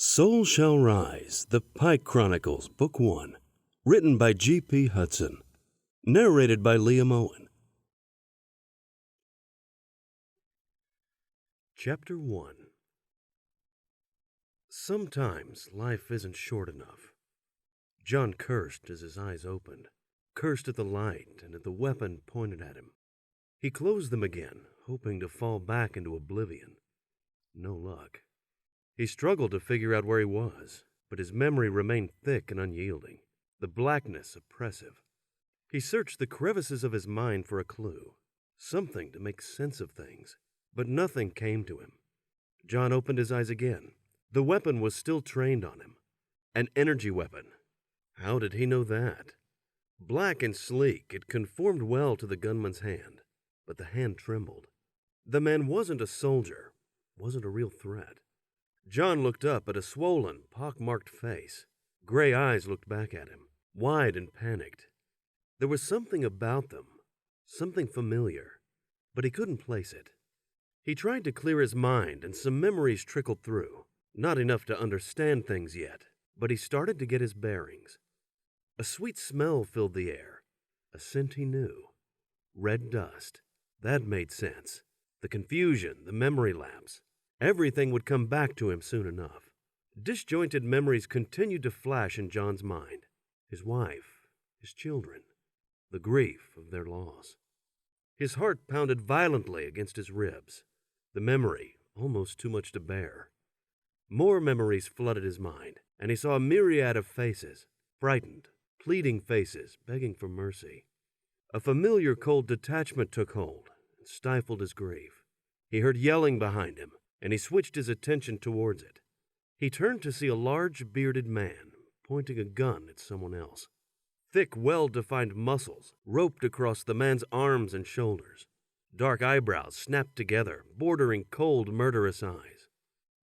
Soul Shall Rise, The Pike Chronicles, Book 1, written by G.P. Hudson, narrated by Liam Owen. Chapter 1. Sometimes life isn't short enough. Jon cursed as his eyes opened, cursed at the light and at the weapon pointed at him. He closed them again, hoping to fall back into oblivion. No luck. He struggled to figure out where he was, but his memory remained thick and unyielding, the blackness oppressive. He searched the crevices of his mind for a clue, something to make sense of things, but nothing came to him. Jon opened his eyes again. The weapon was still trained on him. An energy weapon. How did he know that? Black and sleek, it conformed well to the gunman's hand, but the hand trembled. The man wasn't a soldier, wasn't a real threat. Jon looked up at a swollen, pock-marked face. Gray eyes looked back at him, wide and panicked. There was something about them, something familiar, but he couldn't place it. He tried to clear his mind, and some memories trickled through. Not enough to understand things yet, but he started to get his bearings. A sweet smell filled the air, a scent he knew. Red dust. That made sense. The confusion, the memory lapse. Everything would come back to him soon enough. Disjointed memories continued to flash in Jon's mind. His wife, his children, the grief of their loss. His heart pounded violently against his ribs. The memory, almost too much to bear. More memories flooded his mind, and he saw a myriad of faces, frightened, pleading faces, begging for mercy. A familiar cold detachment took hold and stifled his grief. He heard yelling behind him, and he switched his attention towards it. He turned to see a large, bearded man pointing a gun at someone else. Thick, well-defined muscles roped across the man's arms and shoulders. Dark eyebrows snapped together, bordering cold, murderous eyes.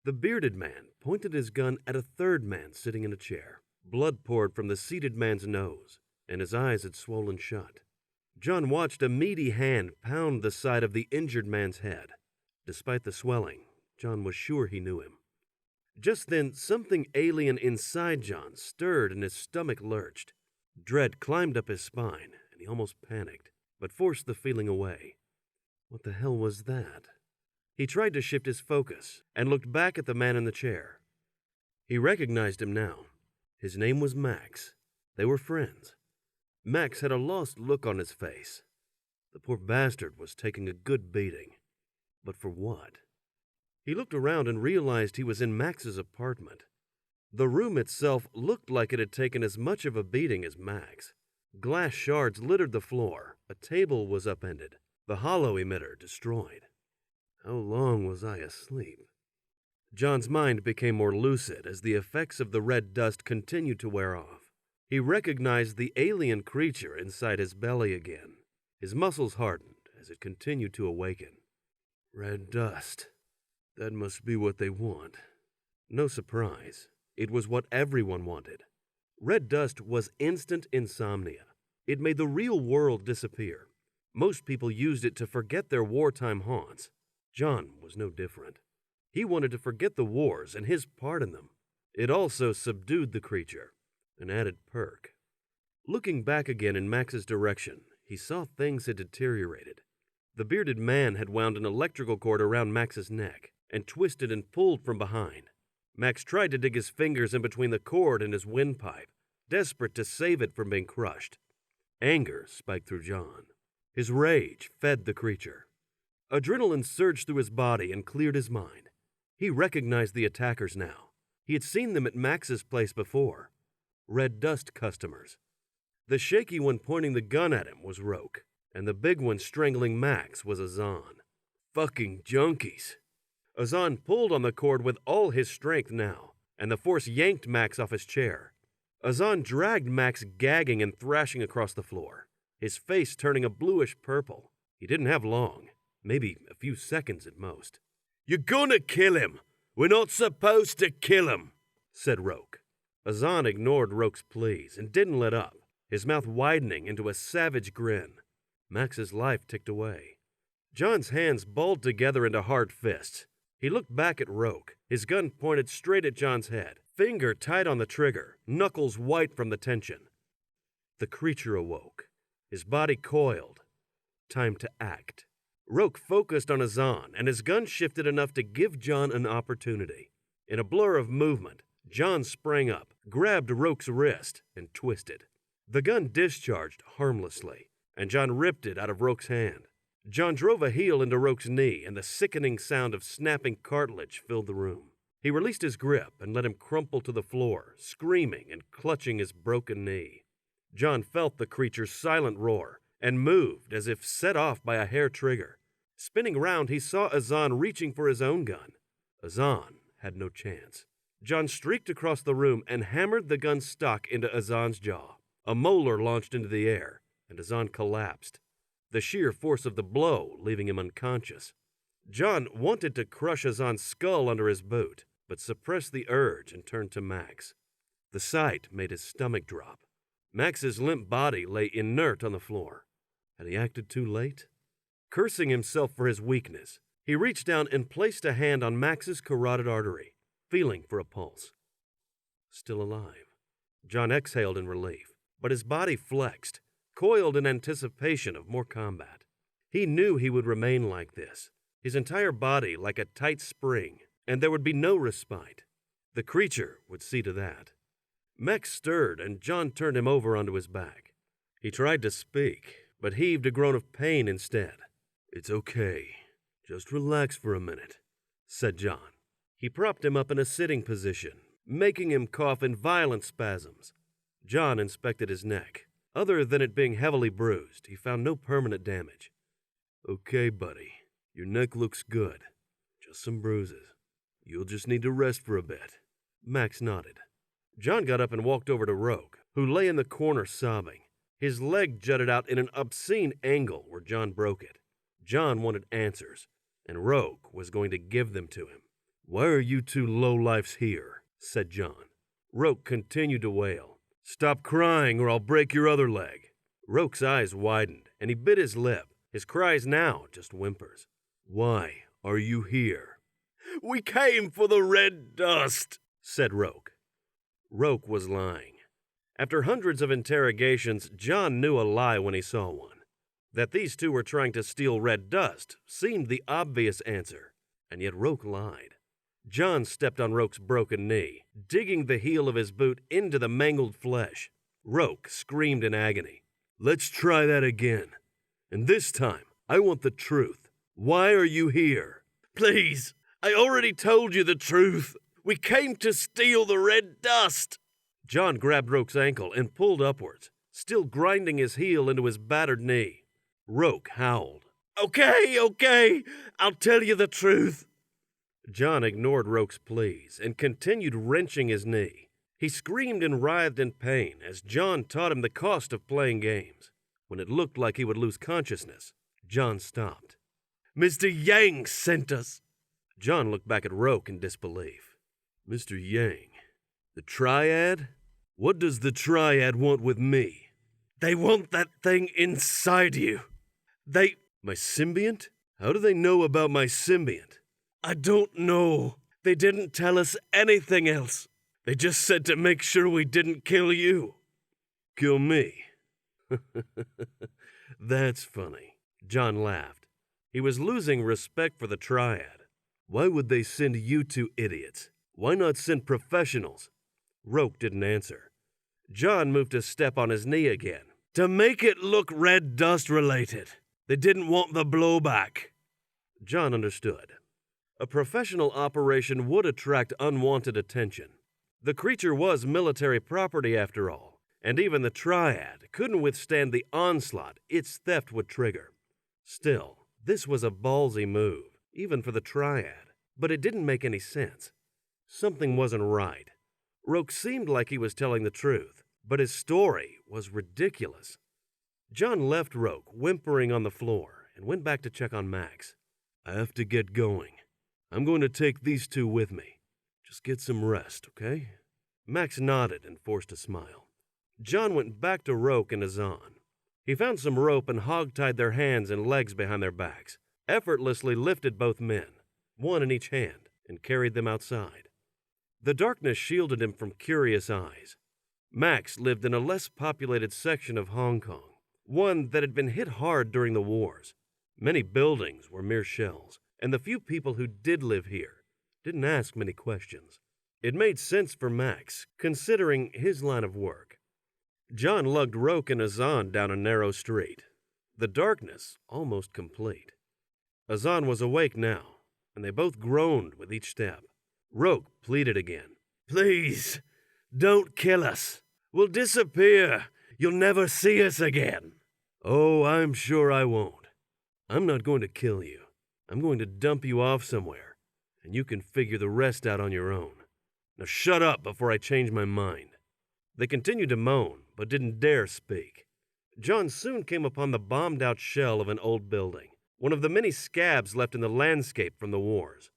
The bearded man pointed his gun at a third man sitting in a chair. Blood poured from the seated man's nose, and his eyes had swollen shut. Jon watched a meaty hand pound the side of the injured man's head. Despite the swelling, Jon was sure he knew him. Just then, something alien inside Jon stirred and his stomach lurched. Dread climbed up his spine, and he almost panicked, but forced the feeling away. What the hell was that? He tried to shift his focus and looked back at the man in the chair. He recognized him now. His name was Max. They were friends. Max had a lost look on his face. The poor bastard was taking a good beating. But for what? He looked around and realized he was in Max's apartment. The room itself looked like it had taken as much of a beating as Max. Glass shards littered the floor. A table was upended. The hollow emitter destroyed. How long was I asleep? Jon's mind became more lucid as the effects of the red dust continued to wear off. He recognized the alien creature inside his belly again. His muscles hardened as it continued to awaken. Red dust. That must be what they want. No surprise. It was what everyone wanted. Red dust was instant insomnia. It made the real world disappear. Most people used it to forget their wartime haunts. Jon was no different. He wanted to forget the wars and his part in them. It also subdued the creature, an added perk. Looking back again in Max's direction, he saw things had deteriorated. The bearded man had wound an electrical cord around Max's neck and twisted and pulled from behind. Max tried to dig his fingers in between the cord and his windpipe, desperate to save it from being crushed. Anger spiked through Jon. His rage fed the creature. Adrenaline surged through his body and cleared his mind. He recognized the attackers now. He had seen them at Max's place before. Red dust customers. The shaky one pointing the gun at him was Roke, and the big one strangling Max was Azan. Fucking junkies. Azan pulled on the cord with all his strength now, and the force yanked Max off his chair. Azan dragged Max gagging and thrashing across the floor, his face turning a bluish purple. He didn't have long, maybe a few seconds at most. "You're gonna kill him! We're not supposed to kill him!" said Roke. Azan ignored Roke's pleas and didn't let up, his mouth widening into a savage grin. Max's life ticked away. Jon's hands balled together into hard fists. He looked back at Roke, his gun pointed straight at Jon's head, finger tight on the trigger, knuckles white from the tension. The creature awoke. His body coiled. Time to act. Roke focused on Azan, and his gun shifted enough to give Jon an opportunity. In a blur of movement, Jon sprang up, grabbed Roke's wrist, and twisted. The gun discharged harmlessly, and Jon ripped it out of Roke's hand. Jon drove a heel into Roke's knee, and the sickening sound of snapping cartilage filled the room. He released his grip and let him crumple to the floor, screaming and clutching his broken knee. Jon felt the creature's silent roar and moved as if set off by a hair trigger. Spinning round, he saw Azan reaching for his own gun. Azan had no chance. Jon streaked across the room and hammered the gun's stock into Azan's jaw. A molar launched into the air, and Azan collapsed, the sheer force of the blow leaving him unconscious. Jon wanted to crush Azan's skull under his boot, but suppressed the urge and turned to Max. The sight made his stomach drop. Max's limp body lay inert on the floor. Had he acted too late? Cursing himself for his weakness, he reached down and placed a hand on Max's carotid artery, feeling for a pulse. Still alive. Jon exhaled in relief, but his body flexed, coiled in anticipation of more combat. He knew he would remain like this, his entire body like a tight spring, and there would be no respite. The creature would see to that. Max stirred, and Jon turned him over onto his back. He tried to speak, but heaved a groan of pain instead. "It's okay. Just relax for a minute," said Jon. He propped him up in a sitting position, making him cough in violent spasms. Jon inspected his neck. Other than it being heavily bruised, he found no permanent damage. "Okay, buddy. Your neck looks good. Just some bruises. You'll just need to rest for a bit." Max nodded. Jon got up and walked over to Roke, who lay in the corner sobbing. His leg jutted out in an obscene angle where Jon broke it. Jon wanted answers, and Roke was going to give them to him. "Why are you two lowlifes here?" said Jon. Roke continued to wail. "Stop crying or I'll break your other leg." Roke's eyes widened, and he bit his lip, his cries now just whimpers. "Why are you here?" "We came for the red dust," said Roke. Roke was lying. After hundreds of interrogations, Jon knew a lie when he saw one. That these two were trying to steal red dust seemed the obvious answer, and yet Roke lied. Jon stepped on Roke's broken knee, digging the heel of his boot into the mangled flesh. Roke screamed in agony. "Let's try that again. And this time, I want the truth. Why are you here?" "Please, I already told you the truth. We came to steal the red dust." Jon grabbed Roke's ankle and pulled upwards, still grinding his heel into his battered knee. Roke howled. Okay, I'll tell you the truth." Jon ignored Roke's pleas and continued wrenching his knee. He screamed and writhed in pain as Jon taught him the cost of playing games. When it looked like he would lose consciousness, Jon stopped. "Mr. Yang sent us." Jon looked back at Roke in disbelief. "Mr. Yang? The Triad? What does the Triad want with me?" "They want that thing inside you. My symbiont? How do they know about my symbiont?" "I don't know. They didn't tell us anything else. They just said to make sure we didn't kill you." "Kill me?" "That's funny." Jon laughed. He was losing respect for the Triad. "Why would they send you two idiots? Why not send professionals?" Roke didn't answer. Jon moved a step on his knee again. "To make it look red dust related. They didn't want the blowback." Jon understood. A professional operation would attract unwanted attention. The creature was military property after all, and even the Triad couldn't withstand the onslaught its theft would trigger. Still, this was a ballsy move, even for the Triad, but it didn't make any sense. Something wasn't right. Roke seemed like he was telling the truth, but his story was ridiculous. Jon left Roke whimpering on the floor and went back to check on Max. "I have to get going. I'm going to take these two with me. Just get some rest, okay?" Max nodded and forced a smile. Jon went back to Roke and Azan. He found some rope and hog-tied their hands and legs behind their backs, effortlessly lifted both men. one in each hand, and carried them outside. The darkness shielded him from curious eyes. Max lived in a less populated section of Hong Kong, one that had been hit hard during the wars. Many buildings were mere shells, and the few people who did live here didn't ask many questions. It made sense for Max, considering his line of work. Jon lugged Roke and Azan down a narrow street, the darkness almost complete. Azan was awake now, and they both groaned with each step. Roke pleaded again. "Please, don't kill us. We'll disappear. You'll never see us again." "Oh, I'm sure I won't. I'm not going to kill you. I'm going to dump you off somewhere, and you can figure the rest out on your own. Now shut up before I change my mind." They continued to moan, but didn't dare speak. Jon soon came upon the bombed-out shell of an old building, one of the many scabs left in the landscape from the wars.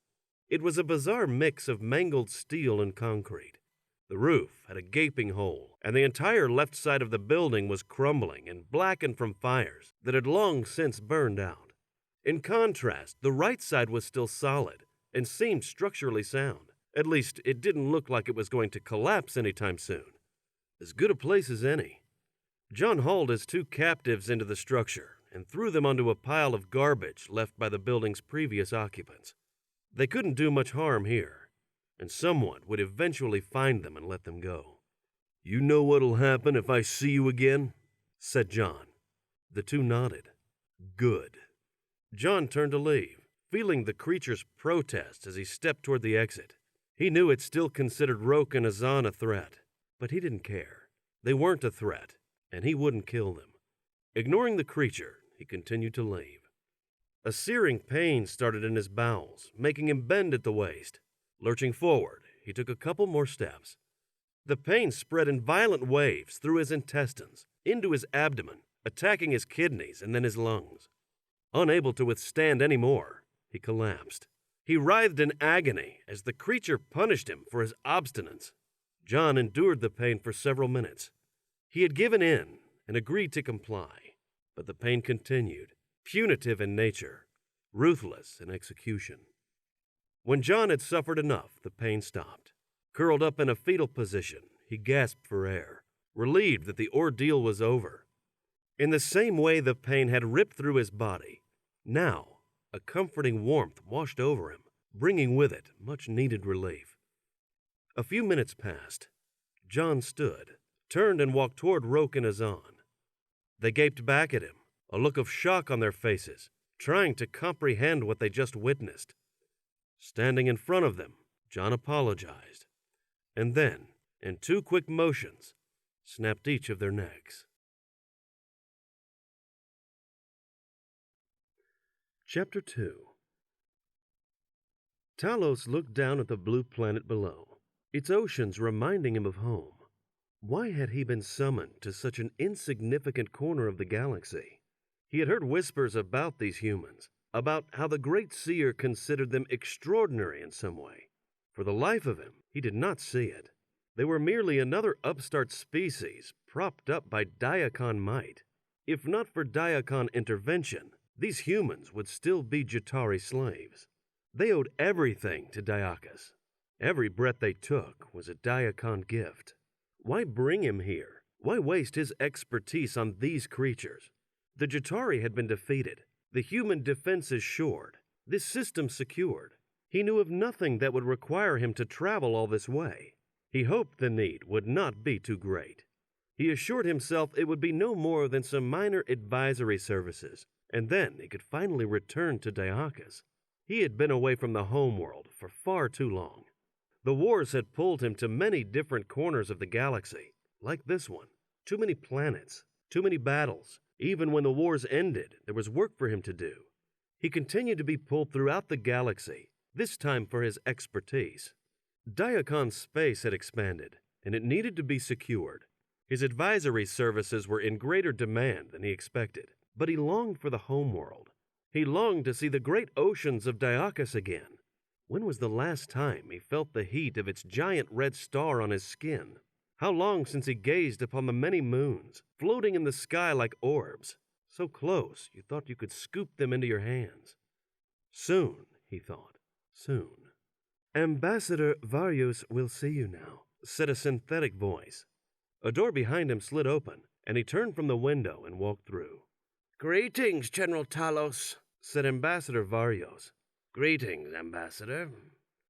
It was a bizarre mix of mangled steel and concrete. The roof had a gaping hole, and the entire left side of the building was crumbling and blackened from fires that had long since burned out. In contrast, the right side was still solid and seemed structurally sound. At least, it didn't look like it was going to collapse anytime soon. As good a place as any. Jon hauled his two captives into the structure and threw them onto a pile of garbage left by the building's previous occupants. They couldn't do much harm here, and someone would eventually find them and let them go. "You know what'll happen if I see you again?" said Jon. The two nodded. "Good." Jon turned to leave, feeling the creature's protest as he stepped toward the exit. He knew it still considered Roke and Azan a threat, but he didn't care. They weren't a threat, and he wouldn't kill them. Ignoring the creature, he continued to leave. A searing pain started in his bowels, making him bend at the waist. Lurching forward, he took a couple more steps. The pain spread in violent waves through his intestines, into his abdomen, attacking his kidneys and then his lungs. Unable to withstand any more, he collapsed. He writhed in agony as the creature punished him for his obstinance. Jon endured the pain for several minutes. He had given in and agreed to comply, but the pain continued, punitive in nature, ruthless in execution. When Jon had suffered enough, the pain stopped. Curled up in a fetal position, he gasped for air, relieved that the ordeal was over. In the same way the pain had ripped through his body, now a comforting warmth washed over him, bringing with it much-needed relief. A few minutes passed. Jon stood, turned and walked toward Roke and Azan. They gaped back at him, a look of shock on their faces, trying to comprehend what they just witnessed. Standing in front of them, Jon apologized, and then, in two quick motions, snapped each of their necks. Chapter 2. Talos looked down at the blue planet below, its oceans reminding him of home. Why had he been summoned to such an insignificant corner of the galaxy? He had heard whispers about these humans, about how the Great Seer considered them extraordinary in some way. For the life of him, he did not see it. They were merely another upstart species propped up by Diakon might. If not for Diakon intervention, these humans would still be Jatari slaves. They owed everything to Diakos. Every breath they took was a Diakon gift. Why bring him here? Why waste his expertise on these creatures? The Jatari had been defeated, the human defenses shored, this system secured. He knew of nothing that would require him to travel all this way. He hoped the need would not be too great. He assured himself it would be no more than some minor advisory services, and then he could finally return to Diakos. He had been away from the homeworld for far too long. The wars had pulled him to many different corners of the galaxy, like this one. Too many planets, too many battles. Even when the wars ended, there was work for him to do. He continued to be pulled throughout the galaxy, this time for his expertise. Diakon's space had expanded, and it needed to be secured. His advisory services were in greater demand than he expected, but he longed for the homeworld. He longed to see the great oceans of Diakos again. When was the last time he felt the heat of its giant red star on his skin? How long since he gazed upon the many moons, floating in the sky like orbs, so close you thought you could scoop them into your hands? Soon, he thought, soon. "Ambassador Varios will see you now," said a synthetic voice. A door behind him slid open, and he turned from the window and walked through. "Greetings, General Talos," said Ambassador Varios. "Greetings, Ambassador."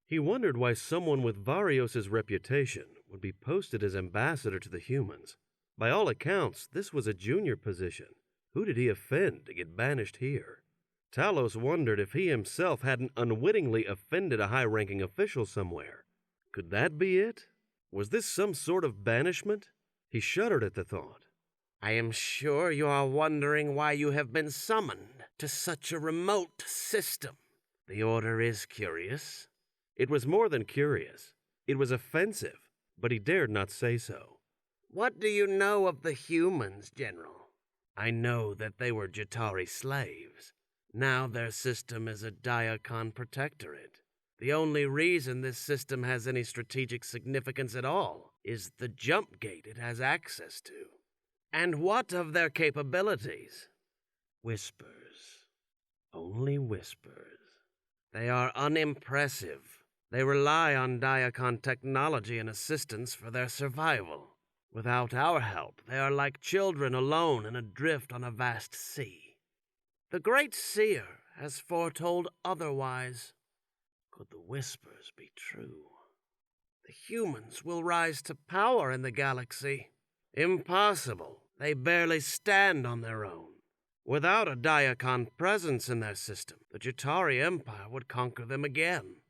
He wondered why someone with Varios' reputation would be posted as ambassador to the humans. By all accounts, this was a junior position. Who did he offend to get banished here? Talos wondered if he himself hadn't unwittingly offended a high-ranking official somewhere. Could that be it? Was this some sort of banishment? He shuddered at the thought. "I am sure you are wondering why you have been summoned to such a remote system. The order is curious." It was more than curious. It was offensive, but he dared not say so. "What do you know of the humans, General?" "I know that they were Jatari slaves. Now their system is a Diacon protectorate. The only reason this system has any strategic significance at all is the jump gate it has access to." "And what of their capabilities?" "Whispers. Only whispers. They are unimpressive. They rely on Diacon technology and assistance for their survival. Without our help, they are like children alone and adrift on a vast sea. The Great Seer has foretold otherwise." Could the whispers be true? "The humans will rise to power in the galaxy." "Impossible. They barely stand on their own. Without a Diacon presence in their system, the Jatari Empire would conquer them again.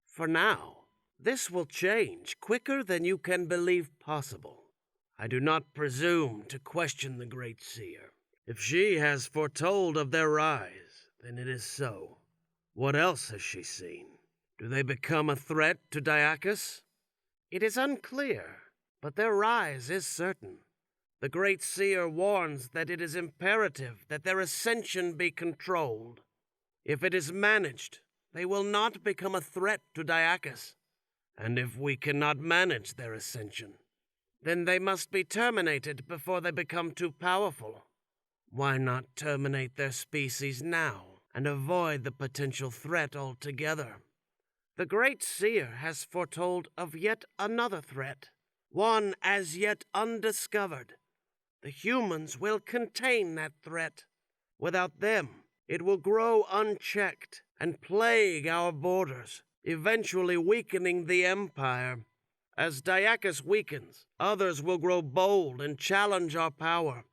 For now, this will change quicker than you can believe possible. I do not presume to question the Great Seer. If she has foretold of their rise, then it is so. What else has she seen? Do they become a threat to Diakos?" "It is unclear, but their rise is certain. The Great Seer warns that it is imperative that their ascension be controlled. If it is managed, they will not become a threat to Diakos. And if we cannot manage their ascension, then they must be terminated before they become too powerful. Why not terminate their species now and avoid the potential threat altogether? The Great Seer has foretold of yet another threat, one as yet undiscovered. The humans will contain that threat. Without them, it will grow unchecked and plague our borders, eventually weakening the Empire. As Diakos weakens, others will grow bold and challenge our power.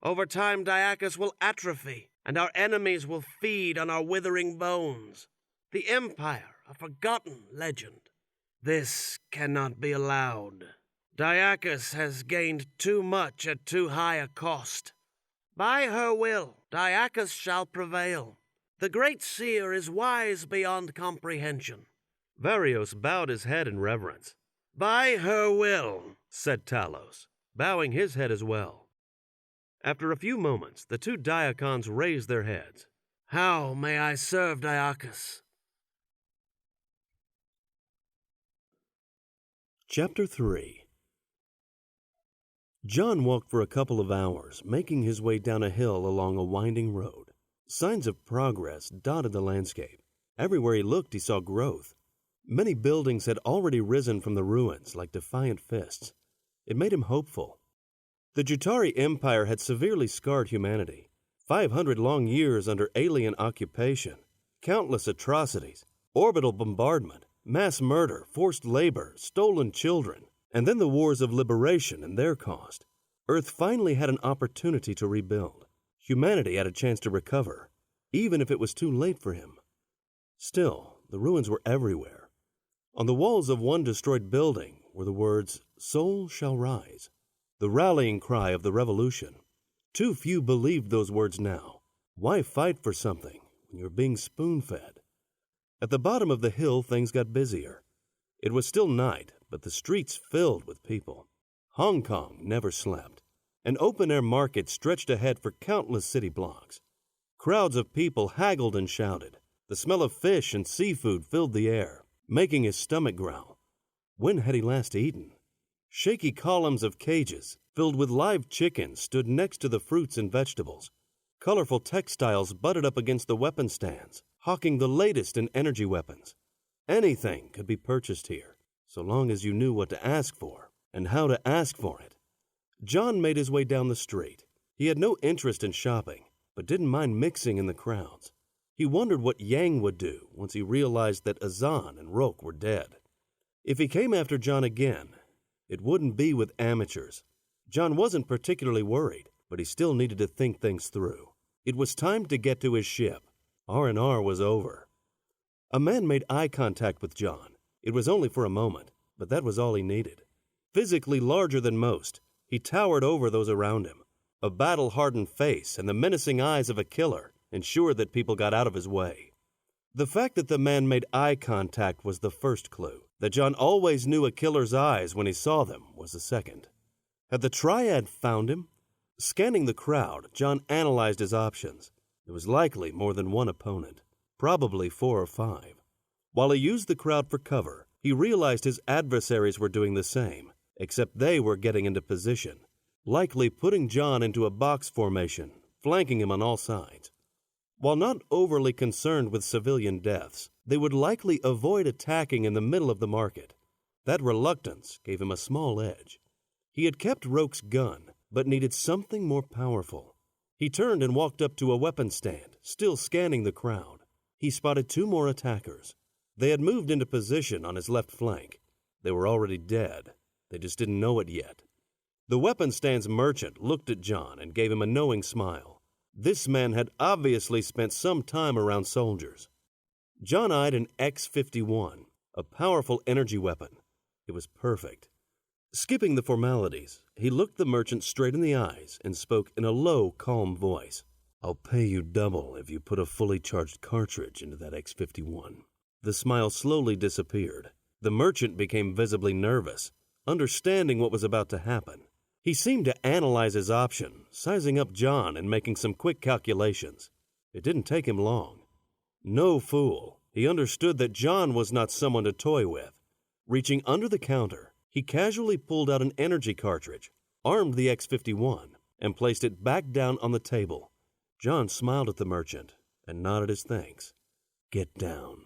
Over time, Diakos will atrophy, and our enemies will feed on our withering bones. The Empire, a forgotten legend. This cannot be allowed. Diakos has gained too much at too high a cost. By her will, Diakos shall prevail. The Great Seer is wise beyond comprehension." Varios bowed his head in reverence. "By her will," said Talos, bowing his head as well. After a few moments, the two Diacons raised their heads. "How may I serve Diakos?" Chapter 3. Jon walked for a couple of hours, making his way down a hill along a winding road. Signs of progress dotted the landscape. Everywhere he looked, he saw growth. Many buildings had already risen from the ruins like defiant fists. It made him hopeful. The Jatari Empire had severely scarred humanity. 500 long years under alien occupation, countless atrocities, orbital bombardment, mass murder, forced labor, stolen children, and then the wars of liberation and their cost. Earth finally had an opportunity to rebuild. Humanity had a chance to recover, even if it was too late for him. Still, the ruins were everywhere. On the walls of one destroyed building were the words, "Soul shall rise," the rallying cry of the revolution. Too few believed those words now. Why fight for something when you're being spoon-fed? At the bottom of the hill, things got busier. It was still night, but the streets filled with people. Hong Kong never slept. An open-air market stretched ahead for countless city blocks. Crowds of people haggled and shouted. The smell of fish and seafood filled the air, making his stomach growl. When had he last eaten? Shaky columns of cages filled with live chickens stood next to the fruits and vegetables. Colorful textiles butted up against the weapon stands, hawking the latest in energy weapons. Anything could be purchased here, so long as you knew what to ask for and how to ask for it. Jon made his way down the street. He had no interest in shopping, but didn't mind mixing in the crowds. He wondered what Yang would do once he realized that Azan and Roke were dead. If he came after Jon again, it wouldn't be with amateurs. Jon wasn't particularly worried, but he still needed to think things through. It was time to get to his ship. R&R was over. A man made eye contact with Jon. It was only for a moment, but that was all he needed. Physically larger than most, he towered over those around him. A battle-hardened face and the menacing eyes of a killer ensured that people got out of his way. The fact that the man made eye contact was the first clue. That Jon always knew a killer's eyes when he saw them was the second. Had the Triad found him? Scanning the crowd, Jon analyzed his options. There was likely more than one opponent, probably 4 or 5. While he used the crowd for cover, he realized his adversaries were doing the same, except they were getting into position, likely putting Jon into a box formation, flanking him on all sides. While not overly concerned with civilian deaths, they would likely avoid attacking in the middle of the market. That reluctance gave him a small edge. He had kept Roke's gun, but needed something more powerful. He turned and walked up to a weapons stand, still scanning the crowd. He spotted 2 more attackers. They had moved into position on his left flank. They were already dead. They just didn't know it yet. The weapons stand's merchant looked at Jon and gave him a knowing smile. This man had obviously spent some time around soldiers. Jon eyed an X-51, a powerful energy weapon. It was perfect. Skipping the formalities, he looked the merchant straight in the eyes and spoke in a low, calm voice. "I'll pay you double if you put a fully charged cartridge into that X-51. The smile slowly disappeared. The merchant became visibly nervous, understanding what was about to happen. He seemed to analyze his option, sizing up Jon and making some quick calculations. It didn't take him long. No fool, he understood that Jon was not someone to toy with. Reaching under the counter, he casually pulled out an energy cartridge, armed the X-51, and placed it back down on the table. Jon smiled at the merchant and nodded his thanks. "Get down."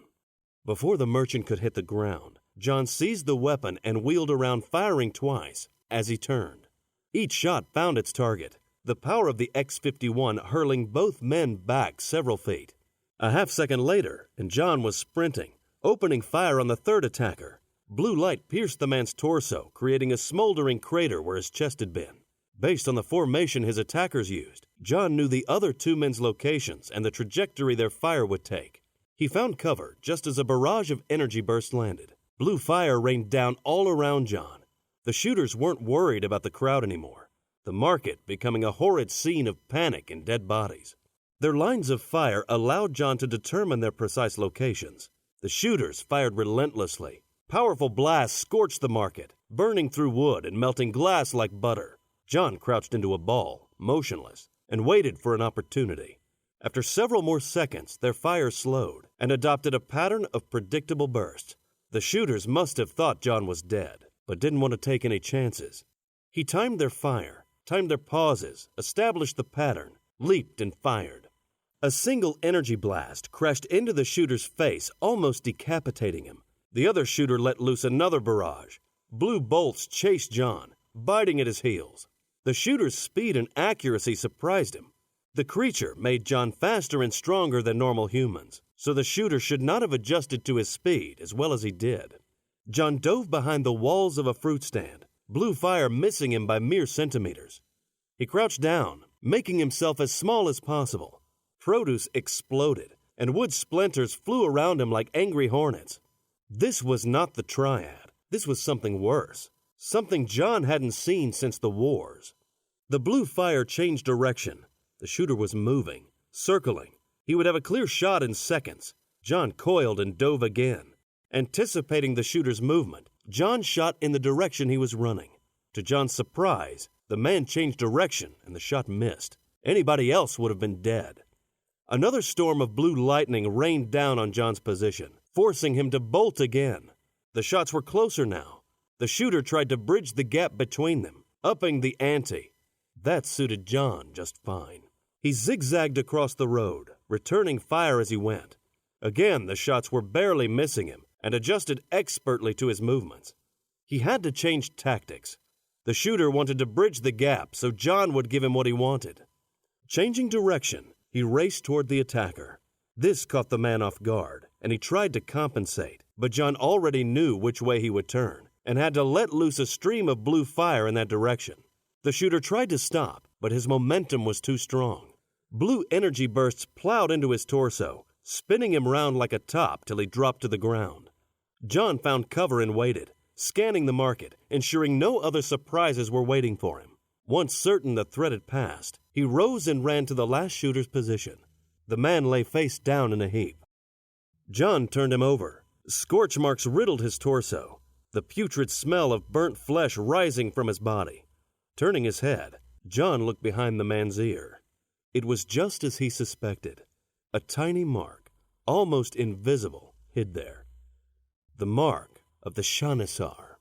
Before the merchant could hit the ground, Jon seized the weapon and wheeled around, firing twice as he turned. Each shot found its target, the power of the X-51 hurling both men back several feet. A half-second later, and Jon was sprinting, opening fire on the third attacker. Blue light pierced the man's torso, creating a smoldering crater where his chest had been. Based on the formation his attackers used, Jon knew the other 2 men's locations and the trajectory their fire would take. He found cover just as a barrage of energy bursts landed. Blue fire rained down all around Jon. The shooters weren't worried about the crowd anymore, the market becoming a horrid scene of panic and dead bodies. Their lines of fire allowed Jon to determine their precise locations. The shooters fired relentlessly. Powerful blasts scorched the market, burning through wood and melting glass like butter. Jon crouched into a ball, motionless, and waited for an opportunity. After several more seconds, their fire slowed and adopted a pattern of predictable bursts. The shooters must have thought Jon was dead, but didn't want to take any chances. He timed their fire, timed their pauses, established the pattern, leaped and fired. A single energy blast crashed into the shooter's face, almost decapitating him. The other shooter let loose another barrage. Blue bolts chased Jon, biting at his heels. The shooter's speed and accuracy surprised him. The creature made Jon faster and stronger than normal humans, so the shooter should not have adjusted to his speed as well as he did. Jon dove behind the walls of a fruit stand, blue fire missing him by mere centimeters. He crouched down, making himself as small as possible. Produce exploded, and wood splinters flew around him like angry hornets. This was not the Triad. This was something worse, something Jon hadn't seen since the wars. The blue fire changed direction. The shooter was moving, circling. He would have a clear shot in seconds. Jon coiled and dove again. Anticipating the shooter's movement, Jon shot in the direction he was running. To Jon's surprise, the man changed direction and the shot missed. Anybody else would have been dead. Another storm of blue lightning rained down on Jon's position, forcing him to bolt again. The shots were closer now. The shooter tried to bridge the gap between them, upping the ante. That suited Jon just fine. He zigzagged across the road, returning fire as he went. Again, the shots were barely missing him, and adjusted expertly to his movements. He had to change tactics. The shooter wanted to bridge the gap so Jon would give him what he wanted. Changing direction, he raced toward the attacker. This caught the man off guard, and he tried to compensate, but Jon already knew which way he would turn and had to let loose a stream of blue fire in that direction. The shooter tried to stop, but his momentum was too strong. Blue energy bursts plowed into his torso, spinning him round like a top till he dropped to the ground. Jon found cover and waited, scanning the market, ensuring no other surprises were waiting for him. Once certain the threat had passed, he rose and ran to the last shooter's position. The man lay face down in a heap. Jon turned him over. Scorch marks riddled his torso, the putrid smell of burnt flesh rising from his body. Turning his head, Jon looked behind the man's ear. It was just as he suspected. A tiny mark, almost invisible, hid there. The mark of the Shanasar.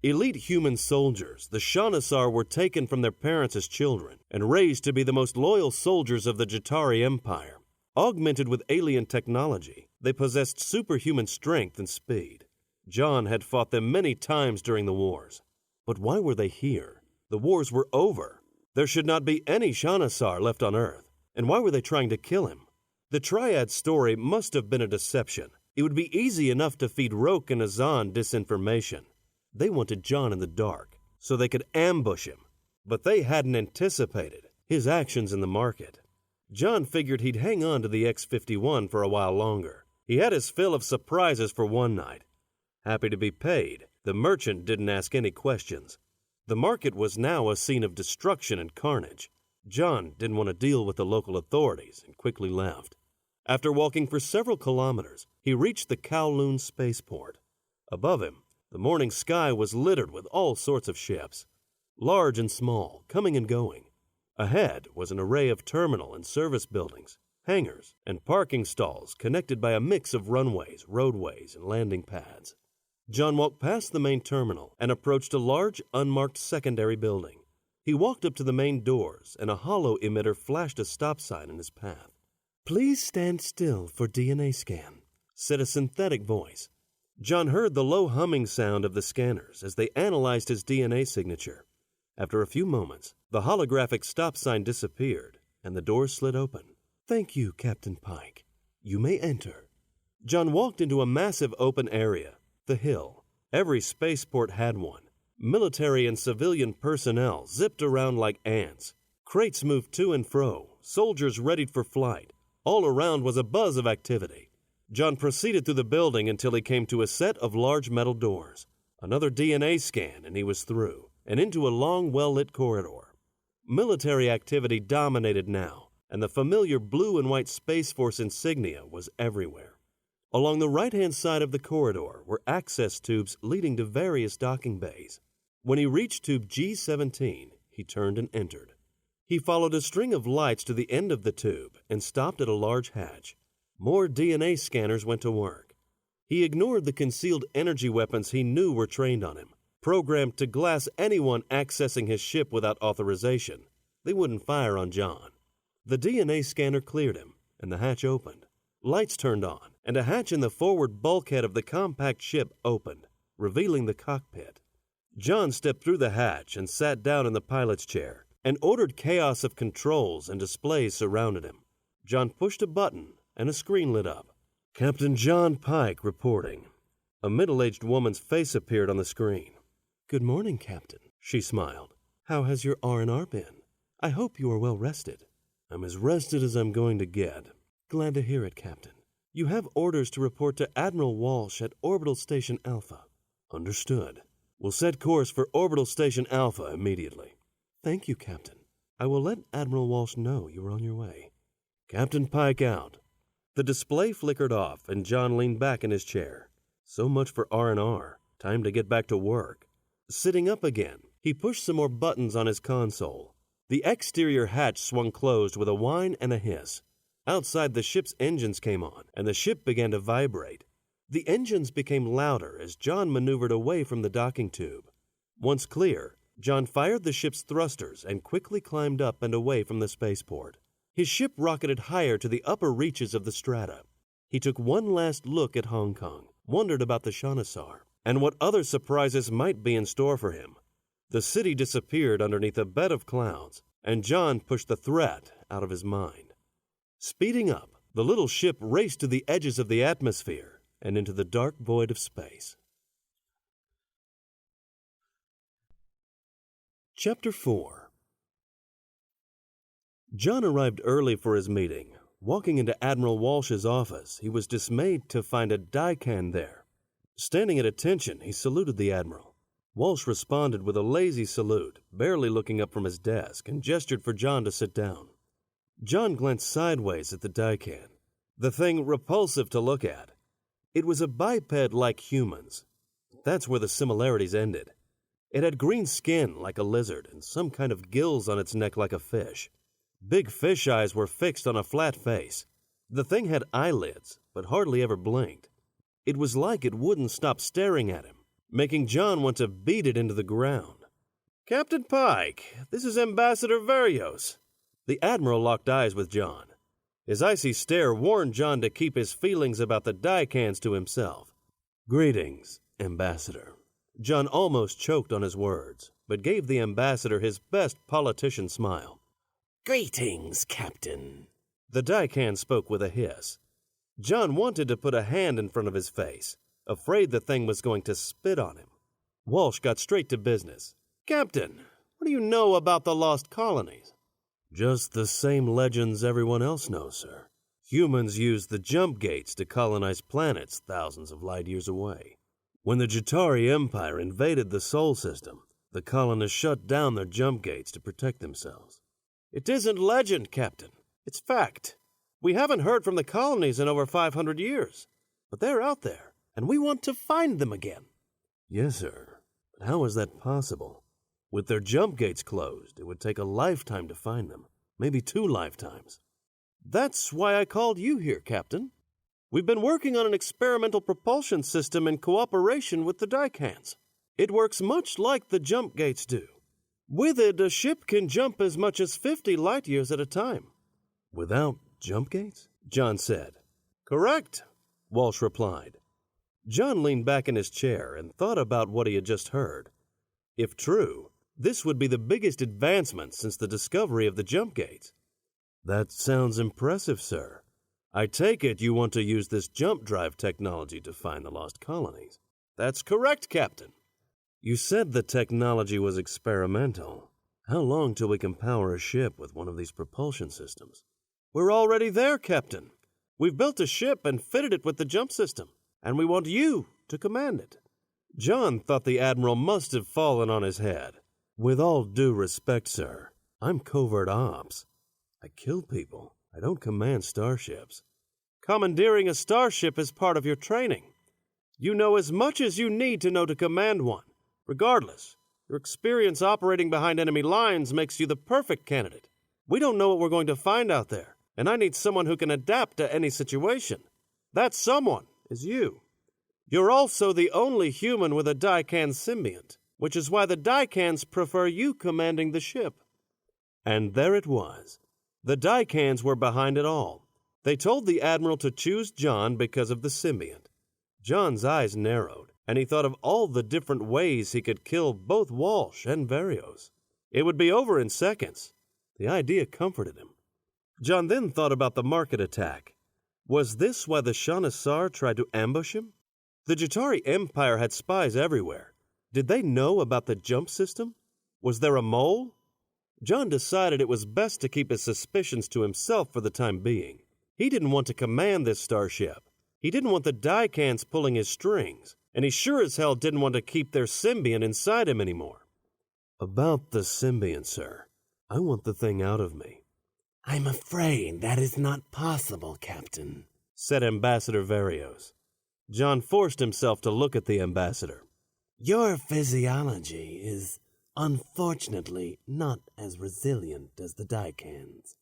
Elite human soldiers, the Shanasar were taken from their parents as children and raised to be the most loyal soldiers of the Jatari Empire. Augmented with alien technology, they possessed superhuman strength and speed. Jon had fought them many times during the wars. But why were they here? The wars were over. There should not be any Shanasar left on Earth. And why were they trying to kill him? The Triad's story must have been a deception. It would be easy enough to feed Roke and Azan disinformation. They wanted Jon in the dark, so they could ambush him. But they hadn't anticipated his actions in the market. Jon figured he'd hang on to the X-51 for a while longer. He had his fill of surprises for one night. Happy to be paid, the merchant didn't ask any questions. The market was now a scene of destruction and carnage. Jon didn't want to deal with the local authorities and quickly left. After walking for several kilometers, he reached the Kowloon spaceport. Above him, the morning sky was littered with all sorts of ships, large and small, coming and going. Ahead was an array of terminal and service buildings, hangars, and parking stalls connected by a mix of runways, roadways, and landing pads. Jon walked past the main terminal and approached a large, unmarked secondary building. He walked up to the main doors, and a hollow emitter flashed a stop sign in his path. "Please stand still for DNA scan," said a synthetic voice. Jon heard the low humming sound of the scanners as they analyzed his DNA signature. After a few moments, the holographic stop sign disappeared, and the doors slid open. "Thank you, Captain Pike. You may enter." Jon walked into a massive open area, the Hill. Every spaceport had one. Military and civilian personnel zipped around like ants. Crates moved to and fro, soldiers readied for flight. All around was a buzz of activity. Jon proceeded through the building until he came to a set of large metal doors. Another DNA scan and he was through, and into a long, well-lit corridor. Military activity dominated now, and the familiar blue and white Space Force insignia was everywhere. Along the right-hand side of the corridor were access tubes leading to various docking bays. When he reached tube G17, he turned and entered. He followed a string of lights to the end of the tube and stopped at a large hatch. More DNA scanners went to work. He ignored the concealed energy weapons he knew were trained on him, programmed to glass anyone accessing his ship without authorization. They wouldn't fire on Jon. The DNA scanner cleared him, and the hatch opened. Lights turned on, and a hatch in the forward bulkhead of the compact ship opened, revealing the cockpit. Jon stepped through the hatch and sat down in the pilot's chair. An ordered chaos of controls and displays surrounded him. Jon pushed a button, and a screen lit up. "Captain Jon Pike reporting." A middle-aged woman's face appeared on the screen. "Good morning, Captain," she smiled. "How has your R&R been? I hope you are well rested." "I'm as rested as I'm going to get." "Glad to hear it, Captain. You have orders to report to Admiral Walsh at Orbital Station Alpha." "Understood. We'll set course for Orbital Station Alpha immediately." "Thank you, Captain. I will let Admiral Walsh know you are on your way." "Captain Pike out." The display flickered off, and Jon leaned back in his chair. So much for R&R. Time to get back to work. Sitting up again, he pushed some more buttons on his console. The exterior hatch swung closed with a whine and a hiss. Outside, the ship's engines came on, and the ship began to vibrate. The engines became louder as Jon maneuvered away from the docking tube. Once clear, Jon fired the ship's thrusters and quickly climbed up and away from the spaceport. His ship rocketed higher to the upper reaches of the strata. He took one last look at Hong Kong, wondered about the Shanasar and what other surprises might be in store for him. The city disappeared underneath a bed of clouds, and Jon pushed the threat out of his mind. Speeding up, the little ship raced to the edges of the atmosphere and into the dark void of space. Chapter 4. Jon arrived early for his meeting. Walking into Admiral Walsh's office, he was dismayed to find a Daikan there. Standing at attention, he saluted the Admiral. Walsh responded with a lazy salute, barely looking up from his desk, and gestured for Jon to sit down. Jon glanced sideways at the Daikan, the thing repulsive to look at. It was a biped like humans. That's where the similarities ended. It had green skin like a lizard and some kind of gills on its neck like a fish. Big fish eyes were fixed on a flat face. The thing had eyelids, but hardly ever blinked. It was like it wouldn't stop staring at him, making Jon want to beat it into the ground. "Captain Pike, this is Ambassador Varios." The Admiral locked eyes with Jon. His icy stare warned Jon to keep his feelings about the Daikans to himself. "Greetings, Ambassador." Jon almost choked on his words, but gave the Ambassador his best politician smile. "Greetings, Captain." The Daikan spoke with a hiss. Jon wanted to put a hand in front of his face, afraid the thing was going to spit on him. Walsh got straight to business. "Captain, what do you know about the lost colonies?" "Just the same legends everyone else knows, sir. Humans used the jump gates to colonize planets thousands of light years away. When the Jatari Empire invaded the Sol system, the colonists shut down their jump gates to protect themselves." "It isn't legend, Captain. It's fact. We haven't heard from the colonies in over 500 years. But they're out there, and we want to find them again." "Yes, sir. But how is that possible? With their jump gates closed, it would take a lifetime to find them. Maybe 2 lifetimes. "That's why I called you here, Captain. We've been working on an experimental propulsion system in cooperation with the Daikans. It works much like the jump gates do. With it, a ship can jump as much as 50 light years at a time." "Without jump gates?" Jon said. "Correct," Walsh replied. Jon leaned back in his chair and thought about what he had just heard. If true, this would be the biggest advancement since the discovery of the jump gates. "That sounds impressive, sir. I take it you want to use this jump drive technology to find the lost colonies." "That's correct, Captain." "You said the technology was experimental. How long till we can power a ship with one of these propulsion systems?" "We're already there, Captain. We've built a ship and fitted it with the jump system, and we want you to command it." Jon thought the Admiral must have fallen on his head. "With all due respect, sir, I'm covert ops. I kill people. I don't command starships." "Commandeering a starship is part of your training. You know as much as you need to know to command one. Regardless, your experience operating behind enemy lines makes you the perfect candidate. We don't know what we're going to find out there, and I need someone who can adapt to any situation. That someone is you. You're also the only human with a Daikan symbiont, which is why the Daikans prefer you commanding the ship." And there it was. The Daikans were behind it all. They told the Admiral to choose Jon because of the symbiont. Jon's eyes narrowed, and he thought of all the different ways he could kill both Walsh and Varios. It would be over in seconds. The idea comforted him. Jon then thought about the market attack. Was this why the Shanasar tried to ambush him? The Jatari Empire had spies everywhere. Did they know about the jump system? Was there a mole? Jon decided it was best to keep his suspicions to himself for the time being. He didn't want to command this starship. He didn't want the Daikans pulling his strings, and he sure as hell didn't want to keep their symbiont inside him anymore. "About the symbiont, sir, I want the thing out of me." "I'm afraid that is not possible, Captain," said Ambassador Varios. Jon forced himself to look at the Ambassador. "Your physiology is unfortunately not as resilient as the Daikans.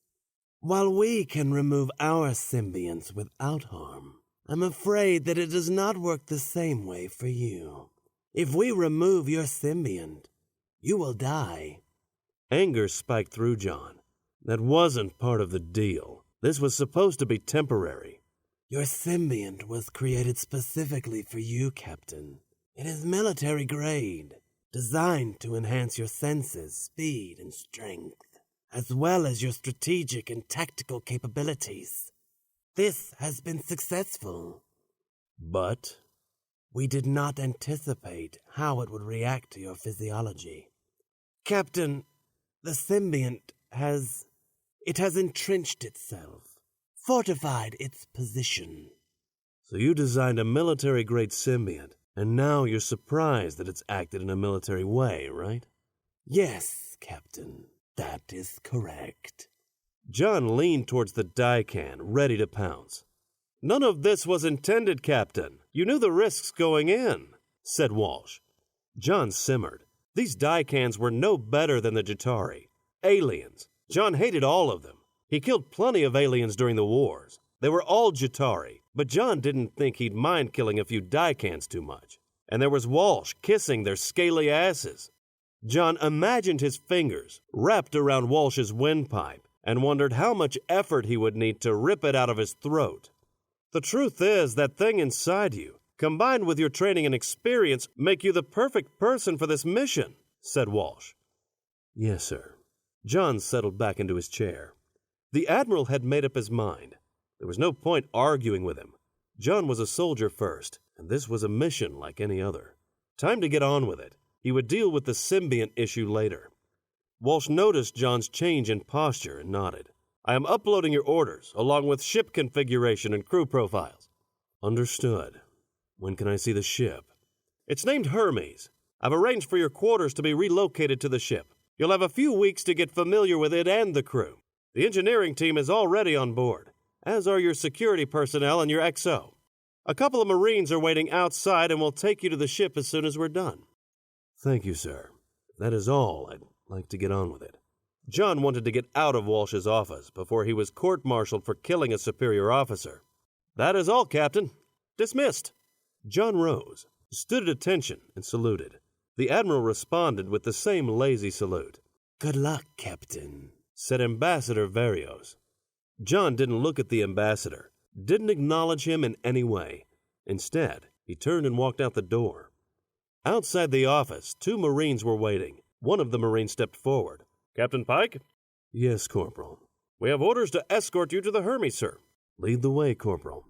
While we can remove our symbionts without harm, I'm afraid that it does not work the same way for you. If we remove your symbiont, you will die." Anger spiked through Jon. That wasn't part of the deal. This was supposed to be temporary. Your symbiont was created specifically for you, Captain. It is military grade, designed to enhance your senses, speed, and strength, as well as your strategic and tactical capabilities. This has been successful, but we did not anticipate how it would react to your physiology. Captain, the symbiont has entrenched itself, fortified its position. So you designed a military-grade symbiont, and now you're surprised that it's acted in a military way, right? Yes, Captain, that is correct. Jon leaned towards the Daikan, ready to pounce. "None of this was intended, Captain. You knew the risks going in," said Walsh. Jon simmered. These Daikans were no better than the Jatari. Aliens. Jon hated all of them. He killed plenty of aliens during the wars. They were all Jatari, but Jon didn't think he'd mind killing a few Daikans too much. And there was Walsh kissing their scaly asses. Jon imagined his fingers wrapped around Walsh's windpipe and wondered how much effort he would need to rip it out of his throat. The truth is, that thing inside you, combined with your training and experience, make you the perfect person for this mission, said Walsh. Yes, sir. Jon settled back into his chair. The Admiral had made up his mind. There was no point arguing with him. Jon was a soldier first, and this was a mission like any other. Time to get on with it. He would deal with the symbiont issue later. Walsh noticed Jon's change in posture and nodded. I am uploading your orders, along with ship configuration and crew profiles. Understood. When can I see the ship? It's named Hermes. I've arranged for your quarters to be relocated to the ship. You'll have a few weeks to get familiar with it and the crew. The engineering team is already on board, as are your security personnel and your XO. A couple of Marines are waiting outside and will take you to the ship as soon as we're done. Thank you, sir. If that is all, I'd like to get on with it. Jon wanted to get out of Walsh's office before he was court-martialed for killing a superior officer. That is all, Captain. Dismissed. Jon rose, stood at attention, and saluted. The Admiral responded with the same lazy salute. Good luck, Captain, said Ambassador Varios. Jon didn't look at the ambassador, didn't acknowledge him in any way. Instead, he turned and walked out the door. Outside the office, 2 Marines were waiting. One of the Marines stepped forward. Captain Pike? Yes, Corporal. We have orders to escort you to the Hermes, sir. Lead the way, Corporal.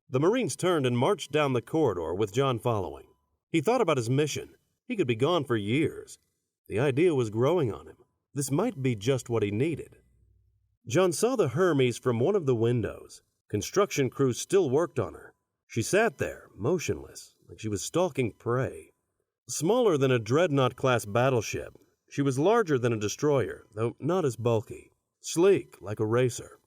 The Marines turned and marched down the corridor with Jon following. He thought about his mission. He could be gone for years. The idea was growing on him. This might be just what he needed. Jon saw the Hermes from one of the windows. Construction crews still worked on her. She sat there, motionless, like she was stalking prey. Smaller than a dreadnought-class battleship, she was larger than a destroyer, though not as bulky. Sleek, like a racer.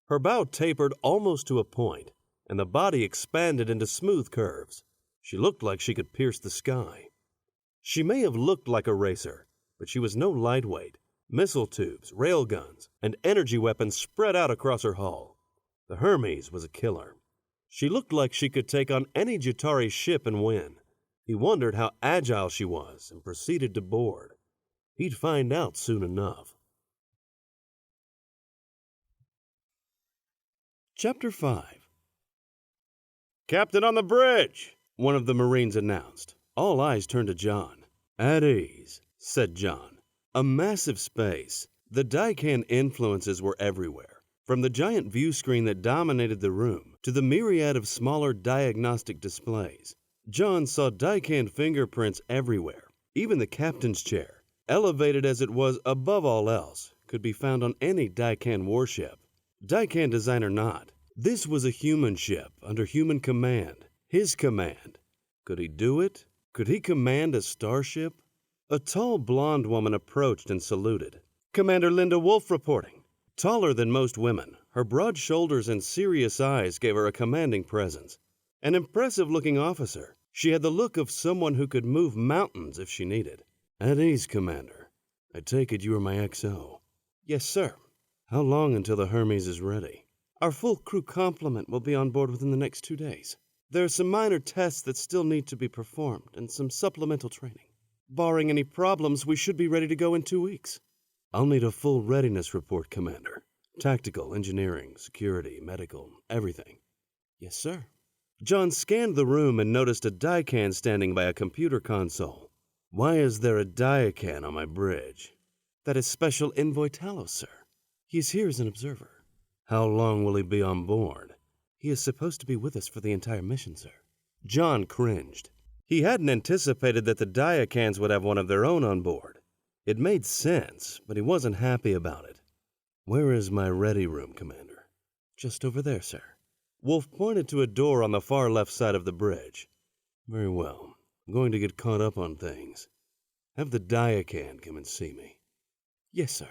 Her bow tapered almost to a point, and the body expanded into smooth curves. She looked like she could pierce the sky. She may have looked like a racer, but she was no lightweight. Missile tubes, railguns, and energy weapons spread out across her hull. The Hermes was a killer. She looked like she could take on any Jatari ship and win. He wondered how agile she was and proceeded to board. He'd find out soon enough. Chapter 5. Captain on the bridge, one of the Marines announced. All eyes turned to Jon. At ease, said Jon. A massive space. The Daikan influences were everywhere, from the giant view screen that dominated the room to the myriad of smaller diagnostic displays. Jon saw Daikan fingerprints everywhere. Even the captain's chair, elevated as it was above all else, could be found on any Daikan warship. Daikan design or not, this was a human ship under human command. His command. Could he do it? Could he command a starship? A tall blonde woman approached and saluted. Commander Linda Wolf reporting. Taller than most women, her broad shoulders and serious eyes gave her a commanding presence. An impressive-looking officer, she had the look of someone who could move mountains if she needed. At ease, Commander. I take it you are my XO. Yes, sir. How long until the Hermes is ready? Our full crew complement will be on board within the next 2 days. There are some minor tests that still need to be performed and some supplemental training. Barring any problems, we should be ready to go in 2 weeks. I'll need a full readiness report, Commander. Tactical, engineering, security, medical, everything. Yes, sir. John scanned the room and noticed a Daikan standing by a computer console. Why is there a Daikan on my bridge? That is Special Envoy Talos, sir. He is here as an observer. How long will he be on board? He is supposed to be with us for the entire mission, sir. John cringed. He hadn't anticipated that the Daikans would have one of their own on board. It made sense, but he wasn't happy about it. Where is my ready room, Commander? Just over there, sir. Wolf pointed to a door on the far left side of the bridge. Very well. I'm going to get caught up on things. Have the Daikan come and see me. Yes, sir.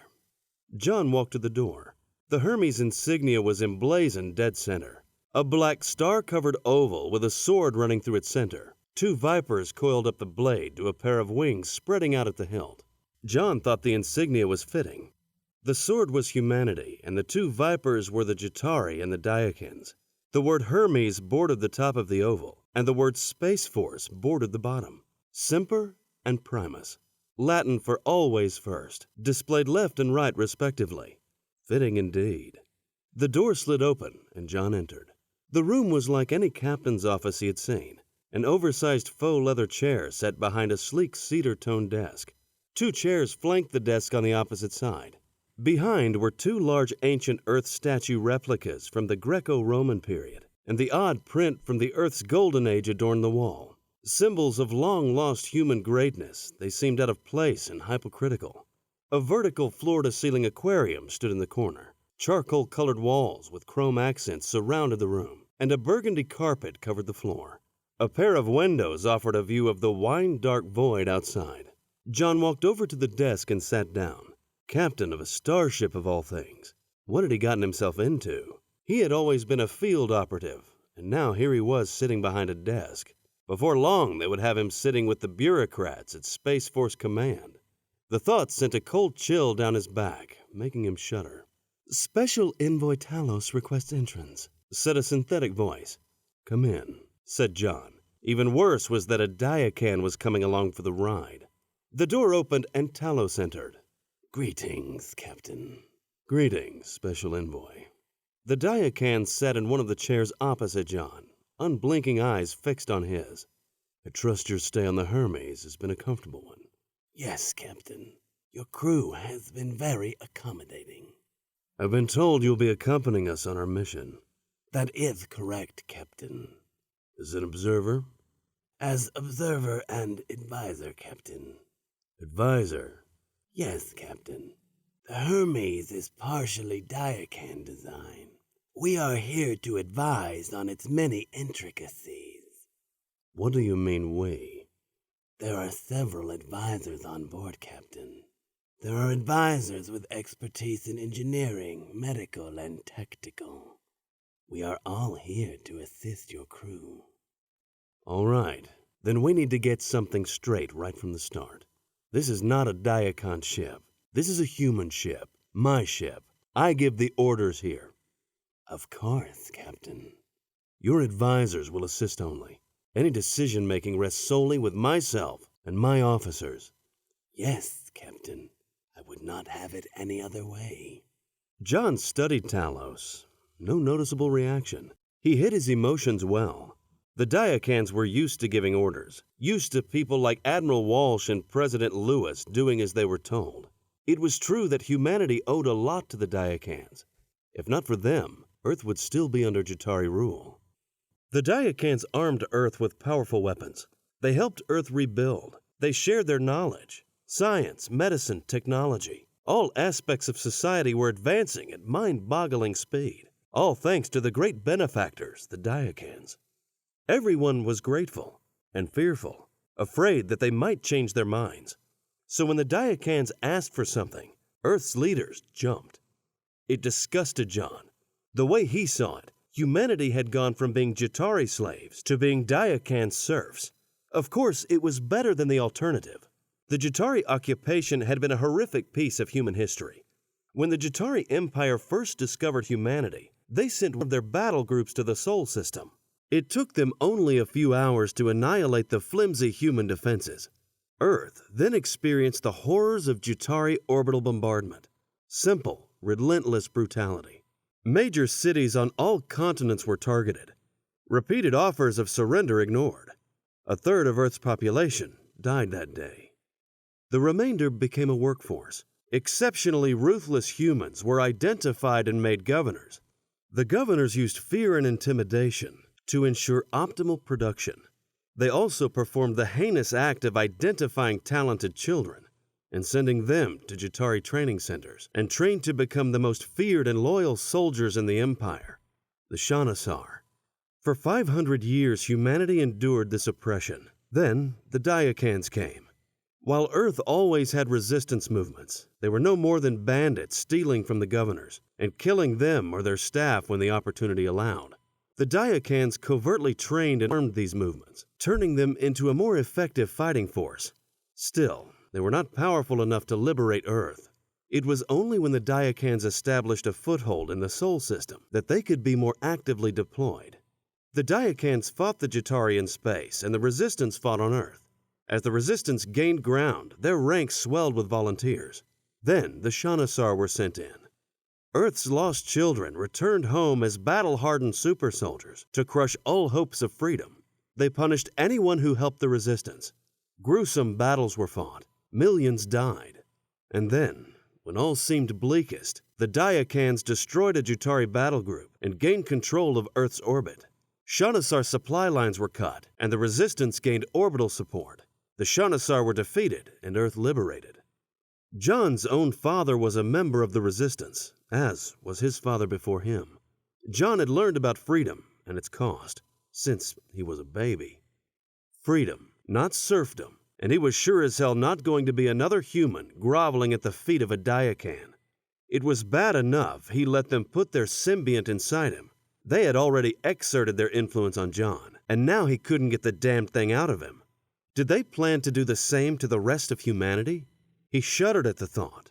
John walked to the door. The Hermes insignia was emblazoned dead center. A black star-covered oval with a sword running through its center. 2 vipers coiled up the blade to a pair of wings spreading out at the hilt. John thought the insignia was fitting. The sword was humanity, and the 2 vipers were the Jatari and the Daikans. The word Hermes bordered the top of the oval, and the word Space Force bordered the bottom. Semper and Primus. Latin for always first, displayed left and right respectively. Fitting indeed. The door slid open, and John entered. The room was like any captain's office he had seen. An oversized faux leather chair sat behind a sleek cedar-toned desk. 2 chairs flanked the desk on the opposite side. Behind were 2 large ancient Earth statue replicas from the Greco-Roman period, and the odd print from the Earth's golden age adorned the wall. Symbols of long-lost human greatness, they seemed out of place and hypocritical. A vertical floor-to-ceiling aquarium stood in the corner. Charcoal-colored walls with chrome accents surrounded the room, and a burgundy carpet covered the floor. A pair of windows offered a view of the wine-dark void outside. John walked over to the desk and sat down. Captain of a starship of all things. What had he gotten himself into? He had always been a field operative, and now here he was sitting behind a desk. Before long, they would have him sitting with the bureaucrats at Space Force Command. The thought sent a cold chill down his back, making him shudder. Special Envoy Talos requests entrance, said a synthetic voice. Come in, said John. Even worse was that a Daikan was coming along for the ride. The door opened and Talos entered. Greetings, Captain. Greetings, Special Envoy. The Daikan sat in one of the chairs opposite John, unblinking eyes fixed on his. I trust your stay on the Hermes has been a comfortable one. Yes, Captain. Your crew has been very accommodating. I've been told you'll be accompanying us on our mission. That is correct, Captain. As an observer? As observer and advisor, Captain. Advisor? Yes, Captain. The Hermes is partially Daikan design. We are here to advise on its many intricacies. What do you mean, we? There are several advisors on board, Captain. There are advisors with expertise in engineering, medical, and tactical. We are all here to assist your crew. All right. Then we need to get something straight right from the start. This is not a Daikan ship. This is a human ship. My ship. I give the orders here. Of course, Captain. Your advisors will assist only. Any decision-making rests solely with myself and my officers. Yes, Captain. I would not have it any other way. John studied Talos. No noticeable reaction. He hid his emotions well. The Daikans were used to giving orders, used to people like Admiral Walsh and President Lewis doing as they were told. It was true that humanity owed a lot to the Daikans. If not for them, Earth would still be under Jatari rule. The Daikans armed Earth with powerful weapons. They helped Earth rebuild. They shared their knowledge. Science, medicine, technology. All aspects of society were advancing at mind-boggling speed. All thanks to the great benefactors, the Daikans. Everyone was grateful and fearful, afraid that they might change their minds. So when the Daikans asked for something, Earth's leaders jumped. It disgusted John. The way he saw it, humanity had gone from being Jatari slaves to being Daikan serfs. Of course, it was better than the alternative. The Jatari occupation had been a horrific piece of human history. When the Jatari Empire first discovered humanity, they sent one of their battle groups to the Sol system. It took them only a few hours to annihilate the flimsy human defenses. Earth then experienced the horrors of Jatari orbital bombardment. Simple, relentless brutality. Major cities on all continents were targeted. repeated offers of surrender ignored. A third of Earth's population died that day. The remainder became a workforce. Exceptionally ruthless humans were identified and made governors. The governors used fear and intimidation to ensure optimal production. They also performed the heinous act of identifying talented children and sending them to Jatari training centers and trained to become the most feared and loyal soldiers in the Empire, the Shanasar. For 500 years, humanity endured this oppression. Then, the Diakans came. While Earth always had resistance movements, they were no more than bandits stealing from the governors and killing them or their staff when the opportunity allowed. The Diakans covertly trained and armed these movements, turning them into a more effective fighting force. Still, they were not powerful enough to liberate Earth. It was only when the Diakans established a foothold in the Sol system that they could be more actively deployed. The Diakans fought the Jatari in space, and the Resistance fought on Earth. As the Resistance gained ground, their ranks swelled with volunteers. Then the Shanasar were sent in. Earth's lost children returned home as battle-hardened super soldiers to crush all hopes of freedom. They punished anyone who helped the Resistance. Gruesome battles were fought. Millions died. And then, when all seemed bleakest, the Diakans destroyed a Jatari battle group and gained control of Earth's orbit. Shanasar supply lines were cut, and the Resistance gained orbital support. The Shanasar were defeated and Earth liberated. Jon's own father was a member of the Resistance, as was his father before him. Jon had learned about freedom and its cost, since he was a baby. Freedom, not serfdom, and he was sure as hell not going to be another human groveling at the feet of a Diakan. It was bad enough he let them put their symbiont inside him. They had already exerted their influence on Jon, and now he couldn't get the damned thing out of him. Did they plan to do the same to the rest of humanity? He shuddered at the thought.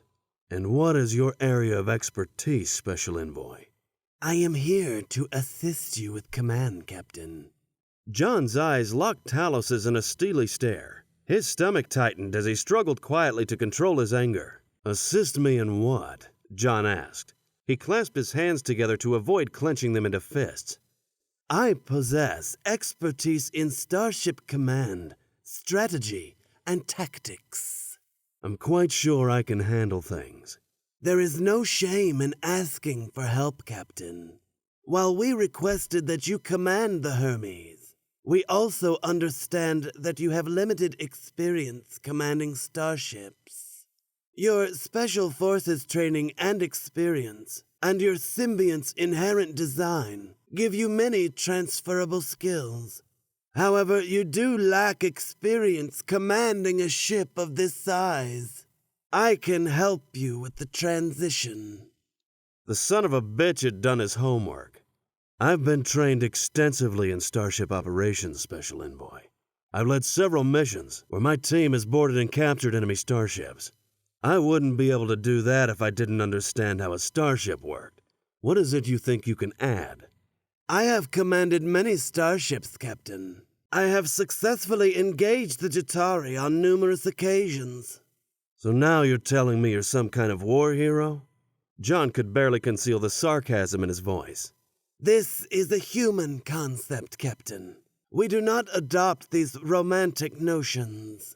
And what is your area of expertise, Special Envoy? I am here to assist you with command, Captain. Jon's eyes locked Talos's in a steely stare. His stomach tightened as he struggled quietly to control his anger. Assist me in what? Jon asked. He clasped his hands together to avoid clenching them into fists. I possess expertise in starship command, strategy, and tactics. I'm quite sure I can handle things. There is no shame in asking for help, Captain. While we requested that you command the Hermes, we also understand that you have limited experience commanding starships. Your Special Forces training and experience, and your symbiont's inherent design, give you many transferable skills. However, you do lack experience commanding a ship of this size. I can help you with the transition. The son of a bitch had done his homework. I've been trained extensively in starship operations, Special Envoy. I've led several missions where my team has boarded and captured enemy starships. I wouldn't be able to do that if I didn't understand how a starship worked. What is it you think you can add? I have commanded many starships, Captain. I have successfully engaged the Jatari on numerous occasions. So now you're telling me you're some kind of war hero? Jon could barely conceal the sarcasm in his voice. This is a human concept, Captain. We do not adopt these romantic notions.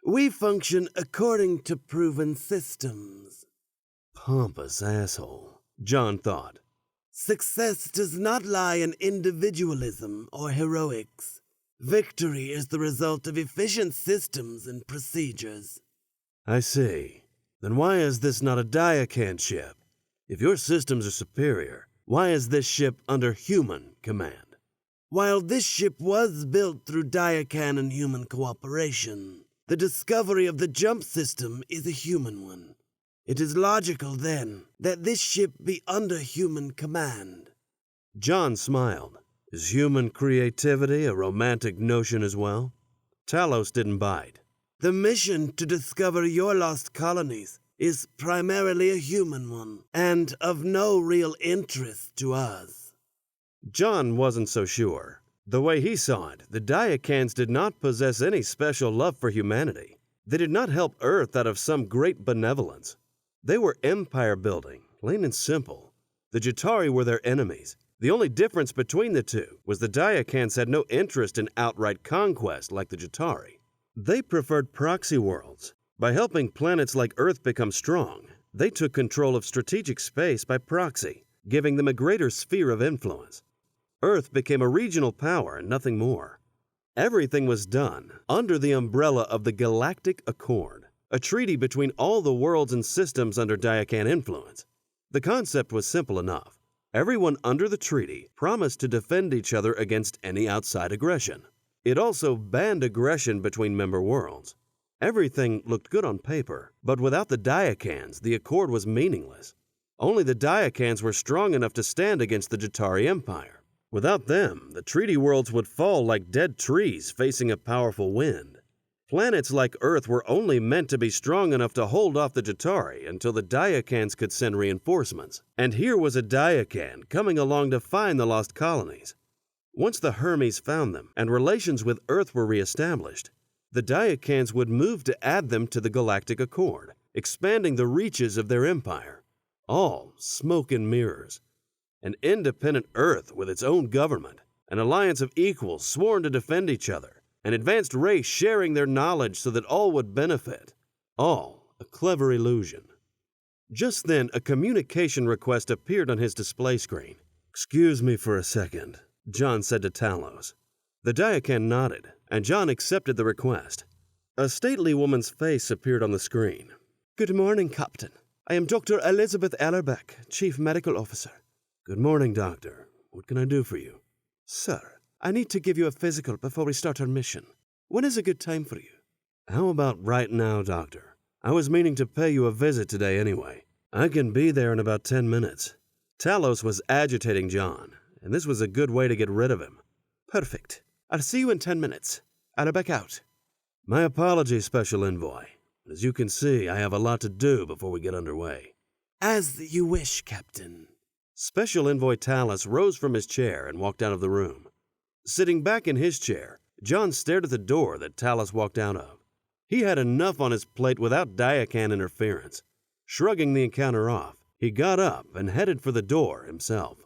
We function according to proven systems. Pompous asshole, Jon thought. Success does not lie in individualism or heroics. Victory is the result of efficient systems and procedures. I see. Then why is this not a Diakan ship? If your systems are superior, why is this ship under human command? While this ship was built through Diakan and human cooperation, the discovery of the jump system is a human one. It is logical, then, that this ship be under human command. Jon smiled. Is human creativity a romantic notion as well? Talos didn't bite. The mission to discover your lost colonies is primarily a human one, and of no real interest to us. Jon wasn't so sure. The way he saw it, the Diakans did not possess any special love for humanity. They did not help Earth out of some great benevolence. They were empire building, plain and simple. The Jatari were their enemies. The only difference between the two was the Diakans had no interest in outright conquest like the Jatari. They preferred proxy worlds. By helping planets like Earth become strong, they took control of strategic space by proxy, giving them a greater sphere of influence. Earth became a regional power and nothing more. Everything was done under the umbrella of the Galactic Accord, a treaty between all the worlds and systems under Diakan influence. The concept was simple enough. Everyone under the treaty promised to defend each other against any outside aggression. It also banned aggression between member worlds. Everything looked good on paper, but without the Diakans, the accord was meaningless. Only the Diakans were strong enough to stand against the Jatari Empire. Without them, the treaty worlds would fall like dead trees facing a powerful wind. Planets like Earth were only meant to be strong enough to hold off the Jatari until the Diakans could send reinforcements. And here was a Diakan coming along to find the lost colonies. Once the Hermes found them and relations with Earth were reestablished, the Diakans would move to add them to the Galactic Accord, expanding the reaches of their empire. All smoke and mirrors. An independent Earth with its own government, an alliance of equals sworn to defend each other, an advanced race sharing their knowledge so that all would benefit. All a clever illusion. Just then, a communication request appeared on his display screen. "Excuse me for a second," Jon said to Talos. The Diakan nodded, and Jon accepted the request. A stately woman's face appeared on the screen. "Good morning, Captain. I am Dr. Elizabeth Ellerbeck, Chief Medical Officer." "Good morning, Doctor. What can I do for you?" "Sir, I need to give you a physical before we start our mission. When is a good time for you?" "How about right now, Doctor? I was meaning to pay you a visit today anyway. I can be there in about 10 minutes. Talos was agitating Jon, and this was a good way to get rid of him. "Perfect. I'll see you in 10 minutes. Ellerbeck out." My apologies, Special Envoy. As you can see, I have a lot to do before we get underway. "As you wish, Captain." Special Envoy Talos rose from his chair and walked out of the room. Sitting back in his chair, Jon stared at the door that Talos walked out of. He had enough on his plate without Diakan interference. Shrugging the encounter off, he got up and headed for the door himself.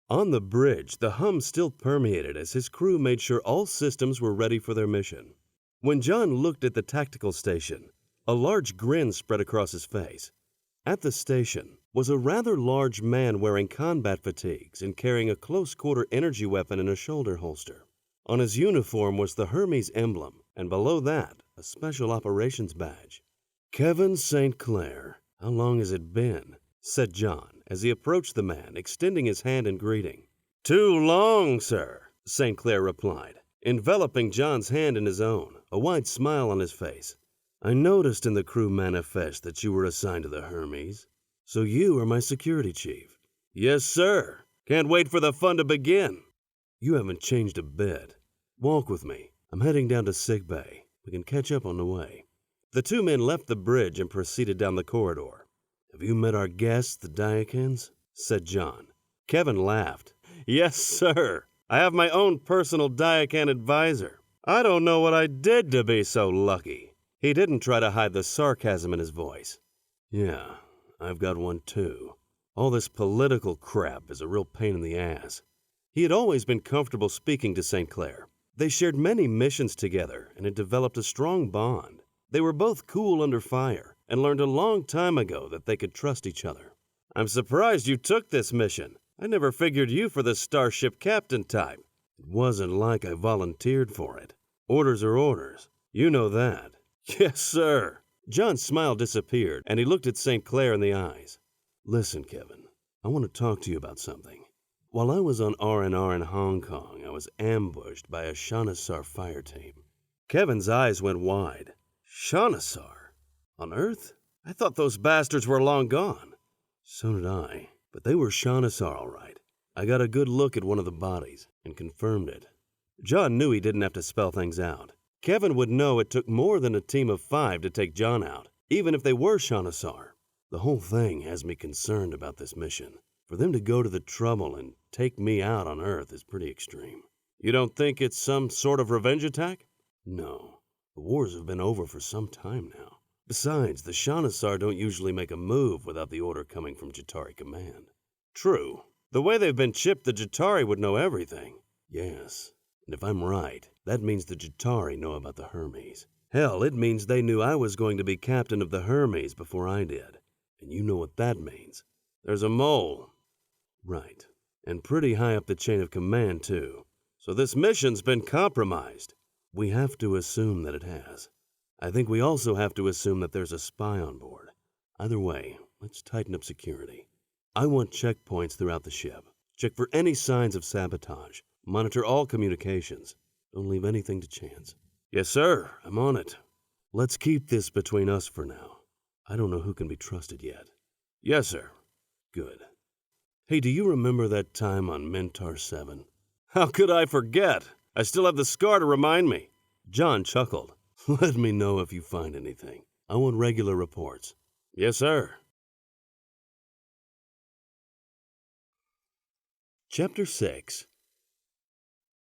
On the bridge, the hum still permeated as his crew made sure all systems were ready for their mission. When Jon looked at the tactical station, a large grin spread across his face. At the station was a rather large man wearing combat fatigues and carrying a close-quarter energy weapon in a shoulder holster. On his uniform was the Hermes emblem, and below that, a special operations badge. "Kevin St. Clair, how long has it been?" said Jon as he approached the man, extending his hand in greeting. "Too long, sir," St. Clair replied, enveloping Jon's hand in his own, a wide smile on his face. "I noticed in the crew manifest that you were assigned to the Hermes. So you are my security chief." "Yes, sir. Can't wait for the fun to begin." "You haven't changed a bit. Walk with me. I'm heading down to sickbay. We can catch up on the way." The two men left the bridge and proceeded down the corridor. "Have you met our guests, the Diakans?" said Jon. Kevin laughed. "Yes, sir. I have my own personal Diakan advisor. I don't know what I did to be so lucky." He didn't try to hide the sarcasm in his voice. "Yeah, I've got one too. All this political crap is a real pain in the ass." He had always been comfortable speaking to St. Clair. They shared many missions together and had developed a strong bond. They were both cool under fire and learned a long time ago that they could trust each other. "I'm surprised you took this mission. I never figured you for the starship captain type." "It wasn't like I volunteered for it. Orders are orders. You know that." "Yes, sir." Jon's smile disappeared, and he looked at St. Clair in the eyes. "Listen, Kevin, I want to talk to you about something. While I was on R&R in Hong Kong, I was ambushed by a Shanasar fire team." Kevin's eyes went wide. "Shanasar? On Earth? I thought those bastards were long gone." "So did I, but they were Shanasar all right. I got a good look at one of the bodies and confirmed it." Jon knew he didn't have to spell things out. Kevin would know it took more than a team of 5 to take Jon out, even if they were Shanasar. "The whole thing has me concerned about this mission. For them to go to the trouble and take me out on Earth is pretty extreme." "You don't think it's some sort of revenge attack?" "No. The wars have been over for some time now. Besides, the Shanasar don't usually make a move without the order coming from Jatari Command." "True. The way they've been chipped, the Jatari would know everything. Yes, and if I'm right, that means the Jatari know about the Hermes. Hell, it means they knew I was going to be captain of the Hermes before I did. And you know what that means. There's a mole. Right. And pretty high up the chain of command, too. So this mission's been compromised. We have to assume that it has. I think we also have to assume that there's a spy on board. Either way, let's tighten up security. I want checkpoints throughout the ship. Check for any signs of sabotage. Monitor all communications. Don't leave anything to chance. Yes, sir. I'm on it. Let's keep this between us for now. I don't know who can be trusted yet. Yes, sir. Good. Hey, do you remember that time on Mentar 7? How could I forget? I still have the scar to remind me. Jon chuckled. Let me know if you find anything. I want regular reports. Yes, sir. Chapter 6.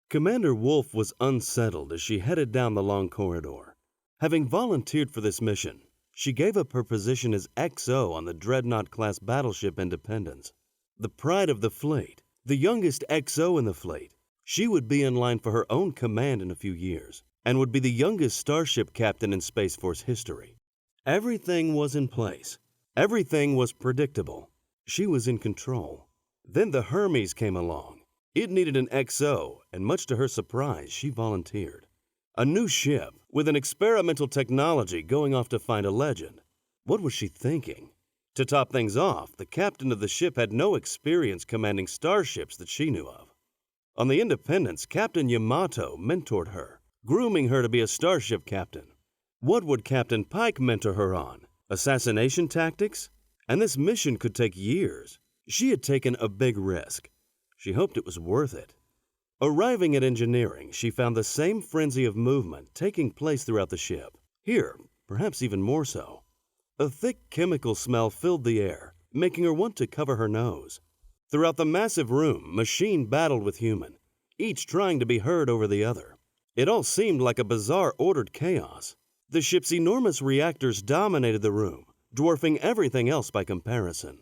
Commander Wolf was unsettled as she headed down the long corridor. Having volunteered for this mission, she gave up her position as XO on the Dreadnought-class battleship Independence. The pride of the fleet, the youngest XO in the fleet, she would be in line for her own command in a few years, and would be the youngest starship captain in Space Force history. Everything was in place. Everything was predictable. She was in control. Then the Hermes came along. It needed an XO, and much to her surprise, she volunteered. A new ship, with an experimental technology going off to find a legend. What was she thinking? To top things off, the captain of the ship had no experience commanding starships that she knew of. On the Independence, Captain Yamato mentored her, grooming her to be a starship captain. What would Captain Pike mentor her on? Assassination tactics? And this mission could take years. She had taken a big risk. She hoped it was worth it. Arriving at engineering, she found the same frenzy of movement taking place throughout the ship. Here, perhaps even more so. A thick chemical smell filled the air, making her want to cover her nose. Throughout the massive room, machine battled with human, each trying to be heard over the other. It all seemed like a bizarre ordered chaos. The ship's enormous reactors dominated the room, dwarfing everything else by comparison.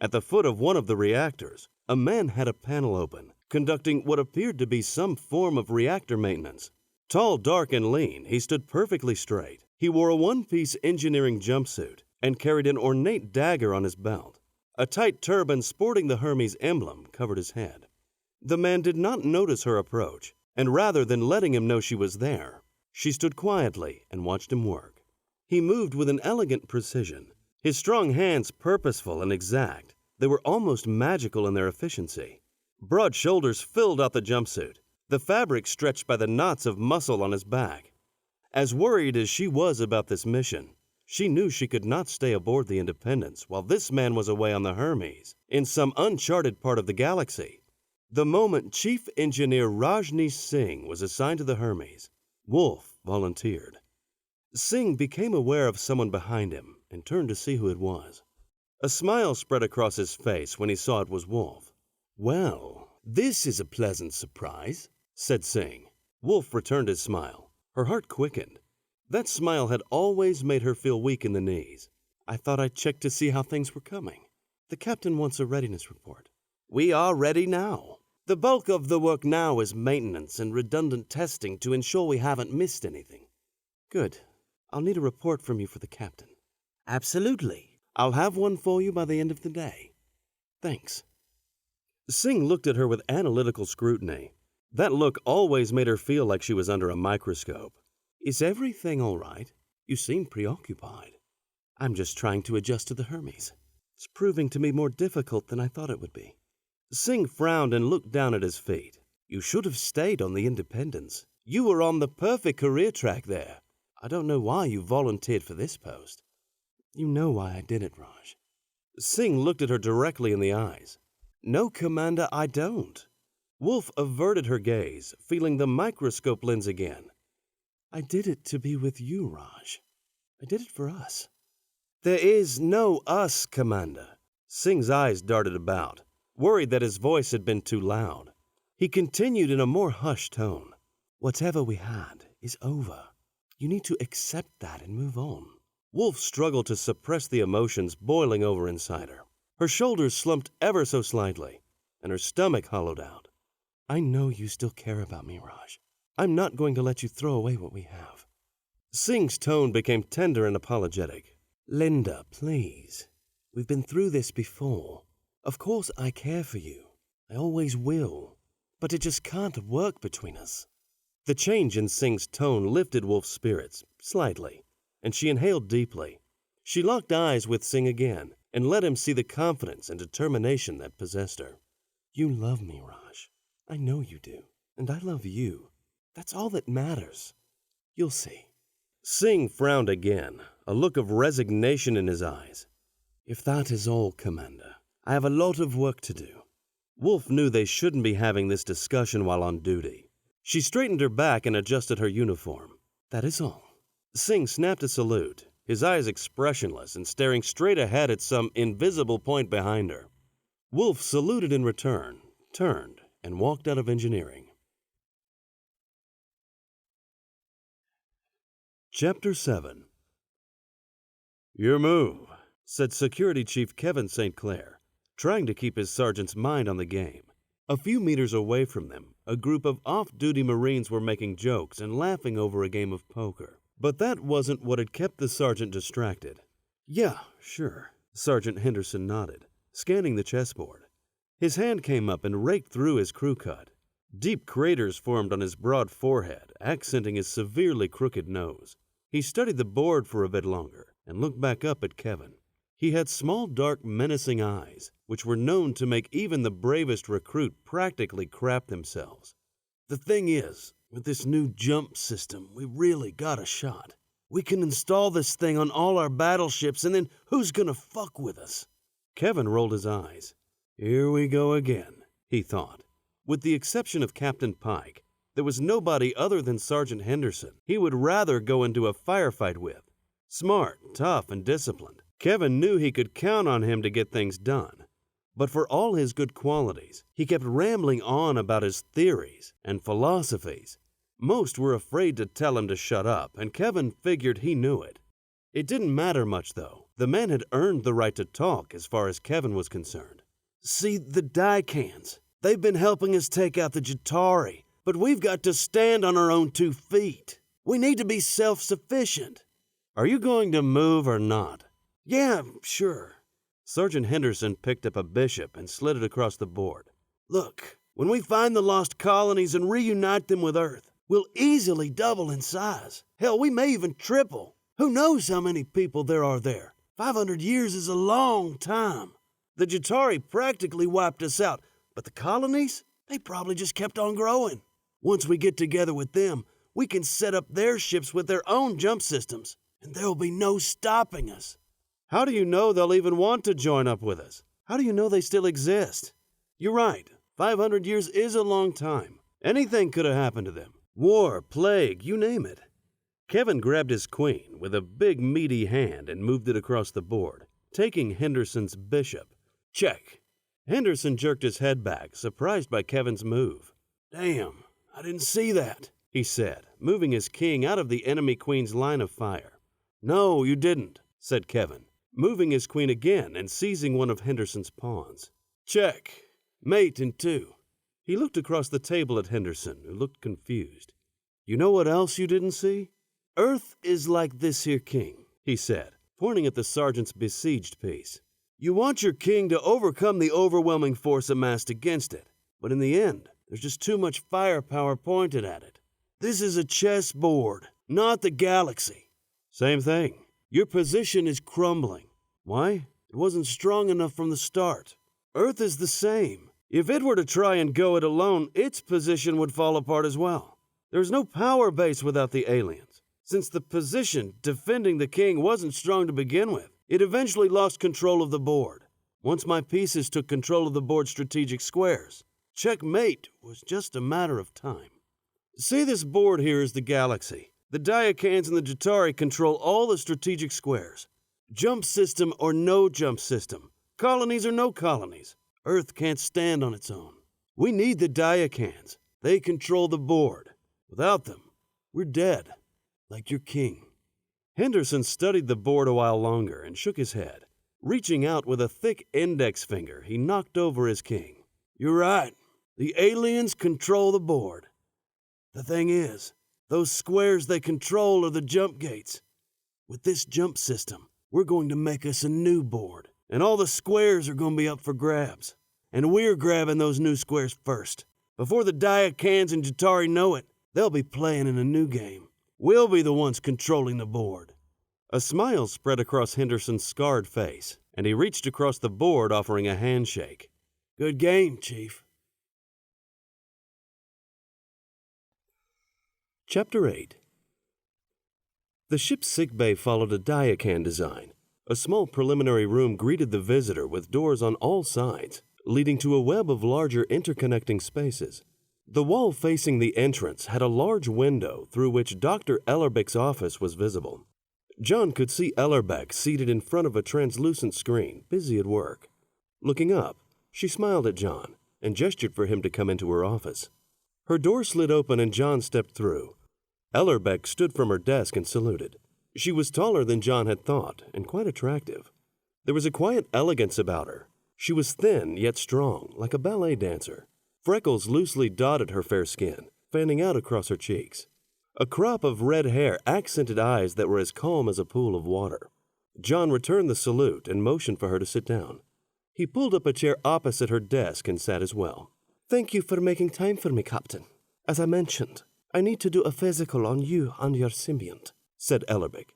At the foot of one of the reactors, a man had a panel open, conducting what appeared to be some form of reactor maintenance. Tall, dark, and lean, he stood perfectly straight. He wore a one-piece engineering jumpsuit and carried an ornate dagger on his belt. A tight turban sporting the Hermes emblem covered his head. The man did not notice her approach, and rather than letting him know she was there, she stood quietly and watched him work. He moved with an elegant precision, his strong hands purposeful and exact. They were almost magical in their efficiency. Broad shoulders filled out the jumpsuit, the fabric stretched by the knots of muscle on his back. As worried as she was about this mission, she knew she could not stay aboard the Independence while this man was away on the Hermes, in some uncharted part of the galaxy. The moment Chief Engineer Rajneesh Singh was assigned to the Hermes, Wolf volunteered. Singh became aware of someone behind him and turned to see who it was. A smile spread across his face when he saw it was Wolf. "Well, this is a pleasant surprise," said Singh. Wolf returned his smile. Her heart quickened. That smile had always made her feel weak in the knees. "I thought I'd check to see how things were coming. The captain wants a readiness report." "We are ready now. The bulk of the work now is maintenance and redundant testing to ensure we haven't missed anything." "Good. I'll need a report from you for the captain." "Absolutely. I'll have one for you by the end of the day." "Thanks." Singh looked at her with analytical scrutiny. That look always made her feel like she was under a microscope. "Is everything all right? You seem preoccupied." "I'm just trying to adjust to the Hermes. It's proving to be more difficult than I thought it would be." Singh frowned and looked down at his feet. "You should have stayed on the Independence. You were on the perfect career track there. I don't know why you volunteered for this post." "You know why I did it, Raj." Singh looked at her directly in the eyes. "No, Commander, I don't." Wolf averted her gaze, feeling the microscope lens again. "I did it to be with you, Raj. I did it for us." "There is no us, Commander." Singh's eyes darted about, worried that his voice had been too loud. He continued in a more hushed tone. "Whatever we had is over. You need to accept that and move on." Wolf struggled to suppress the emotions boiling over inside her. Her shoulders slumped ever so slightly. and her stomach hollowed out. I know you still care about me, Raj. I'm not going to let you throw away what we have. Singh's tone became tender and apologetic. Linda, please. We've been through this before. Of course I care for you. I always will. But it just can't work between us. The change in Singh's tone lifted Wolf's spirits, slightly, and she inhaled deeply. She locked eyes with Singh again and let him see the confidence and determination that possessed her. You love me, Raj. I know you do. And I love you. That's all that matters. You'll see. Singh frowned again, a look of resignation in his eyes. If that is all, Commander, I have a lot of work to do. Wolf knew they shouldn't be having this discussion while on duty. She straightened her back and adjusted her uniform. That is all. Singh snapped a salute, his eyes expressionless and staring straight ahead at some invisible point behind her. Wolf saluted in return, turned, and walked out of engineering. Chapter 7. Your move, said Security Chief Kevin St. Clair, trying to keep his sergeant's mind on the game. A few meters away from them, a group of off-duty Marines were making jokes and laughing over a game of poker. But that wasn't what had kept the sergeant distracted. Yeah, sure, Sergeant Henderson nodded, scanning the chessboard. His hand came up and raked through his crew cut. Deep craters formed on his broad forehead, accenting his severely crooked nose. He studied the board for a bit longer and looked back up at Kevin. He had small, dark, menacing eyes, which were known to make even the bravest recruit practically crap themselves. The thing is, with this new jump system, we really got a shot. We can install this thing on all our battleships, and then who's gonna fuck with us? Kevin rolled his eyes. Here we go again, he thought. With the exception of Captain Pike, there was nobody other than Sergeant Henderson he would rather go into a firefight with. Smart, tough, and disciplined, Kevin knew he could count on him to get things done. But for all his good qualities, he kept rambling on about his theories and philosophies. Most were afraid to tell him to shut up, and Kevin figured he knew it. It didn't matter much, though. The man had earned the right to talk as far as Kevin was concerned. See, the Daikans, they've been helping us take out the Jatari, but we've got to stand on our own 2 feet. We need to be self-sufficient. Are you going to move or not? Yeah, sure. Sergeant Henderson picked up a bishop and slid it across the board. Look, when we find the lost colonies and reunite them with Earth, we'll easily double in size. Hell, we may even triple. Who knows how many people there are there? 500 years is a long time. The Jatari practically wiped us out, but the colonies, they probably just kept on growing. Once we get together with them, we can set up their ships with their own jump systems, and there'll be no stopping us. How do you know they'll even want to join up with us? How do you know they still exist? You're right. 500 years is a long time. Anything could have happened to them. War, plague, you name it. Kevin grabbed his queen with a big meaty hand and moved it across the board, taking Henderson's bishop. Check. Henderson jerked his head back, surprised by Kevin's move. Damn, I didn't see that, he said, moving his king out of the enemy queen's line of fire. No, you didn't, said Kevin, moving his queen again and seizing one of Henderson's pawns. Check. Mate in 2. He looked across the table at Henderson, who looked confused. You know what else you didn't see? Earth is like this here king, he said, pointing at the sergeant's besieged piece. You want your king to overcome the overwhelming force amassed against it, but in the end, there's just too much firepower pointed at it. This is a chessboard, not the galaxy. Same thing. Your position is crumbling. Why? It wasn't strong enough from the start. Earth is the same. If it were to try and go it alone, its position would fall apart as well. There's no power base without the aliens. Since the position defending the king wasn't strong to begin with, it eventually lost control of the board. Once my pieces took control of the board's strategic squares, checkmate was just a matter of time. See, this board here is the galaxy. The Daikans and the Jatari control all the strategic squares. Jump system or no jump system, colonies or no colonies, Earth can't stand on its own. We need the Daikans. They control the board. Without them, we're dead, like your king. Henderson studied the board a while longer and shook his head. Reaching out with a thick index finger, he knocked over his king. You're right. The aliens control the board. The thing is, those squares they control are the jump gates. With this jump system, we're going to make us a new board, and all the squares are going to be up for grabs. And we're grabbing those new squares first. Before the Diakans and Jatari know it, they'll be playing in a new game. We'll be the ones controlling the board. A smile spread across Henderson's scarred face, and he reached across the board offering a handshake. Good game, Chief. Chapter 8. The ship's sickbay followed a Diakan design. A small preliminary room greeted the visitor with doors on all sides, leading to a web of larger interconnecting spaces. The wall facing the entrance had a large window through which Dr. Ellerbeck's office was visible. Jon could see Ellerbeck seated in front of a translucent screen, busy at work. Looking up, she smiled at Jon and gestured for him to come into her office. Her door slid open and Jon stepped through. Ellerbeck stood from her desk and saluted. She was taller than Jon had thought and quite attractive. There was a quiet elegance about her. She was thin yet strong, like a ballet dancer. Freckles loosely dotted her fair skin, fanning out across her cheeks. A crop of red hair accented eyes that were as calm as a pool of water. Jon returned the salute and motioned for her to sit down. He pulled up a chair opposite her desk and sat as well. Thank you for making time for me, Captain. As I mentioned, I need to do a physical on you and your symbiont, said Ellerbeck.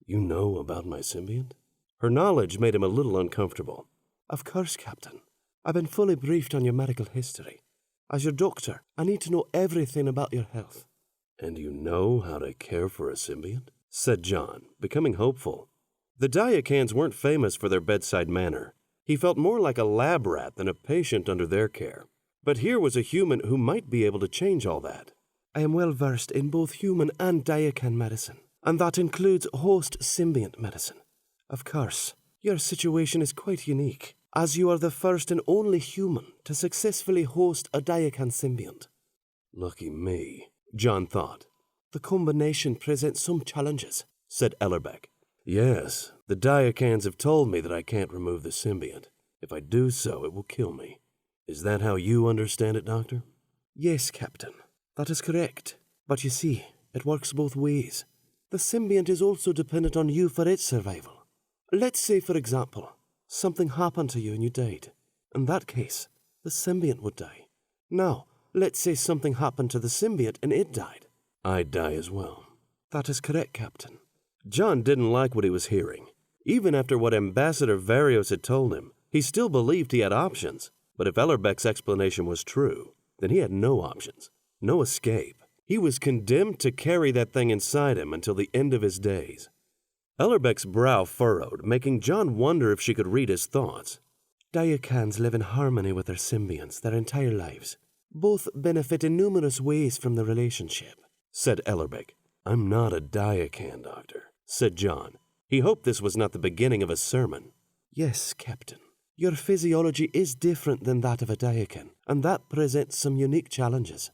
You know about my symbiont? Her knowledge made him a little uncomfortable. Of course, Captain. I've been fully briefed on your medical history. As your doctor, I need to know everything about your health. And you know how to care for a symbiont? Said Jon, becoming hopeful. The Diakans weren't famous for their bedside manner. He felt more like a lab rat than a patient under their care. But here was a human who might be able to change all that. I am well versed in both human and Diakan medicine, and that includes host symbiont medicine. Of course, your situation is quite unique, as you are the first and only human to successfully host a Diakan symbiont. Lucky me, Jon thought. The combination presents some challenges, said Ellerbeck. Yes, the Diakans have told me that I can't remove the symbiont. If I do so, it will kill me. Is that how you understand it, Doctor? Yes, Captain. That is correct. But you see, it works both ways. The symbiont is also dependent on you for its survival. Let's say, for example, something happened to you and you died. In that case, the symbiont would die. Now, let's say something happened to the symbiont and it died. I'd die as well. That is correct, Captain. Jon didn't like what he was hearing. Even after what Ambassador Varios had told him, he still believed he had options. But if Ellerbeck's explanation was true, then he had no options, no escape. He was condemned to carry that thing inside him until the end of his days. Ellerbeck's brow furrowed, making Jon wonder if she could read his thoughts. Diakans live in harmony with their symbionts their entire lives. Both benefit in numerous ways from the relationship, said Ellerbeck. I'm not a Diakan, Doctor, said Jon. He hoped this was not the beginning of a sermon. Yes, Captain. Your physiology is different than that of a Diakan, and that presents some unique challenges.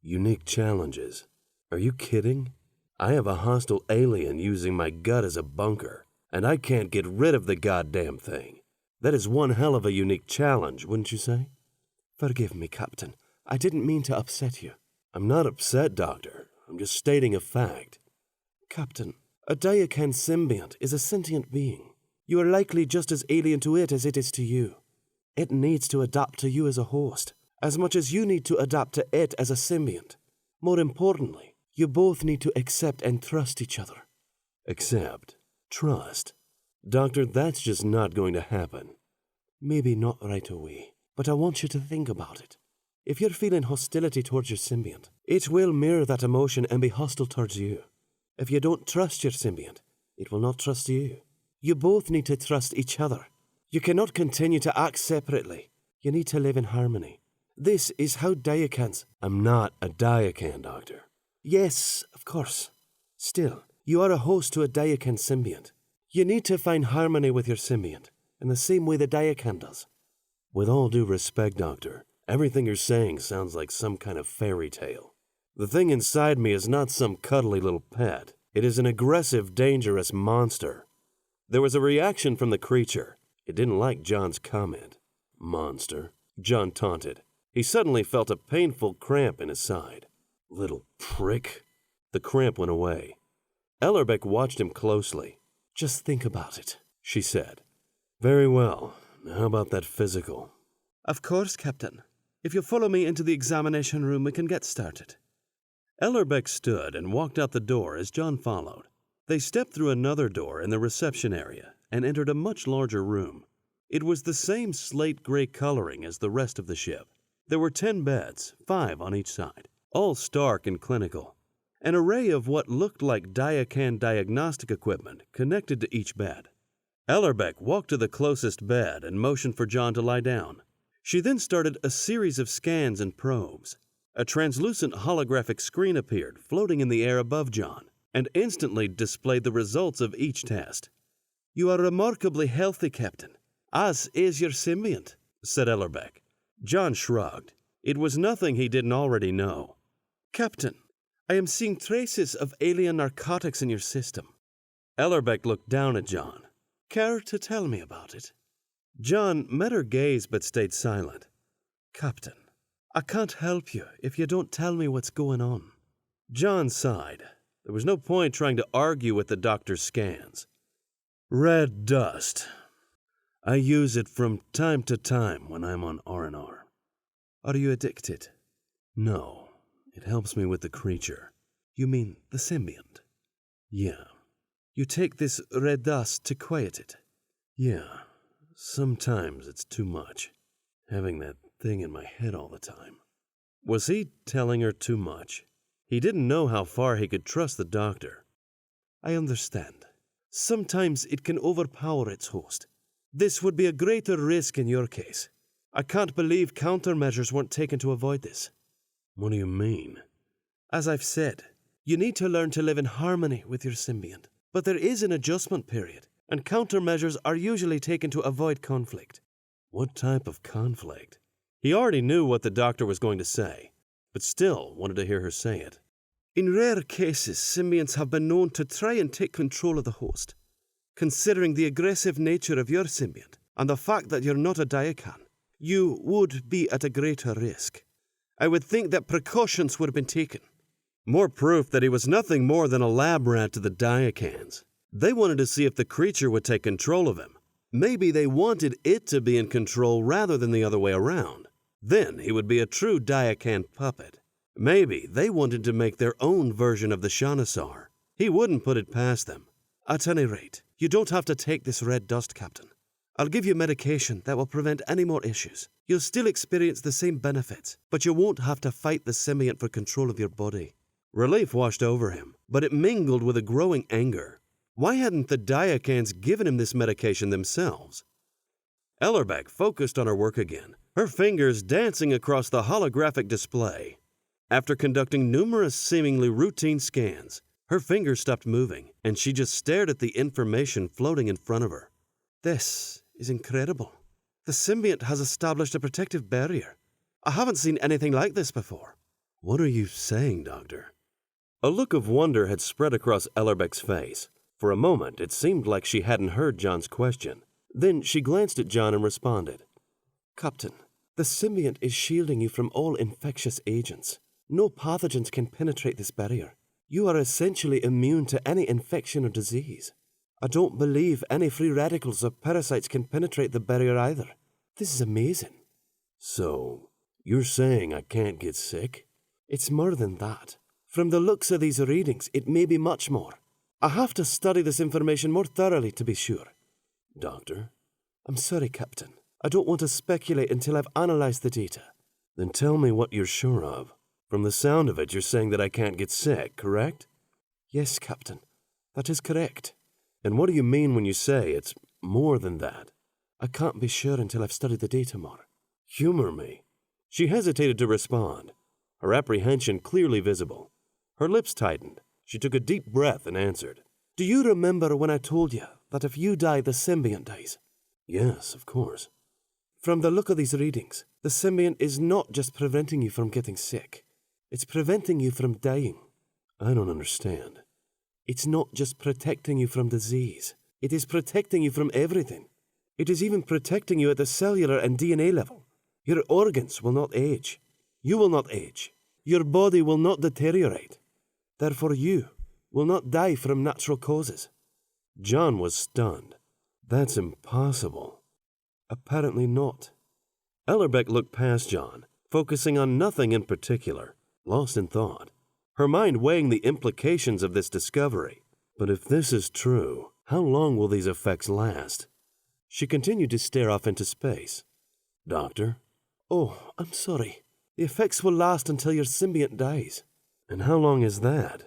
Unique challenges? Are you kidding? I have a hostile alien using my gut as a bunker, and I can't get rid of the goddamn thing. That is one hell of a unique challenge, wouldn't you say? Forgive me, Captain. I didn't mean to upset you. I'm not upset, Doctor. I'm just stating a fact. Captain, a Diakan symbiont is a sentient being. You are likely just as alien to it as it is to you. It needs to adapt to you as a host, as much as you need to adapt to it as a symbiont. More importantly, you both need to accept and trust each other. Accept? Trust? Doctor, that's just not going to happen. Maybe not right away, but I want you to think about it. If you're feeling hostility towards your symbiont, it will mirror that emotion and be hostile towards you. If you don't trust your symbiont, it will not trust you. You both need to trust each other. You cannot continue to act separately. You need to live in harmony. This is how Diakans... I'm not a Diakan, Doctor. Yes, of course. Still, you are a host to a Diakan symbiont. You need to find harmony with your symbiont, in the same way the Diakan does. With all due respect, Doctor, everything you're saying sounds like some kind of fairy tale. The thing inside me is not some cuddly little pet. It is an aggressive, dangerous monster. There was a reaction from the creature. It didn't like Jon's comment. Monster, Jon taunted. He suddenly felt a painful cramp in his side. Little prick. The cramp went away. Ellerbeck watched him closely. Just think about it, she said. Very well. How about that physical? Of course, Captain. If you follow me into the examination room, we can get started. Ellerbeck stood and walked out the door as Jon followed. They stepped through another door in the reception area and entered a much larger room. It was the same slate-gray coloring as the rest of the ship. There were 10 beds, 5 on each side, all stark and clinical. An array of what looked like Diacan diagnostic equipment connected to each bed. Ellerbeck walked to the closest bed and motioned for Jon to lie down. She then started a series of scans and probes. A translucent holographic screen appeared, floating in the air above Jon, and instantly displayed the results of each test. You are remarkably healthy, Captain, as is your symbiont, said Ellerbeck. Jon shrugged. It was nothing he didn't already know. Captain, I am seeing traces of alien narcotics in your system. Ellerbeck looked down at Jon. Care to tell me about it? Jon met her gaze but stayed silent. Captain, I can't help you if you don't tell me what's going on. Jon sighed. There was no point trying to argue with the doctor's scans. Red dust. I use it from time to time when I'm on R&R. Are you addicted? No. It helps me with the creature. You mean the symbiont? Yeah. You take this red dust to quiet it? Yeah. Sometimes it's too much, having that thing in my head all the time. Was he telling her too much? He didn't know how far he could trust the doctor. I understand. Sometimes it can overpower its host. This would be a greater risk in your case. I can't believe countermeasures weren't taken to avoid this. What do you mean? As I've said, you need to learn to live in harmony with your symbiont. But there is an adjustment period, and countermeasures are usually taken to avoid conflict. What type of conflict? He already knew what the doctor was going to say, but still wanted to hear her say it. In rare cases, symbionts have been known to try and take control of the host. Considering the aggressive nature of your symbiont and the fact that you're not a Diacan, you would be at a greater risk. I would think that precautions would have been taken. More proof that he was nothing more than a lab rat to the Diacans. They wanted to see if the creature would take control of him. Maybe they wanted it to be in control rather than the other way around. Then he would be a true Diacan puppet. Maybe they wanted to make their own version of the Shanasar. He wouldn't put it past them. At any rate, you don't have to take this red dust, Captain. I'll give you medication that will prevent any more issues. You'll still experience the same benefits, but you won't have to fight the symbiont for control of your body. Relief washed over him, but it mingled with a growing anger. Why hadn't the Diacans given him this medication themselves? Ellerbeck focused on her work again, her fingers dancing across the holographic display. After conducting numerous seemingly routine scans, her fingers stopped moving, and she just stared at the information floating in front of her. This is incredible. The symbiont has established a protective barrier. I haven't seen anything like this before. What are you saying, Doctor? A look of wonder had spread across Ellerbeck's face. For a moment, it seemed like she hadn't heard Jon's question. Then she glanced at Jon and responded. Captain, the symbiont is shielding you from all infectious agents. No pathogens can penetrate this barrier. You are essentially immune to any infection or disease. I don't believe any free radicals or parasites can penetrate the barrier either. This is amazing. So, you're saying I can't get sick? It's more than that. From the looks of these readings, it may be much more. I have to study this information more thoroughly to be sure. Doctor? I'm sorry, Captain. I don't want to speculate until I've analyzed the data. Then tell me what you're sure of. From the sound of it, you're saying that I can't get sick, correct? Yes, Captain. That is correct. And what do you mean when you say it's more than that? I can't be sure until I've studied the data more. Humor me. She hesitated to respond, her apprehension clearly visible. Her lips tightened. She took a deep breath and answered. Do you remember when I told you that if you die, the symbiont dies? Yes, of course. From the look of these readings, the symbiont is not just preventing you from getting sick. It's preventing you from dying. I don't understand. It's not just protecting you from disease. It is protecting you from everything. It is even protecting you at the cellular and DNA level. Your organs will not age. You will not age. Your body will not deteriorate. Therefore you will not die from natural causes. Jon was stunned. That's impossible. Apparently not. Ellerbeck looked past Jon, focusing on nothing in particular, lost in thought, her mind weighing the implications of this discovery. But if this is true, how long will these effects last? She continued to stare off into space. Doctor? Oh, I'm sorry. The effects will last until your symbiont dies. And how long is that?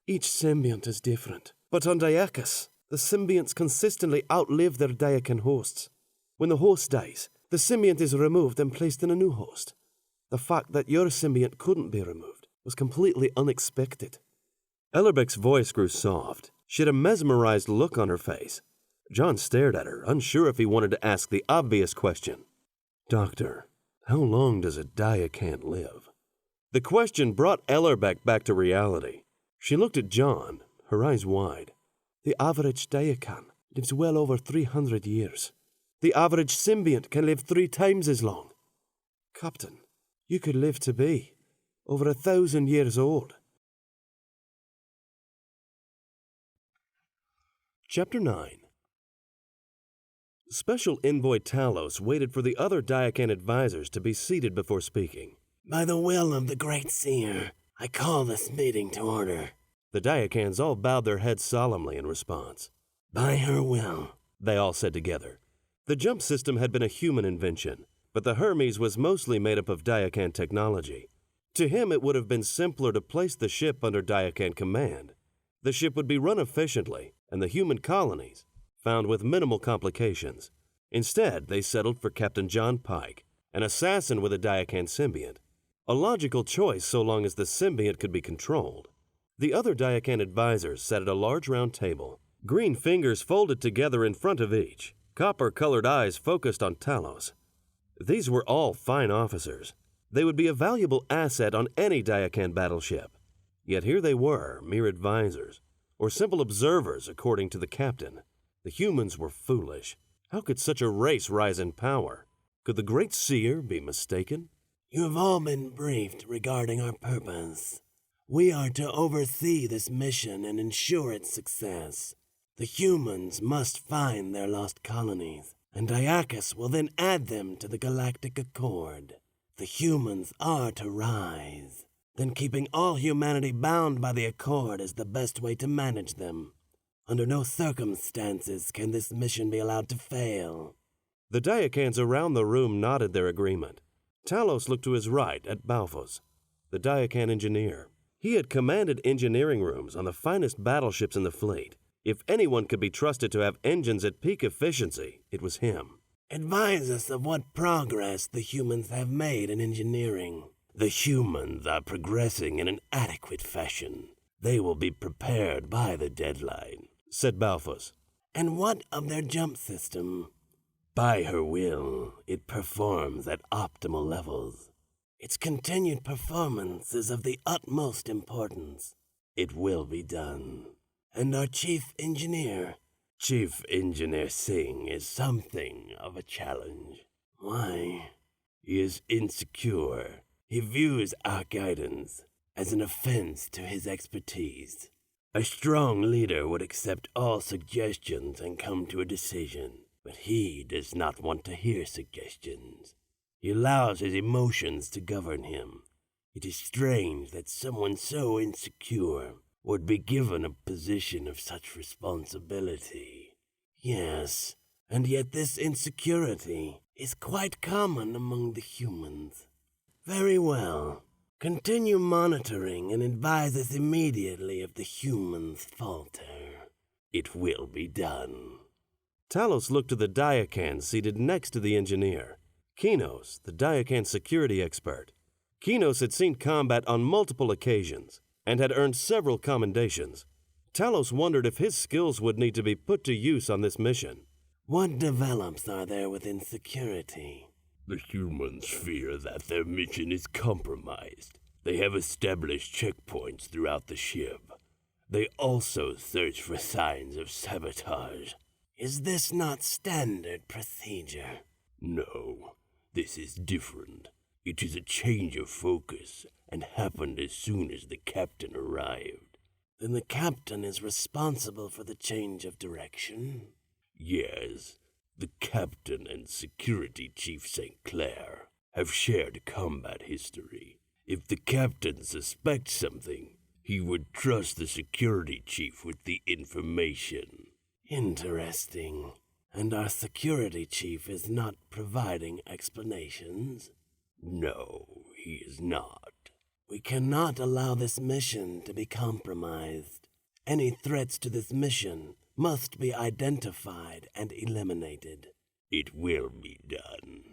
Each symbiont is different. But on Diakos, the symbionts consistently outlive their Diakan hosts. When the host dies, the symbiont is removed and placed in a new host. The fact that your symbiont couldn't be removed was completely unexpected. Ellerbeck's voice grew soft. She had a mesmerized look on her face. Jon stared at her, unsure if he wanted to ask the obvious question. Doctor, how long does a Diakan live? The question brought Ellerbeck back to reality. She looked at Jon, her eyes wide. The average Diakan lives well over 300 years. The average symbiont can live 3 times as long. Captain, you could live to be over 1,000 years old. Chapter 9. Special Envoy Talos waited for the other Diakan advisors to be seated before speaking. By the will of the Great Seer, I call this meeting to order. The Diakans all bowed their heads solemnly in response. By her will, they all said together. The jump system had been a human invention, but the Hermes was mostly made up of Diakan technology. To him, it would have been simpler to place the ship under Diakan command. The ship would be run efficiently, and the human colonies found with minimal complications. Instead, they settled for Captain Jon Pike, an assassin with a Diakan symbiont. A logical choice so long as the symbiont could be controlled. The other Diakan advisors sat at a large round table, green fingers folded together in front of each, copper-colored eyes focused on Talos. These were all fine officers. They would be a valuable asset on any Diakan battleship. Yet here they were, mere advisors, or simple observers according to the captain. The humans were foolish. How could such a race rise in power? Could the Great Seer be mistaken? You have all been briefed regarding our purpose. We are to oversee this mission and ensure its success. The humans must find their lost colonies, and Diakos will then add them to the Galactic Accord. The humans are to rise. Then keeping all humanity bound by the Accord is the best way to manage them. Under no circumstances can this mission be allowed to fail. The Diakans around the room nodded their agreement. Talos looked to his right at Balfos, the Diakan engineer. He had commanded engineering rooms on the finest battleships in the fleet. If anyone could be trusted to have engines at peak efficiency, it was him. Advise us of what progress the humans have made in engineering. The humans are progressing in an adequate fashion. They will be prepared by the deadline, said Balfos. And what of their jump system? By her will, it performs at optimal levels. Its continued performance is of the utmost importance. It will be done. And our chief engineer, Chief Engineer Singh, is something of a challenge. Why? He is insecure. He views our guidance as an offense to his expertise. A strong leader would accept all suggestions and come to a decision, but he does not want to hear suggestions. He allows his emotions to govern him. It is strange that someone so insecure would be given a position of such responsibility. Yes, and yet this insecurity is quite common among the humans. Very well. Continue monitoring and advise us immediately if the humans falter. It will be done. Talos looked to the Diakan seated next to the engineer, Kinos, the Diakan security expert. Kinos had seen combat on multiple occasions and had earned several commendations. Talos wondered if his skills would need to be put to use on this mission. What develops are there within security? The humans fear that their mission is compromised. They have established checkpoints throughout the ship. They also search for signs of sabotage. Is this not standard procedure? No. This is different. It is a change of focus and happened as soon as the captain arrived. Then the captain is responsible for the change of direction? Yes, the captain and security chief St. Clair have shared combat history. If the captain suspects something, he would trust the security chief with the information. Interesting. And our security chief is not providing explanations? No, he is not. We cannot allow this mission to be compromised. Any threats to this mission must be identified and eliminated. It will be done.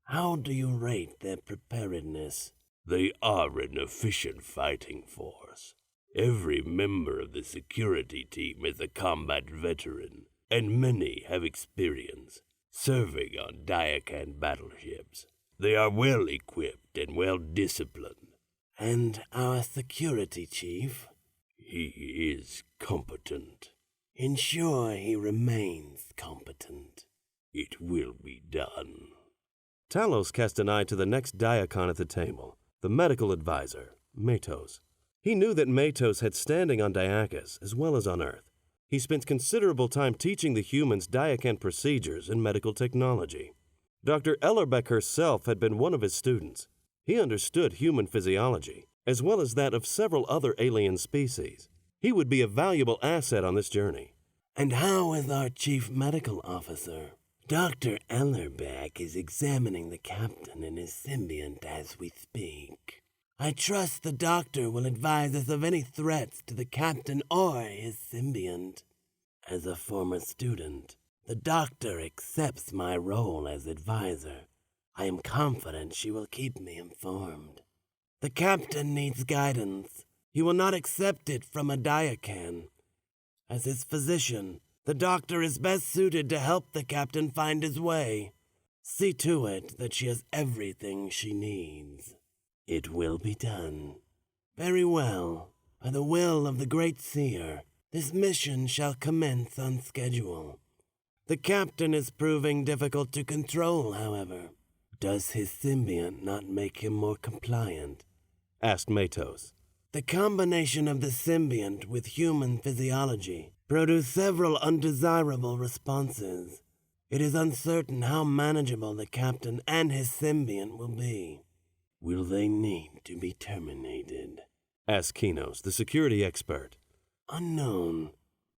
How do you rate their preparedness? They are an efficient fighting force. Every member of the security team is a combat veteran, and many have experience serving on Diakan battleships. They are well equipped and well disciplined. And our security chief? He is competent. Ensure he remains competent. It will be done. Talos cast an eye to the next Diakon at the table, the medical advisor, Matos. He knew that Matos had standing on Diakos as well as on Earth. He spent considerable time teaching the humans Diakan procedures and medical technology. Dr. Ellerbeck herself had been one of his students. He understood human physiology, as well as that of several other alien species. He would be a valuable asset on this journey. And how is our chief medical officer? Dr. Ellerbeck is examining the captain and his symbiont as we speak. I trust the doctor will advise us of any threats to the captain or his symbiont. As a former student, the doctor accepts my role as advisor. I am confident she will keep me informed. The captain needs guidance. He will not accept it from a Diakan. As his physician, the doctor is best suited to help the captain find his way. See to it that she has everything she needs. It will be done. Very well. By the will of the Great Seer, this mission shall commence on schedule. The captain is proving difficult to control, however. Does his symbiont not make him more compliant? Asked Matos. The combination of the symbiont with human physiology produce several undesirable responses. It is uncertain how manageable the captain and his symbiont will be. Will they need to be terminated? Asked Kinos, the security expert. Unknown.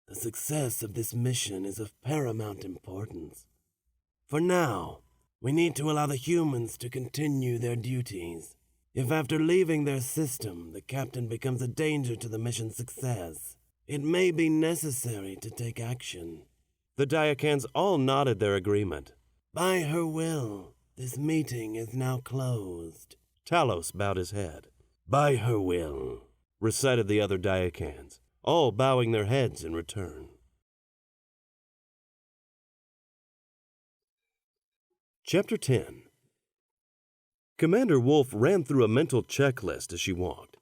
The success of this mission is of paramount importance. For now, we need to allow the humans to continue their duties. If after leaving their system, the captain becomes a danger to the mission's success, it may be necessary to take action. The Diakans all nodded their agreement. By her will, this meeting is now closed. Talos bowed his head. By her will, recited the other Diakans, all bowing their heads in return. Chapter 10. Commander Wolf ran through a mental checklist as she walked.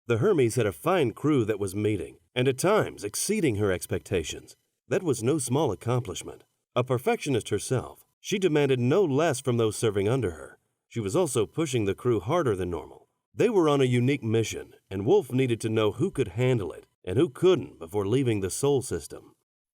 The Hermes had a fine crew that was meeting, and at times exceeding her expectations. That was no small accomplishment. A perfectionist herself, she demanded no less from those serving under her. She was also pushing the crew harder than normal. They were on a unique mission, and Wolf needed to know who could handle it and who couldn't before leaving the Sol system.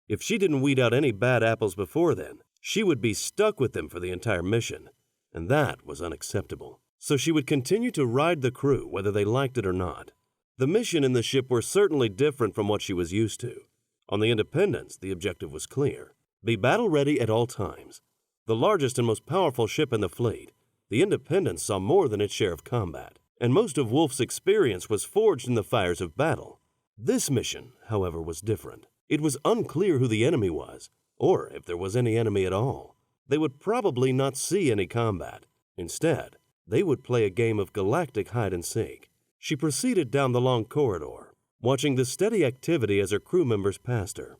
If she didn't weed out any bad apples before then, she would be stuck with them for the entire mission, and that was unacceptable. So she would continue to ride the crew whether they liked it or not. The mission and the ship were certainly different from what she was used to. On the Independence, the objective was clear. Be battle-ready at all times. The largest and most powerful ship in the fleet, the Independence saw more than its share of combat, and most of Wolf's experience was forged in the fires of battle. This mission, however, was different. It was unclear who the enemy was, or if there was any enemy at all. They would probably not see any combat. Instead, they would play a game of galactic hide-and-seek. She proceeded down the long corridor, watching the steady activity as her crew members passed her.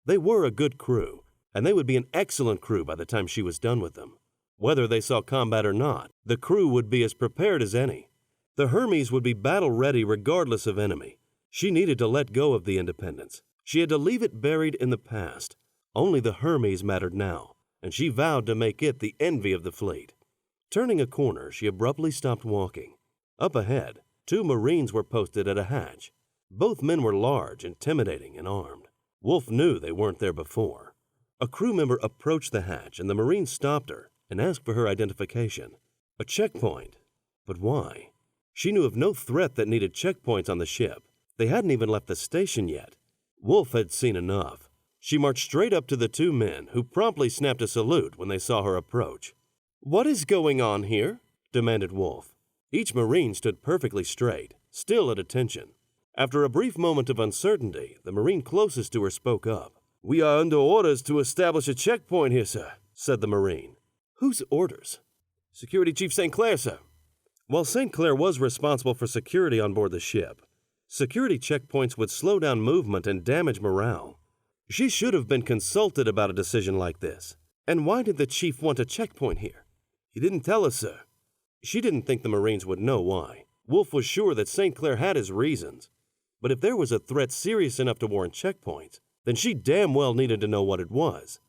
They were a good crew, and they would be an excellent crew by the time she was done with them. Whether they saw combat or not, the crew would be as prepared as any. The Hermes would be battle-ready regardless of enemy. She needed to let go of the Independence. She had to leave it buried in the past. Only the Hermes mattered now, and she vowed to make it the envy of the fleet. Turning a corner, she abruptly stopped walking. Up ahead, 2 Marines were posted at a hatch. Both men were large, intimidating, and armed. Wolf knew they weren't there before. A crew member approached the hatch, and the Marine stopped her and asked for her identification. A checkpoint. But why? She knew of no threat that needed checkpoints on the ship. They hadn't even left the station yet. Wolf had seen enough. She marched straight up to the 2 men, who promptly snapped a salute when they saw her approach. "What is going on here?" demanded Wolf. Each Marine stood perfectly straight, still at attention. After a brief moment of uncertainty, the Marine closest to her spoke up. "We are under orders to establish a checkpoint here, sir," said the Marine. "Whose orders?" "Security Chief St. Clair, sir." While St. Clair was responsible for security on board the ship, security checkpoints would slow down movement and damage morale. She should have been consulted about a decision like this. And why did the chief want a checkpoint here? "He didn't tell us, sir." She didn't think the Marines would know why. Wolf was sure that St. Clair had his reasons. But if there was a threat serious enough to warrant checkpoints, then she damn well needed to know what it was.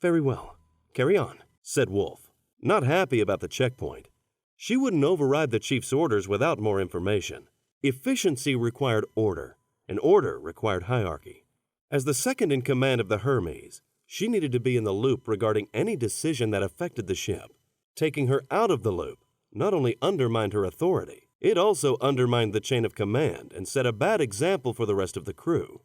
"Very well. Carry on," said Wolf, not happy about the checkpoint. She wouldn't override the chief's orders without more information. Efficiency required order, and order required hierarchy. As the second in command of the Hermes, she needed to be in the loop regarding any decision that affected the ship. Taking her out of the loop not only undermined her authority, it also undermined the chain of command and set a bad example for the rest of the crew.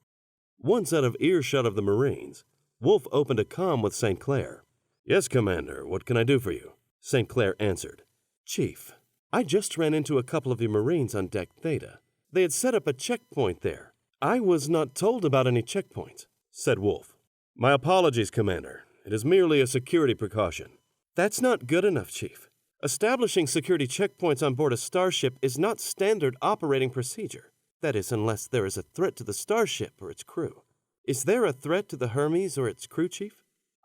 Once out of earshot of the Marines, Wolf opened a comm with St. Clair. "Yes, Commander, what can I do for you?" St. Clair answered. "Chief, I just ran into a couple of your Marines on Deck Theta. They had set up a checkpoint there." "I was not told about any checkpoints," said Wolf. "My apologies, Commander. It is merely a security precaution." "That's not good enough, Chief. Establishing security checkpoints on board a starship is not standard operating procedure. That is, unless there is a threat to the starship or its crew. Is there a threat to the Hermes or its crew, Chief?"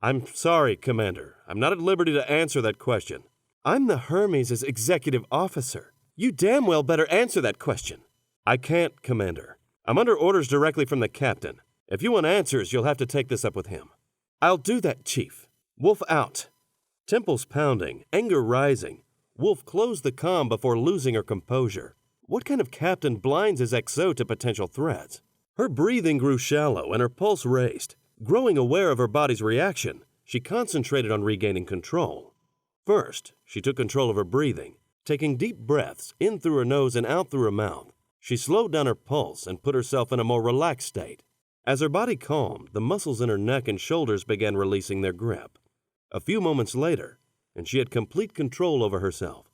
"I'm sorry, Commander. I'm not at liberty to answer that question." "I'm the Hermes' executive officer. You damn well better answer that question." "I can't, Commander. I'm under orders directly from the captain. If you want answers, you'll have to take this up with him." "I'll do that, Chief. Wolf out." Temples pounding, anger rising, Wolf closed the comm before losing her composure. What kind of captain blinds his XO to potential threats? Her breathing grew shallow and her pulse raced. Growing aware of her body's reaction, she concentrated on regaining control. First, she took control of her breathing, taking deep breaths in through her nose and out through her mouth. She slowed down her pulse and put herself in a more relaxed state. As her body calmed, the muscles in her neck and shoulders began releasing their grip. A few moments later, and she had complete control over herself.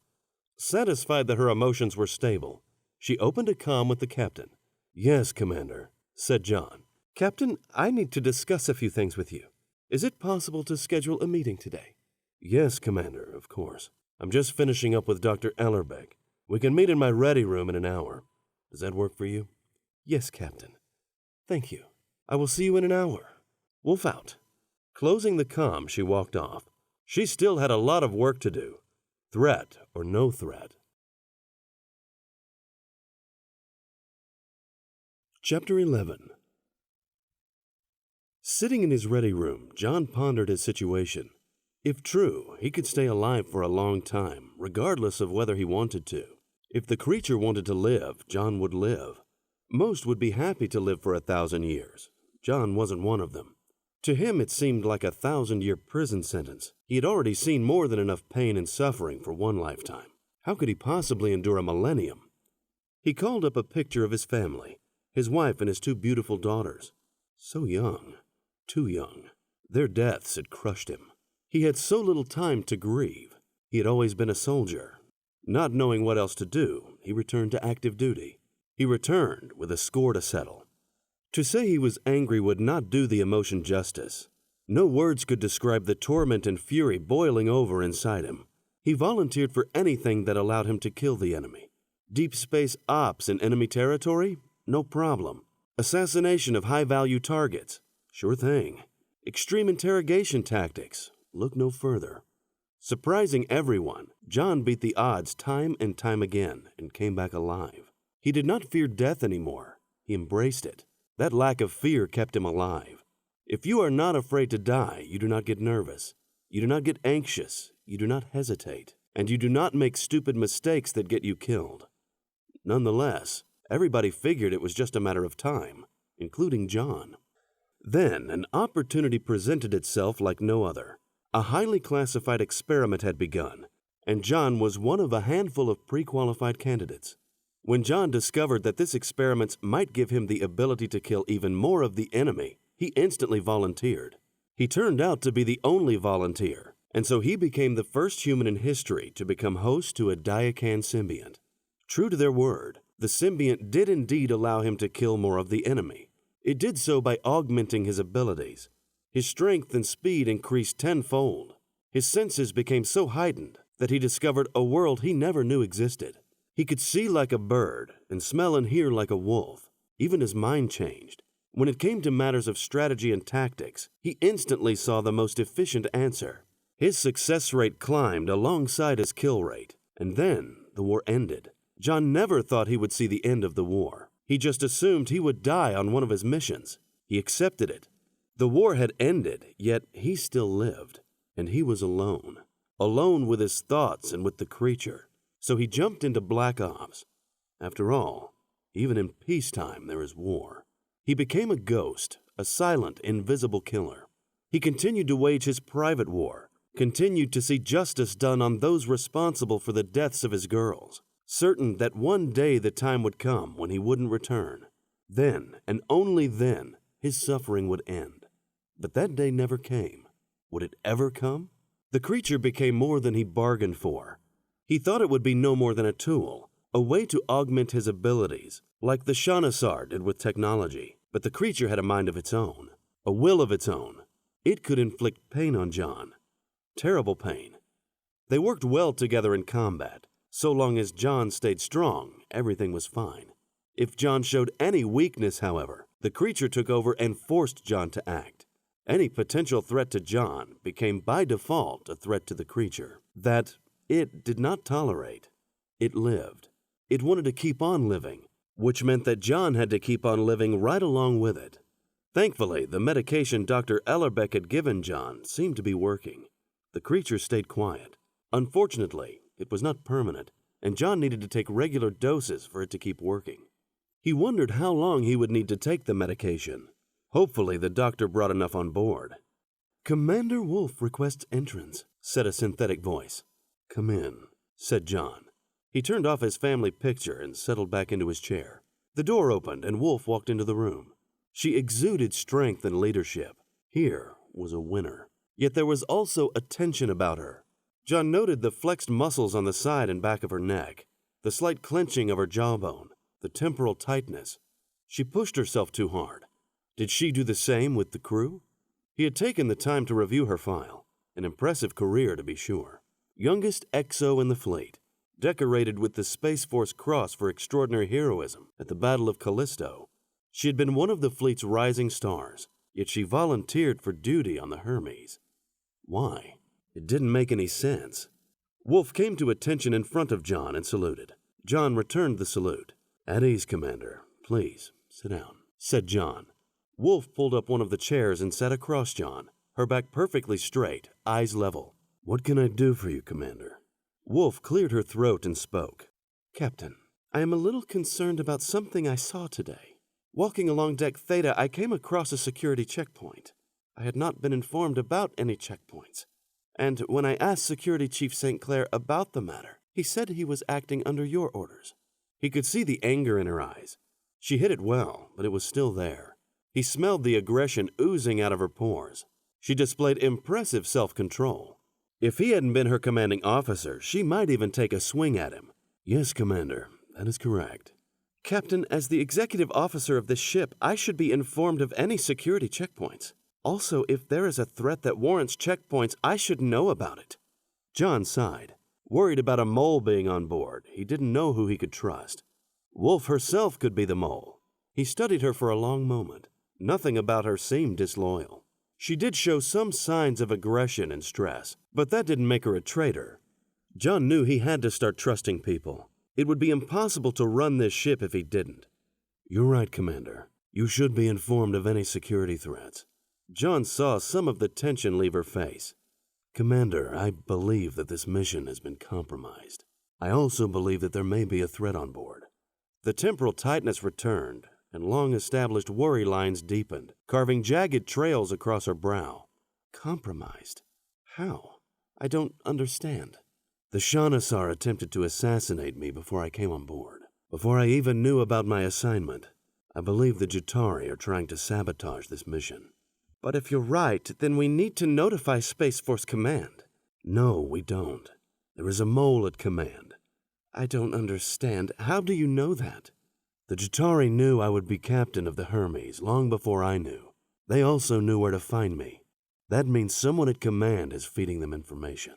Satisfied that her emotions were stable, she opened a comm with the captain. "Yes, Commander," said Jon. "Captain, I need to discuss a few things with you. Is it possible to schedule a meeting today?" "Yes, Commander, of course. I'm just finishing up with Dr. Ellerbeck. We can meet in my ready room in an hour. Does that work for you?" "Yes, Captain. Thank you. I will see you in an hour. Wolf out." Closing the comm, she walked off. She still had a lot of work to do, threat or no threat. Chapter 11. Sitting in his ready room, Jon pondered his situation. If true, he could stay alive for a long time, regardless of whether he wanted to. If the creature wanted to live, Jon would live. Most would be happy to live for 1,000 years. Jon wasn't one of them. To him, it seemed like a 1,000-year prison sentence. He had already seen more than enough pain and suffering for one lifetime. How could he possibly endure a millennium? He called up a picture of his family, his wife and his 2 beautiful daughters. So young, too young. Their deaths had crushed him. He had so little time to grieve. He had always been a soldier. Not knowing what else to do, he returned to active duty. He returned with a score to settle. To say he was angry would not do the emotion justice. No words could describe the torment and fury boiling over inside him. He volunteered for anything that allowed him to kill the enemy. Deep space ops in enemy territory? No problem. Assassination of high-value targets? Sure thing. Extreme interrogation tactics? Look no further. Surprising everyone, Jon beat the odds time and time again and came back alive. He did not fear death anymore. He embraced it. That lack of fear kept him alive. If you are not afraid to die, you do not get nervous. You do not get anxious. You do not hesitate. and you do not make stupid mistakes that get you killed. Nonetheless, everybody figured it was just a matter of time, including Jon. Then an opportunity presented itself like no other. A highly classified experiment had begun, and Jon was one of a handful of pre-qualified candidates. When Jon discovered that this experiment might give him the ability to kill even more of the enemy, he instantly volunteered. He turned out to be the only volunteer, and so he became the first human in history to become host to a Diacan symbiont. True to their word, the symbiont did indeed allow him to kill more of the enemy. It did so by augmenting his abilities. His strength and speed increased tenfold. His senses became so heightened that he discovered a world he never knew existed. He could see like a bird and smell and hear like a wolf. Even his mind changed. When it came to matters of strategy and tactics, he instantly saw the most efficient answer. His success rate climbed alongside his kill rate, and then the war ended. Jon never thought he would see the end of the war. He just assumed he would die on one of his missions. He accepted it. The war had ended, yet he still lived, and he was alone. Alone with his thoughts and with the creature. So he jumped into Black Ops. After all, even in peacetime there is war. He became a ghost, a silent, invisible killer. He continued to wage his private war, continued to see justice done on those responsible for the deaths of his girls, certain that one day the time would come when he wouldn't return. Then, and only then, his suffering would end. But that day never came. Would it ever come? The creature became more than he bargained for. He thought it would be no more than a tool, a way to augment his abilities, like the Shanasar did with technology. But the creature had a mind of its own, a will of its own. It could inflict pain on Jon. Terrible pain. They worked well together in combat. So long as Jon stayed strong, everything was fine. If Jon showed any weakness, however, the creature took over and forced Jon to act. Any potential threat to Jon became by default a threat to the creature. That it did not tolerate. It lived. It wanted to keep on living, which meant that Jon had to keep on living right along with it. Thankfully, the medication Dr. Ellerbeck had given Jon seemed to be working. The creature stayed quiet. Unfortunately, it was not permanent, and Jon needed to take regular doses for it to keep working. He wondered how long he would need to take the medication. Hopefully, the doctor brought enough on board. "Commander Wolf requests entrance," said a synthetic voice. "Come in," said Jon. He turned off his family picture and settled back into his chair. The door opened and Wolf walked into the room. She exuded strength and leadership. Here was a winner. Yet there was also a tension about her. Jon noted the flexed muscles on the side and back of her neck, the slight clenching of her jawbone, the temporal tightness. She pushed herself too hard. Did she do the same with the crew? He had taken the time to review her file. An impressive career, to be sure. Youngest XO in the fleet, decorated with the Space Force Cross for extraordinary heroism at the Battle of Callisto. She had been one of the fleet's rising stars, yet she volunteered for duty on the Hermes. Why? It didn't make any sense. Wolf came to attention in front of Jon and saluted. Jon returned the salute. "At ease, Commander. Please, sit down," said Jon. Wolf pulled up one of the chairs and sat across Jon, her back perfectly straight, eyes level. "What can I do for you, Commander?" Wolf cleared her throat and spoke. "Captain, I am a little concerned about something I saw today. Walking along Deck Theta, I came across a security checkpoint. I had not been informed about any checkpoints, and when I asked Security Chief St. Clair about the matter, he said he was acting under your orders." He could see the anger in her eyes. She hid it well, but it was still there. He smelled the aggression oozing out of her pores. She displayed impressive self-control. If he hadn't been her commanding officer, she might even take a swing at him. "Yes, Commander, that is correct." "Captain, as the executive officer of this ship, I should be informed of any security checkpoints. Also, if there is a threat that warrants checkpoints, I should know about it." Jon sighed. Worried about a mole being on board, he didn't know who he could trust. Wolf herself could be the mole. He studied her for a long moment. Nothing about her seemed disloyal. She did show some signs of aggression and stress, but that didn't make her a traitor. Jon knew he had to start trusting people. It would be impossible to run this ship if he didn't. "You're right, Commander. You should be informed of any security threats." Jon saw some of the tension leave her face. Commander, I believe that this mission has been compromised. I also believe that there may be a threat on board. The temporal tightness returned, and long-established worry lines deepened, carving jagged trails across her brow. Compromised? How? I don't understand. The Shanasar attempted to assassinate me before I came on board. Before I even knew about my assignment, I believe the Jatari are trying to sabotage this mission. But if you're right, then we need to notify Space Force Command. No, we don't. There is a mole at command. I don't understand. How do you know that? The Jatari knew I would be captain of the Hermes long before I knew. They also knew where to find me. That means someone at command is feeding them information.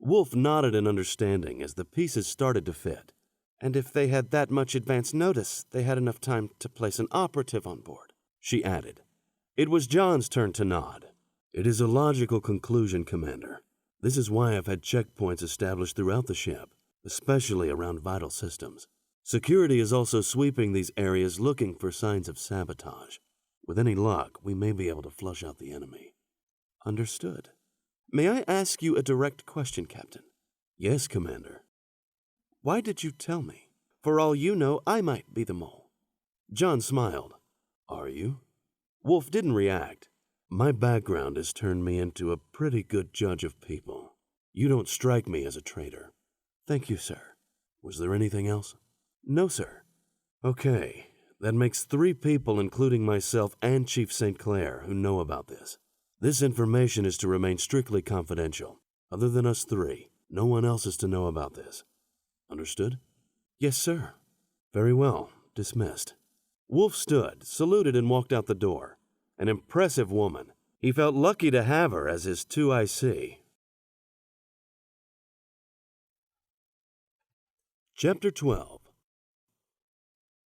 Wolf nodded in understanding as the pieces started to fit. And if they had that much advance notice, they had enough time to place an operative on board, she added. It was Jon's turn to nod. It is a logical conclusion, Commander. This is why I've had checkpoints established throughout the ship, especially around vital systems. Security is also sweeping these areas looking for signs of sabotage. With any luck, we may be able to flush out the enemy. Understood. May I ask you a direct question, Captain? Yes, Commander. Why did you tell me? For all you know, I might be the mole. Jon smiled. Are you? Wolf didn't react. My background has turned me into a pretty good judge of people. You don't strike me as a traitor. Thank you, sir. Was there anything else? No, sir. Okay, that makes 3 people, including myself and Chief St. Clair, who know about this. This information is to remain strictly confidential. Other than us 3, no one else is to know about this. Understood? Yes, sir. Very well. Dismissed. Wolf stood, saluted, and walked out the door. An impressive woman. He felt lucky to have her as his 2IC. Chapter 12.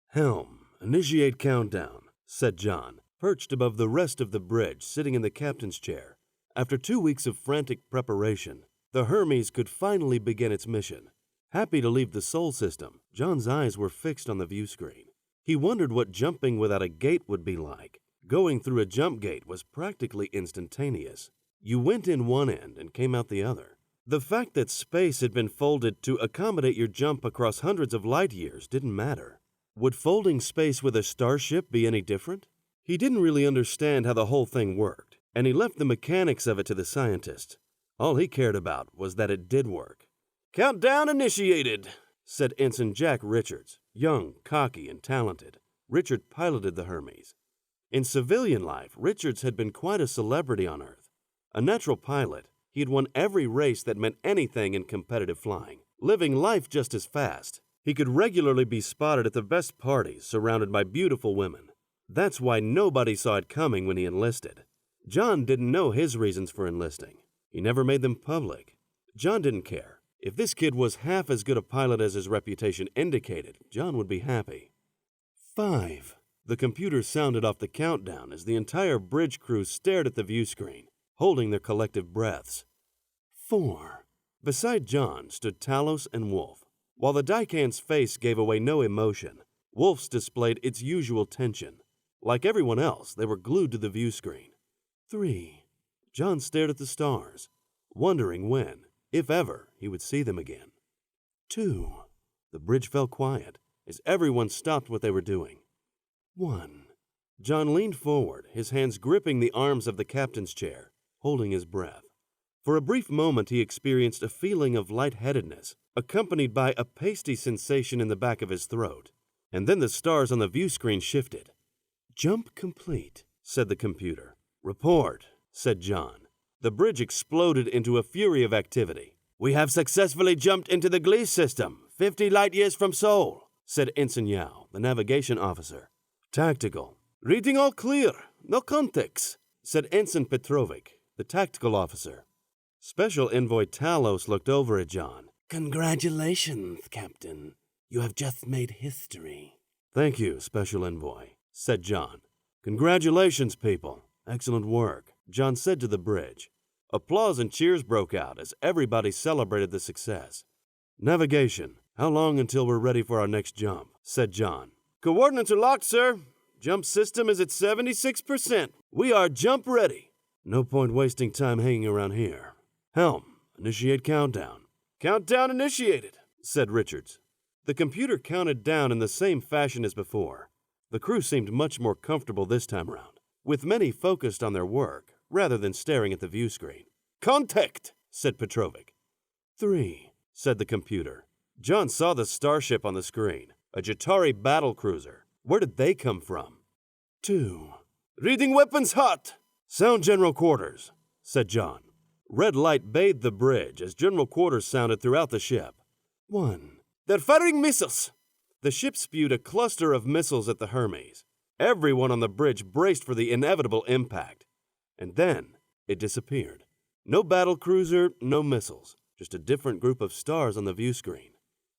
Helm, initiate countdown, said Jon, perched above the rest of the bridge, sitting in the captain's chair. After 2 weeks of frantic preparation, the Hermes could finally begin its mission. Happy to leave the Sol system, Jon's eyes were fixed on the view screen. He wondered what jumping without a gate would be like. Going through a jump gate was practically instantaneous. You went in one end and came out the other. The fact that space had been folded to accommodate your jump across hundreds of light years didn't matter. Would folding space with a starship be any different? He didn't really understand how the whole thing worked, and he left the mechanics of it to the scientists. All he cared about was that it did work. Countdown initiated, said Ensign Jack Richards, young, cocky, and talented. Richard piloted the Hermes. In civilian life, Richards had been quite a celebrity on Earth. A natural pilot, he had won every race that meant anything in competitive flying, living life just as fast. He could regularly be spotted at the best parties, surrounded by beautiful women. That's why nobody saw it coming when he enlisted. Jon didn't know his reasons for enlisting. He never made them public. Jon didn't care. If this kid was half as good a pilot as his reputation indicated, Jon would be happy. 5. The computer sounded off the countdown as the entire bridge crew stared at the view screen, holding their collective breaths. 4. Beside Jon stood Talos and Wolf. While the Daikan's face gave away no emotion, Wolf's displayed its usual tension. Like everyone else, they were glued to the view screen. 3. Jon stared at the stars, wondering when, if ever, he would see them again. 2. The bridge fell quiet as everyone stopped what they were doing. 1. Jon leaned forward, his hands gripping the arms of the captain's chair, holding his breath. For a brief moment he experienced a feeling of lightheadedness, accompanied by a pasty sensation in the back of his throat. And then the stars on the view screen shifted. "Jump complete," said the computer. "Report," said Jon. The bridge exploded into a fury of activity. "We have successfully jumped into the Gliese system, 50 light-years from Sol," said Ensign Yao, the navigation officer. "Tactical. Reading all clear. No context," said Ensign Petrovic, the tactical officer. Special Envoy Talos looked over at Jon. "Congratulations, Captain. You have just made history." "Thank you, Special Envoy," said Jon. "Congratulations, people. Excellent work," Jon said to the bridge. Applause and cheers broke out as everybody celebrated the success. "Navigation. How long until we're ready for our next jump?" said Jon. "Coordinates are locked, sir. Jump system is at 76%. We are jump ready." "No point wasting time hanging around here. Helm, initiate countdown. Countdown initiated, said Richards. The computer counted down in the same fashion as before. The crew seemed much more comfortable this time around, with many focused on their work rather than staring at the view screen. Contact, said Petrovic. 3, said the computer. John saw the starship on the screen, a Jatari battlecruiser. Where did they come from? 2. Reading weapons hot. Sound general quarters, said John. Red light bathed the bridge as general quarters sounded throughout the ship. 1. They're firing missiles. The ship spewed a cluster of missiles at the Hermes. Everyone on the bridge braced for the inevitable impact. And then it disappeared. No battlecruiser, no missiles. Just a different group of stars on the view screen.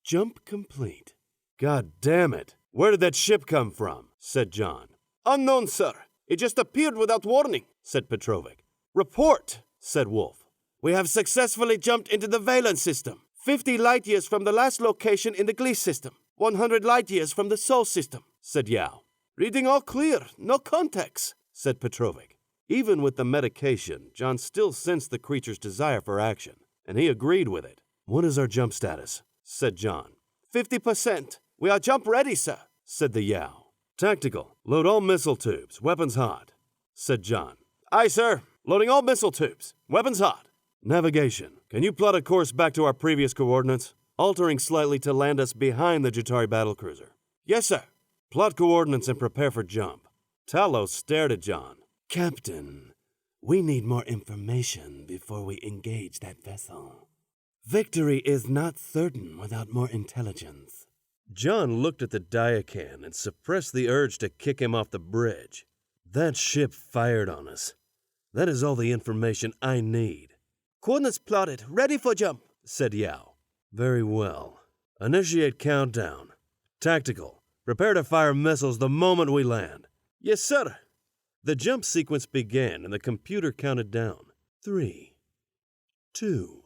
Jump complete. God damn it! Where did that ship come from? Said John. Unknown, sir. It just appeared without warning, said Petrovic. Report, said Wolf. We have successfully jumped into the Valence system. 50 light years from the last location in the Gliese system. 100 light years from the Sol system, said Yao. Reading all clear, no contacts, said Petrovic. Even with the medication, John still sensed the creature's desire for action, and he agreed with it. What is our jump status? Said John. 50%. We are jump ready, sir, said the Yao. Tactical, load all missile tubes, weapons hot, said John. Aye, sir. Loading all missile tubes, weapons hot. Navigation, can you plot a course back to our previous coordinates, altering slightly to land us behind the Jatari battlecruiser? Yes, sir. Plot coordinates and prepare for jump. Talos stared at John. Captain, we need more information before we engage that vessel. Victory is not certain without more intelligence. John looked at the Diacan and suppressed the urge to kick him off the bridge. That ship fired on us. That is all the information I need. Coordinates plotted, ready for jump, said Yao. Very well. Initiate countdown. Tactical, prepare to fire missiles the moment we land. Yes, sir. The jump sequence began and the computer counted down. 3, 2,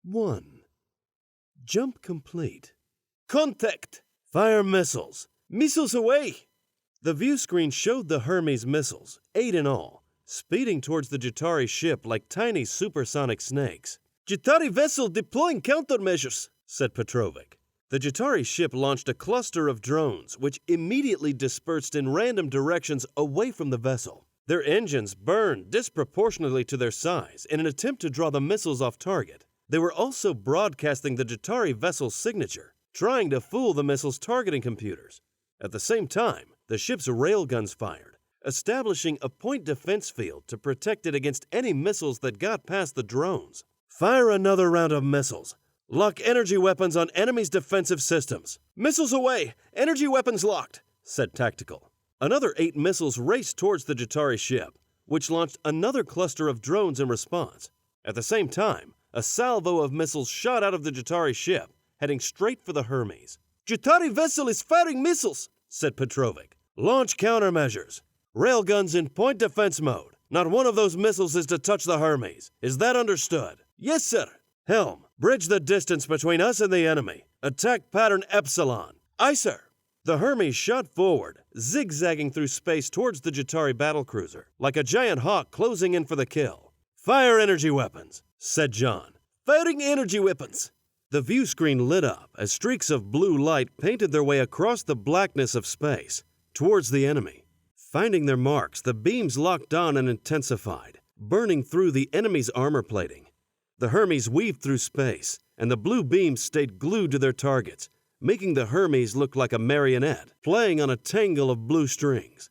1. Jump complete. Contact! Fire missiles. Missiles away! The view screen showed the Hermes missiles, 8 in all, speeding towards the Jatari ship like tiny supersonic snakes. Jatari vessel deploying countermeasures, said Petrovic. The Jatari ship launched a cluster of drones, which immediately dispersed in random directions away from the vessel. Their engines burned disproportionately to their size in an attempt to draw the missiles off target. They were also broadcasting the Jatari vessel's signature, trying to fool the missile's targeting computers. At the same time, the ship's railguns fired, establishing a point defense field to protect it against any missiles that got past the drones. Fire another round of missiles. Lock energy weapons on enemy's defensive systems. Missiles away! Energy weapons locked, said Tactical. Another 8 missiles raced towards the Jatari ship, which launched another cluster of drones in response. At the same time, a salvo of missiles shot out of the Jatari ship, heading straight for the Hermes. Jatari vessel is firing missiles, said Petrovic. Launch countermeasures. Railguns in point defense mode. Not one of those missiles is to touch the Hermes. Is that understood? Yes, sir. Helm, bridge the distance between us and the enemy. Attack pattern Epsilon. Aye, sir. The Hermes shot forward, zigzagging through space towards the Jatari battlecruiser, like a giant hawk closing in for the kill. Fire energy weapons, said John. Firing energy weapons. The view screen lit up as streaks of blue light painted their way across the blackness of space, towards the enemy. Finding their marks, the beams locked on and intensified, burning through the enemy's armor plating. The Hermes weaved through space, and the blue beams stayed glued to their targets, making the Hermes look like a marionette playing on a tangle of blue strings.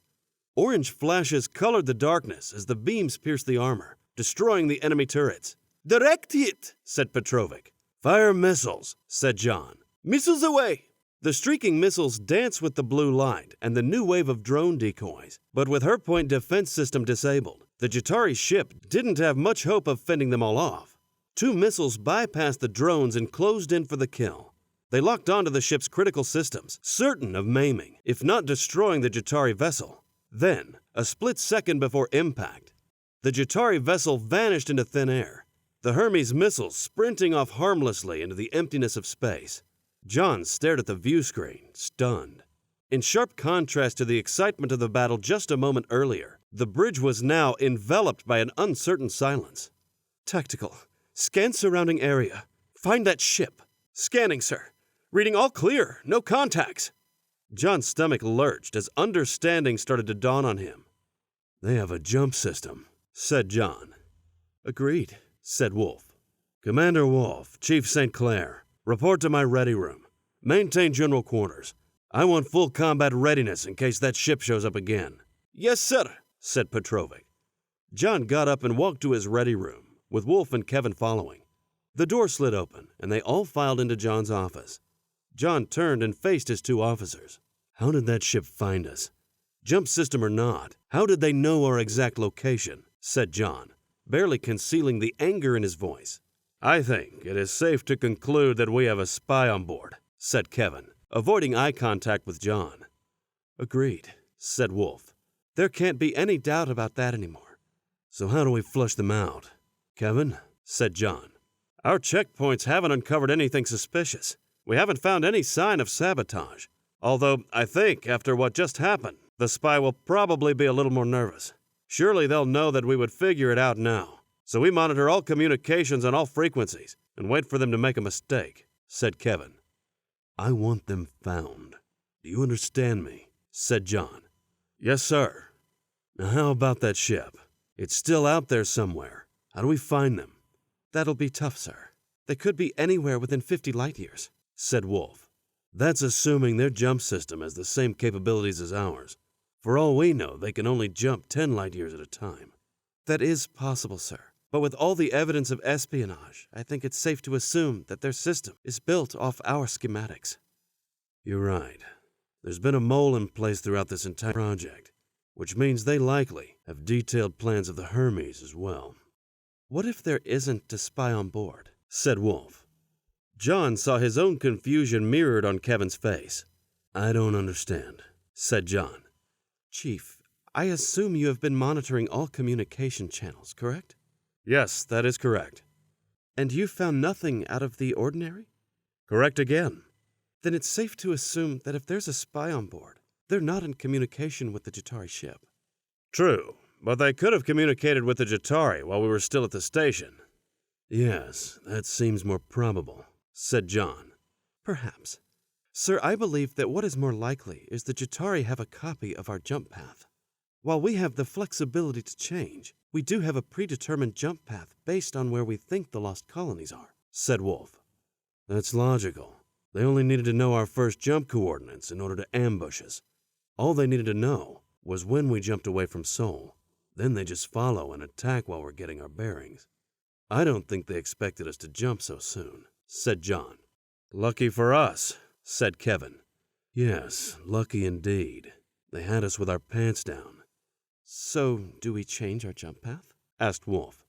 Orange flashes colored the darkness as the beams pierced the armor, destroying the enemy turrets. Direct hit, said Petrovic. Fire missiles, said John. Missiles away. The streaking missiles danced with the blue light and the new wave of drone decoys, but with her point defense system disabled, the Jatari ship didn't have much hope of fending them all off. 2 missiles bypassed the drones and closed in for the kill. They locked onto the ship's critical systems, certain of maiming, if not destroying the Jatari vessel. Then, a split second before impact, the Jatari vessel vanished into thin air, the Hermes missiles sprinting off harmlessly into the emptiness of space. John stared at the view screen, stunned. In sharp contrast to the excitement of the battle just a moment earlier, the bridge was now enveloped by an uncertain silence. Tactical, Scan surrounding area. Find that ship. Scanning, sir. Reading all clear. No contacts. John's stomach lurched as understanding started to dawn on him. They have a jump system, said John. Agreed, said Wolf. Commander Wolf, Chief St. Clair, report to my ready room. Maintain general quarters. I want full combat readiness in case that ship shows up again. Yes, sir, said Petrovic. John got up and walked to his ready room, with Wolf and Kevin following. The door slid open, and they all filed into John's office. John turned and faced his two officers. How did that ship find us? Jump system or not, how did they know our exact location? Said John, barely concealing the anger in his voice. I think it is safe to conclude that we have a spy on board, said Kevin, avoiding eye contact with John. Agreed, said Wolf. There can't be any doubt about that anymore. So how do we flush them out? Kevin, said John. Our checkpoints haven't uncovered anything suspicious. We haven't found any sign of sabotage. Although I think after what just happened, the spy will probably be a little more nervous. Surely they'll know that we would figure it out now. So we monitor all communications on all frequencies and wait for them to make a mistake, said Kevin. I want them found. Do you understand me? Said John. Yes, sir. Now how about that ship? It's still out there somewhere. How do we find them? That'll be tough, sir. They could be anywhere within 50 light years, said Wolf. That's assuming their jump system has the same capabilities as ours. For all we know, they can only jump 10 light years at a time. That is possible, sir. But with all the evidence of espionage, I think it's safe to assume that their system is built off our schematics. You're right. There's been a mole in place throughout this entire project, which means they likely have detailed plans of the Hermes as well. What if there isn't a spy on board? Said Wolf. John saw his own confusion mirrored on Kevin's face. I don't understand, said John. Chief, I assume you have been monitoring all communication channels, correct? Yes, that is correct. And you found nothing out of the ordinary? Correct again. Then it's safe to assume that if there's a spy on board, they're not in communication with the Jatari ship. True, but they could have communicated with the Jatari while we were still at the station. Yes, that seems more probable, said John. Perhaps. Sir, I believe that what is more likely is the Jatari have a copy of our jump path. While we have the flexibility to change, we do have a predetermined jump path based on where we think the lost colonies are, said Wolf. That's logical. They only needed to know our first jump coordinates in order to ambush us. All they needed to know was when we jumped away from Seoul. Then they just follow and attack while we're getting our bearings. I don't think they expected us to jump so soon, said John. Lucky for us, said Kevin. Yes, lucky indeed. They had us with our pants down. So, do we change our jump path? Asked Wolf.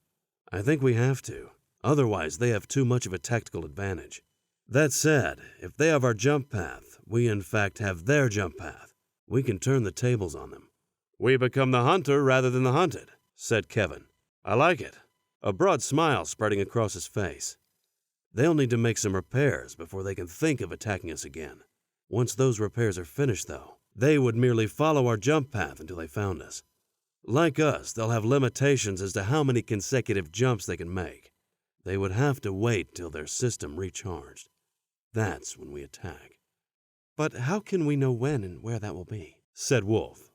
I think we have to. Otherwise, they have too much of a tactical advantage. That said, if they have our jump path, we in fact have their jump path. We can turn the tables on them. We become the hunter rather than the hunted, said Kevin. I like it. A broad smile spreading across his face. They'll need to make some repairs before they can think of attacking us again. Once those repairs are finished, though, they would merely follow our jump path until they found us. Like us, they'll have limitations as to how many consecutive jumps they can make. They would have to wait till their system recharged. That's when we attack. But how can we know when and where that will be? Said Wolf.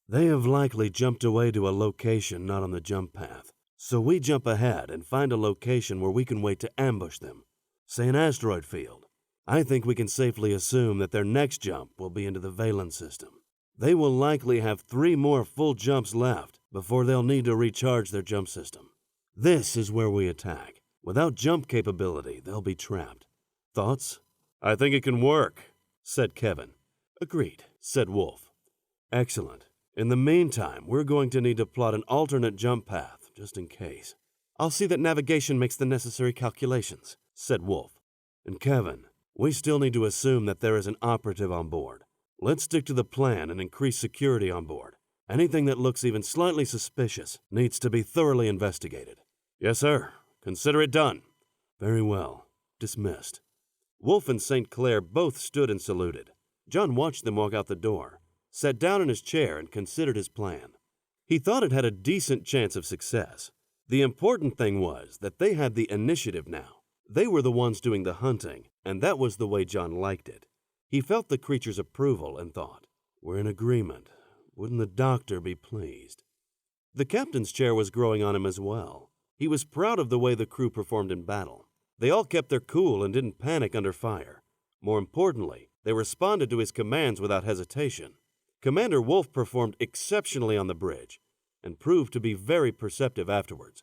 They have likely jumped away to a location not on the jump path. So we jump ahead and find a location where we can wait to ambush them. Say an asteroid field. I think we can safely assume that their next jump will be into the Valence system. They will likely have 3 more full jumps left before they'll need to recharge their jump system. This is where we attack. Without jump capability, they'll be trapped. Thoughts? I think it can work, said Kevin. Agreed, said Wolf. Excellent. In the meantime, we're going to need to plot an alternate jump path, just in case. I'll see that navigation makes the necessary calculations, said Wolf. And Kevin, we still need to assume that there is an operative on board. Let's stick to the plan and increase security on board. Anything that looks even slightly suspicious needs to be thoroughly investigated. Yes, sir. Consider it done. Very well. Dismissed. Wolf and St. Clair both stood and saluted. John watched them walk out the door, sat down in his chair and considered his plan. He thought it had a decent chance of success. The important thing was that they had the initiative now. They were the ones doing the hunting, and that was the way Jon liked it. He felt the creature's approval and thought, "We're in agreement. Wouldn't the doctor be pleased?" The captain's chair was growing on him as well. He was proud of the way the crew performed in battle. They all kept their cool and didn't panic under fire. More importantly, they responded to his commands without hesitation. Commander Wolf performed exceptionally on the bridge and proved to be very perceptive afterwards.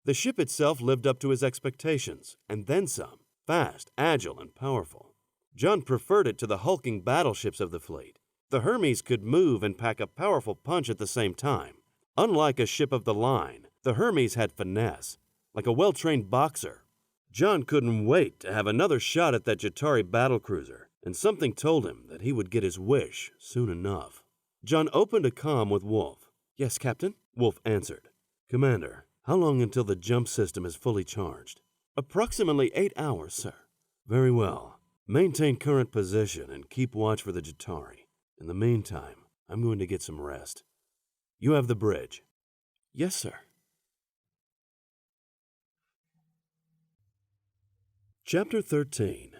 The ship itself lived up to his expectations, and then some, fast, agile, and powerful. Jon preferred it to the hulking battleships of the fleet. The Hermes could move and pack a powerful punch at the same time. Unlike a ship of the line, the Hermes had finesse, like a well-trained boxer. Jon couldn't wait to have another shot at that Jatari battlecruiser, and something told him that he would get his wish soon enough. Jon opened a comm with Wolf. "Yes, Captain?" Wolf answered. "Commander, how long until the jump system is fully charged?" "Approximately 8 hours, sir." "Very well. Maintain current position and keep watch for the Jatari. In the meantime, I'm going to get some rest. You have the bridge." "Yes, sir." Chapter 13.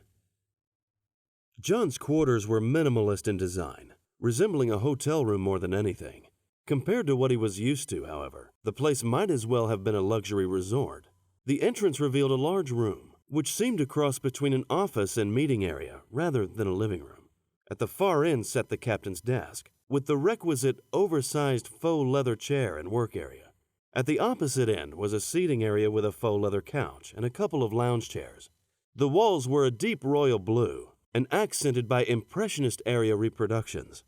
Jon's quarters were minimalist in design, resembling a hotel room more than anything. Compared to what he was used to, however, the place might as well have been a luxury resort. The entrance revealed a large room, which seemed to cross between an office and meeting area rather than a living room. At the far end sat the captain's desk, with the requisite oversized faux leather chair and work area. At the opposite end was a seating area with a faux leather couch and a couple of lounge chairs. The walls were a deep royal blue and accented by impressionist area reproductions.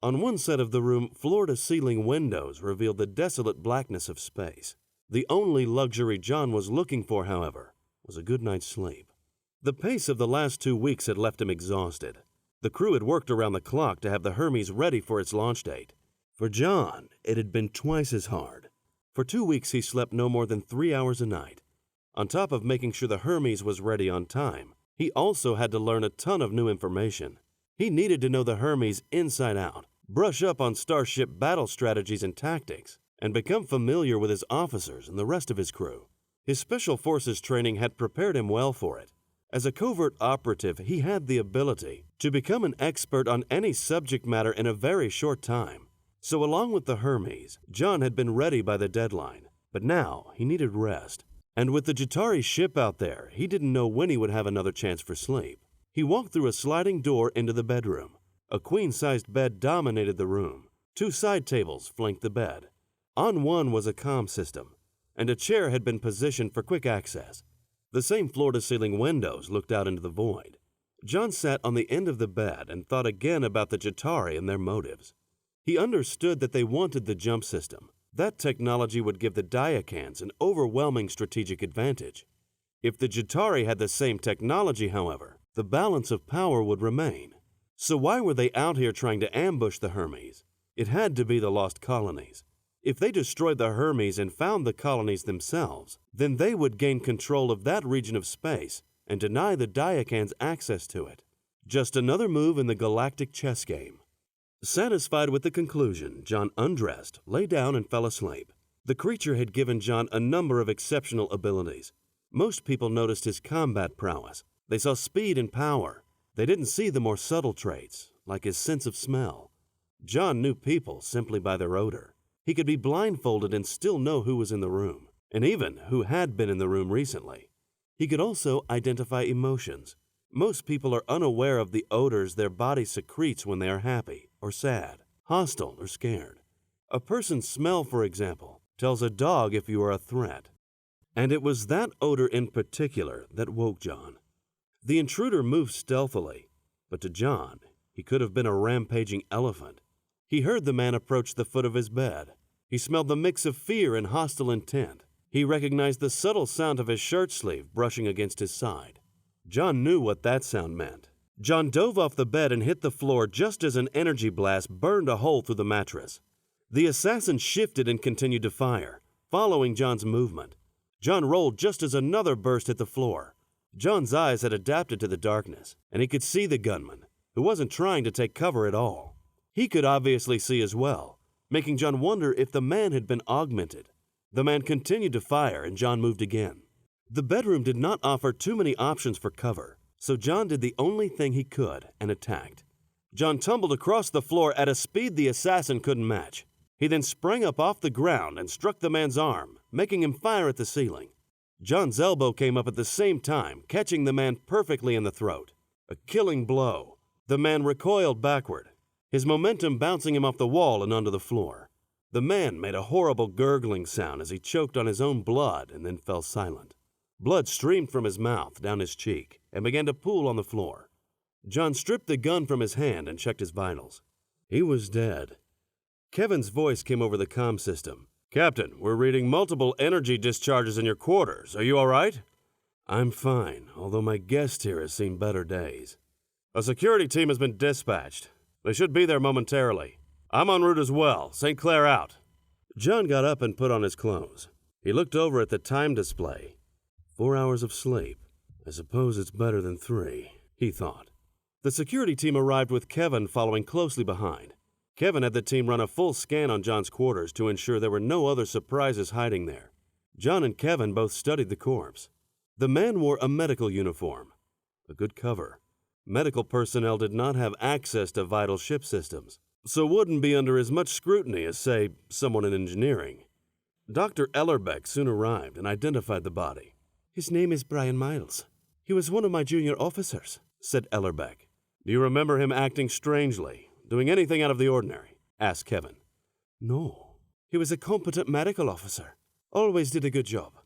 On one side of the room, floor-to-ceiling windows revealed the desolate blackness of space. The only luxury Jon was looking for, however, was a good night's sleep. The pace of the last 2 weeks had left him exhausted. The crew had worked around the clock to have the Hermes ready for its launch date. For Jon, it had been twice as hard. For 2 weeks he slept no more than 3 hours a night. On top of making sure the Hermes was ready on time, he also had to learn a ton of new information. He needed to know the Hermes inside out, brush up on starship battle strategies and tactics, and become familiar with his officers and the rest of his crew. His Special Forces training had prepared him well for it. As a covert operative, he had the ability to become an expert on any subject matter in a very short time. So along with the Hermes, Jon had been ready by the deadline, but now he needed rest. And with the Jatari ship out there, he didn't know when he would have another chance for sleep. He walked through a sliding door into the bedroom. A queen-sized bed dominated the room. 2 side tables flanked the bed. On one was a comm system, and a chair had been positioned for quick access. The same floor-to-ceiling windows looked out into the void. Jon sat on the end of the bed and thought again about the Jatari and their motives. He understood that they wanted the jump system. That technology would give the Diakans an overwhelming strategic advantage. If the Jatari had the same technology, however, the balance of power would remain. So why were they out here trying to ambush the Hermes? It had to be the lost colonies. If they destroyed the Hermes and found the colonies themselves, then they would gain control of that region of space and deny the Diakans access to it. Just another move in the galactic chess game. Satisfied with the conclusion, Jon undressed, lay down, and fell asleep. The creature had given Jon a number of exceptional abilities. Most people noticed his combat prowess. They saw speed and power. They didn't see the more subtle traits, like his sense of smell. Jon knew people simply by their odor. He could be blindfolded and still know who was in the room, and even who had been in the room recently. He could also identify emotions. Most people are unaware of the odors their body secretes when they are happy or sad, hostile or scared. A person's smell, for example, tells a dog if you are a threat. And it was that odor in particular that woke Jon. The intruder moved stealthily, but to Jon, he could have been a rampaging elephant. He heard the man approach the foot of his bed. He smelled the mix of fear and hostile intent. He recognized the subtle sound of his shirt sleeve brushing against his side. Jon knew what that sound meant. Jon dove off the bed and hit the floor just as an energy blast burned a hole through the mattress. The assassin shifted and continued to fire, following Jon's movement. Jon rolled just as another burst hit the floor. Jon's eyes had adapted to the darkness, and he could see the gunman, who wasn't trying to take cover at all. He could obviously see as well, making Jon wonder if the man had been augmented. The man continued to fire, and Jon moved again. The bedroom did not offer too many options for cover, so Jon did the only thing he could and attacked. Jon tumbled across the floor at a speed the assassin couldn't match. He then sprang up off the ground and struck the man's arm, making him fire at the ceiling. Jon's elbow came up at the same time, catching the man perfectly in the throat. A killing blow. The man recoiled backward, his momentum bouncing him off the wall and onto the floor. The man made a horrible gurgling sound as he choked on his own blood and then fell silent. Blood streamed from his mouth down his cheek and began to pool on the floor. Jon stripped the gun from his hand and checked his vitals. He was dead. Kevin's voice came over the comm system. "Captain, we're reading multiple energy discharges in your quarters. Are you all right?" "I'm fine, although my guest here has seen better days." "A security team has been dispatched. They should be there momentarily. I'm en route as well. St. Clair out." Jon got up and put on his clothes. He looked over at the time display. 4 hours of sleep. I suppose it's better than 3, he thought. The security team arrived with Kevin following closely behind. Kevin had the team run a full scan on Jon's quarters to ensure there were no other surprises hiding there. Jon and Kevin both studied the corpse. The man wore a medical uniform. A good cover. Medical personnel did not have access to vital ship systems, so wouldn't be under as much scrutiny as, say, someone in engineering. Dr. Ellerbeck soon arrived and identified the body. "His name is Brian Miles. He was one of my junior officers," said Ellerbeck. "Do you remember him acting strangely, doing anything out of the ordinary?" asked Kevin. "No. He was a competent medical officer. Always did a good job.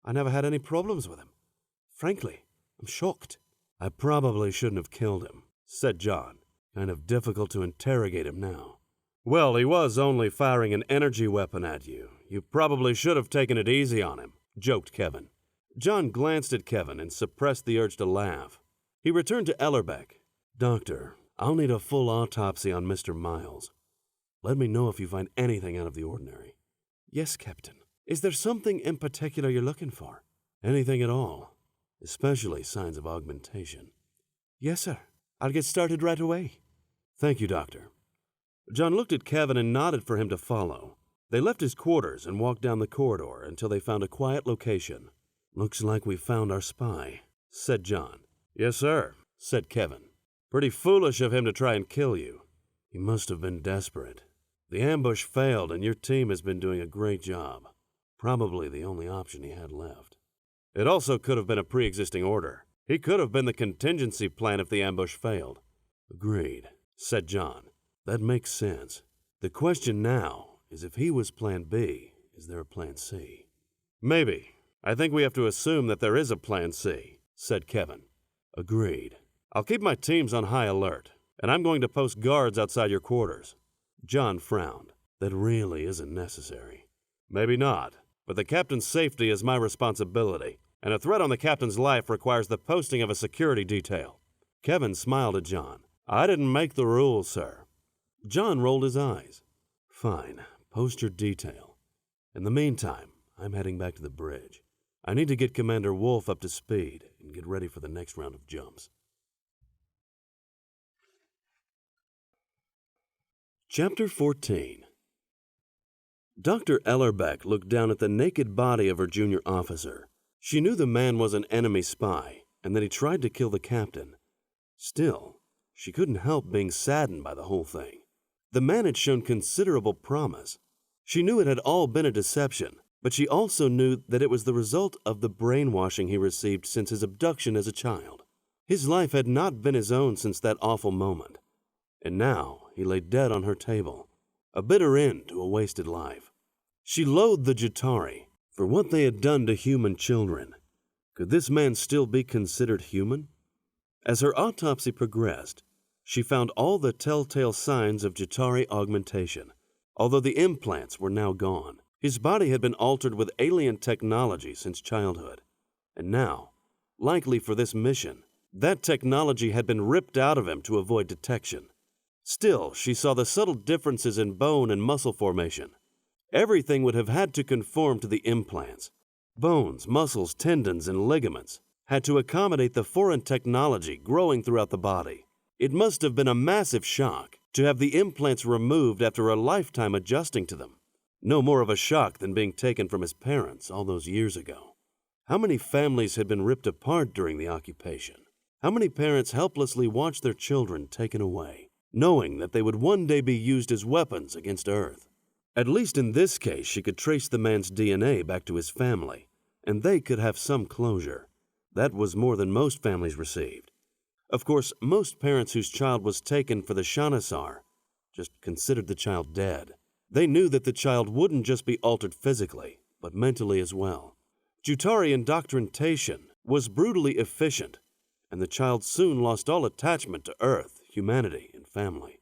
I never had any problems with him. Frankly, I'm shocked." "I probably shouldn't have killed him," said Jon. "Kind of difficult to interrogate him now." "Well, he was only firing an energy weapon at you. You probably should have taken it easy on him," joked Kevin. Jon glanced at Kevin and suppressed the urge to laugh. He returned to Ellerbeck. "Doctor, I'll need a full autopsy on Mr. Miles. Let me know if you find anything out of the ordinary." "Yes, Captain. Is there something in particular you're looking for?" "Anything at all, especially signs of augmentation." "Yes, sir. I'll get started right away." "Thank you, Doctor." Jon looked at Kevin and nodded for him to follow. They left his quarters and walked down the corridor until they found a quiet location. "Looks like we found our spy," said Jon. "Yes, sir," said Kevin. "Pretty foolish of him to try and kill you." "He must have been desperate. The ambush failed and your team has been doing a great job. Probably the only option he had left." "It also could have been a pre-existing order. He could have been the contingency plan if the ambush failed." "Agreed," said Jon. "That makes sense. The question now is if he was plan B, is there a plan C?" "Maybe. I think we have to assume that there is a plan C," said Kevin. "Agreed. I'll keep my teams on high alert, and I'm going to post guards outside your quarters." Jon frowned. "That really isn't necessary." "Maybe not, but the captain's safety is my responsibility, and a threat on the captain's life requires the posting of a security detail." Kevin smiled at Jon. "I didn't make the rules, sir." Jon rolled his eyes. "Fine, post your detail. In the meantime, I'm heading back to the bridge. I need to get Commander Wolf up to speed and get ready for the next round of jumps." Chapter 14. Dr. Ellerbeck looked down at the naked body of her junior officer. She knew the man was an enemy spy and that he tried to kill the captain. Still, she couldn't help being saddened by the whole thing. The man had shown considerable promise. She knew it had all been a deception, but she also knew that it was the result of the brainwashing he received since his abduction as a child. His life had not been his own since that awful moment, and now he lay dead on her table, a bitter end to a wasted life. She loathed the Jatari for what they had done to human children. Could this man still be considered human? As her autopsy progressed, she found all the telltale signs of Jatari augmentation, although the implants were now gone. His body had been altered with alien technology since childhood, and now, likely for this mission, that technology had been ripped out of him to avoid detection. Still, she saw the subtle differences in bone and muscle formation. Everything would have had to conform to the implants. Bones, muscles, tendons, and ligaments had to accommodate the foreign technology growing throughout the body. It must have been a massive shock to have the implants removed after a lifetime adjusting to them. No more of a shock than being taken from his parents all those years ago. How many families had been ripped apart during the occupation? How many parents helplessly watched their children taken away, knowing that they would one day be used as weapons against Earth? At least in this case, she could trace the man's DNA back to his family, and they could have some closure. That was more than most families received. Of course, most parents whose child was taken for the Shanasar just considered the child dead. They knew that the child wouldn't just be altered physically, but mentally as well. Jutari indoctrination was brutally efficient, and the child soon lost all attachment to Earth, humanity, and family.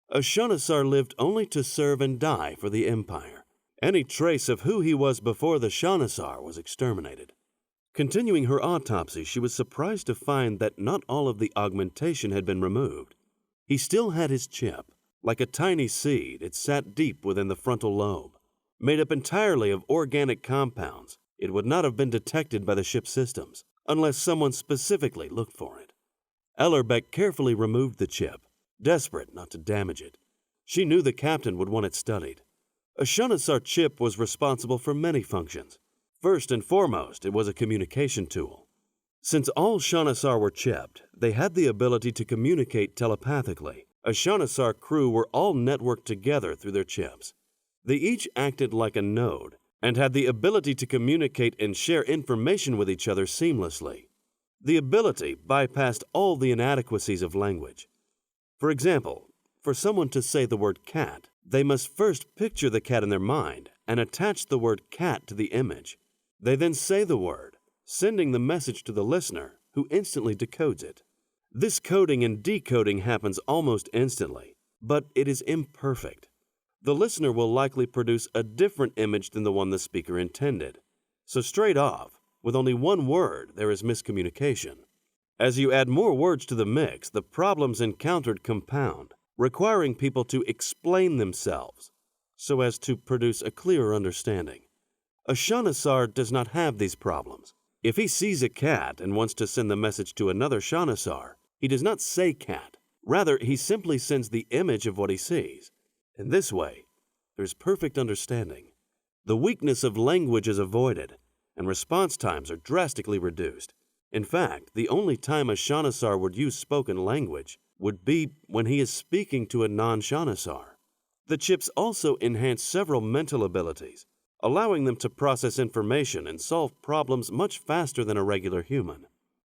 A Shanasar lived only to serve and die for the Empire. Any trace of who he was before the Shanasar was exterminated. Continuing her autopsy, she was surprised to find that not all of the augmentation had been removed. He still had his chip. Like a tiny seed, it sat deep within the frontal lobe. Made up entirely of organic compounds, it would not have been detected by the ship's systems, unless someone specifically looked for it. Ellerbeck carefully removed the chip, desperate not to damage it. She knew the captain would want it studied. A Shanasar chip was responsible for many functions. First and foremost, it was a communication tool. Since all Shanasar were chipped, they had the ability to communicate telepathically. A Shanasar crew were all networked together through their chips. They each acted like a node and had the ability to communicate and share information with each other seamlessly. The ability bypassed all the inadequacies of language. For example, for someone to say the word cat, they must first picture the cat in their mind and attach the word cat to the image. They then say the word, sending the message to the listener, who instantly decodes it. This coding and decoding happens almost instantly, but it is imperfect. The listener will likely produce a different image than the one the speaker intended. So straight off, with only one word, there is miscommunication. As you add more words to the mix, the problems encountered compound, requiring people to explain themselves so as to produce a clearer understanding. A Shanasar does not have these problems. If he sees a cat and wants to send the message to another Shanasar, he does not say cat. Rather, he simply sends the image of what he sees. In this way, there is perfect understanding. The weakness of language is avoided, and response times are drastically reduced. In fact, the only time a Shanasar would use spoken language would be when he is speaking to a non-Shanasar. The chips also enhance several mental abilities, allowing them to process information and solve problems much faster than a regular human.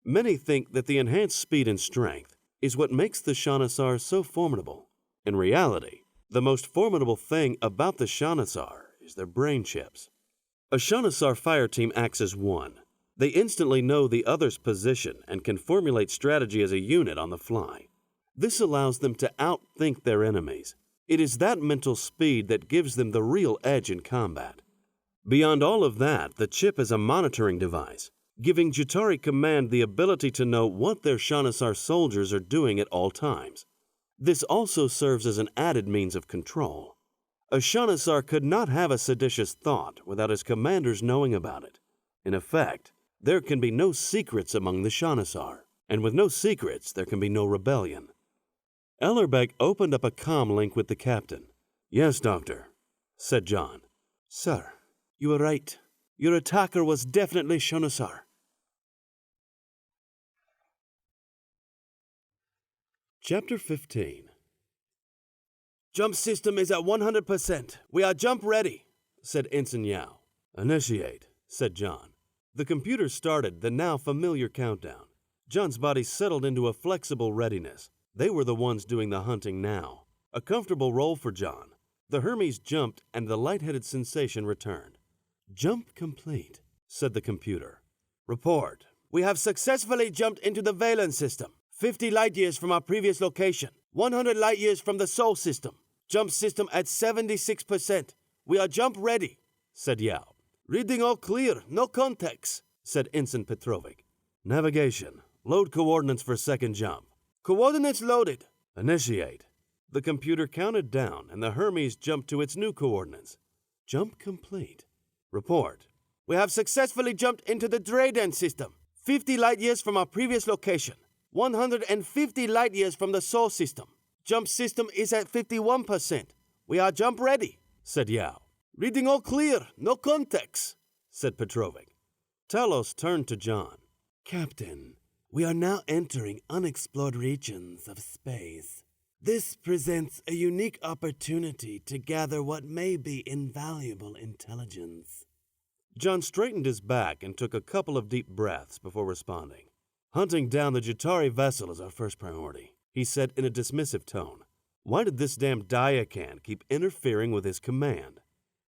Many think that the enhanced speed and strength is what makes the Shanasar so formidable. In reality, the most formidable thing about the Shanasar is their brain chips. A Shanasar fire team acts as one. They instantly know the other's position and can formulate strategy as a unit on the fly. This allows them to outthink their enemies. It is that mental speed that gives them the real edge in combat. Beyond all of that, the chip is a monitoring device, giving Jutari Command the ability to know what their Shanasar soldiers are doing at all times. This also serves as an added means of control. A Shanasar could not have a seditious thought without his commanders knowing about it. In effect, there can be no secrets among the Shanasar, and with no secrets, there can be no rebellion. Ellerbeck opened up a comm link with the captain. "Yes, Doctor," said Jon. "Sir, you were right. Your attacker was definitely Shanasar." Chapter 15. "Jump system is at 100%. We are jump ready," said Ensign Yao. "Initiate," said Jon. The computer started the now familiar countdown. Jon's body settled into a flexible readiness. They were the ones doing the hunting now. A comfortable role for Jon. The Hermes jumped and the lightheaded sensation returned. "Jump complete," said the computer. "Report. We have successfully jumped into the Valence system, 50 light years from our previous location, 100 light years from the Sol system. Jump system at 76%. We are jump ready," said Yao. "Reading all clear, no context," said Ensign Petrovic. "Navigation. Load coordinates for second jump." "Coordinates loaded." "Initiate." The computer counted down and the Hermes jumped to its new coordinates. "Jump complete." "Report." "We have successfully jumped into the Drayden system, 50 light years from our previous location, 150 light years from the Sol system. Jump system is at 51%. We are jump ready," said Yao. Reading all clear, no context, said Petrovic. Talos turned to Jon. Captain, we are now entering unexplored regions of space. This presents a unique opportunity to gather what may be invaluable intelligence. Jon straightened his back and took a couple of deep breaths before responding. Hunting down the Jatari vessel is our first priority, he said in a dismissive tone. Why did this damn Diacan keep interfering with his command?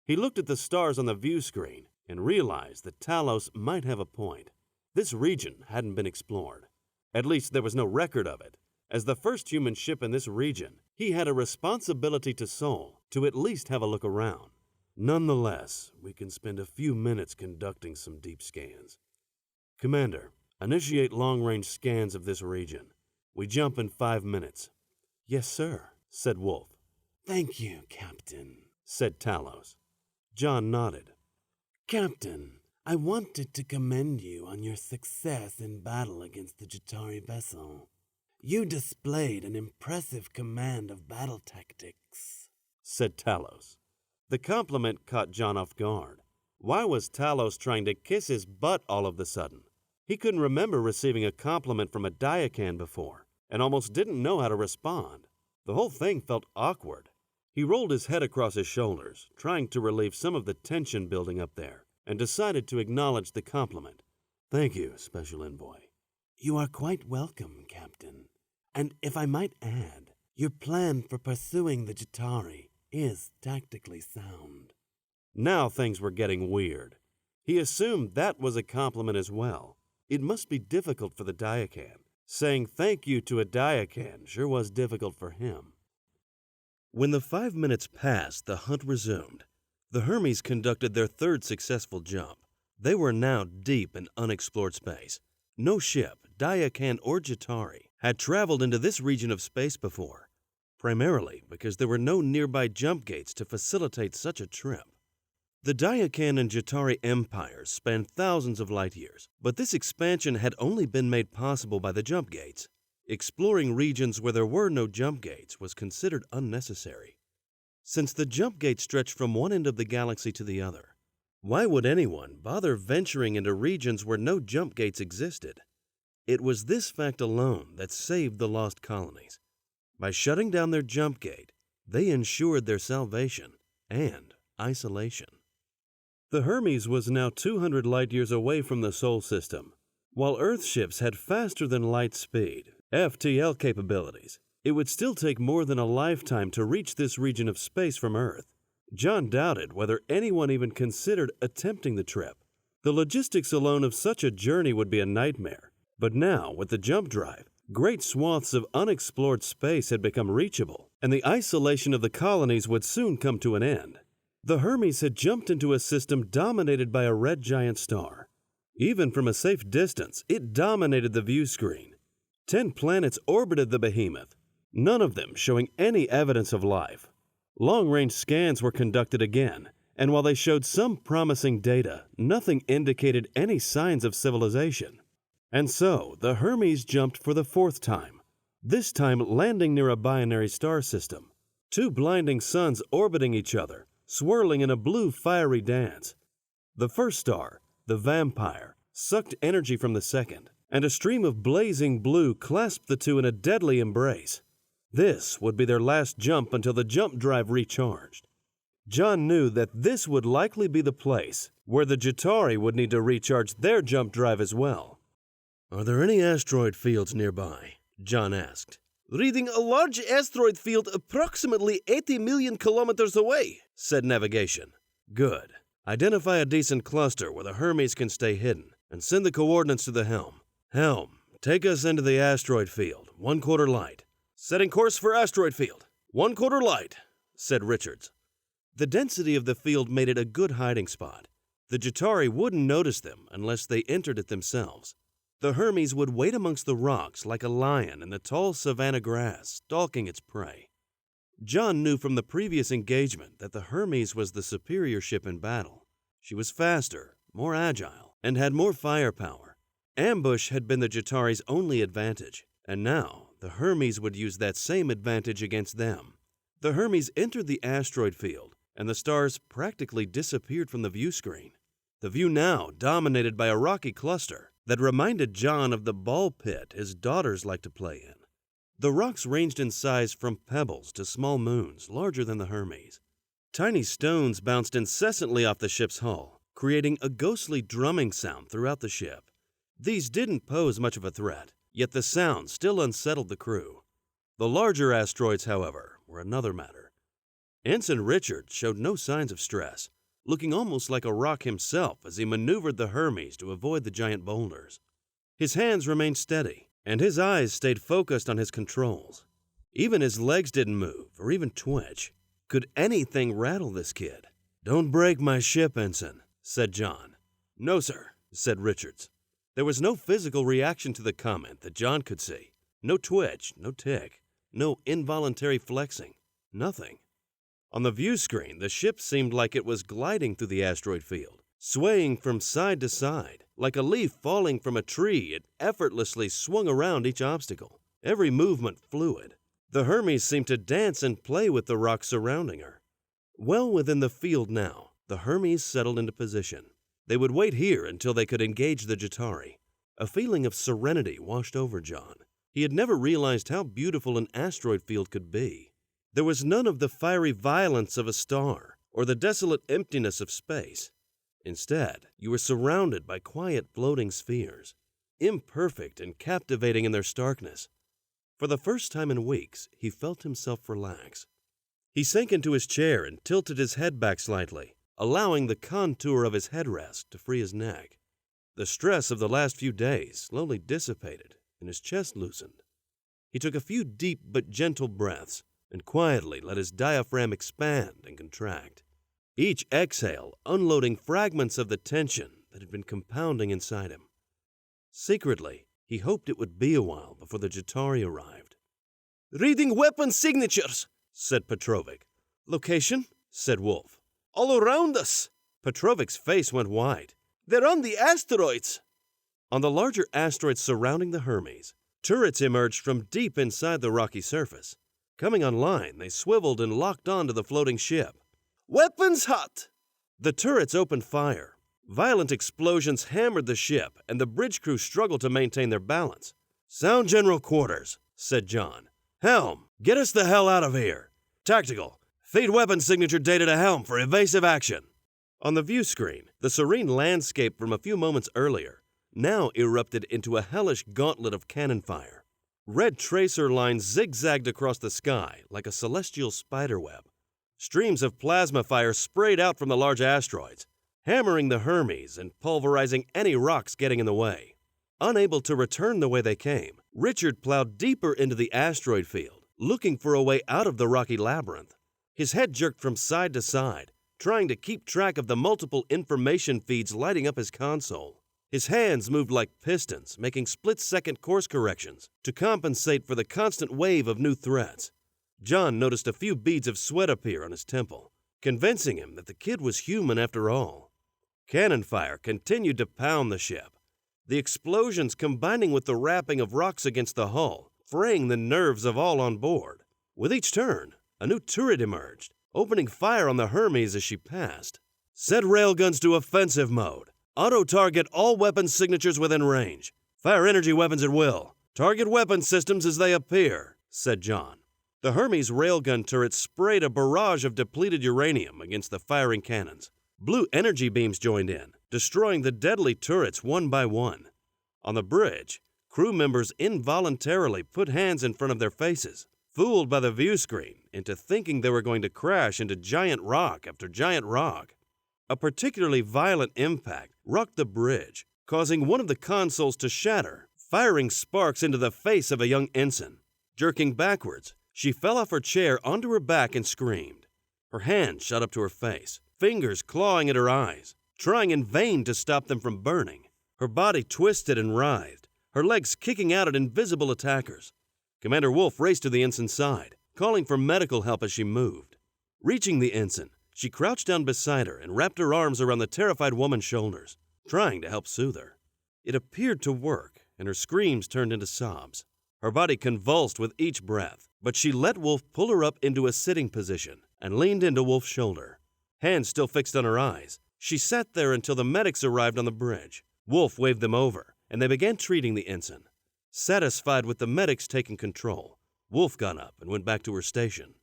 He looked at the stars on the view screen and realized that Talos might have a point. This region hadn't been explored. At least there was no record of it. As the first human ship in this region, he had a responsibility to Sol to at least have a look around. Nonetheless, we can spend a few minutes conducting some deep scans. Commander, initiate long-range scans of this region. We jump in 5 minutes. Yes, sir, said Wolf. Thank you, Captain, said Talos. Jon nodded. Captain, I wanted to commend you on your success in battle against the Jatari vessel. You displayed an impressive command of battle tactics, said Talos. The compliment caught Jon off guard. Why was Talos trying to kiss his butt all of a sudden? He couldn't remember receiving a compliment from a Diacan before, and almost didn't know how to respond. The whole thing felt awkward. He rolled his head across his shoulders, trying to relieve some of the tension building up there, and decided to acknowledge the compliment. Thank you, Special Envoy. You are quite welcome, Captain. And if I might add, your plan for pursuing the Jatari is tactically sound. Now things were getting weird. He assumed that was a compliment as well. It must be difficult for the Diacan. Saying thank you to a Diacan sure was difficult for him. When the 5 minutes passed, the hunt resumed. The Hermes conducted their third successful jump. They were now deep in unexplored space. No ship, Diacan or Jatari, had traveled into this region of space before, primarily because there were no nearby jump gates to facilitate such a trip. The Diacan and Jatari empires spanned thousands of light years, but this expansion had only been made possible by the jump gates. Exploring regions where there were no jump gates was considered unnecessary. Since the jump gates stretched from one end of the galaxy to the other, why would anyone bother venturing into regions where no jump gates existed? It was this fact alone that saved the lost colonies. By shutting down their jump gate, they ensured their salvation and isolation. The Hermes was now 200 light-years away from the Sol system. While Earth ships had faster-than-light speed, FTL capabilities, it would still take more than a lifetime to reach this region of space from Earth. Jon doubted whether anyone even considered attempting the trip. The logistics alone of such a journey would be a nightmare. But now, with the jump drive, great swaths of unexplored space had become reachable, and the isolation of the colonies would soon come to an end. The Hermes had jumped into a system dominated by a red giant star. Even from a safe distance, it dominated the view screen. 10 planets orbited the behemoth, none of them showing any evidence of life. Long-range scans were conducted again, and while they showed some promising data, nothing indicated any signs of civilization. And so, the Hermes jumped for the 4th time, this time landing near a binary star system. 2 blinding suns orbiting each other, swirling in a blue fiery dance. The first star, the Vampire, sucked energy from the second, and a stream of blazing blue clasped the two in a deadly embrace. This would be their last jump until the jump drive recharged. Jon knew that this would likely be the place where the Jatari would need to recharge their jump drive as well. "Are there any asteroid fields nearby?" Jon asked. "Reading a large asteroid field approximately 80 million kilometers away," said navigation. "Good. Identify a decent cluster where the Hermes can stay hidden, and send the coordinates to the helm. Helm, take us into the asteroid field, 1/4 light." "Setting course for asteroid field, 1/4 light," said Richards. The density of the field made it a good hiding spot. The Jatari wouldn't notice them unless they entered it themselves. The Hermes would wait amongst the rocks like a lion in the tall savanna grass, stalking its prey. Jon knew from the previous engagement that the Hermes was the superior ship in battle. She was faster, more agile, and had more firepower. Ambush had been the Jatari's only advantage, and now the Hermes would use that same advantage against them. The Hermes entered the asteroid field, and the stars practically disappeared from the view screen. The view now dominated by a rocky cluster that reminded Jon of the ball pit his daughters liked to play in. The rocks ranged in size from pebbles to small moons larger than the Hermes. Tiny stones bounced incessantly off the ship's hull, creating a ghostly drumming sound throughout the ship. These didn't pose much of a threat, yet the sound still unsettled the crew. The larger asteroids, however, were another matter. Ensign Richard showed no signs of stress, looking almost like a rock himself as he maneuvered the Hermes to avoid the giant boulders. His hands remained steady, and his eyes stayed focused on his controls. Even his legs didn't move or even twitch. Could anything rattle this kid? "Don't break my ship, Ensign," said Jon. "No, sir," said Richards. There was no physical reaction to the comment that Jon could see. No twitch, no tick, no involuntary flexing, nothing. On the view screen, the ship seemed like it was gliding through the asteroid field, swaying from side to side. Like a leaf falling from a tree, it effortlessly swung around each obstacle, every movement fluid. The Hermes seemed to dance and play with the rocks surrounding her. Well within the field now, the Hermes settled into position. They would wait here until they could engage the Jatari. A feeling of serenity washed over Jon. He had never realized how beautiful an asteroid field could be. There was none of the fiery violence of a star or the desolate emptiness of space. Instead, you were surrounded by quiet floating spheres, imperfect and captivating in their starkness. For the first time in weeks, he felt himself relax. He sank into his chair and tilted his head back slightly, allowing the contour of his headrest to free his neck. The stress of the last few days slowly dissipated and his chest loosened. He took a few deep but gentle breaths and quietly let his diaphragm expand and contract, each exhale unloading fragments of the tension that had been compounding inside him. Secretly, he hoped it would be a while before the Jatari arrived. "Reading weapon signatures," said Petrovic. "Location?" said Wolf. "All around us." Petrovic's face went wide. "They're on the asteroids." On the larger asteroids surrounding the Hermes, turrets emerged from deep inside the rocky surface. Coming online, they swiveled and locked onto the floating ship. "Weapons hot!" The turrets opened fire. Violent explosions hammered the ship, and the bridge crew struggled to maintain their balance. "Sound general quarters," said Jon. "Helm, get us the hell out of here. Tactical, feed weapon signature data to Helm for evasive action." On the view screen, the serene landscape from a few moments earlier now erupted into a hellish gauntlet of cannon fire. Red tracer lines zigzagged across the sky like a celestial spiderweb. Streams of plasma fire sprayed out from the large asteroids, hammering the Hermes and pulverizing any rocks getting in the way. Unable to return the way they came, Richard plowed deeper into the asteroid field, looking for a way out of the rocky labyrinth. His head jerked from side to side, trying to keep track of the multiple information feeds lighting up his console. His hands moved like pistons, making split-second course corrections to compensate for the constant wave of new threats. Jon noticed a few beads of sweat appear on his temple, convincing him that the kid was human after all. Cannon fire continued to pound the ship, the explosions combining with the rapping of rocks against the hull, fraying the nerves of all on board. With each turn, a new turret emerged, opening fire on the Hermes as she passed. "Set railguns to offensive mode. Auto-target all weapon signatures within range. Fire energy weapons at will. Target weapon systems as they appear," said Jon. The Hermes railgun turret sprayed a barrage of depleted uranium against the firing cannons. Blue energy beams joined in, destroying the deadly turrets one by one. On the bridge, crew members involuntarily put hands in front of their faces, fooled by the view screen into thinking they were going to crash into giant rock after giant rock. A particularly violent impact rocked the bridge, causing one of the consoles to shatter, firing sparks into the face of a young ensign. Jerking backwards, she fell off her chair onto her back and screamed. Her hand shot up to her face, fingers clawing at her eyes, trying in vain to stop them from burning. Her body twisted and writhed, her legs kicking out at invisible attackers. Commander Wolf raced to the ensign's side, calling for medical help as she moved. Reaching the ensign, she crouched down beside her and wrapped her arms around the terrified woman's shoulders, trying to help soothe her. It appeared to work, and her screams turned into sobs. Her body convulsed with each breath, but she let Wolf pull her up into a sitting position and leaned into Wolf's shoulder. hands still fixed on her eyes. She sat there until the medics arrived on the bridge. Wolf waved them over, and they began treating the ensign. Satisfied with the medics taking control, Wolf got up and went back to her station.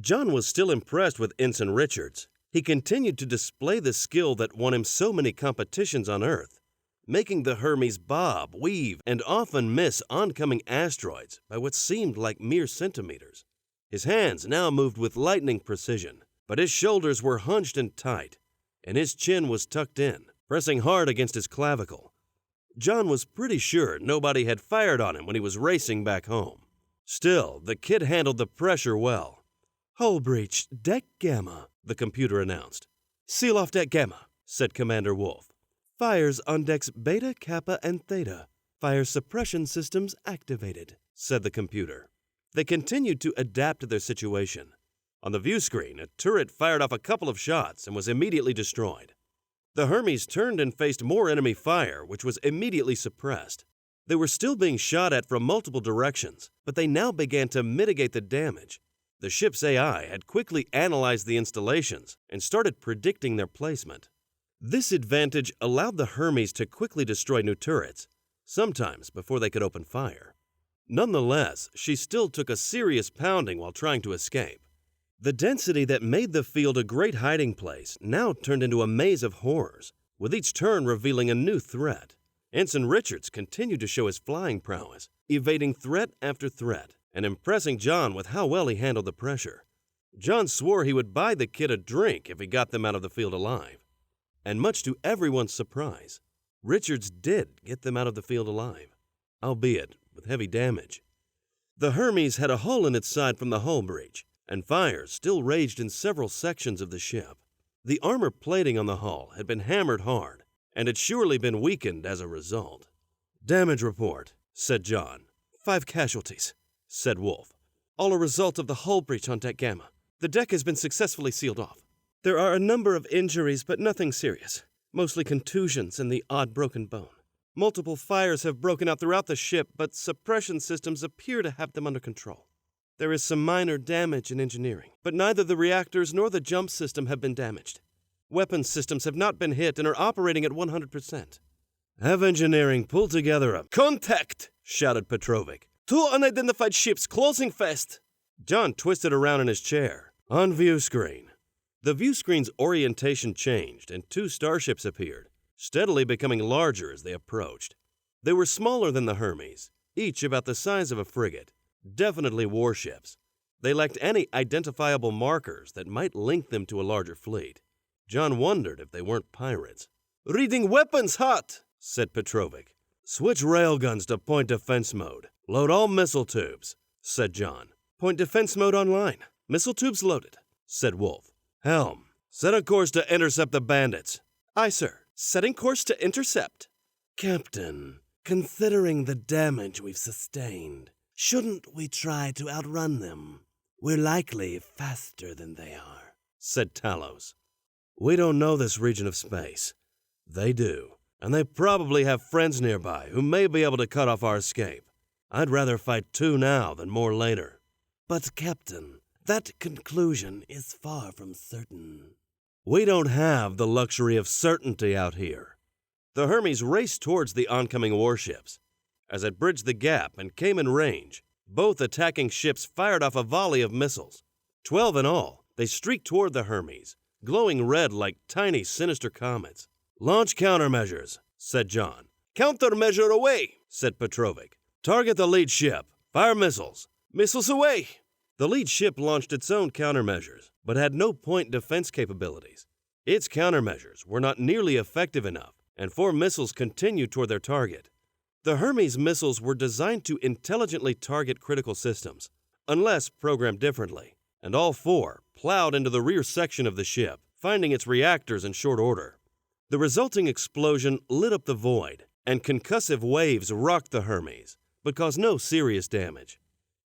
Jon was still impressed with Ensign Richards. He continued to display the skill that won him so many competitions on Earth, making the Hermes bob, weave, and often miss oncoming asteroids by what seemed like mere centimeters. His hands now moved with lightning precision, but his shoulders were hunched and tight, and his chin was tucked in, pressing hard against his clavicle. Jon was pretty sure nobody had fired on him when he was racing back home. Still, the kid handled the pressure well. "Hull breach, deck Gamma," the computer announced. "Seal off deck Gamma," said Commander Wolf. "Fires on decks Beta, Kappa, and Theta. Fire suppression systems activated," said the computer. They continued to adapt to their situation. On the view screen, a turret fired off a couple of shots and was immediately destroyed. The Hermes turned and faced more enemy fire, which was immediately suppressed. They were still being shot at from multiple directions, but they now began to mitigate the damage. The ship's AI had quickly analyzed the installations and started predicting their placement. This advantage allowed the Hermes to quickly destroy new turrets, sometimes before they could open fire. Nonetheless, she still took a serious pounding while trying to escape. The density that made the field a great hiding place now turned into a maze of horrors, with each turn revealing a new threat. Ensign Richards continued to show his flying prowess, evading threat after threat, and impressing Jon with how well he handled the pressure. Jon swore he would buy the kid a drink if he got them out of the field alive. And much to everyone's surprise, Richards did get them out of the field alive, albeit with heavy damage. The Hermes had a hole in its side from the hull breach, and fires still raged in several sections of the ship. The armor plating on the hull had been hammered hard, and had surely been weakened as a result. "Damage report," said Jon. "5 casualties," said Wolf. "All a result of the hull breach on deck Gamma. The deck has been successfully sealed off. There are a number of injuries, but nothing serious, mostly contusions and the odd broken bone. Multiple fires have broken out throughout the ship, but suppression systems appear to have them under control. There is some minor damage in engineering, but neither the reactors nor the jump system have been damaged. Weapons systems have not been hit and are operating at 100%. "Have engineering pull together a—" "Contact!" shouted Petrovic. "2 unidentified ships closing fast." Jon twisted around in his chair. "On view screen." The view screen's orientation changed and 2 starships appeared, steadily becoming larger as they approached. They were smaller than the Hermes, each about the size of a frigate. Definitely warships. They lacked any identifiable markers that might link them to a larger fleet. Jon wondered if they weren't pirates. "Reading weapons hot," said Petrovic. "Switch railguns to point defense mode. Load all missile tubes," said Jon. "Point defense mode online. Missile tubes loaded," said Wolf. "Helm, set a course to intercept the bandits." "Aye, sir. Setting course to intercept." "Captain, considering the damage we've sustained, shouldn't we try to outrun them? We're likely faster than they are," said Talos. "We don't know this region of space. They do, and they probably have friends nearby who may be able to cut off our escape. I'd rather fight 2 now than more later." "But, Captain, that conclusion is far from certain." "We don't have the luxury of certainty out here." The Hermes raced towards the oncoming warships. As it bridged the gap and came in range, both attacking ships fired off a volley of missiles. 12 in all, they streaked toward the Hermes, glowing red like tiny, sinister comets. "Launch countermeasures," said Jon. "Countermeasure away," said Petrovic. "Target the lead ship. Fire missiles." "Missiles away." The lead ship launched its own countermeasures, but had no point defense capabilities. Its countermeasures were not nearly effective enough, and 4 missiles continued toward their target. The Hermes missiles were designed to intelligently target critical systems, unless programmed differently, and all 4 plowed into the rear section of the ship, finding its reactors in short order. The resulting explosion lit up the void, and concussive waves rocked the Hermes, but caused no serious damage.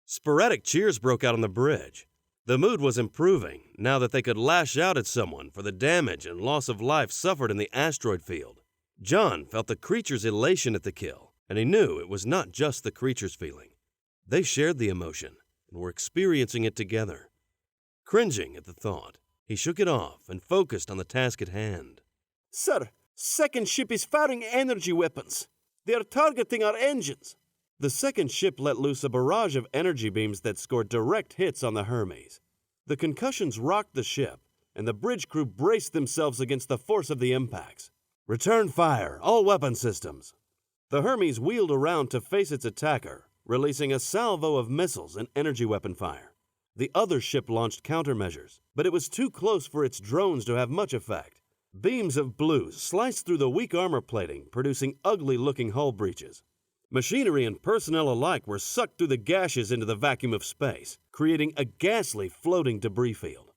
Sporadic cheers broke out on the bridge. The mood was improving now that they could lash out at someone for the damage and loss of life suffered in the asteroid field. Jon felt the creature's elation at the kill, and he knew it was not just the creature's feeling. They shared the emotion and were experiencing it together. Cringing at the thought, He shook it off and focused on the task at hand. Sir, second ship is firing energy weapons. They are targeting our engines. The second ship let loose a barrage of energy beams that scored direct hits on the Hermes. The concussions rocked the ship, and the bridge crew braced themselves against the force of the impacts. Return fire, all weapon systems. The Hermes wheeled around to face its attacker, releasing a salvo of missiles and energy weapon fire. The other ship launched countermeasures, but it was too close for its drones to have much effect. Beams of blue sliced through the weak armor plating, producing ugly-looking hull breaches. Machinery and personnel alike were sucked through the gashes into the vacuum of space, creating a ghastly floating debris field.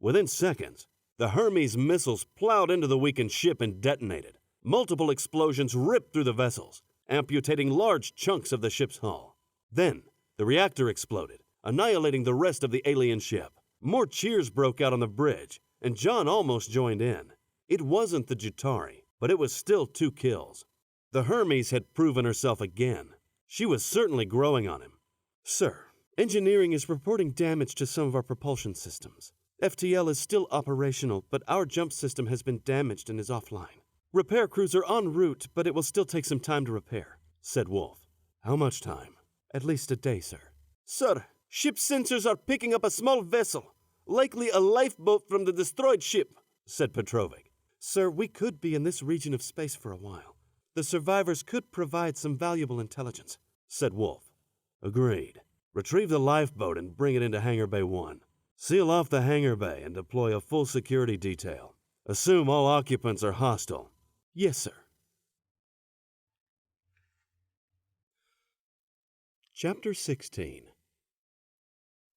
Within seconds, the Hermes missiles plowed into the weakened ship and detonated. Multiple explosions ripped through the vessels, amputating large chunks of the ship's hull. Then, the reactor exploded, annihilating the rest of the alien ship. More cheers broke out on the bridge, and Jon almost joined in. It wasn't the Jutari, but it was still 2 kills. The Hermes had proven herself again. She was certainly growing on him. Sir, engineering is reporting damage to some of our propulsion systems. FTL is still operational, but our jump system has been damaged and is offline. Repair crews are en route, but it will still take some time to repair, said Wolf. How much time? At least a day, sir. Sir, ship sensors are picking up a small vessel, likely a lifeboat from the destroyed ship, said Petrovic. Sir, we could be in this region of space for a while. The survivors could provide some valuable intelligence, said Wolf. Agreed. Retrieve the lifeboat and bring it into Hangar Bay 1. Seal off the hangar bay and deploy a full security detail. Assume all occupants are hostile. Yes, sir. Chapter 16.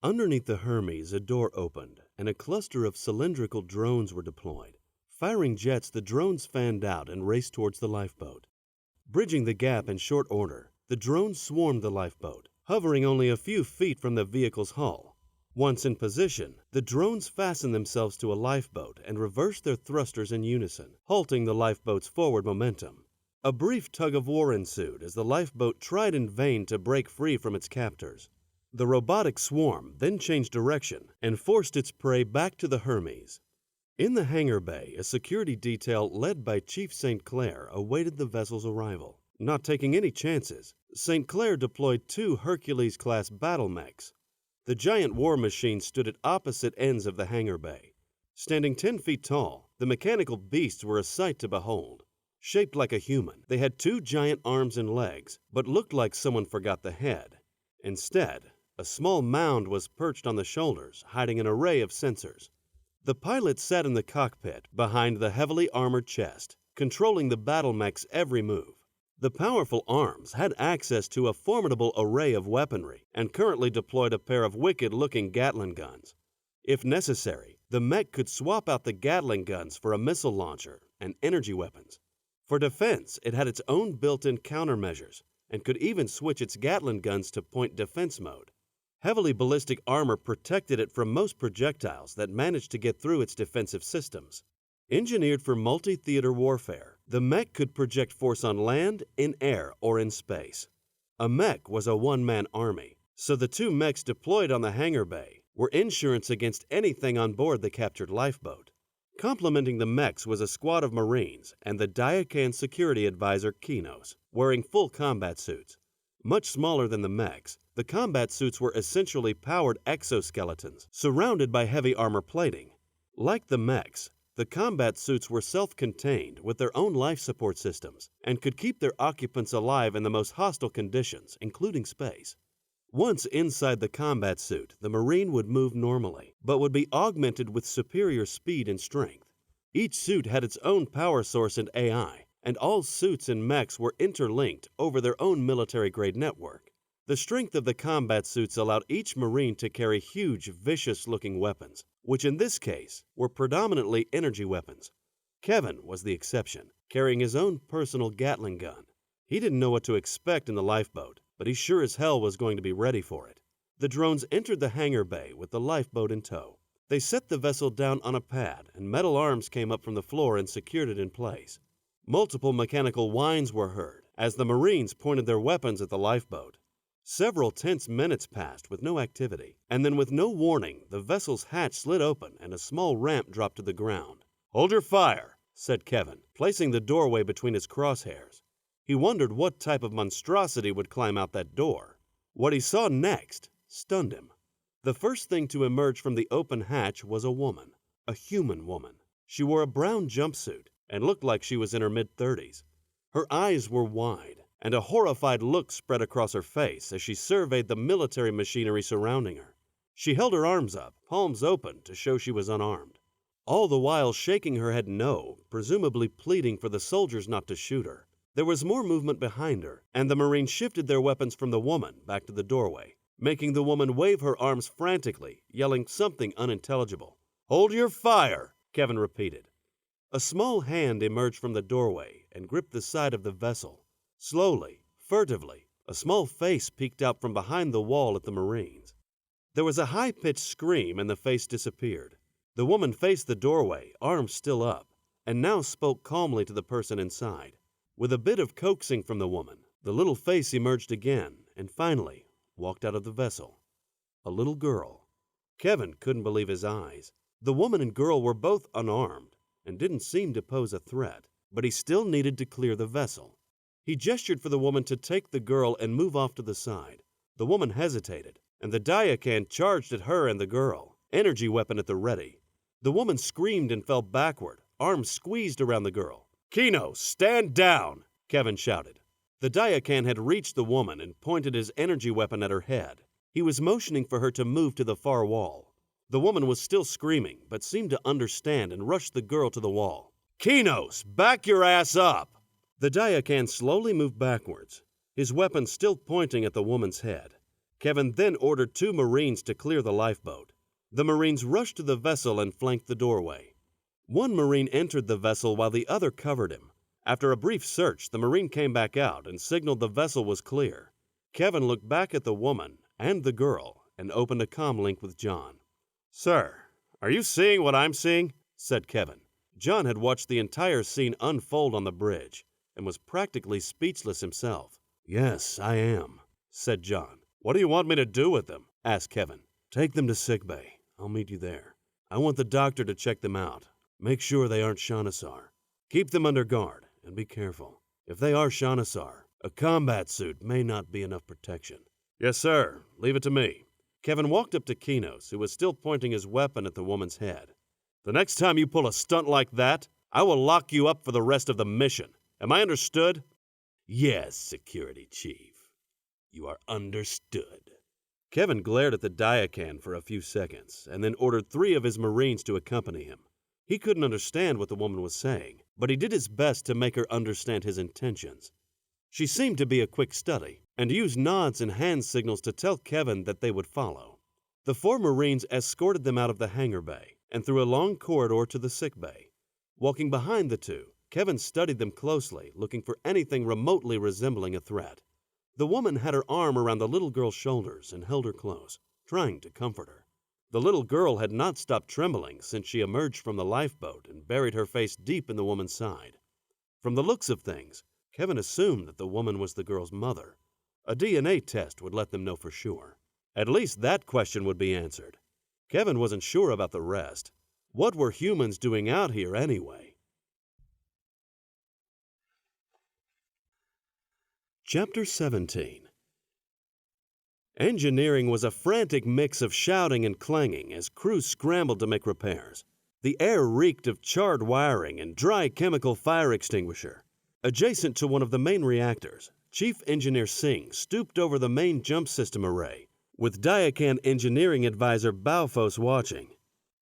Underneath the Hermes, a door opened, and a cluster of cylindrical drones were deployed. Firing jets, the drones fanned out and raced towards the lifeboat. Bridging the gap in short order, the drones swarmed the lifeboat, hovering only a few feet from the vehicle's hull. Once in position, the drones fastened themselves to a lifeboat and reversed their thrusters in unison, halting the lifeboat's forward momentum. A brief tug-of-war ensued as the lifeboat tried in vain to break free from its captors. The robotic swarm then changed direction and forced its prey back to the Hermes. In the hangar bay, a security detail led by Chief St. Clair awaited the vessel's arrival. Not taking any chances, St. Clair deployed 2 Hercules-class battle mechs. The giant war machines stood at opposite ends of the hangar bay. Standing 10 feet tall, the mechanical beasts were a sight to behold. Shaped like a human, they had 2 giant arms and legs, but looked like someone forgot the head. Instead, a small mound was perched on the shoulders, hiding an array of sensors. The pilot sat in the cockpit, behind the heavily armored chest, controlling the battle mech's every move. The powerful arms had access to a formidable array of weaponry and currently deployed a pair of wicked-looking Gatling guns. If necessary, the mech could swap out the Gatling guns for a missile launcher and energy weapons. For defense, it had its own built-in countermeasures and could even switch its Gatling guns to point defense mode. Heavily ballistic armor protected it from most projectiles that managed to get through its defensive systems. Engineered for multi-theater warfare, the mech could project force on land, in air, or in space. A mech was a one-man army, so the 2 mechs deployed on the hangar bay were insurance against anything on board the captured lifeboat. Complementing the mechs was a squad of Marines and the Diacan security advisor Kinos, wearing full combat suits. Much smaller than the mechs, the combat suits were essentially powered exoskeletons, surrounded by heavy armor plating. Like the mechs, the combat suits were self-contained with their own life support systems and could keep their occupants alive in the most hostile conditions, including space. Once inside the combat suit, the Marine would move normally, but would be augmented with superior speed and strength. Each suit had its own power source and AI, and all suits and mechs were interlinked over their own military-grade network. The strength of the combat suits allowed each Marine to carry huge, vicious-looking weapons, which in this case were predominantly energy weapons. Kevin was the exception, carrying his own personal Gatling gun. He didn't know what to expect in the lifeboat, but he sure as hell was going to be ready for it. The drones entered the hangar bay with the lifeboat in tow. They set the vessel down on a pad, and metal arms came up from the floor and secured it in place. Multiple mechanical whines were heard as the Marines pointed their weapons at the lifeboat. Several tense minutes passed with no activity, and then with no warning, the vessel's hatch slid open and a small ramp dropped to the ground. "Hold your fire," said Kevin, placing the doorway between his crosshairs. He wondered what type of monstrosity would climb out that door. What he saw next stunned him. The first thing to emerge from the open hatch was a woman, a human woman. She wore a brown jumpsuit and looked like she was in her mid-30s. Her eyes were wide, and a horrified look spread across her face as she surveyed the military machinery surrounding her. She held her arms up, palms open, to show she was unarmed, all the while shaking her head no, presumably pleading for the soldiers not to shoot her. There was more movement behind her, and the Marines shifted their weapons from the woman back to the doorway, making the woman wave her arms frantically, yelling something unintelligible. "Hold your fire," Kevin repeated. A small hand emerged from the doorway and gripped the side of the vessel. Slowly, furtively, a small face peeked out from behind the wall at the Marines. There was a high-pitched scream and the face disappeared. The woman faced the doorway, arms still up, and now spoke calmly to the person inside. With a bit of coaxing from the woman, the little face emerged again and finally walked out of the vessel. A little girl. Kevin couldn't believe his eyes. The woman and girl were both unarmed and didn't seem to pose a threat, but he still needed to clear the vessel. He gestured for the woman to take the girl and move off to the side. The woman hesitated, and the Diacan charged at her and the girl, energy weapon at the ready. The woman screamed and fell backward, arms squeezed around the girl. "Kino, stand down!" Kevin shouted. The Diacan had reached the woman and pointed his energy weapon at her head. He was motioning for her to move to the far wall. The woman was still screaming, but seemed to understand and rushed the girl to the wall. "Kinos, back your ass up!" The Diacan slowly moved backwards, his weapon still pointing at the woman's head. Kevin then ordered 2 Marines to clear the lifeboat. The Marines rushed to the vessel and flanked the doorway. One Marine entered the vessel while the other covered him. After a brief search, the Marine came back out and signaled the vessel was clear. Kevin looked back at the woman and the girl and opened a comm link with Jon. "Sir, are you seeing what I'm seeing?" said Kevin. Jon had watched the entire scene unfold on the bridge and was practically speechless himself. "Yes, I am," said Jon. "What do you want me to do with them?" asked Kevin. "Take them to sickbay. I'll meet you there. I want the doctor to check them out. Make sure they aren't Shanasar. Keep them under guard, and be careful. If they are Shanasar, a combat suit may not be enough protection." "Yes, sir. Leave it to me." Kevin walked up to Kinos, who was still pointing his weapon at the woman's head. "The next time you pull a stunt like that, I will lock you up for the rest of the mission. Am I understood?" "Yes, Security Chief. You are understood." Kevin glared at the Diacan for a few seconds, and then ordered 3 of his Marines to accompany him. He couldn't understand what the woman was saying, but he did his best to make her understand his intentions. She seemed to be a quick study, and used nods and hand signals to tell Kevin that they would follow. The 4 Marines escorted them out of the hangar bay and through a long corridor to the sick bay. Walking behind the 2, Kevin studied them closely, looking for anything remotely resembling a threat. The woman had her arm around the little girl's shoulders and held her close, trying to comfort her. The little girl had not stopped trembling since she emerged from the lifeboat and buried her face deep in the woman's side. From the looks of things, Kevin assumed that the woman was the girl's mother. A DNA test would let them know for sure. At least that question would be answered. Kevin wasn't sure about the rest. What were humans doing out here anyway? Chapter 17. Engineering was a frantic mix of shouting and clanging as crews scrambled to make repairs. The air reeked of charred wiring and dry chemical fire extinguisher. Adjacent to one of the main reactors, Chief Engineer Singh stooped over the main jump system array, with Diacan Engineering Advisor Balfos watching.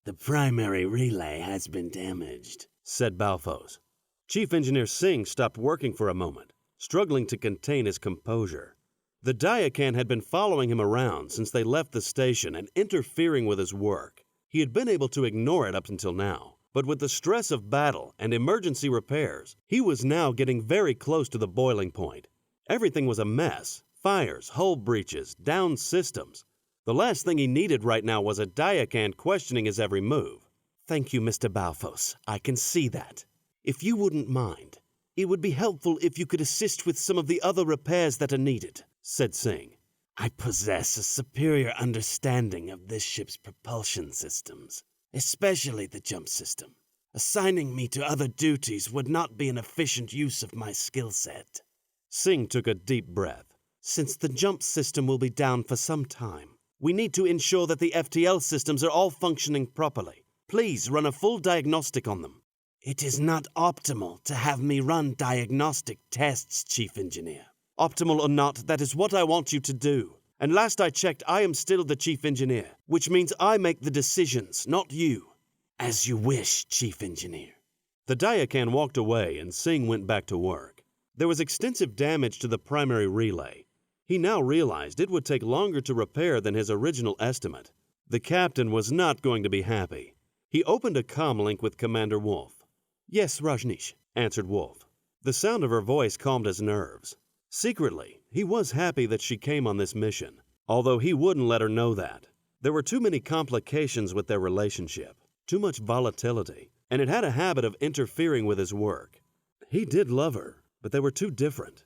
"The primary relay has been damaged," said Balfos. Chief Engineer Singh stopped working for a moment, struggling to contain his composure. The Diacan had been following him around since they left the station and interfering with his work. He had been able to ignore it up until now, but with the stress of battle and emergency repairs, he was now getting very close to the boiling point. Everything was a mess: fires, hull breaches, downed systems. The last thing he needed right now was a Diacan questioning his every move. "Thank you, Mr. Balfos. I can see that. If you wouldn't mind, it would be helpful if you could assist with some of the other repairs that are needed," said Singh. I possess a superior understanding of this ship's propulsion systems, especially the jump system. Assigning me to other duties would not be an efficient use of my skill set. Singh took a deep breath. Since the jump system will be down for some time, we need to ensure that the FTL systems are all functioning properly. Please run a full diagnostic on them. It is not optimal to have me run diagnostic tests, Chief Engineer. Optimal or not, that is what I want you to do. And last I checked, I am still the Chief Engineer, which means I make the decisions, not you. As you wish, Chief Engineer. The Dayakan walked away and Singh went back to work. There was extensive damage to the primary relay. He now realized it would take longer to repair than his original estimate. The captain was not going to be happy. He opened a comlink with Commander Wolf. Yes, Rajneesh, answered Wolf. The sound of her voice calmed his nerves. Secretly, he was happy that she came on this mission, although he wouldn't let her know that. There were too many complications with their relationship, too much volatility, and it had a habit of interfering with his work. He did love her, but they were too different.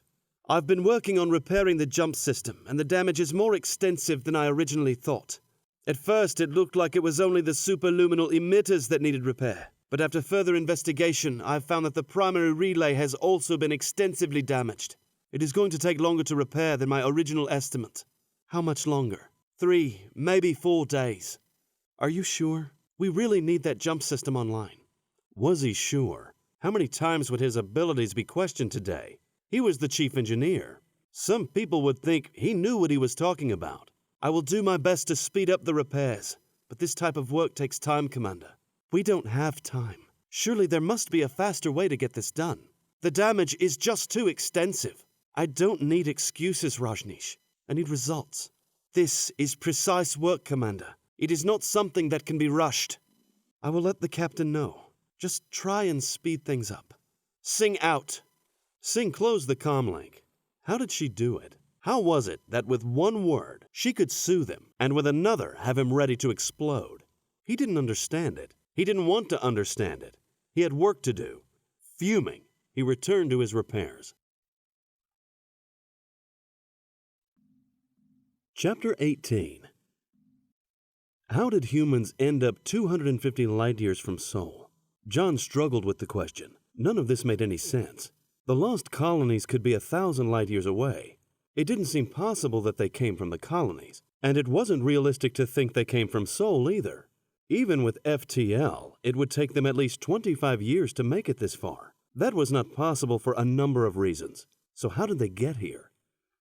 I've been working on repairing the jump system, and the damage is more extensive than I originally thought. At first, it looked like it was only the superluminal emitters that needed repair, but after further investigation, I've found that the primary relay has also been extensively damaged. It is going to take longer to repair than my original estimate. How much longer? 3, maybe 4 days. Are you sure? We really need that jump system online. Was he sure? How many times would his abilities be questioned today? He was the chief engineer. Some people would think he knew what he was talking about. I will do my best to speed up the repairs, but this type of work takes time, Commander. We don't have time. Surely there must be a faster way to get this done. The damage is just too extensive. I don't need excuses, Rajneesh. I need results. This is precise work, Commander. It is not something that can be rushed. I will let the captain know. Just try and speed things up. Sing out. Singh closed the comlink. How did she do it? How was it that with one word she could soothe him and with another have him ready to explode? He didn't understand it. He didn't want to understand it. He had work to do. Fuming, he returned to his repairs. Chapter 18. How did humans end up 250 light-years from Sol? Jon struggled with the question. None of this made any sense. The lost colonies could be 1,000 light-years away. It didn't seem possible that they came from the colonies, and it wasn't realistic to think they came from Sol either. Even with FTL, it would take them at least 25 years to make it this far. That was not possible for a number of reasons. So how did they get here?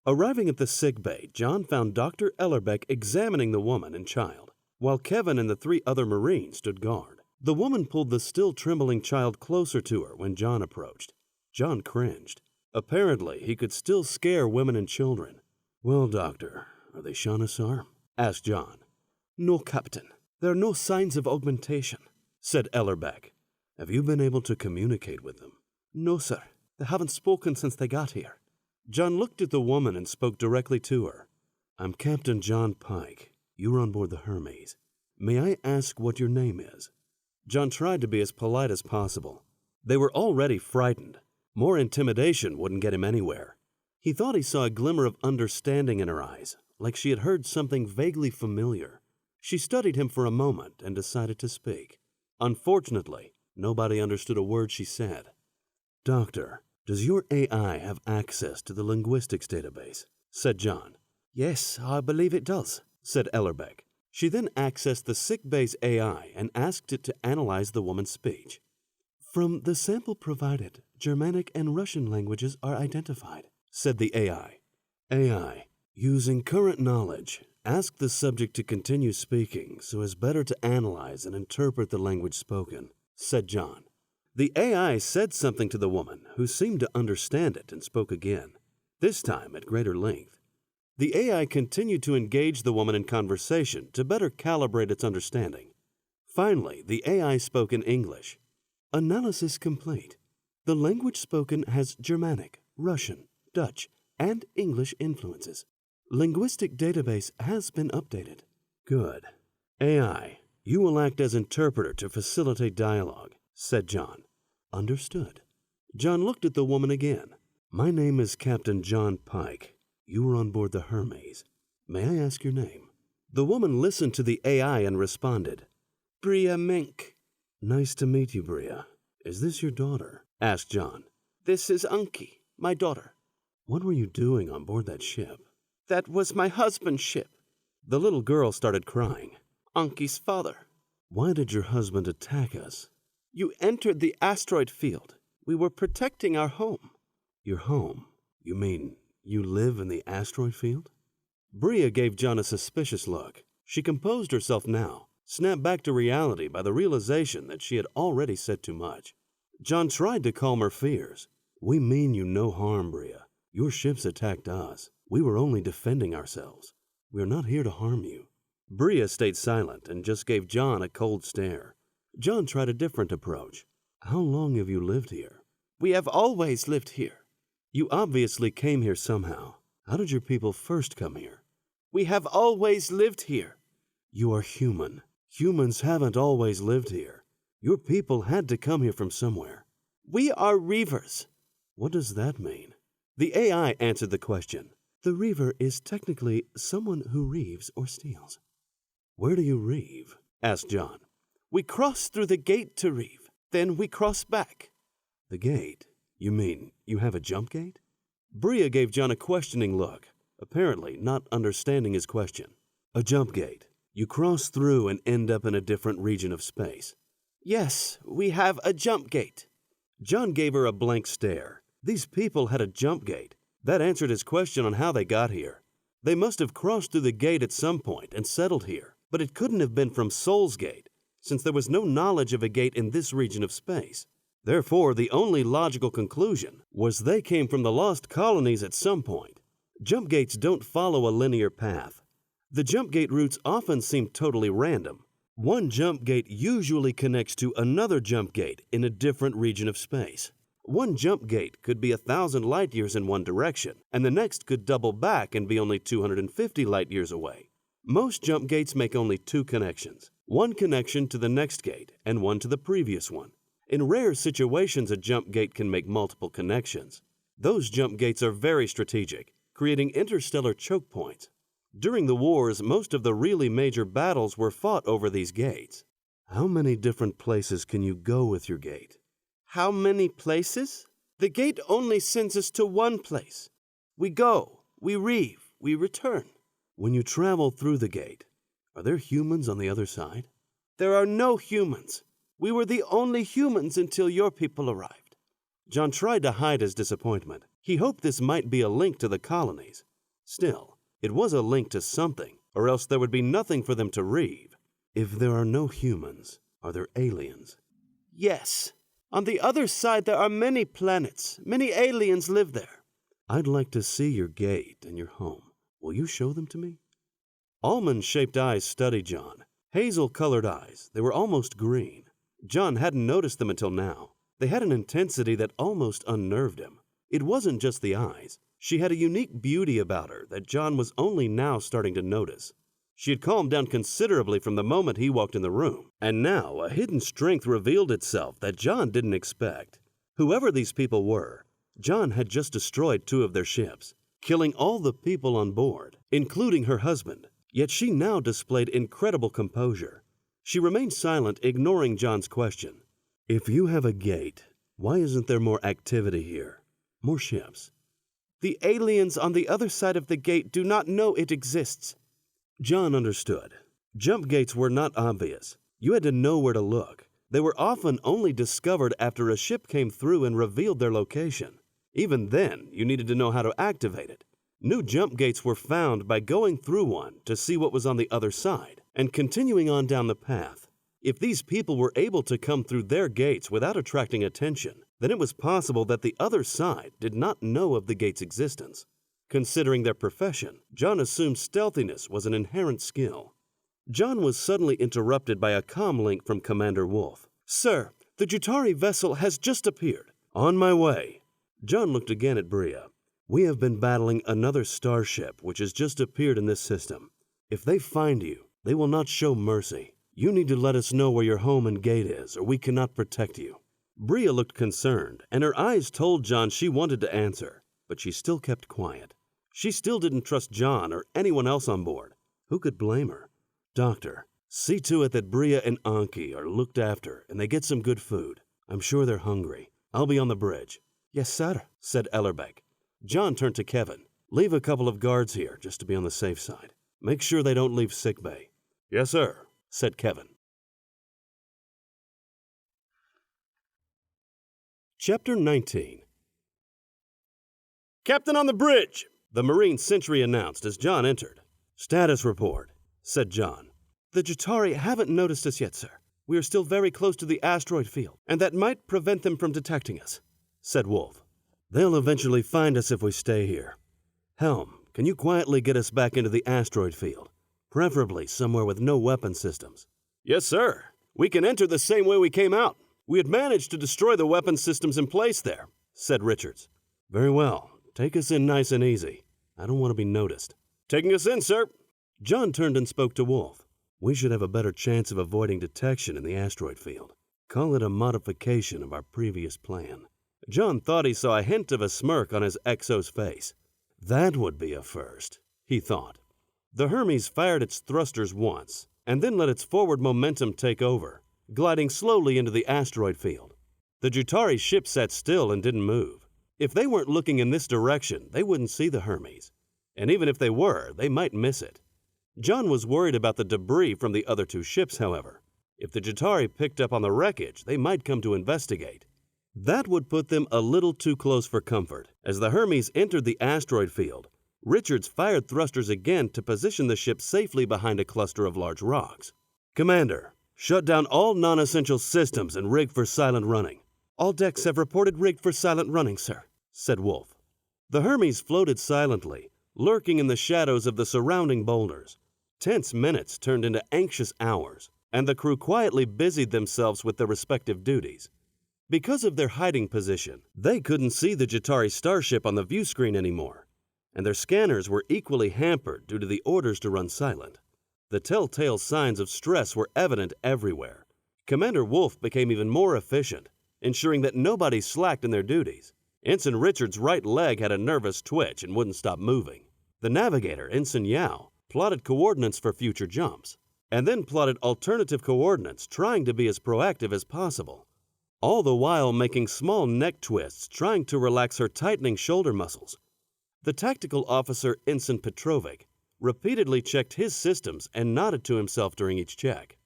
Arriving at the sickbay, Jon found Dr. Ellerbeck examining the woman and child, while Kevin and the 3 other Marines stood guard. The woman pulled the still trembling child closer to her when Jon approached. Jon cringed. Apparently, he could still scare women and children. "Well, Doctor, are they Shanasar?" asked Jon. "No, Captain. There are no signs of augmentation," said Ellerbeck. "Have you been able to communicate with them?" "No, sir. They haven't spoken since they got here." Jon looked at the woman and spoke directly to her. "I'm Captain Jon Pike. You were on board the Hermes. May I ask what your name is?" Jon tried to be as polite as possible. They were already frightened. More intimidation wouldn't get him anywhere. He thought he saw a glimmer of understanding in her eyes, like she had heard something vaguely familiar. She studied him for a moment and decided to speak. Unfortunately, nobody understood a word she said. "Doctor, does your AI have access to the linguistics database?" said Jon. "Yes, I believe it does," said Ellerbeck. She then accessed the sickbay's AI and asked it to analyze the woman's speech. "From the sample provided, Germanic and Russian languages are identified," said the AI. AI, using current knowledge, ask the subject to continue speaking so as better to analyze and interpret the language spoken, said Jon. The AI said something to the woman, who seemed to understand it and spoke again, this time at greater length. The AI continued to engage the woman in conversation to better calibrate its understanding. Finally, the AI spoke in English. "Analysis complete. The language spoken has Germanic, Russian, Dutch, and English influences. Linguistic database has been updated." "Good. AI, you will act as interpreter to facilitate dialogue," said Jon. "Understood." Jon looked at the woman again. "My name is Captain Jon Pike. You were on board the Hermes. May I ask your name? The woman listened to the AI and responded, Bria Mink. Nice to meet you, Bria. Is this your daughter? Asked Jon. This is Unky, my daughter. What were you doing on board that ship? That was my husband's ship. The little girl started crying. Unky's father. Why did your husband attack us? You entered the asteroid field. We were protecting our home. Your home? You mean you live in the asteroid field? Bria gave Jon a suspicious look. She composed herself now, snapped back to reality by the realization that she had already said too much. Jon tried to calm her fears. We mean you no harm, Bria. Your ships attacked us. We were only defending ourselves. We are not here to harm you. Bria stayed silent and just gave Jon a cold stare. Jon tried a different approach. How long have you lived here? We have always lived here. You obviously came here somehow. How did your people first come here? We have always lived here. You are human. Humans haven't always lived here. Your people had to come here from somewhere. We are reavers. What does that mean? The AI answered the question. The reaver is technically someone who reaves or steals. Where do you reave? Asked Jon. We cross through the gate to reave. Then we cross back. The gate? You mean you have a jump gate? Bria gave Jon a questioning look, apparently not understanding his question. A jump gate. You cross through and end up in a different region of space. Yes, we have a jump gate. Jon gave her a blank stare. These people had a jump gate. That answered his question on how they got here. They must have crossed through the gate at some point and settled here, but it couldn't have been from Soul's Gate, since there was no knowledge of a gate in this region of space. Therefore, the only logical conclusion was they came from the lost colonies at some point. Jump gates don't follow a linear path. The jump gate routes often seem totally random. One jump gate usually connects to another jump gate in a different region of space. One jump gate could be 1,000 light years in one direction, and the next could double back and be only 250 light years away. Most jump gates make only two connections, one connection to the next gate and one to the previous one. In rare situations, a jump gate can make multiple connections. Those jump gates are very strategic, creating interstellar choke points. During the wars, most of the really major battles were fought over these gates. How many different places can you go with your gate? How many places? The gate only sends us to one place. We go, we reave, we return. When you travel through the gate, are there humans on the other side? There are no humans. We were the only humans until your people arrived. Jon tried to hide his disappointment. He hoped this might be a link to the colonies. Still, it was a link to something, or else there would be nothing for them to reave. If there are no humans, are there aliens? Yes. On the other side, there are many planets. Many aliens live there. I'd like to see your gate and your home. Will you show them to me? Almond-shaped eyes studied Jon. Hazel-colored eyes. They were almost green. Jon hadn't noticed them until now. They had an intensity that almost unnerved him. It wasn't just the eyes. She had a unique beauty about her that Jon was only now starting to notice. She had calmed down considerably from the moment he walked in the room, and now a hidden strength revealed itself that Jon didn't expect. Whoever these people were, Jon had just destroyed 2 of their ships, killing all the people on board, including her husband, yet she now displayed incredible composure. She remained silent, ignoring Jon's question. If you have a gate, why isn't there more activity here? More ships? The aliens on the other side of the gate do not know it exists. Jon understood. Jump gates were not obvious. You had to know where to look. They were often only discovered after a ship came through and revealed their location. Even then, you needed to know how to activate it. New jump gates were found by going through one to see what was on the other side and continuing on down the path. If these people were able to come through their gates without attracting attention, then it was possible that the other side did not know of the gate's existence. Considering their profession, Jon assumed stealthiness was an inherent skill. Jon was suddenly interrupted by a comm link from Commander Wolf. Sir, the Jutari vessel has just appeared. On my way. Jon looked again at Bria. We have been battling another starship which has just appeared in this system. If they find you, they will not show mercy. You need to let us know where your home and gate is, or we cannot protect you. Bria looked concerned, and her eyes told Jon she wanted to answer, but she still kept quiet. She still didn't trust Jon or anyone else on board. Who could blame her? Doctor, see to it that Bria and Anki are looked after and they get some good food. I'm sure they're hungry. I'll be on the bridge. Yes, sir, said Ellerbeck. Jon turned to Kevin. Leave a couple of guards here just to be on the safe side. Make sure they don't leave sickbay. Yes, sir, said Kevin. Chapter 19. Captain on the bridge, the Marine sentry announced as Jon entered. Status report, said Jon. The Jatari haven't noticed us yet, sir. We are still very close to the asteroid field, and that might prevent them from detecting us, said Wolf. They'll eventually find us if we stay here. Helm, can you quietly get us back into the asteroid field? Preferably somewhere with no weapon systems. Yes, sir. We can enter the same way we came out. We had managed to destroy the weapon systems in place there, said Richards. Very well. Take us in nice and easy. I don't want to be noticed. Taking us in, sir. Jon turned and spoke to Wolf. We should have a better chance of avoiding detection in the asteroid field. Call it a modification of our previous plan. Jon thought he saw a hint of a smirk on his Exo's face. That would be a first, he thought. The Hermes fired its thrusters once, and then let its forward momentum take over, gliding slowly into the asteroid field. The Jutari ship sat still and didn't move. If they weren't looking in this direction, they wouldn't see the Hermes. And even if they were, they might miss it. Jon was worried about the debris from the other two ships, however. If the Jutari picked up on the wreckage, they might come to investigate. That would put them a little too close for comfort. As the Hermes entered the asteroid field, Richards fired thrusters again to position the ship safely behind a cluster of large rocks. Commander, shut down all non-essential systems and rig for silent running. All decks have reported rigged for silent running, sir, said Wolf. The Hermes floated silently, lurking in the shadows of the surrounding boulders. Tense minutes turned into anxious hours, and the crew quietly busied themselves with their respective duties. Because of their hiding position, they couldn't see the Jatari starship on the view screen anymore, and their scanners were equally hampered due to the orders to run silent. The telltale signs of stress were evident everywhere. Commander Wolf became even more efficient, ensuring that nobody slacked in their duties. Ensign Richards' right leg had a nervous twitch and wouldn't stop moving. The navigator, Ensign Yao, plotted coordinates for future jumps, and then plotted alternative coordinates, trying to be as proactive as possible. All the while making small neck twists, trying to relax her tightening shoulder muscles. The tactical officer, Ensign Petrovic, repeatedly checked his systems and nodded to himself during each check.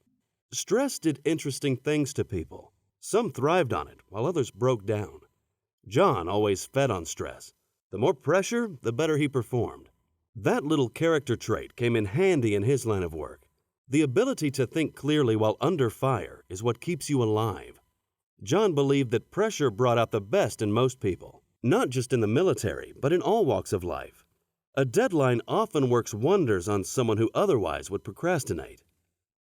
Stress did interesting things to people. Some thrived on it, while others broke down. Jon always fed on stress. The more pressure, the better he performed. That little character trait came in handy in his line of work. The ability to think clearly while under fire is what keeps you alive. Jon believed that pressure brought out the best in most people, not just in the military, but in all walks of life. A deadline often works wonders on someone who otherwise would procrastinate.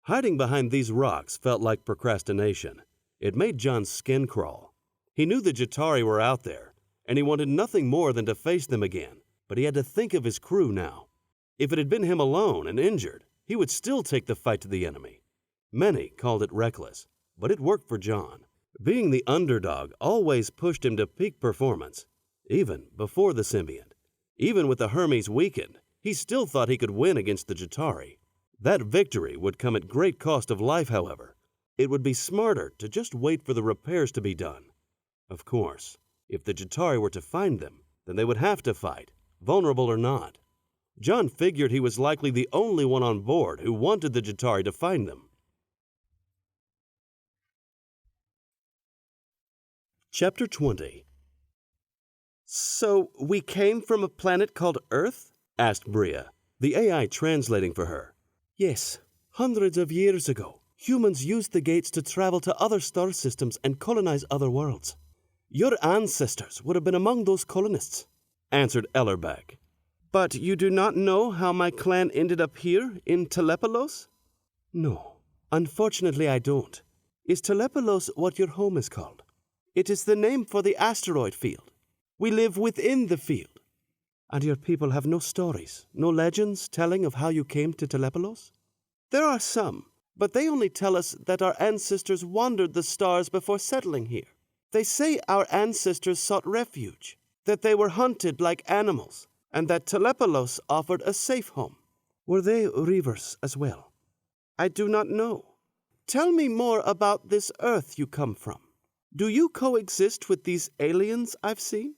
Hiding behind these rocks felt like procrastination. It made Jon's skin crawl. He knew the Jatari were out there, and he wanted nothing more than to face them again, but he had to think of his crew now. If it had been him alone and injured, he would still take the fight to the enemy. Many called it reckless, but it worked for Jon. Being the underdog always pushed him to peak performance, even before the symbiont. Even with the Hermes weakened, he still thought he could win against the Jatari. That victory would come at great cost of life, however. It would be smarter to just wait for the repairs to be done. Of course, if the Jatari were to find them, then they would have to fight, vulnerable or not. Jon figured he was likely the only one on board who wanted the Jatari to find them. Chapter 20. So, we came from a planet called Earth? Asked Bria, the AI translating for her. Yes. Hundreds of years ago, humans used the gates to travel to other star systems and colonize other worlds. Your ancestors would have been among those colonists, answered Ellerbeck. But you do not know how my clan ended up here in Telepolos? No, unfortunately I don't. Is Telepolos what your home is called? It is the name for the asteroid field. We live within the field. And your people have no stories, no legends telling of how you came to Telepolos? There are some, but they only tell us that our ancestors wandered the stars before settling here. They say our ancestors sought refuge, that they were hunted like animals, and that Telepolos offered a safe home. Were they Reavers as well? I do not know. Tell me more about this Earth you come from. Do you coexist with these aliens I've seen?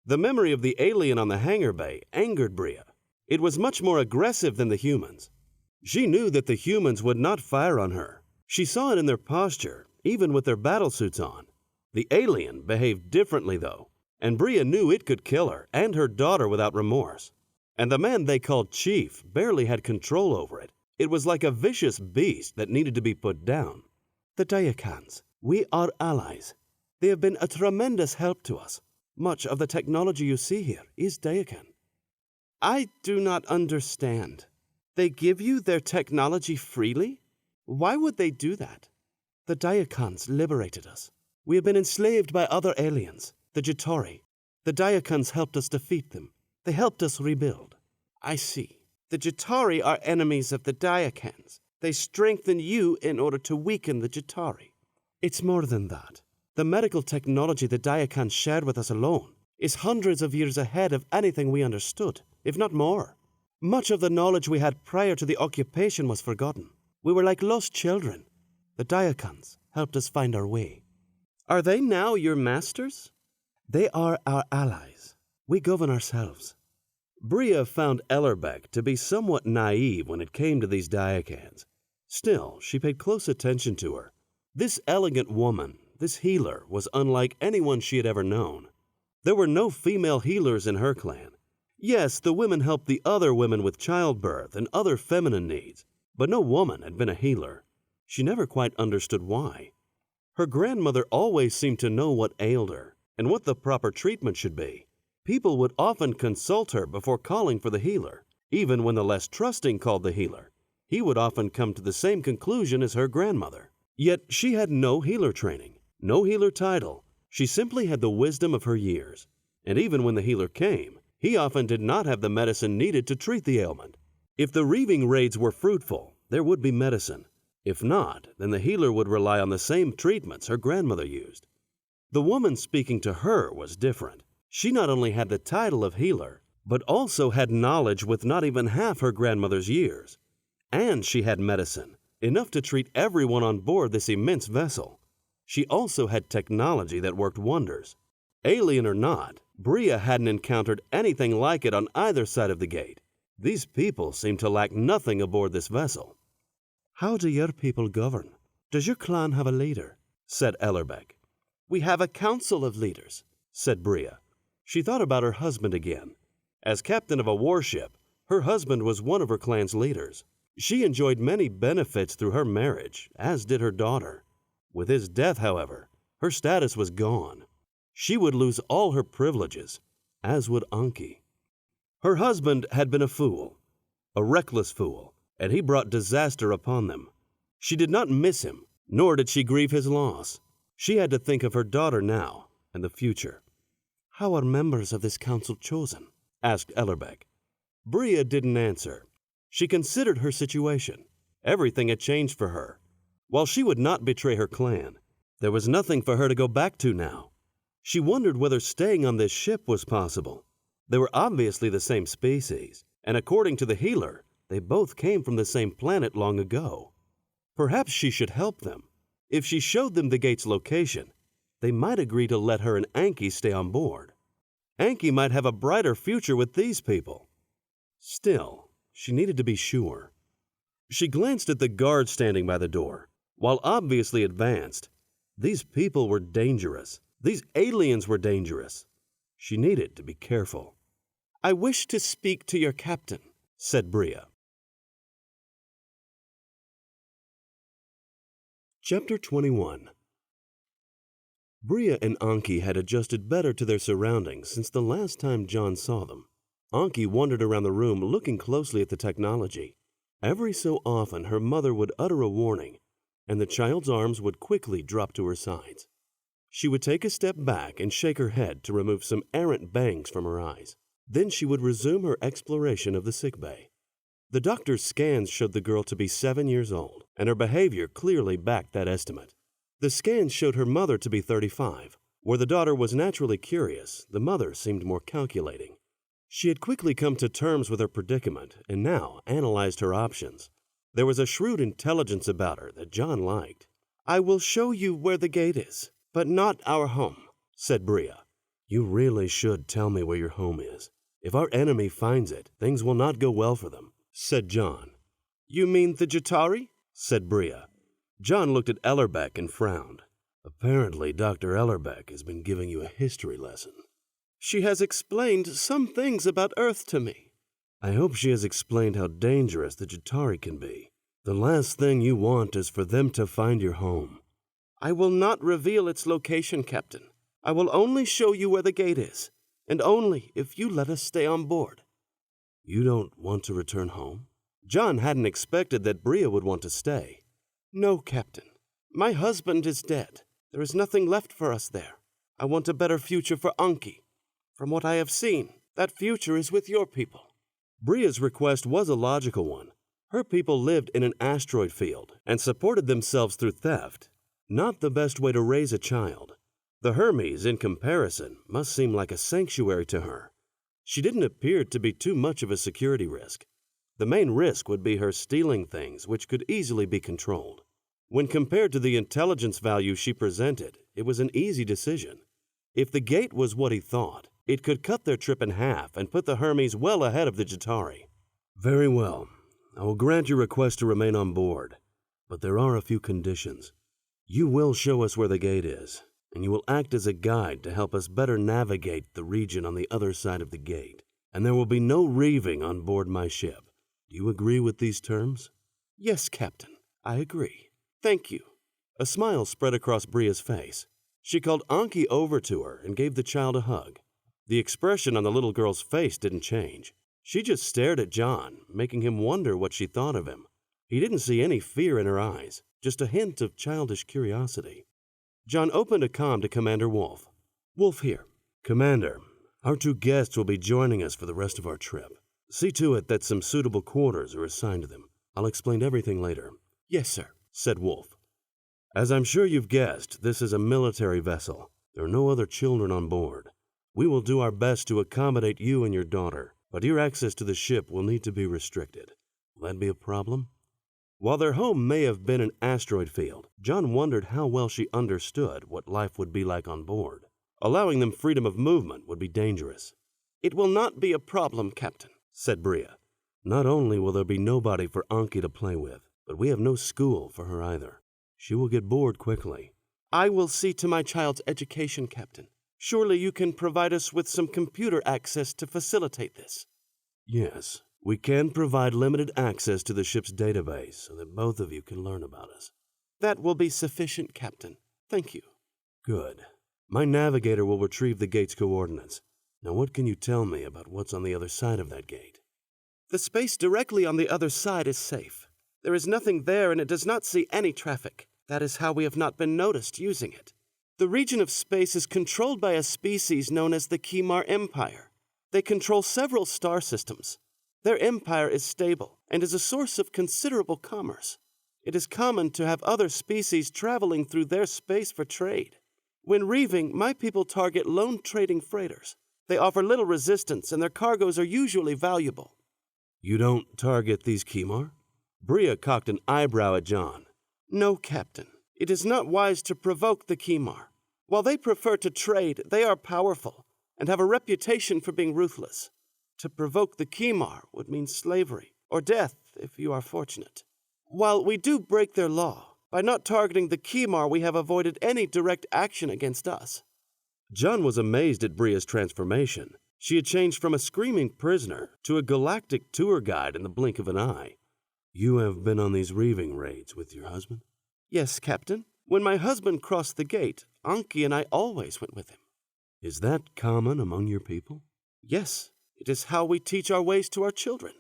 The memory of the alien on the hangar bay angered Bria. It was much more aggressive than the humans. She knew that the humans would not fire on her. She saw it in their posture, even with their battlesuits on. The alien behaved differently, though, and Bria knew it could kill her and her daughter without remorse. And the man they called Chief barely had control over it. It was like a vicious beast that needed to be put down. The Diakans, we are allies. They have been a tremendous help to us. Much of the technology you see here is Diakan. I do not understand. They give you their technology freely? Why would they do that? The Diakans liberated us. We have been enslaved by other aliens, the Jitari. The Diakans helped us defeat them. They helped us rebuild. I see. The Jitari are enemies of the Diakans. They strengthen you in order to weaken the Jitari. It's more than that. The medical technology the Diakans shared with us alone is hundreds of years ahead of anything we understood, if not more. Much of the knowledge we had prior to the occupation was forgotten. We were like lost children. The Diakans helped us find our way. Are they now your masters? They are our allies. We govern ourselves. Bria found Ellerbeck to be somewhat naive when it came to these Diakans. Still, she paid close attention to her. This elegant woman, this healer, was unlike anyone she had ever known. There were no female healers in her clan. Yes, the women helped the other women with childbirth and other feminine needs, but no woman had been a healer. She never quite understood why. Her grandmother always seemed to know what ailed her and what the proper treatment should be. People would often consult her before calling for the healer. Even when the less trusting called the healer, he would often come to the same conclusion as her grandmother. Yet she had no healer training, no healer title. She simply had the wisdom of her years. And even when the healer came, he often did not have the medicine needed to treat the ailment. If the reaving raids were fruitful, there would be medicine. If not, then the healer would rely on the same treatments her grandmother used. The woman speaking to her was different. She not only had the title of healer, but also had knowledge with not even half her grandmother's years. And she had medicine, enough to treat everyone on board this immense vessel. She also had technology that worked wonders. Alien or not, Bria hadn't encountered anything like it on either side of the gate. These people seemed to lack nothing aboard this vessel. How do your people govern? Does your clan have a leader? Said Ellerbeck. We have a council of leaders, said Bria. She thought about her husband again. As captain of a warship, her husband was one of her clan's leaders. She enjoyed many benefits through her marriage, as did her daughter. With his death, however, her status was gone. She would lose all her privileges, as would Anki. Her husband had been a fool, a reckless fool, and he brought disaster upon them. She did not miss him, nor did she grieve his loss. She had to think of her daughter now and the future. How are members of this council chosen? Asked Ellerbeck. Bria didn't answer. She considered her situation. Everything had changed for her. While she would not betray her clan, there was nothing for her to go back to now. She wondered whether staying on this ship was possible. They were obviously the same species, and according to the healer, they both came from the same planet long ago. Perhaps she should help them. If she showed them the gate's location, they might agree to let her and Anki stay on board. Anki might have a brighter future with these people. Still, she needed to be sure. She glanced at the guard standing by the door. While obviously advanced, these people were dangerous. These aliens were dangerous. She needed to be careful. I wish to speak to your captain, said Bria. Chapter 21. Bria and Anki had adjusted better to their surroundings since the last time Jon saw them. Anki wandered around the room looking closely at the technology. Every so often her mother would utter a warning, and the child's arms would quickly drop to her sides. She would take a step back and shake her head to remove some errant bangs from her eyes. Then she would resume her exploration of the sickbay. The doctor's scans showed the girl to be 7 years old, and her behavior clearly backed that estimate. The scans showed her mother to be 35. Where the daughter was naturally curious, the mother seemed more calculating. She had quickly come to terms with her predicament and now analyzed her options. There was a shrewd intelligence about her that Jon liked. "I will show you where the gate is, but not our home," said Bria. "You really should tell me where your home is. If our enemy finds it, things will not go well for them," said Jon. "You mean the Jatari?" said Bria. Jon looked at Ellerbeck and frowned. "Apparently Dr. Ellerbeck has been giving you a history lesson." "She has explained some things about Earth to me." "I hope she has explained how dangerous the Jatari can be. The last thing you want is for them to find your home." "I will not reveal its location, Captain. I will only show you where the gate is, and only if you let us stay on board." "You don't want to return home?" Jon hadn't expected that Bria would want to stay. "No, Captain. My husband is dead. There is nothing left for us there. I want a better future for Anki. From what I have seen, that future is with your people." Bria's request was a logical one. Her people lived in an asteroid field and supported themselves through theft. Not the best way to raise a child. The Hermes, in comparison, must seem like a sanctuary to her. She didn't appear to be too much of a security risk. The main risk would be her stealing things which could easily be controlled. When compared to the intelligence value she presented, it was an easy decision. If the gate was what he thought, it could cut their trip in half and put the Hermes well ahead of the Jatari. "Very well. I will grant your request to remain on board, but there are a few conditions. You will show us where the gate is, and you will act as a guide to help us better navigate the region on the other side of the gate, and there will be no reaving on board my ship. Do you agree with these terms?" "Yes, Captain, I agree. Thank you." A smile spread across Bria's face. She called Anki over to her and gave the child a hug. The expression on the little girl's face didn't change. She just stared at Jon, making him wonder what she thought of him. He didn't see any fear in her eyes, just a hint of childish curiosity. Jon opened a comm to Commander Wolf. "Wolf here. Commander, our 2 guests will be joining us for the rest of our trip. See to it that some suitable quarters are assigned to them. I'll explain everything later." "Yes, sir," said Wolf. "As I'm sure you've guessed, this is a military vessel. There are no other children on board. We will do our best to accommodate you and your daughter, but your access to the ship will need to be restricted. Will that be a problem?" While their home may have been an asteroid field, Jon wondered how well she understood what life would be like on board. Allowing them freedom of movement would be dangerous. "It will not be a problem, Captain," said Bria. "Not only will there be nobody for Anki to play with, but we have no school for her either. She will get bored quickly." "I will see to my child's education, Captain. Surely you can provide us with some computer access to facilitate this." "Yes, we can provide limited access to the ship's database so that both of you can learn about us." "That will be sufficient, Captain. Thank you." "Good. My navigator will retrieve the gate's coordinates. Now what can you tell me about what's on the other side of that gate?" "The space directly on the other side is safe. There is nothing there and it does not see any traffic. That is how we have not been noticed using it. The region of space is controlled by a species known as the Kimar Empire. They control several star systems. Their empire is stable and is a source of considerable commerce. It is common to have other species traveling through their space for trade. When reaving, my people target lone trading freighters. They offer little resistance and their cargoes are usually valuable." "You don't target these Kimar?" Bria cocked an eyebrow at Jon. "No, Captain. It is not wise to provoke the Kimar. While they prefer to trade, they are powerful and have a reputation for being ruthless. To provoke the Kimar would mean slavery or death if you are fortunate. While we do break their law, by not targeting the Kimar we have avoided any direct action against us." Jon was amazed at Bria's transformation. She had changed from a screaming prisoner to a galactic tour guide in the blink of an eye. "You have been on these reaving raids with your husband?" "Yes, Captain. When my husband crossed the gate, Anki and I always went with him." "Is that common among your people?" "Yes. It is how we teach our ways to our children."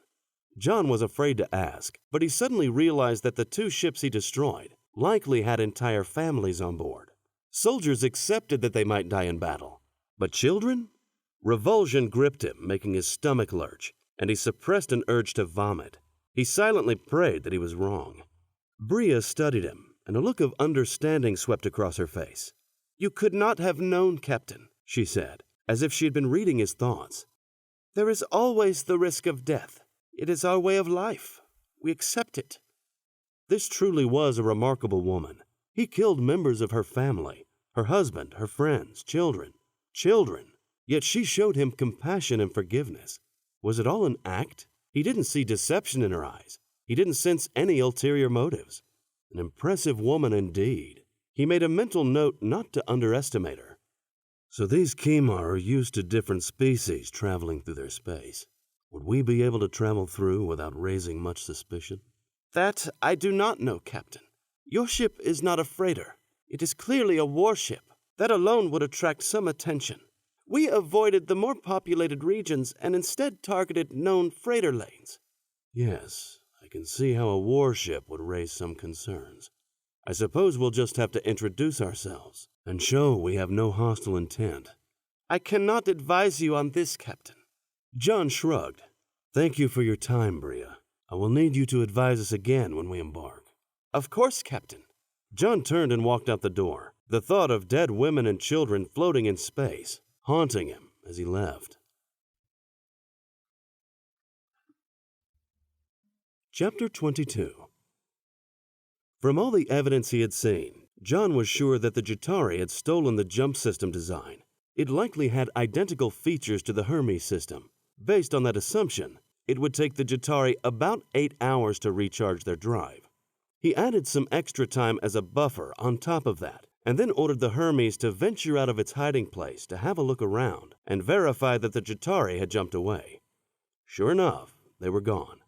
Jon was afraid to ask, but he suddenly realized that the 2 ships he destroyed likely had entire families on board. Soldiers accepted that they might die in battle. But children? Revulsion gripped him, making his stomach lurch, and he suppressed an urge to vomit. He silently prayed that he was wrong. Bria studied him, and a look of understanding swept across her face. "You could not have known, Captain," she said, as if she had been reading his thoughts. There is always the risk of death. It is our way of life. We accept it. This truly was a remarkable woman. He killed members of her family, her husband, her friends, children. Yet she showed him compassion and forgiveness. Was it all an act? He didn't see deception in her eyes. He didn't sense any ulterior motives. An impressive woman indeed. He made a mental note not to underestimate her. So these Kimar are used to different species traveling through their space. Would we be able to travel through without raising much suspicion? That I do not know, Captain. Your ship is not a freighter. It is clearly a warship. That alone would attract some attention. We avoided the more populated regions and instead targeted known freighter lanes. Yes, I can see how a warship would raise some concerns. I suppose we'll just have to introduce ourselves and show we have no hostile intent. I cannot advise you on this, Captain. Jon shrugged. Thank you for your time, Bria. I will need you to advise us again when we embark. Of course, Captain. Jon turned and walked out the door, the thought of dead women and children floating in space haunting him as he left. Chapter 22. From all the evidence he had seen, Jon was sure that the Jatari had stolen the jump system design. It likely had identical features to the Hermes system. Based on that assumption, it would take the Jatari about 8 hours to recharge their drive. He added some extra time as a buffer on top of that, and then ordered the Hermes to venture out of its hiding place to have a look around and verify that the Jatari had jumped away. Sure enough, they were gone.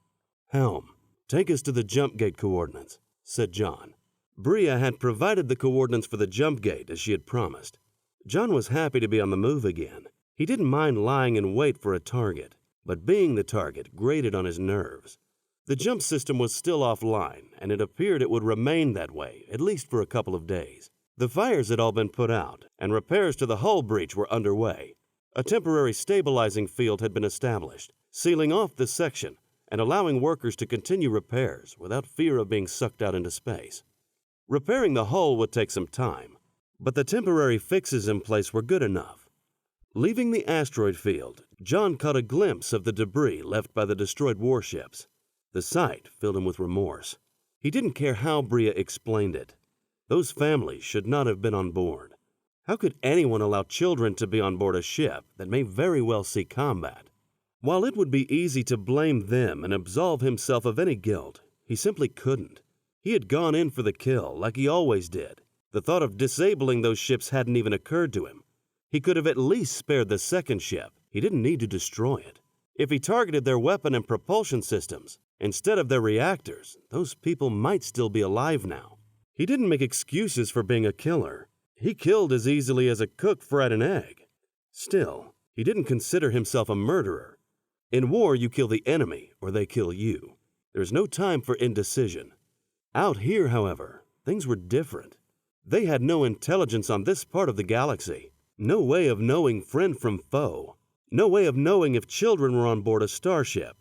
"Helm, take us to the jump gate coordinates," said Jon. Bria had provided the coordinates for the jump gate as she had promised. Jon was happy to be on the move again. He didn't mind lying in wait for a target, but being the target grated on his nerves. The jump system was still offline, and it appeared it would remain that way, at least for a couple of days. The fires had all been put out, and repairs to the hull breach were underway. A temporary stabilizing field had been established, sealing off this section and allowing workers to continue repairs without fear of being sucked out into space. Repairing the hull would take some time, but the temporary fixes in place were good enough. Leaving the asteroid field, Jon caught a glimpse of the debris left by the destroyed warships. The sight filled him with remorse. He didn't care how Bria explained it. Those families should not have been on board. How could anyone allow children to be on board a ship that may very well see combat? While it would be easy to blame them and absolve himself of any guilt, he simply couldn't. He had gone in for the kill, like he always did. The thought of disabling those ships hadn't even occurred to him. He could have at least spared the second ship. He didn't need to destroy it. If he targeted their weapon and propulsion systems instead of their reactors, those people might still be alive now. He didn't make excuses for being a killer. He killed as easily as a cook fried an egg. Still, he didn't consider himself a murderer. In war, you kill the enemy or they kill you. There's no time for indecision. Out here, however, things were different. They had no intelligence on this part of the galaxy, no way of knowing friend from foe, no way of knowing if children were on board a starship.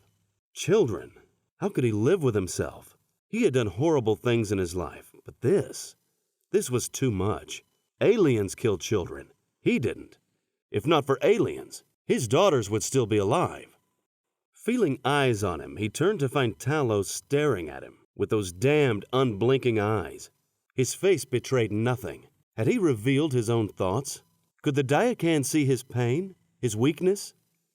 Children? How could he live with himself? He had done horrible things in his life, but this was too much. Aliens killed children. He didn't. If not for aliens, his daughters would still be alive. Feeling eyes on him, he turned to find Talos staring at him with those damned, unblinking eyes. His face betrayed nothing. Had he revealed his own thoughts? Could the Diacan see his pain, his weakness?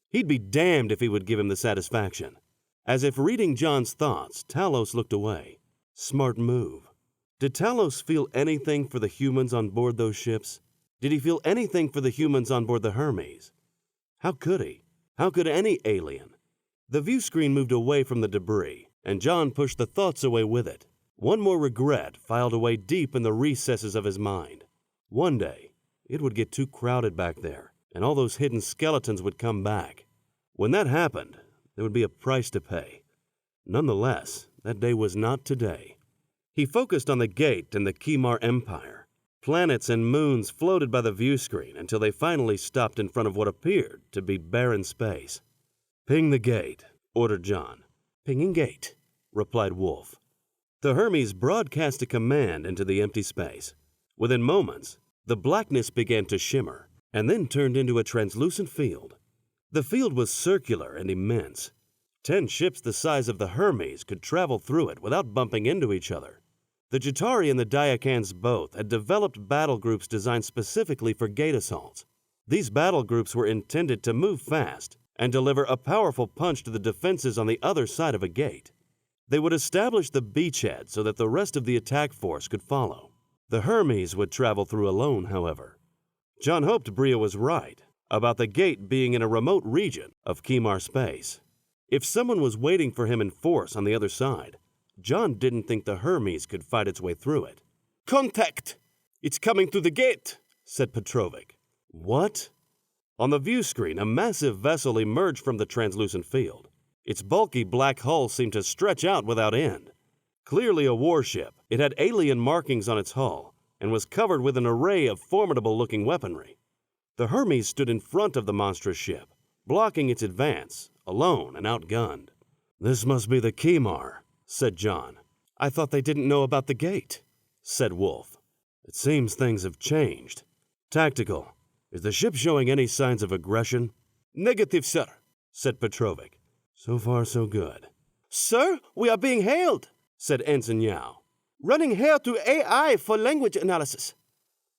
He'd be damned if he would give him the satisfaction. As if reading Jon's thoughts, Talos looked away. Smart move. Did Talos feel anything for the humans on board those ships? Did he feel anything for the humans on board the Hermes? How could he? How could any alien? The view screen moved away from the debris, and Jon pushed the thoughts away with it. One more regret filed away deep in the recesses of his mind. One day, it would get too crowded back there, and all those hidden skeletons would come back. When that happened, there would be a price to pay. Nonetheless, that day was not today. He focused on the gate and the Kimar Empire. Planets and moons floated by the view screen until they finally stopped in front of what appeared to be barren space. "Ping the gate," ordered Jon. "Pinging gate," replied Wolf. The Hermes broadcast a command into the empty space. Within moments, the blackness began to shimmer and then turned into a translucent field. The field was circular and immense. 10 ships the size of the Hermes could travel through it without bumping into each other. The Jatari and the Diakans both had developed battle groups designed specifically for gate assaults. These battle groups were intended to move fast and deliver a powerful punch to the defenses on the other side of a gate. They would establish the beachhead so that the rest of the attack force could follow. The Hermes would travel through alone, however. Jon hoped Bria was right about the gate being in a remote region of Kimar space. If someone was waiting for him in force on the other side, Jon didn't think the Hermes could fight its way through it. "Contact! It's coming through the gate," said Petrovic. What? On the view screen, a massive vessel emerged from the translucent field. Its bulky black hull seemed to stretch out without end. Clearly a warship, it had alien markings on its hull and was covered with an array of formidable-looking weaponry. The Hermes stood in front of the monstrous ship, blocking its advance, alone and outgunned. "This must be the Kimar," said Jon. "I thought they didn't know about the gate," said Wolf. "It seems things have changed. Tactical, is the ship showing any signs of aggression?" "Negative, sir," said Petrovic. "So far, so good." "Sir, we are being hailed," said Ensign Yao. "Running hail to AI for language analysis."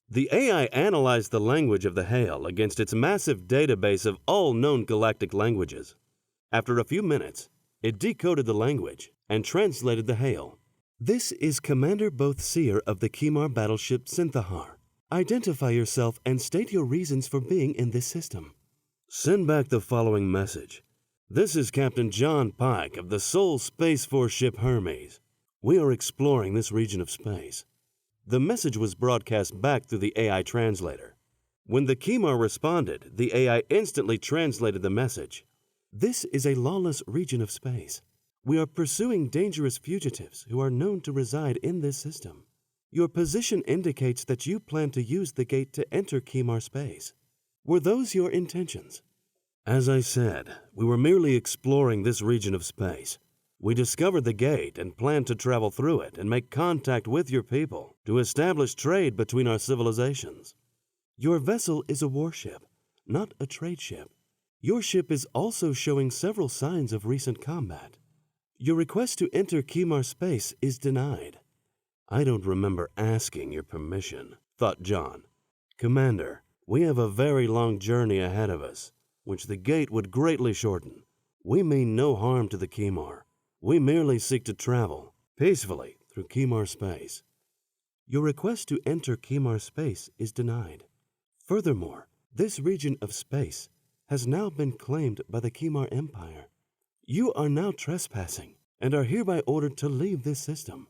The AI analyzed the language of the hail against its massive database of all known galactic languages. After a few minutes, it decoded the language and translated the hail. "This is Commander Bothseer of the Kimar battleship Synthahar. Identify yourself and state your reasons for being in this system. Send back the following message. This is Captain Jon Pike of the Sol Space Force ship Hermes. We are exploring this region of space." The message was broadcast back through the AI translator. When the Kimar responded, the AI instantly translated the message. "This is a lawless region of space. We are pursuing dangerous fugitives who are known to reside in this system. Your position indicates that you plan to use the gate to enter Kimar space. Were those your intentions?" "As I said, we were merely exploring this region of space. We discovered the gate and planned to travel through it and make contact with your people to establish trade between our civilizations. Your vessel is a warship, not a trade ship. Your ship is also showing several signs of recent combat. Your request to enter Kimar space is denied." "I don't remember asking your permission," thought Jon. "Commander, we have a very long journey ahead of us, which the gate would greatly shorten. We mean no harm to the Kimar. We merely seek to travel peacefully through Kimar space. Your request to enter Kimar space is denied. Furthermore, this region of space has now been claimed by the Kimar Empire. You are now trespassing and are hereby ordered to leave this system."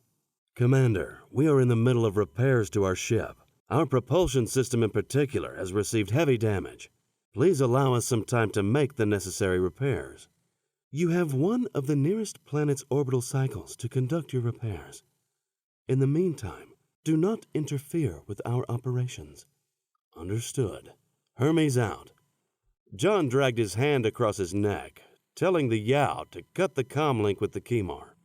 "Commander, we are in the middle of repairs to our ship. Our propulsion system in particular has received heavy damage. Please allow us some time to make the necessary repairs." "You have one of the nearest planet's orbital cycles to conduct your repairs. In the meantime, do not interfere with our operations." "Understood. Hermes out." Jon dragged his hand across his neck, telling the Yao to cut the comm link with the Kimar.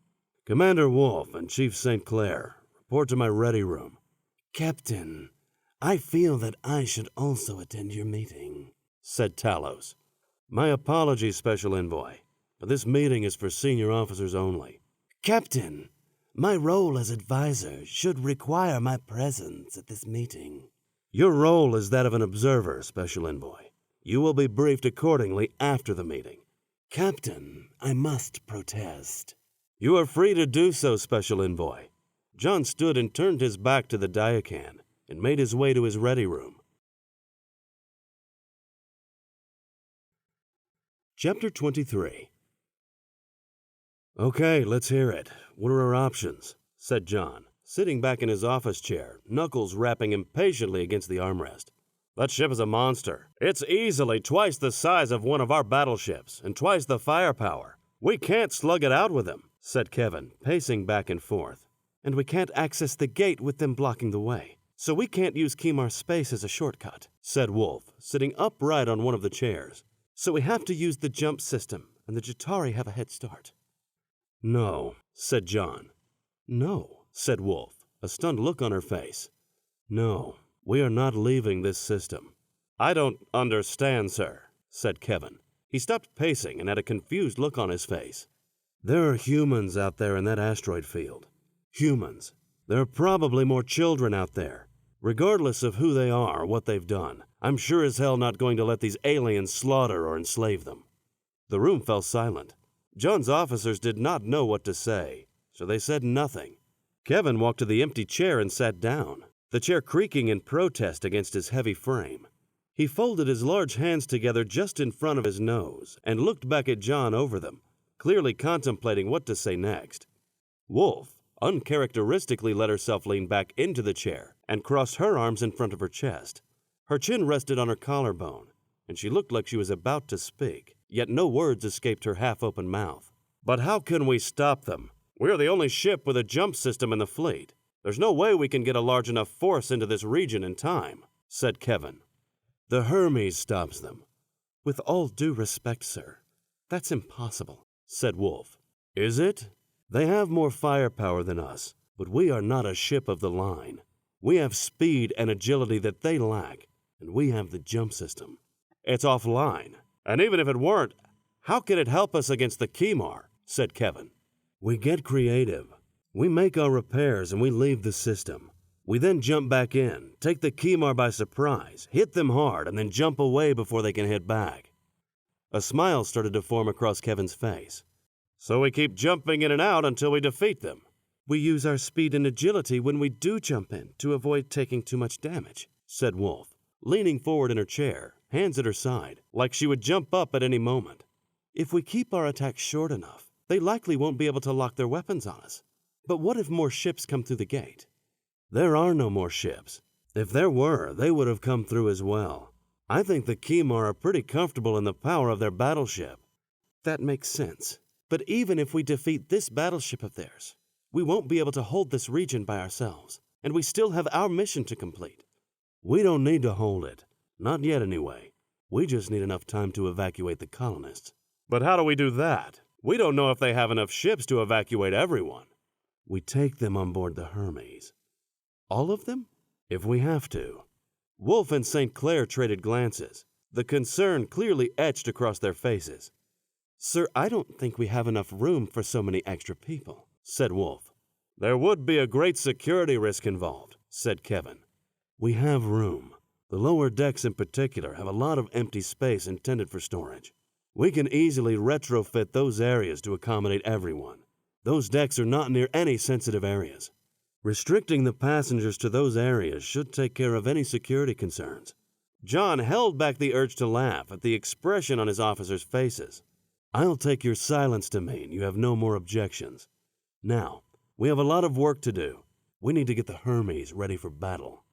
"Commander Wolf and Chief St. Clair, report to my ready room." "Captain, I feel that I should also attend your meeting," said Talos. "My apologies, Special Envoy, but this meeting is for senior officers only." "Captain, my role as advisor should require my presence at this meeting." "Your role is that of an observer, Special Envoy. You will be briefed accordingly after the meeting." "Captain, I must protest." "You are free to do so, Special Envoy." Jon stood and turned his back to the Diakan and made his way to his ready room. Chapter 23. "Okay, let's hear it. What are our options?" said Jon, sitting back in his office chair, knuckles rapping impatiently against the armrest. "That ship is a monster. It's easily twice the size of one of our battleships and twice the firepower. We can't slug it out with them," said Kevin, pacing back and forth. "And we can't access the gate with them blocking the way. So we can't use Kimar space as a shortcut," said Wolf, sitting upright on one of the chairs. "So we have to use the jump system, and the Jatari have a head start." "No," said Jon. "No," said Wolf, a stunned look on her face. "No, we are not leaving this system." "I don't understand, sir," said Kevin. He stopped pacing and had a confused look on his face. There are humans out there in that asteroid field. Humans. There are probably more children out there. Regardless of who they are or what they've done, I'm sure as hell not going to let these aliens slaughter or enslave them. The room fell silent. Jon's officers did not know what to say, so they said nothing. Kevin walked to the empty chair and sat down, the chair creaking in protest against his heavy frame. He folded his large hands together just in front of his nose and looked back at Jon over them, clearly contemplating what to say next. Wolf uncharacteristically let herself lean back into the chair and crossed her arms in front of her chest. Her chin rested on her collarbone, and she looked like she was about to speak, yet no words escaped her half-open mouth. But how can we stop them? We're the only ship with a jump system in the fleet. There's no way we can get a large enough force into this region in time, said Kevin. The Hermes stops them. With all due respect, sir, that's impossible, said Wolf. Is it? They have more firepower than us, but we are not a ship of the line. We have speed and agility that they lack, and we have the jump system. It's offline, and even if it weren't, how can it help us against the Kimar? Said Kevin. We get creative. We make our repairs and we leave the system. We then jump back in, take the Kimar by surprise, hit them hard, and then jump away before they can hit back. A smile started to form across Kevin's face. So we keep jumping in and out until we defeat them. We use our speed and agility when we do jump in to avoid taking too much damage, said Wolf, leaning forward in her chair, hands at her side, like she would jump up at any moment. If we keep our attacks short enough, they likely won't be able to lock their weapons on us. But what if more ships come through the gate? There are no more ships. If there were, they would have come through as well. I think the Kimar are pretty comfortable in the power of their battleship. That makes sense. But even if we defeat this battleship of theirs, we won't be able to hold this region by ourselves, and we still have our mission to complete. We don't need to hold it. Not yet, anyway. We just need enough time to evacuate the colonists. But how do we do that? We don't know if they have enough ships to evacuate everyone. We take them on board the Hermes. All of them? If we have to. Wolf and St. Clair traded glances, the concern clearly etched across their faces. Sir, I don't think we have enough room for so many extra people, said Wolf. There would be a great security risk involved, said Kevin. We have room. The lower decks in particular have a lot of empty space intended for storage. We can easily retrofit those areas to accommodate everyone. Those decks are not near any sensitive areas. Restricting the passengers to those areas should take care of any security concerns. Jon held back the urge to laugh at the expression on his officers' faces. I'll take your silence to mean you have no more objections. Now, we have a lot of work to do. We need to get the Hermes ready for battle.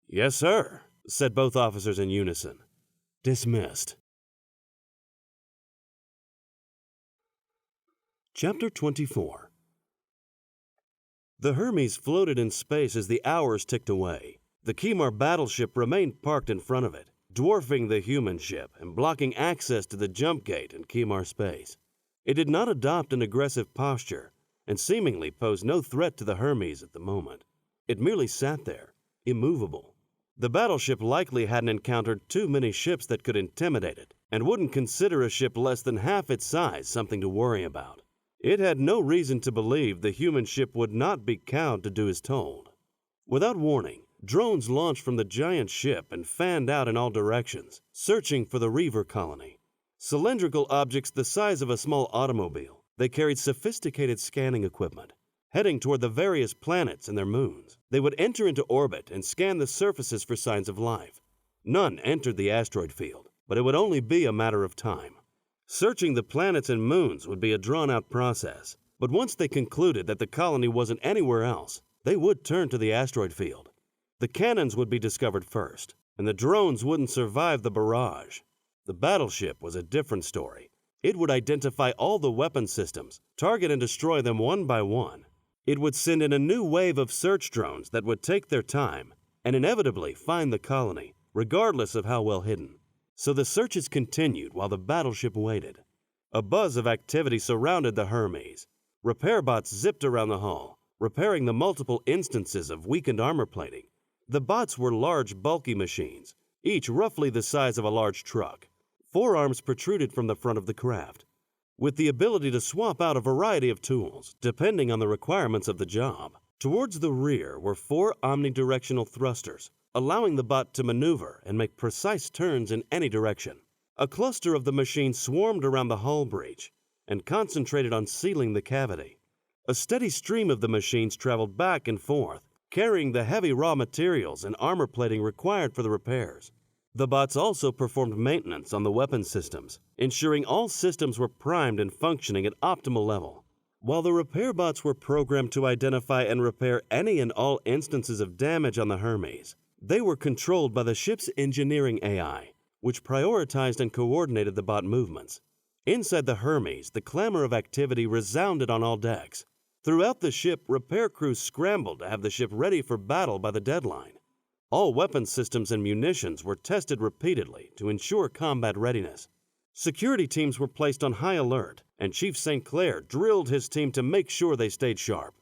Yes, sir, said both officers in unison. Dismissed. Chapter 24. The Hermes floated in space as the hours ticked away. The Kimar battleship remained parked in front of it, dwarfing the human ship and blocking access to the jump gate in Kimar space. It did not adopt an aggressive posture and seemingly posed no threat to the Hermes at the moment. It merely sat there, immovable. The battleship likely hadn't encountered too many ships that could intimidate it and wouldn't consider a ship less than half its size something to worry about. It had no reason to believe the human ship would not be cowed to do as told. Without warning, drones launched from the giant ship and fanned out in all directions, searching for the Reaver colony. Cylindrical objects the size of a small automobile, they carried sophisticated scanning equipment. Heading toward the various planets and their moons, they would enter into orbit and scan the surfaces for signs of life. None entered the asteroid field, but it would only be a matter of time. Searching the planets and moons would be a drawn-out process, but once they concluded that the colony wasn't anywhere else, they would turn to the asteroid field. The cannons would be discovered first, and the drones wouldn't survive the barrage. The battleship was a different story. It would identify all the weapon systems, target and destroy them one by one. It would send in a new wave of search drones that would take their time and inevitably find the colony, regardless of how well hidden. So the searches continued while the battleship waited. A buzz of activity surrounded the Hermes. Repair bots zipped around the hull, repairing the multiple instances of weakened armor plating. The bots were large, bulky machines, each roughly the size of a large truck. Forearms protruded from the front of the craft, with the ability to swap out a variety of tools depending on the requirements of the job. Towards the rear were 4 omnidirectional thrusters, allowing the bot to maneuver and make precise turns in any direction. A cluster of the machines swarmed around the hull breach and concentrated on sealing the cavity. A steady stream of the machines traveled back and forth, carrying the heavy raw materials and armor plating required for the repairs. The bots also performed maintenance on the weapon systems, ensuring all systems were primed and functioning at optimal level. While the repair bots were programmed to identify and repair any and all instances of damage on the Hermes, they were controlled by the ship's engineering AI, which prioritized and coordinated the bot movements. Inside the Hermes, the clamor of activity resounded on all decks. Throughout the ship, repair crews scrambled to have the ship ready for battle by the deadline. All weapon systems and munitions were tested repeatedly to ensure combat readiness. Security teams were placed on high alert, and Chief St. Clair drilled his team to make sure they stayed sharp.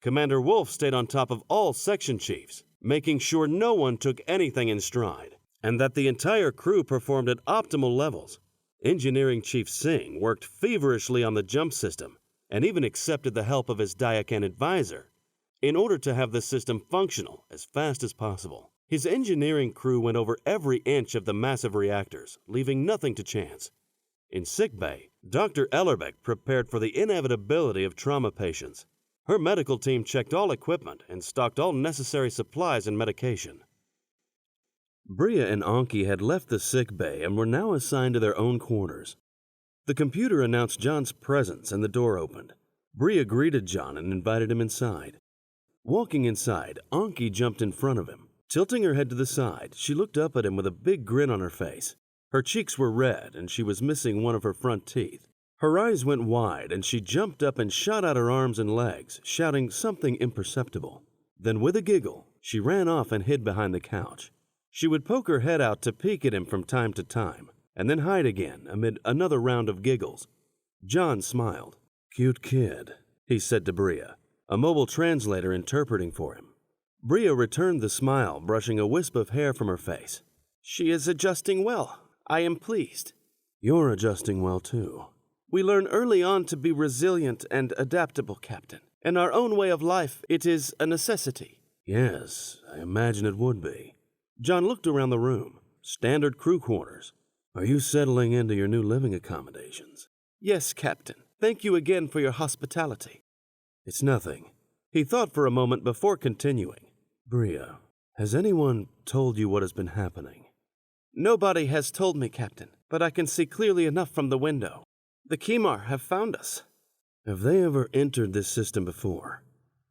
Commander Wolf stayed on top of all section chiefs, making sure no one took anything in stride, and that the entire crew performed at optimal levels. Engineering Chief Singh worked feverishly on the jump system, and even accepted the help of his Dayakan advisor, in order to have the system functional as fast as possible. His engineering crew went over every inch of the massive reactors, leaving nothing to chance. In sickbay, Dr. Ellerbeck prepared for the inevitability of trauma patients. Her medical team checked all equipment and stocked all necessary supplies and medication. Bria and Anki had left the sickbay and were now assigned to their own quarters. The computer announced Jon's presence and the door opened. Bria greeted Jon and invited him inside. Walking inside, Anki jumped in front of him. Tilting her head to the side, she looked up at him with a big grin on her face. Her cheeks were red and she was missing one of her front teeth. Her eyes went wide and she jumped up and shot out her arms and legs, shouting something imperceptible. Then with a giggle, she ran off and hid behind the couch. She would poke her head out to peek at him from time to time, and then hide again amid another round of giggles. Jon smiled. "Cute kid," he said to Bria, a mobile translator interpreting for him. Bria returned the smile, brushing a wisp of hair from her face. "She is adjusting well. I am pleased." "You're adjusting well, too." "We learn early on to be resilient and adaptable, Captain. In our own way of life, it is a necessity." "Yes, I imagine it would be." Jon looked around the room. Standard crew quarters. "Are you settling into your new living accommodations?" "Yes, Captain. Thank you again for your hospitality." "It's nothing." He thought for a moment before continuing. "Bria, has anyone told you what has been happening?" "Nobody has told me, Captain, but I can see clearly enough from the window. The Kimar have found us." "Have they ever entered this system before?"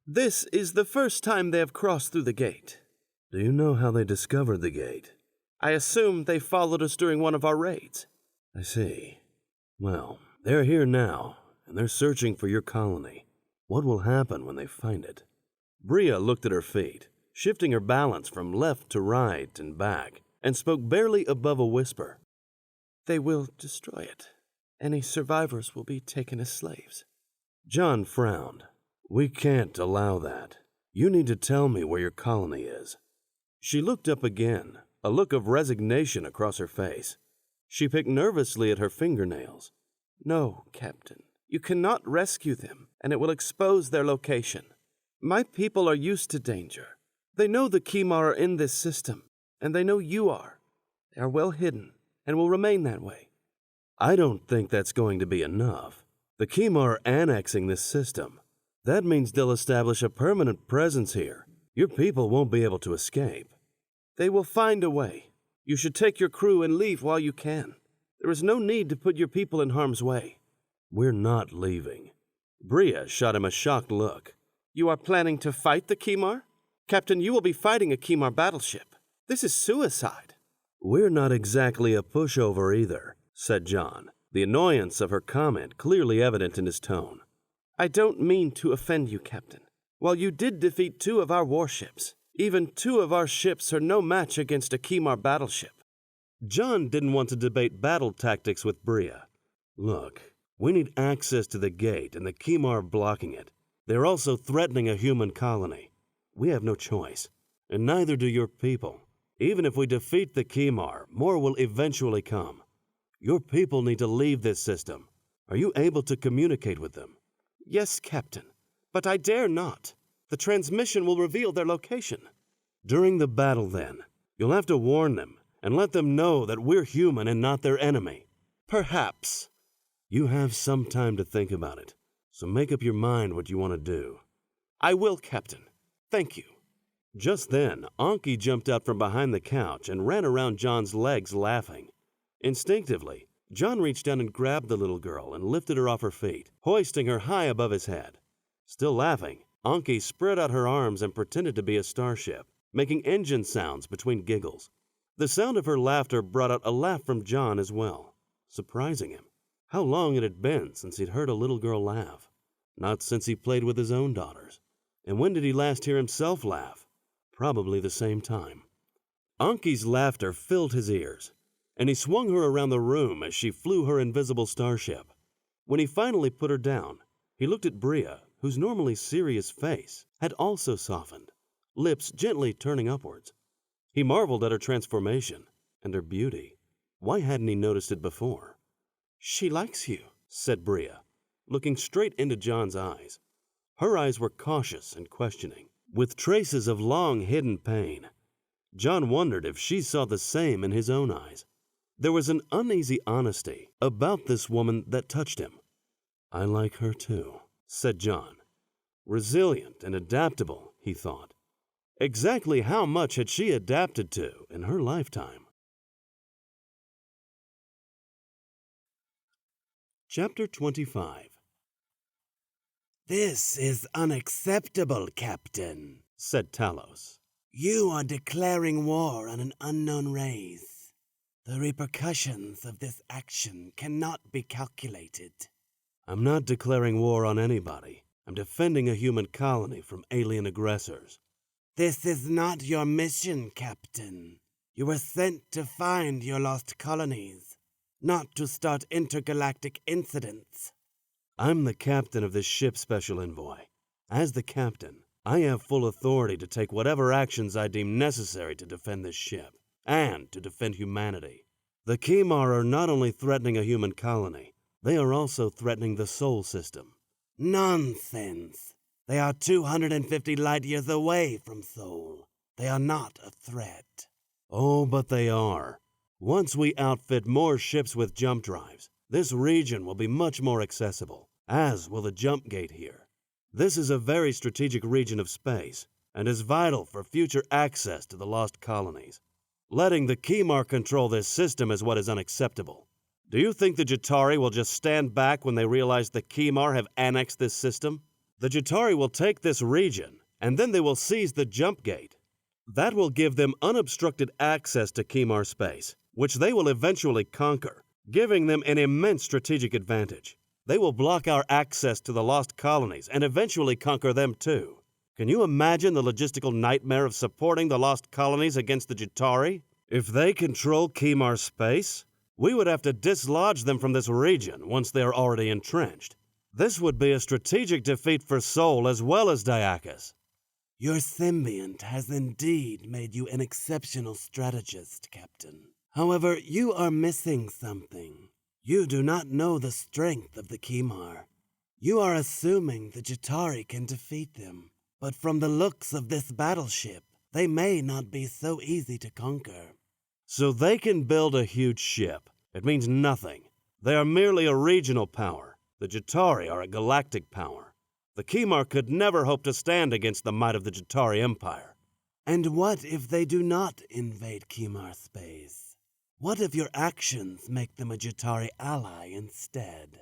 "This is the first time they have crossed through the gate." "Do you know how they discovered the gate?" "I assume they followed us during one of our raids." "I see. Well, they're here now, and they're searching for your colony. What will happen when they find it?" Bria looked at her feet, shifting her balance from left to right and back, and spoke barely above a whisper. "They will destroy it. Any survivors will be taken as slaves." Jon frowned. "We can't allow that. You need to tell me where your colony is." She looked up again, a look of resignation across her face. She picked nervously at her fingernails. "No, Captain. You cannot rescue them, and it will expose their location. My people are used to danger. They know the Kimar are in this system, and they know you are. They are well hidden, and will remain that way." "I don't think that's going to be enough. The Kimar are annexing this system. That means they'll establish a permanent presence here. Your people won't be able to escape." "They will find a way. You should take your crew and leave while you can. There is no need to put your people in harm's way." "We're not leaving." Bria shot him a shocked look. "You are planning to fight the Kimar? Captain, you will be fighting a Kimar battleship. This is suicide." "We're not exactly a pushover either," said Jon, the annoyance of her comment clearly evident in his tone. "I don't mean to offend you, Captain. While you did defeat 2 of our warships, even 2 of our ships are no match against a Kimar battleship." Jon didn't want to debate battle tactics with Bria. "Look, we need access to the gate, and the Kimar are blocking it. They're also threatening a human colony. We have no choice, and neither do your people. Even if we defeat the Kimar, more will eventually come. Your people need to leave this system. Are you able to communicate with them? Yes, Captain, but I dare not. The transmission will reveal their location. During the battle, then, you'll have to warn them and let them know that we're human and not their enemy. Perhaps. You have some time to think about it, so make up your mind what you want to do. I will, Captain. Thank you. Just then, Anki jumped out from behind the couch and ran around John's legs laughing. Instinctively, Jon reached down and grabbed the little girl and lifted her off her feet, hoisting her high above his head. Still laughing, Anki spread out her arms and pretended to be a starship, making engine sounds between giggles. The sound of her laughter brought out a laugh from Jon as well, surprising him. How long it had been since he'd heard a little girl laugh. Not since he played with his own daughters. And when did he last hear himself laugh? Probably the same time. Anki's laughter filled his ears, and he swung her around the room as she flew her invisible starship. When he finally put her down, he looked at Bria, whose normally serious face had also softened, lips gently turning upwards. He marveled at her transformation and her beauty. Why hadn't he noticed it before? She likes you, said Bria, looking straight into Jon's eyes. Her eyes were cautious and questioning, with traces of long-hidden pain. Jon wondered if she saw the same in his own eyes. There was an uneasy honesty about this woman that touched him. I like her too, said Jon. Resilient and adaptable, he thought. Exactly how much had she adapted to in her lifetime? Chapter 25. This is unacceptable, Captain, said Talos. You are declaring war on an unknown race. The repercussions of this action cannot be calculated. I'm not declaring war on anybody. I'm defending a human colony from alien aggressors. This is not your mission, Captain. You were sent to find your lost colonies, not to start intergalactic incidents. I'm the captain of this ship, Special Envoy. As the captain, I have full authority to take whatever actions I deem necessary to defend this ship, and to defend humanity. The Kimar are not only threatening a human colony, they are also threatening the Sol system. Nonsense. They are 250 light-years away from Sol. They are not a threat. Oh, but they are. Once we outfit more ships with jump drives, this region will be much more accessible, as will the jump gate here. This is a very strategic region of space, and is vital for future access to the lost colonies. Letting the Kimar control this system is what is unacceptable. Do you think the Jatari will just stand back when they realize the Kimar have annexed this system? The Jatari will take this region, and then they will seize the jump gate. That will give them unobstructed access to Kimar space, which they will eventually conquer, giving them an immense strategic advantage. They will block our access to the lost colonies and eventually conquer them too. Can you imagine the logistical nightmare of supporting the lost colonies against the Jatari? If they control Kimar space, we would have to dislodge them from this region once they are already entrenched. This would be a strategic defeat for Sol as well as Diakis. Your symbiont has indeed made you an exceptional strategist, Captain. However, you are missing something. You do not know the strength of the Kimar. You are assuming the Jatari can defeat them. But from the looks of this battleship, they may not be so easy to conquer. So they can build a huge ship. It means nothing. They are merely a regional power. The Jatari are a galactic power. The Kimar could never hope to stand against the might of the Jatari Empire. And what if they do not invade Kimar space? What if your actions make them a Jatari ally instead?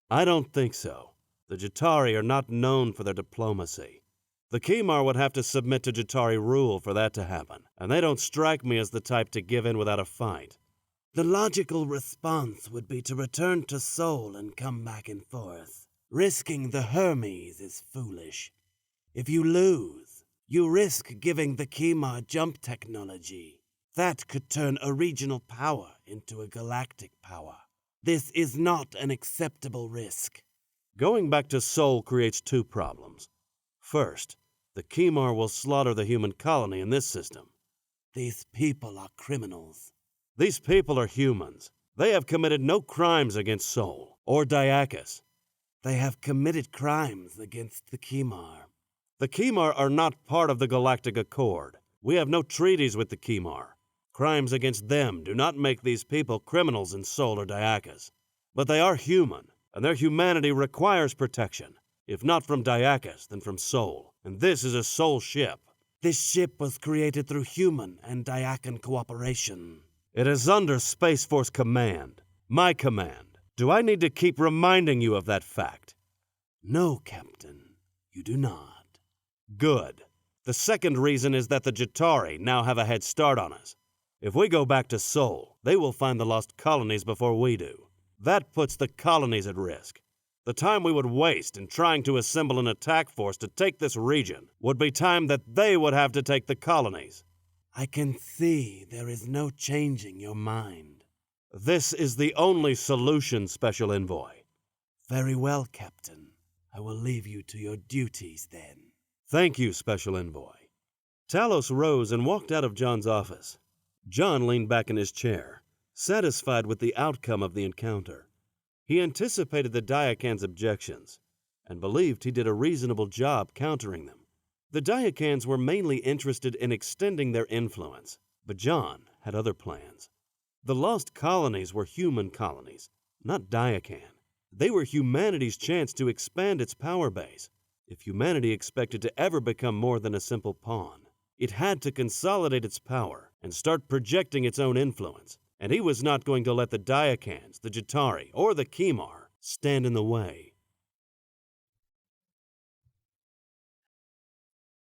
I don't think so. The Jatari are not known for their diplomacy. The Kimar would have to submit to Jatari rule for that to happen, and they don't strike me as the type to give in without a fight. The logical response would be to return to Sol and come back and forth. Risking the Hermes is foolish. If you lose, you risk giving the Kimar jump technology. That could turn a regional power into a galactic power. This is not an acceptable risk. Going back to Sol creates two problems. First, the Kimar will slaughter the human colony in this system. These people are criminals. These people are humans. They have committed no crimes against Sol or Diakis. They have committed crimes against the Kimar. The Kimar are not part of the Galactic Accord. We have no treaties with the Kimar. Crimes against them do not make these people criminals in Sol or Diakis. But they are human, and their humanity requires protection. If not from Diakis, then from Sol. And this is a Sol ship. This ship was created through human and Diakan cooperation. It is under Space Force command. My command. Do I need to keep reminding you of that fact? No, Captain. You do not. Good. The second reason is that the Jatari now have a head start on us. If we go back to Sol, they will find the lost colonies before we do. That puts the colonies at risk. The time we would waste in trying to assemble an attack force to take this region would be time that they would have to take the colonies. I can see there is no changing your mind. This is the only solution, Special Envoy. Very well, Captain. I will leave you to your duties then. Thank you, Special Envoy. Talos rose and walked out of Jon's office. Jon leaned back in his chair, satisfied with the outcome of the encounter. He anticipated the Diakan's objections and believed he did a reasonable job countering them. The Diakans were mainly interested in extending their influence, but Jon had other plans. The lost colonies were human colonies, not Diakan. They were humanity's chance to expand its power base. If humanity expected to ever become more than a simple pawn, it had to consolidate its power and start projecting its own influence. And he was not going to let the Diakans, the Jatari, or the Kimar stand in the way.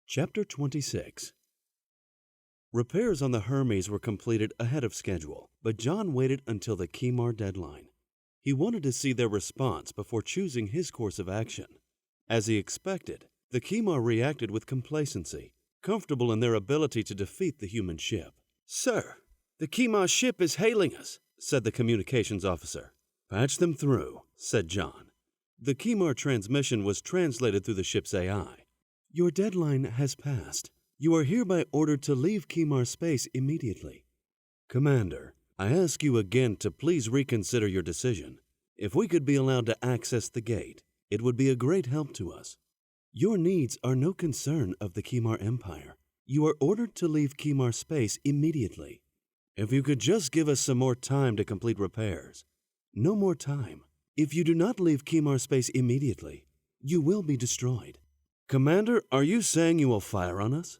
Chapter 26. Repairs on the Hermes were completed ahead of schedule, but Jon waited until the Kimar deadline. He wanted to see their response before choosing his course of action. As he expected, the Kimar reacted with complacency, comfortable in their ability to defeat the human ship. "Sir, the Kimar ship is hailing us," said the communications officer. "Patch them through," said Jon. The Kimar transmission was translated through the ship's AI. "Your deadline has passed. You are hereby ordered to leave Kimar space immediately. Commander, I ask you again to please reconsider your decision. If we could be allowed to access the gate, it would be a great help to us. Your needs are no concern of the Kimar Empire. You are ordered to leave Kimar space immediately. If you could just give us some more time to complete repairs." "No more time. If you do not leave Kimar space immediately, you will be destroyed." "Commander, are you saying you will fire on us?"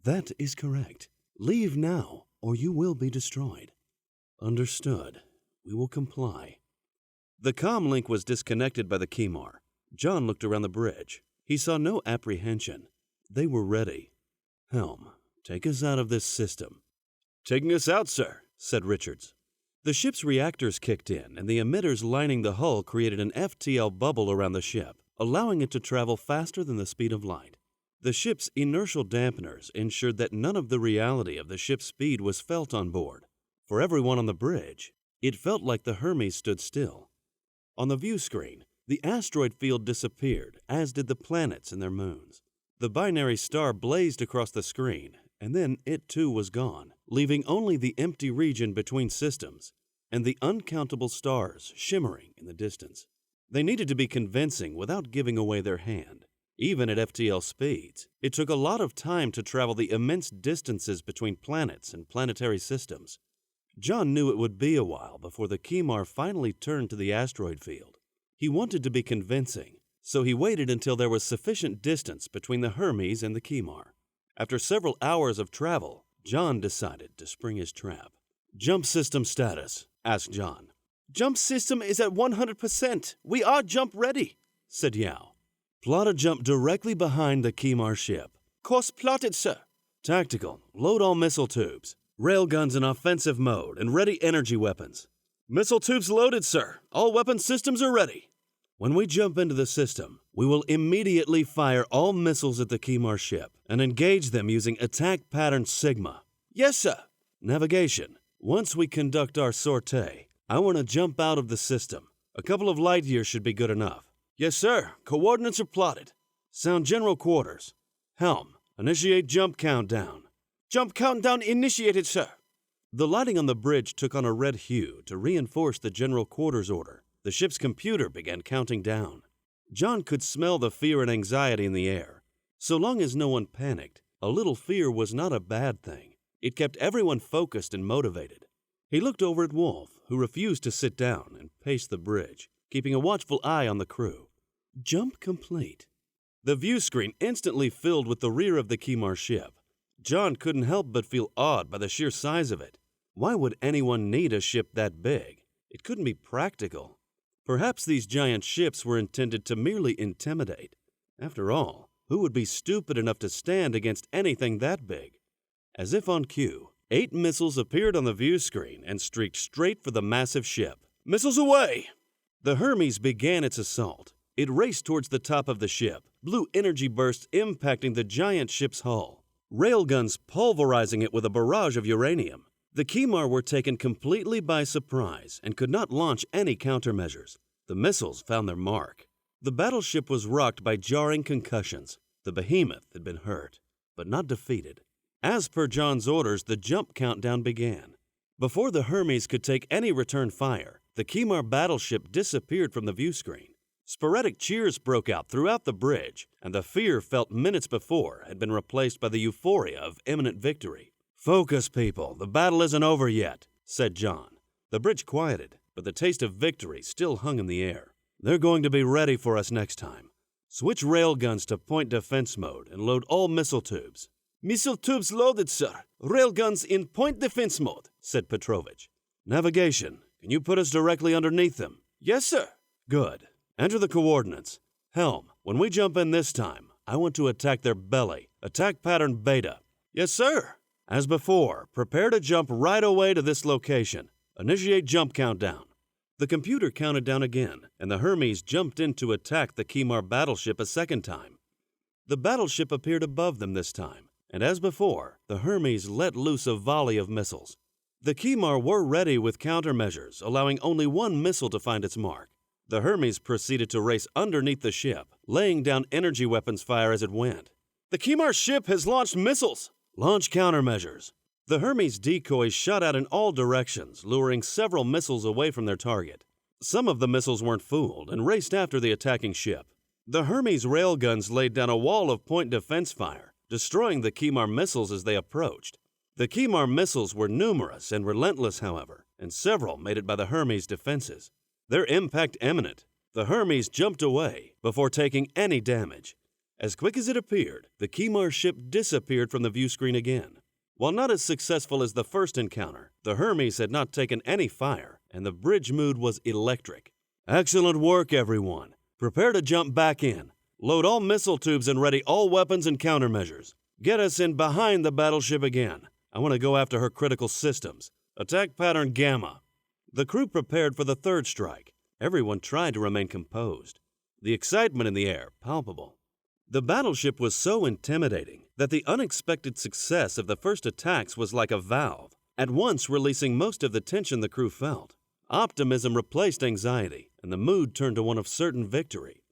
"That is correct. Leave now, or you will be destroyed." "Understood. We will comply." The comm link was disconnected by the Kimar. Jon looked around the bridge. He saw no apprehension. They were ready. "Helm, take us out of this system." "Taking us out, sir," said Richards. The ship's reactors kicked in, and the emitters lining the hull created an FTL bubble around the ship, allowing it to travel faster than the speed of light. The ship's inertial dampeners ensured that none of the reality of the ship's speed was felt on board. For everyone on the bridge, it felt like the Hermes stood still. On the view screen, the asteroid field disappeared, as did the planets and their moons. The binary star blazed across the screen, and then it too was gone, leaving only the empty region between systems and the uncountable stars shimmering in the distance. They needed to be convincing without giving away their hand. Even at FTL speeds, it took a lot of time to travel the immense distances between planets and planetary systems. Jon knew it would be a while before the Kimar finally turned to the asteroid field. He wanted to be convincing, so he waited until there was sufficient distance between the Hermes and the Kimar. After several hours of travel, Jon decided to spring his trap. "Jump system status," asked Jon. "Jump system is at 100%. We are jump ready," said Yao. "Plot a jump directly behind the Kimar ship." "Course plotted, sir." "Tactical. Load all missile tubes. Railguns in offensive mode and ready energy weapons." "Missile tubes loaded, sir. All weapon systems are ready." "When we jump into the system, we will immediately fire all missiles at the Kimar ship and engage them using attack pattern Sigma." "Yes, sir." "Navigation. Once we conduct our sortie, I want to jump out of the system. A couple of light years should be good enough." "Yes, sir. Coordinates are plotted." "Sound general quarters. Helm, initiate jump countdown." "Jump countdown initiated, sir." The lighting on the bridge took on a red hue to reinforce the general quarters order. The ship's computer began counting down. Jon could smell the fear and anxiety in the air. So long as no one panicked, a little fear was not a bad thing. It kept everyone focused and motivated. He looked over at Wolf, who refused to sit down and paced the bridge, keeping a watchful eye on the crew. Jump complete. The view screen instantly filled with the rear of the Kimar ship. Jon couldn't help but feel awed by the sheer size of it. Why would anyone need a ship that big? It couldn't be practical. Perhaps these giant ships were intended to merely intimidate. After all, who would be stupid enough to stand against anything that big? As if on cue, 8 missiles appeared on the view screen and streaked straight for the massive ship. Missiles away! The Hermes began its assault. It raced towards the top of the ship, blue energy bursts impacting the giant ship's hull, railguns pulverizing it with a barrage of uranium. The Kimar were taken completely by surprise and could not launch any countermeasures. The missiles found their mark. The battleship was rocked by jarring concussions. The behemoth had been hurt, but not defeated. As per Jon's orders, the jump countdown began. Before the Hermes could take any return fire, the Kimar battleship disappeared from the view screen. Sporadic cheers broke out throughout the bridge, and the fear felt minutes before had been replaced by the euphoria of imminent victory. "Focus, people. The battle isn't over yet," said Jon. The bridge quieted, but the taste of victory still hung in the air. "They're going to be ready for us next time. Switch railguns to point defense mode and load all missile tubes." "Missile tubes loaded, sir. Railguns in point defense mode," said Petrovich. "Navigation. Can you put us directly underneath them?" "Yes, sir." "Good. Enter the coordinates. Helm, when we jump in this time, I want to attack their belly. Attack pattern Beta." "Yes, sir." "As before, prepare to jump right away to this location. Initiate jump countdown." The computer counted down again, and the Hermes jumped in to attack the Kimar battleship a second time. The battleship appeared above them this time, and as before, the Hermes let loose a volley of missiles. The Kimar were ready with countermeasures, allowing only one missile to find its mark. The Hermes proceeded to race underneath the ship, laying down energy weapons fire as it went. "The Kimar ship has launched missiles!" "Launch countermeasures." The Hermes decoys shot out in all directions, luring several missiles away from their target. Some of the missiles weren't fooled and raced after the attacking ship. The Hermes railguns laid down a wall of point defense fire, destroying the Kimar missiles as they approached. The Kimar missiles were numerous and relentless, however, and several made it by the Hermes defenses. Their impact imminent. The Hermes jumped away before taking any damage. As quick as it appeared, the Kimar ship disappeared from the view screen again. While not as successful as the first encounter, the Hermes had not taken any fire, and the bridge mood was electric. "Excellent work, everyone. Prepare to jump back in. Load all missile tubes and ready all weapons and countermeasures. Get us in behind the battleship again. I want to go after her critical systems. Attack pattern Gamma." The crew prepared for the third strike. Everyone tried to remain composed. The excitement in the air palpable. The battleship was so intimidating that the unexpected success of the first attacks was like a valve, at once releasing most of the tension the crew felt. Optimism replaced anxiety, and the mood turned to one of certain victory.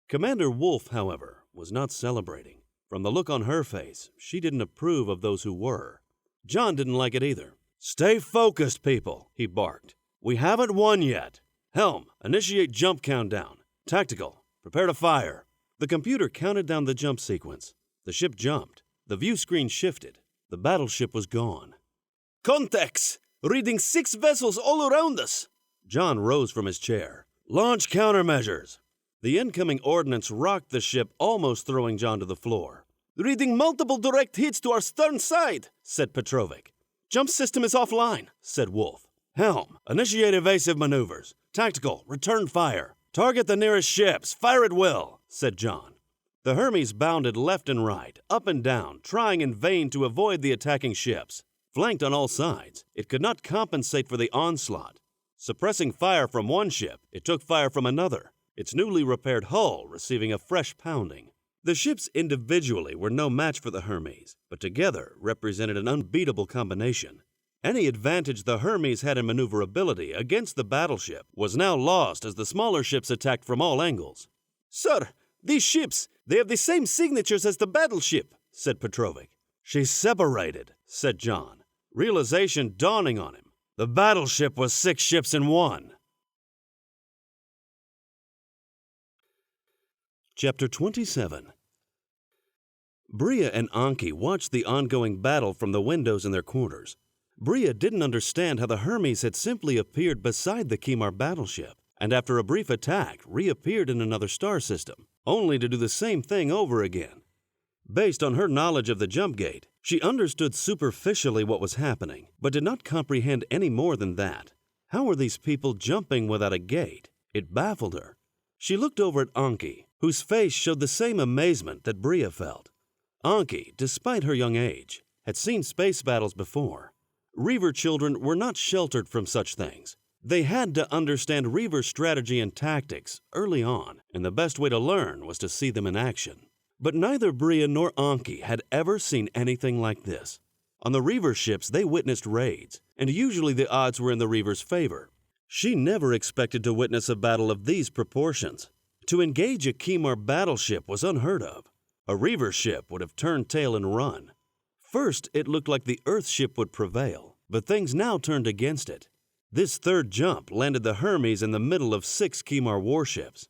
Commander Wolf, however, was not celebrating. From the look on her face, she didn't approve of those who were. Jon didn't like it either. "Stay focused, people," he barked. "We haven't won yet. Helm, initiate jump countdown. Tactical, prepare to fire." The computer counted down the jump sequence. The ship jumped. The view screen shifted. The battleship was gone. "Contacts! Reading 6 vessels all around us!" Jon rose from his chair. "Launch countermeasures!" The incoming ordnance rocked the ship, almost throwing Jon to the floor. "Reading multiple direct hits to our stern side," said Petrovic. "Jump system is offline," said Wolf. "Helm, initiate evasive maneuvers. Tactical, return fire. Target the nearest ships. Fire at will," said Jon. The Hermes bounded left and right, up and down, trying in vain to avoid the attacking ships. Flanked on all sides, it could not compensate for the onslaught. Suppressing fire from one ship, it took fire from another, its newly repaired hull receiving a fresh pounding. The ships individually were no match for the Hermes, but together represented an unbeatable combination. Any advantage the Hermes had in maneuverability against the battleship was now lost as the smaller ships attacked from all angles. "Sir, these ships, they have the same signatures as the battleship," said Petrovic. "She's separated," said Jon. realization dawning on him. The battleship was 6 ships in one. Chapter 27. Bria and Anki watched the ongoing battle from the windows in their quarters. Bria didn't understand how the Hermes had simply appeared beside the Kimar battleship, and after a brief attack, reappeared in another star system, only to do the same thing over again. Based on her knowledge of the jump gate, she understood superficially what was happening, but did not comprehend any more than that. How were these people jumping without a gate? It baffled her. She looked over at Anki, whose face showed the same amazement that Bria felt. Anki, despite her young age, had seen space battles before. Reaver children were not sheltered from such things. They had to understand Reaver strategy and tactics early on, and the best way to learn was to see them in action. But neither Bria nor Anki had ever seen anything like this. On the Reaver ships, they witnessed raids, and usually the odds were in the Reaver's favor. She never expected to witness a battle of these proportions. To engage a Kimar battleship was unheard of. A Reaver ship would have turned tail and run. First, it looked like the Earth ship would prevail, but things now turned against it. This third jump landed the Hermes in the middle of 6 Kimar warships.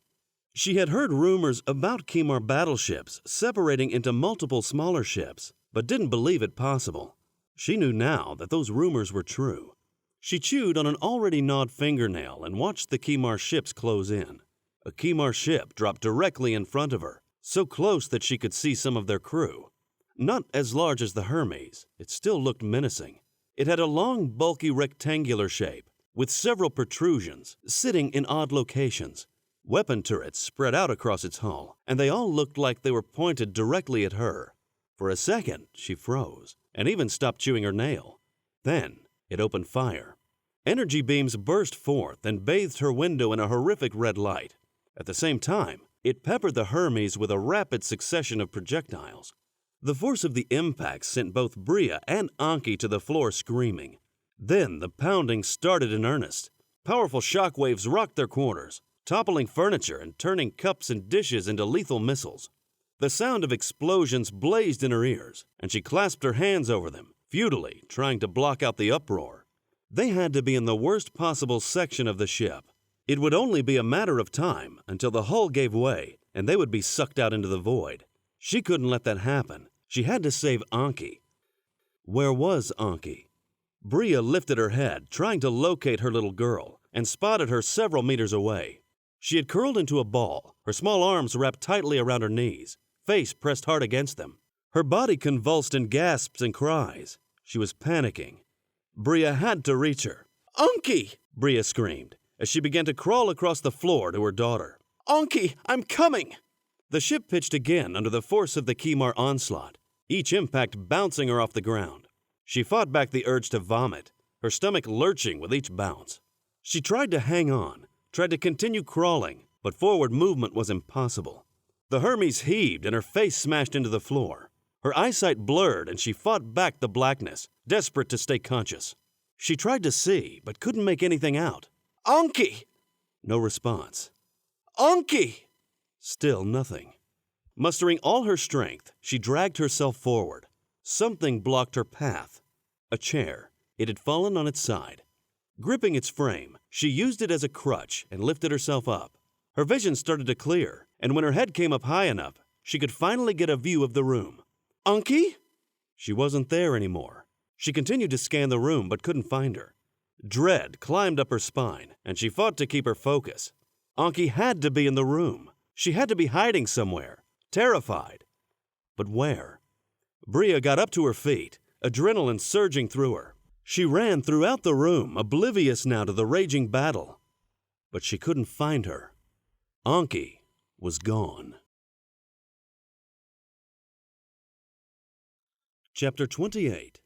She had heard rumors about Kimar battleships separating into multiple smaller ships, but didn't believe it possible. She knew now that those rumors were true. She chewed on an already gnawed fingernail and watched the Kimar ships close in. A Kimar ship dropped directly in front of her, so close that she could see some of their crew. Not as large as the Hermes, it still looked menacing. It had a long, bulky rectangular shape, with several protrusions sitting in odd locations. Weapon turrets spread out across its hull, and they all looked like they were pointed directly at her. For a second, she froze, and even stopped chewing her nail. Then, it opened fire. Energy beams burst forth and bathed her window in a horrific red light. At the same time, it peppered the Hermes with a rapid succession of projectiles. The force of the impact sent both Bria and Anki to the floor screaming. Then the pounding started in earnest. Powerful shockwaves rocked their quarters, toppling furniture and turning cups and dishes into lethal missiles. The sound of explosions blazed in her ears, and she clasped her hands over them, futilely trying to block out the uproar. They had to be in the worst possible section of the ship. It would only be a matter of time until the hull gave way, and they would be sucked out into the void. She couldn't let that happen. She had to save Anki. Where was Anki? Bria lifted her head, trying to locate her little girl, and spotted her several meters away. She had curled into a ball, her small arms wrapped tightly around her knees, face pressed hard against them. Her body convulsed in gasps and cries. She was panicking. Bria had to reach her. "Anki!" Bria screamed, as she began to crawl across the floor to her daughter. "Anki, I'm coming!" The ship pitched again under the force of the Kimar onslaught, each impact bouncing her off the ground. She fought back the urge to vomit, her stomach lurching with each bounce. She tried to hang on, tried to continue crawling, but forward movement was impossible. The Hermes heaved and her face smashed into the floor. Her eyesight blurred and she fought back the blackness, desperate to stay conscious. She tried to see, but couldn't make anything out. "Anki!" No response. "Anki!" Still nothing. Mustering all her strength, she dragged herself forward. Something blocked her path. A chair. It had fallen on its side. Gripping its frame, she used it as a crutch and lifted herself up. Her vision started to clear, and when her head came up high enough, she could finally get a view of the room. "Anki?" She wasn't there anymore. She continued to scan the room but couldn't find her. Dread climbed up her spine, and she fought to keep her focus. Anki had to be in the room. She had to be hiding somewhere, terrified. But where? Bria got up to her feet, adrenaline surging through her. She ran throughout the room, oblivious now to the raging battle. But she couldn't find her. Anki was gone. Chapter 28.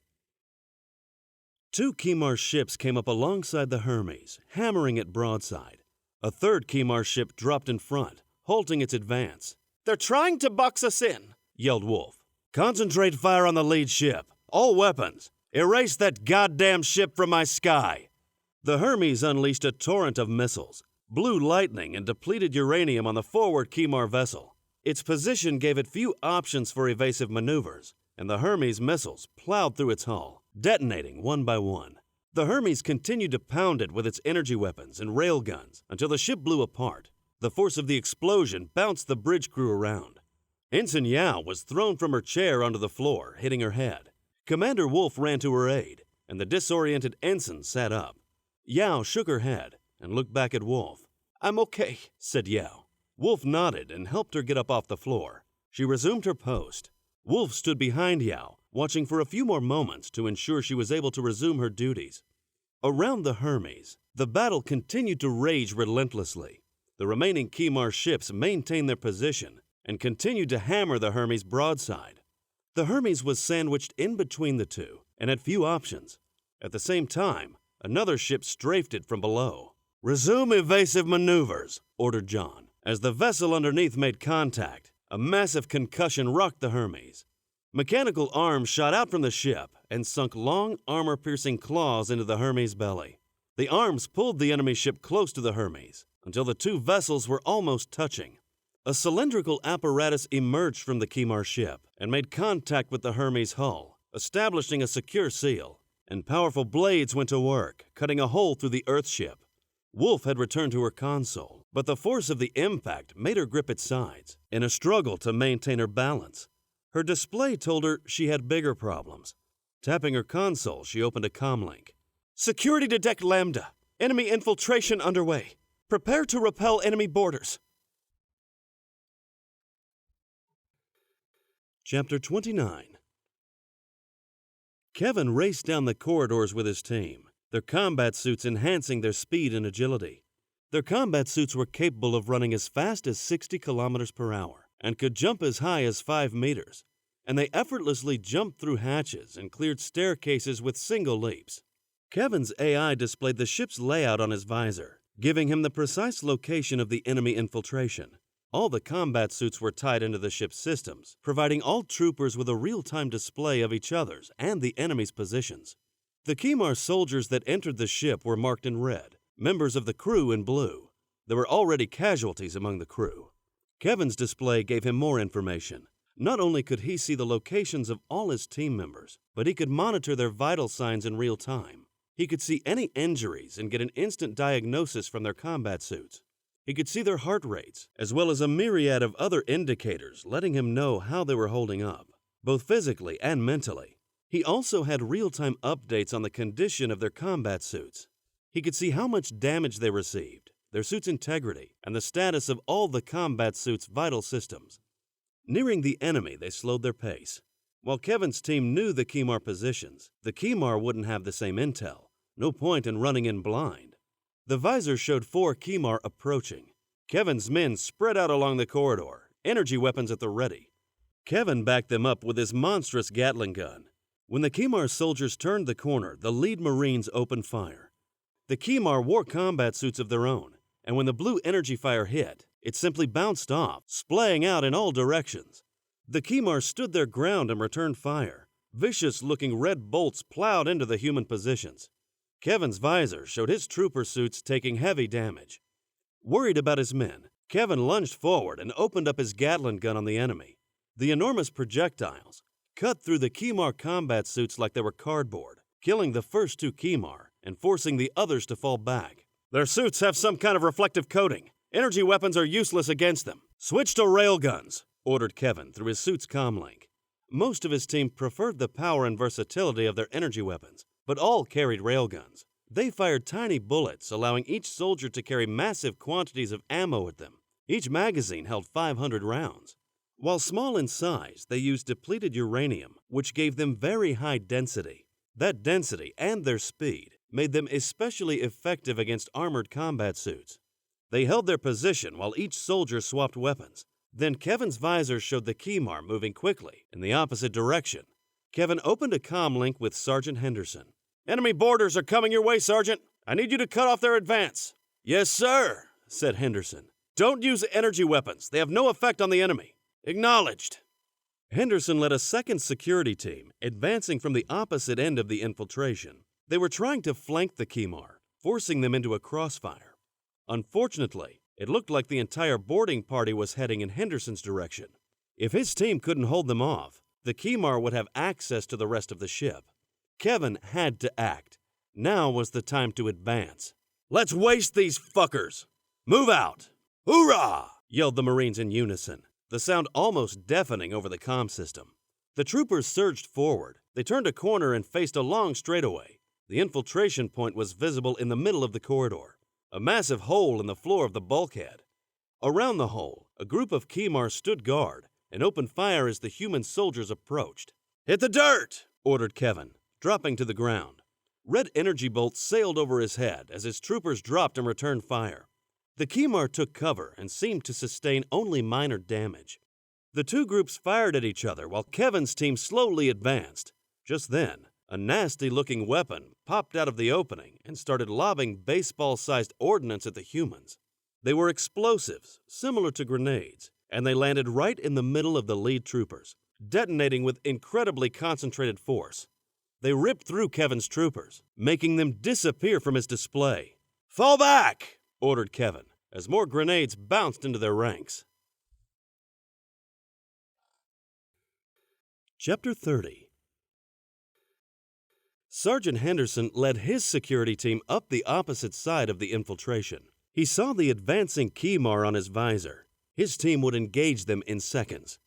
2 Kimar ships came up alongside the Hermes, hammering it broadside. A third Kimar ship dropped in front, halting its advance. "They're trying to box us in," yelled Wolf. "Concentrate fire on the lead ship. All weapons. Erase that goddamn ship from my sky." The Hermes unleashed a torrent of missiles, blue lightning and depleted uranium on the forward Kimar vessel. Its position gave it few options for evasive maneuvers, and the Hermes missiles plowed through its hull. detonating one by one. The Hermes continued to pound it with its energy weapons and railguns until the ship blew apart. The force of the explosion bounced the bridge crew around. Ensign Yao was thrown from her chair onto the floor, hitting her head. Commander Wolf ran to her aid, and the disoriented ensign sat up. Yao shook her head and looked back at Wolf. "I'm okay," said Yao. Wolf nodded and helped her get up off the floor. She resumed her post. Wolf stood behind Yao, watching for a few more moments to ensure she was able to resume her duties. Around the Hermes, the battle continued to rage relentlessly. The remaining Kimar ships maintained their position and continued to hammer the Hermes broadside. The Hermes was sandwiched in between the two and had few options. At the same time, another ship strafed it from below. "Resume evasive maneuvers," ordered Jon. As the vessel underneath made contact, a massive concussion rocked the Hermes. Mechanical arms shot out from the ship and sunk long, armor-piercing claws into the Hermes' belly. The arms pulled the enemy ship close to the Hermes until the two vessels were almost touching. A cylindrical apparatus emerged from the Kimar ship and made contact with the Hermes' hull, establishing a secure seal, and powerful blades went to work, cutting a hole through the Earth ship. Wolf had returned to her console, but the force of the impact made her grip its sides in a struggle to maintain her balance. Her display told her she had bigger problems. Tapping her console, she opened a comlink. "Security to deck Lambda. Enemy infiltration underway. Prepare to repel enemy boarders." Chapter 29. Kevin raced down the corridors with his team, their combat suits enhancing their speed and agility. Their combat suits were capable of running as fast as 60 kilometers per hour and could jump as high as 5 meters, and they effortlessly jumped through hatches and cleared staircases with single leaps. Kevin's AI displayed the ship's layout on his visor, giving him the precise location of the enemy infiltration. All the combat suits were tied into the ship's systems, providing all troopers with a real-time display of each other's and the enemy's positions. The Kimar soldiers that entered the ship were marked in red, members of the crew in blue. There were already casualties among the crew. Kevin's display gave him more information. Not only could he see the locations of all his team members, but he could monitor their vital signs in real time. He could see any injuries and get an instant diagnosis from their combat suits. He could see their heart rates, as well as a myriad of other indicators letting him know how they were holding up, both physically and mentally. He also had real-time updates on the condition of their combat suits. He could see how much damage they received, their suit's integrity, and the status of all the combat suit's vital systems. Nearing the enemy, they slowed their pace. While Kevin's team knew the Kimar positions, the Kimar wouldn't have the same intel. No point in running in blind. The visor showed 4 Kimar approaching. Kevin's men spread out along the corridor, energy weapons at the ready. Kevin backed them up with his monstrous Gatling gun. When the Kimar soldiers turned the corner, the lead Marines opened fire. The Kimar wore combat suits of their own, and when the blue energy fire hit, it simply bounced off, splaying out in all directions. The Kimar stood their ground and returned fire. Vicious-looking red bolts plowed into the human positions. Kevin's visor showed his trooper suits taking heavy damage. Worried about his men, Kevin lunged forward and opened up his Gatling gun on the enemy. The enormous projectiles cut through the Kimar combat suits like they were cardboard, killing the first 2 Kimar and forcing the others to fall back. "Their suits have some kind of reflective coating. Energy weapons are useless against them. Switch to railguns," ordered Kevin through his suit's comlink. Most of his team preferred the power and versatility of their energy weapons, but all carried railguns. They fired tiny bullets, allowing each soldier to carry massive quantities of ammo with them. Each magazine held 500 rounds. While small in size, they used depleted uranium, which gave them very high density. That density and their speed made them especially effective against armored combat suits. They held their position while each soldier swapped weapons. Then Kevin's visor showed the Kimar moving quickly in the opposite direction. Kevin opened a comlink with Sergeant Henderson. "Enemy boarders are coming your way, Sergeant. I need you to cut off their advance." "Yes, sir," said Henderson. "Don't use energy weapons. They have no effect on the enemy." "Acknowledged." Henderson led a second security team, advancing from the opposite end of the infiltration. They were trying to flank the Kimar, forcing them into a crossfire. Unfortunately, it looked like the entire boarding party was heading in Henderson's direction. If his team couldn't hold them off, the Kimar would have access to the rest of the ship. Kevin had to act. Now was the time to advance. "Let's waste these fuckers! Move out!" "Hoorah!" yelled the Marines in unison, the sound almost deafening over the comm system. The troopers surged forward. They turned a corner and faced a long straightaway. The infiltration point was visible in the middle of the corridor, a massive hole in the floor of the bulkhead. Around the hole, a group of Kimar stood guard and opened fire as the human soldiers approached. "Hit the dirt!" ordered Kevin, dropping to the ground. Red energy bolts sailed over his head as his troopers dropped and returned fire. The Kimar took cover and seemed to sustain only minor damage. The two groups fired at each other while Kevin's team slowly advanced. Just then, a nasty-looking weapon popped out of the opening and started lobbing baseball-sized ordnance at the humans. They were explosives, similar to grenades, and they landed right in the middle of the lead troopers, detonating with incredibly concentrated force. They ripped through Kevin's troopers, making them disappear from his display. "Fall back!" ordered Kevin, as more grenades bounced into their ranks. Chapter 30. Sergeant Henderson led his security team up the opposite side of the infiltration. He saw the advancing Kimar on his visor. His team would engage them in seconds.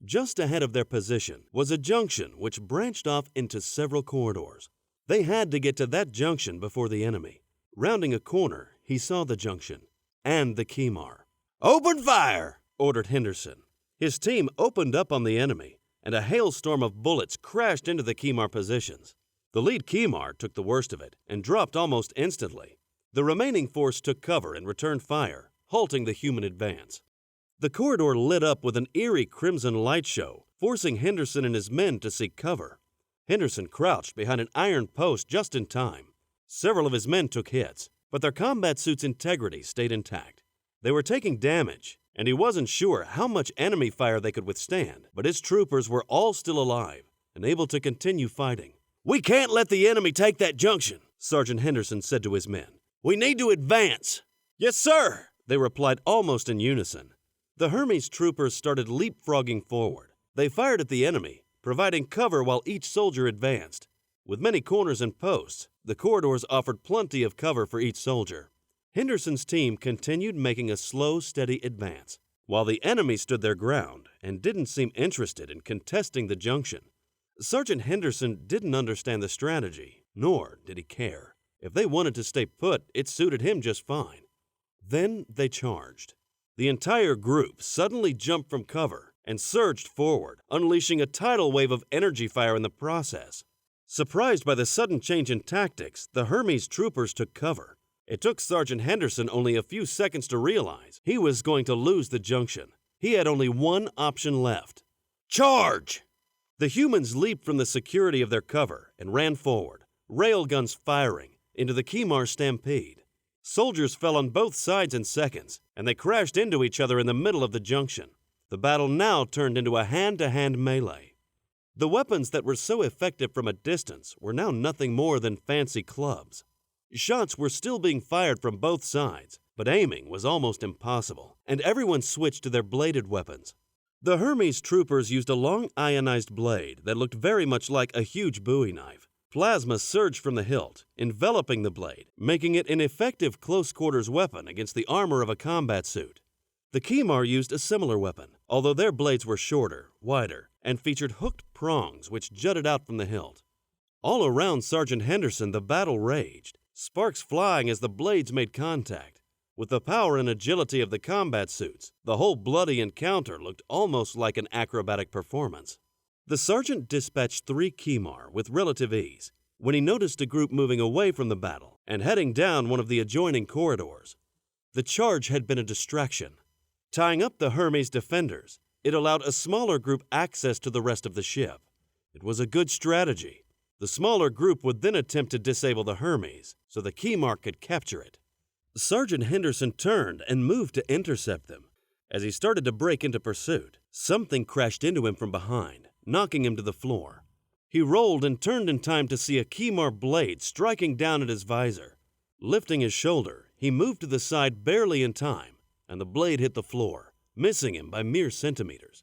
Just ahead of their position was a junction which branched off into several corridors. They had to get to that junction before the enemy. Rounding a corner, he saw the junction and the Kimar. "Open fire!" ordered Henderson. His team opened up on the enemy, and a hailstorm of bullets crashed into the Kimar positions. The lead Kimar took the worst of it and dropped almost instantly. The remaining force took cover and returned fire, halting the human advance. The corridor lit up with an eerie crimson light show, forcing Henderson and his men to seek cover. Henderson crouched behind an iron post just in time. Several of his men took hits, but their combat suits' integrity stayed intact. They were taking damage, and he wasn't sure how much enemy fire they could withstand, but his troopers were all still alive and able to continue fighting. "We can't let the enemy take that junction," Sergeant Henderson said to his men. "We need to advance." "Yes, sir," they replied almost in unison. The Hermes troopers started leapfrogging forward. They fired at the enemy, providing cover while each soldier advanced. With many corners and posts, the corridors offered plenty of cover for each soldier. Henderson's team continued making a slow, steady advance, while the enemy stood their ground and didn't seem interested in contesting the junction. Sergeant Henderson didn't understand the strategy, nor did he care. If they wanted to stay put, it suited him just fine. Then they charged. The entire group suddenly jumped from cover and surged forward, unleashing a tidal wave of energy fire in the process. Surprised by the sudden change in tactics, the Hermes troopers took cover. It took Sergeant Henderson only a few seconds to realize he was going to lose the junction. He had only one option left. Charge! The humans leaped from the security of their cover and ran forward, railguns firing, into the Kimar stampede. Soldiers fell on both sides in seconds, and they crashed into each other in the middle of the junction. The battle now turned into a hand-to-hand melee. The weapons that were so effective from a distance were now nothing more than fancy clubs. Shots were still being fired from both sides, but aiming was almost impossible, and everyone switched to their bladed weapons. The Hermes troopers used a long ionized blade that looked very much like a huge bowie knife. Plasma surged from the hilt, enveloping the blade, making it an effective close-quarters weapon against the armor of a combat suit. The Kimar used a similar weapon, although their blades were shorter, wider, and featured hooked prongs which jutted out from the hilt. All around Sergeant Henderson, the battle raged, sparks flying as the blades made contact. With the power and agility of the combat suits, the whole bloody encounter looked almost like an acrobatic performance. The sergeant dispatched 3 Kimar with relative ease when he noticed a group moving away from the battle and heading down one of the adjoining corridors. The charge had been a distraction. Tying up the Hermes defenders, it allowed a smaller group access to the rest of the ship. It was a good strategy. The smaller group would then attempt to disable the Hermes so the Kimar could capture it. Sergeant Henderson turned and moved to intercept them. As he started to break into pursuit, something crashed into him from behind, knocking him to the floor. He rolled and turned in time to see a Kimar blade striking down at his visor. Lifting his shoulder, he moved to the side barely in time, and the blade hit the floor, missing him by mere centimeters.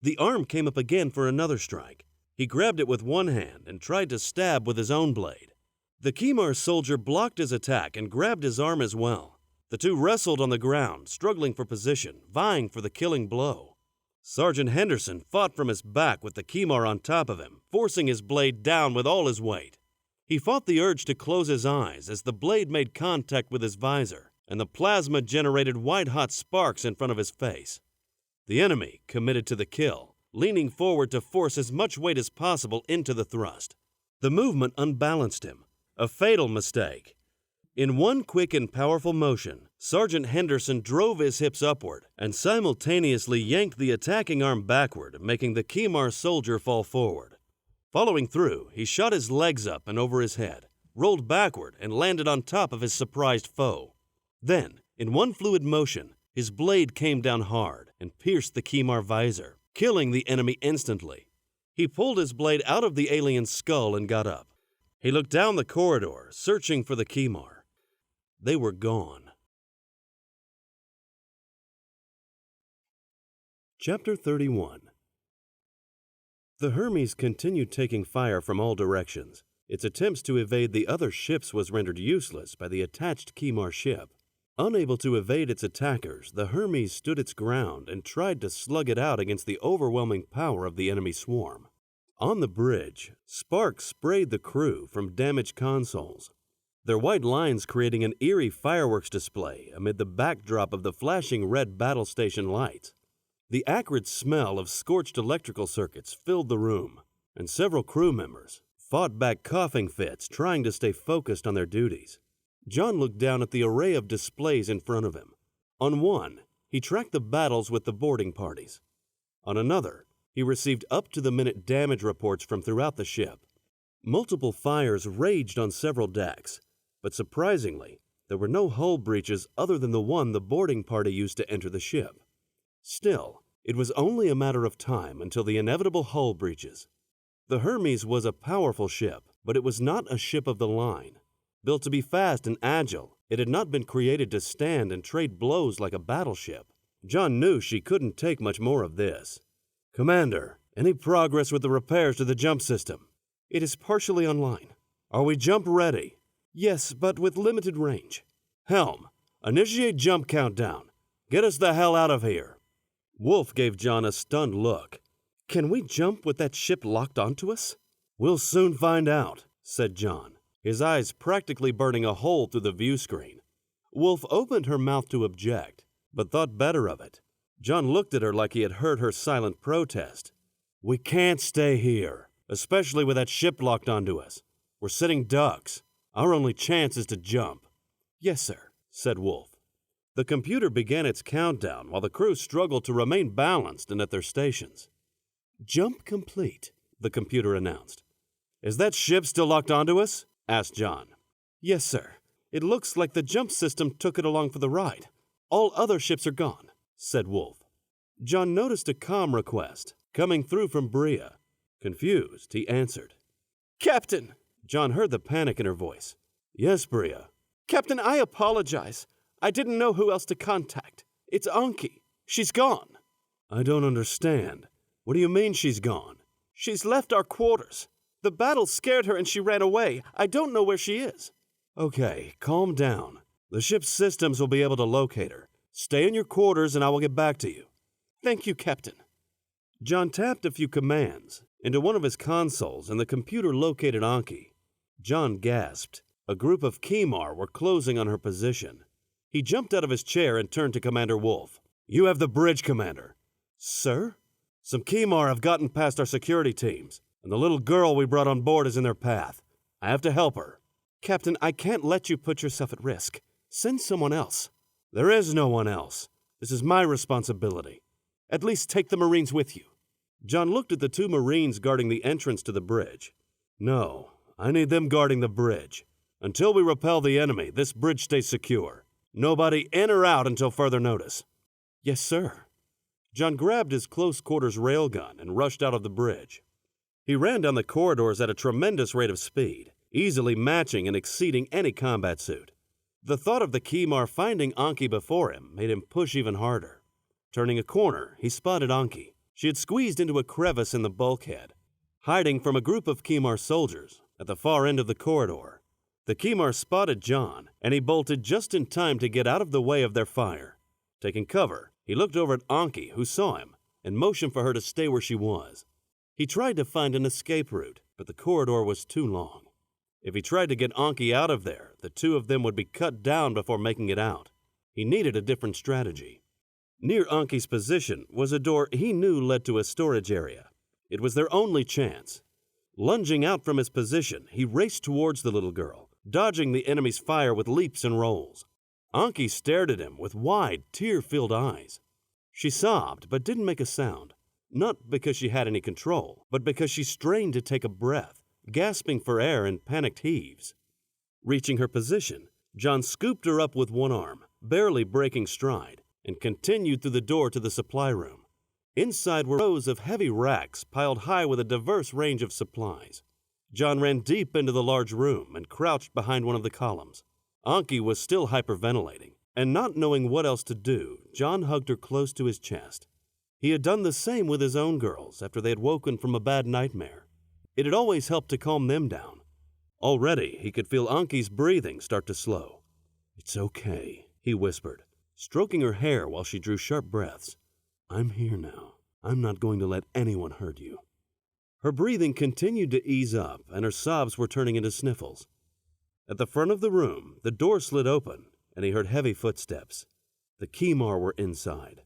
The arm came up again for another strike. He grabbed it with one hand and tried to stab with his own blade. The Kimar soldier blocked his attack and grabbed his arm as well. The two wrestled on the ground, struggling for position, vying for the killing blow. Sergeant Henderson fought from his back with the Kimar on top of him, forcing his blade down with all his weight. He fought the urge to close his eyes as the blade made contact with his visor, and the plasma generated white-hot sparks in front of his face. The enemy committed to the kill, leaning forward to force as much weight as possible into the thrust. The movement unbalanced him, a fatal mistake. In one quick and powerful motion, Sergeant Henderson drove his hips upward and simultaneously yanked the attacking arm backward, making the Kimar soldier fall forward. Following through, he shot his legs up and over his head, rolled backward, and landed on top of his surprised foe. Then, in one fluid motion, his blade came down hard and pierced the Kimar visor, killing the enemy instantly. He pulled his blade out of the alien's skull and got up. He looked down the corridor, searching for the Kimar. They were gone. Chapter 31. The Hermes continued taking fire from all directions. Its attempts to evade the other ships was rendered useless by the attached Kimar ship. Unable to evade its attackers, the Hermes stood its ground and tried to slug it out against the overwhelming power of the enemy swarm. On the bridge, sparks sprayed the crew from damaged consoles, their white lines creating an eerie fireworks display amid the backdrop of the flashing red battle station lights. The acrid smell of scorched electrical circuits filled the room, and several crew members fought back coughing fits trying to stay focused on their duties. Jon looked down at the array of displays in front of him. On one, he tracked the battles with the boarding parties. On another, he received up-to-the-minute damage reports from throughout the ship. Multiple fires raged on several decks, but surprisingly, there were no hull breaches other than the one the boarding party used to enter the ship. Still, it was only a matter of time until the inevitable hull breaches. The Hermes was a powerful ship, but it was not a ship of the line. Built to be fast and agile, it had not been created to stand and trade blows like a battleship. Jon knew she couldn't take much more of this. "Commander, any progress with the repairs to the jump system?" "It is partially online." "Are we jump ready?" "Yes, but with limited range." "Helm, initiate jump countdown. Get us the hell out of here." Wolf gave Jon a stunned look. "Can we jump with that ship locked onto us?" "We'll soon find out," said Jon, his eyes practically burning a hole through the view screen. Wolf opened her mouth to object, but thought better of it. Jon looked at her like he had heard her silent protest. "We can't stay here, especially with that ship locked onto us. We're sitting ducks. Our only chance is to jump." "Yes, sir," said Wolf. The computer began its countdown while the crew struggled to remain balanced and at their stations. "Jump complete," the computer announced. "Is that ship still locked onto us?" asked Jon. "Yes, sir. It looks like the jump system took it along for the ride. All other ships are gone," said Wolf. Jon noticed a comm request coming through from Bria. Confused, he answered. "Captain!" Jon heard the panic in her voice. "Yes, Bria." "Captain, I apologize. I didn't know who else to contact. It's Anki. She's gone." "I don't understand. What do you mean she's gone?" "She's left our quarters. The battle scared her and she ran away. I don't know where she is." "Okay, calm down. The ship's systems will be able to locate her. Stay in your quarters and I will get back to you." "Thank you, Captain." Jon tapped a few commands into one of his consoles and the computer located Anki. Jon gasped. A group of Kimar were closing on her position. He jumped out of his chair and turned to Commander Wolf. "You have the bridge, Commander." "Sir?" "Some Kimar have gotten past our security teams, and the little girl we brought on board is in their path. I have to help her." "Captain, I can't let you put yourself at risk. Send someone else." "There is no one else. This is my responsibility." "At least take the Marines with you." Jon looked at the two Marines guarding the entrance to the bridge. "No, I need them guarding the bridge. Until we repel the enemy, this bridge stays secure. Nobody in or out until further notice." "Yes, sir." Jon grabbed his close-quarters railgun and rushed out of the bridge. He ran down the corridors at a tremendous rate of speed, easily matching and exceeding any combat suit. The thought of the Kimar finding Anki before him made him push even harder. Turning a corner, he spotted Anki. She had squeezed into a crevice in the bulkhead. hiding from a group of Kimar soldiers at the far end of the corridor. The Kimar spotted Jon, and he bolted just in time to get out of the way of their fire. Taking cover, he looked over at Anki, who saw him, and motioned for her to stay where she was. He tried to find an escape route, but the corridor was too long. If he tried to get Anki out of there, the two of them would be cut down before making it out. He needed a different strategy. Near Anki's position was a door he knew led to a storage area. It was their only chance. Lunging out from his position, he raced towards the little girl, dodging the enemy's fire with leaps and rolls. Anki stared at him with wide, tear-filled eyes. She sobbed, but didn't make a sound, not because she had any control, but because she strained to take a breath, gasping for air in panicked heaves. Reaching her position, Jon scooped her up with one arm, barely breaking stride, and continued through the door to the supply room. Inside were rows of heavy racks piled high with a diverse range of supplies. Jon ran deep into the large room and crouched behind one of the columns. Anki was still hyperventilating, and not knowing what else to do, Jon hugged her close to his chest. He had done the same with his own girls after they had woken from a bad nightmare. It had always helped to calm them down. Already, he could feel Anki's breathing start to slow. "It's okay," he whispered, stroking her hair while she drew sharp breaths. "I'm here now. I'm not going to let anyone hurt you." Her breathing continued to ease up, and her sobs were turning into sniffles. At the front of the room, the door slid open, and he heard heavy footsteps. The Kimar were inside.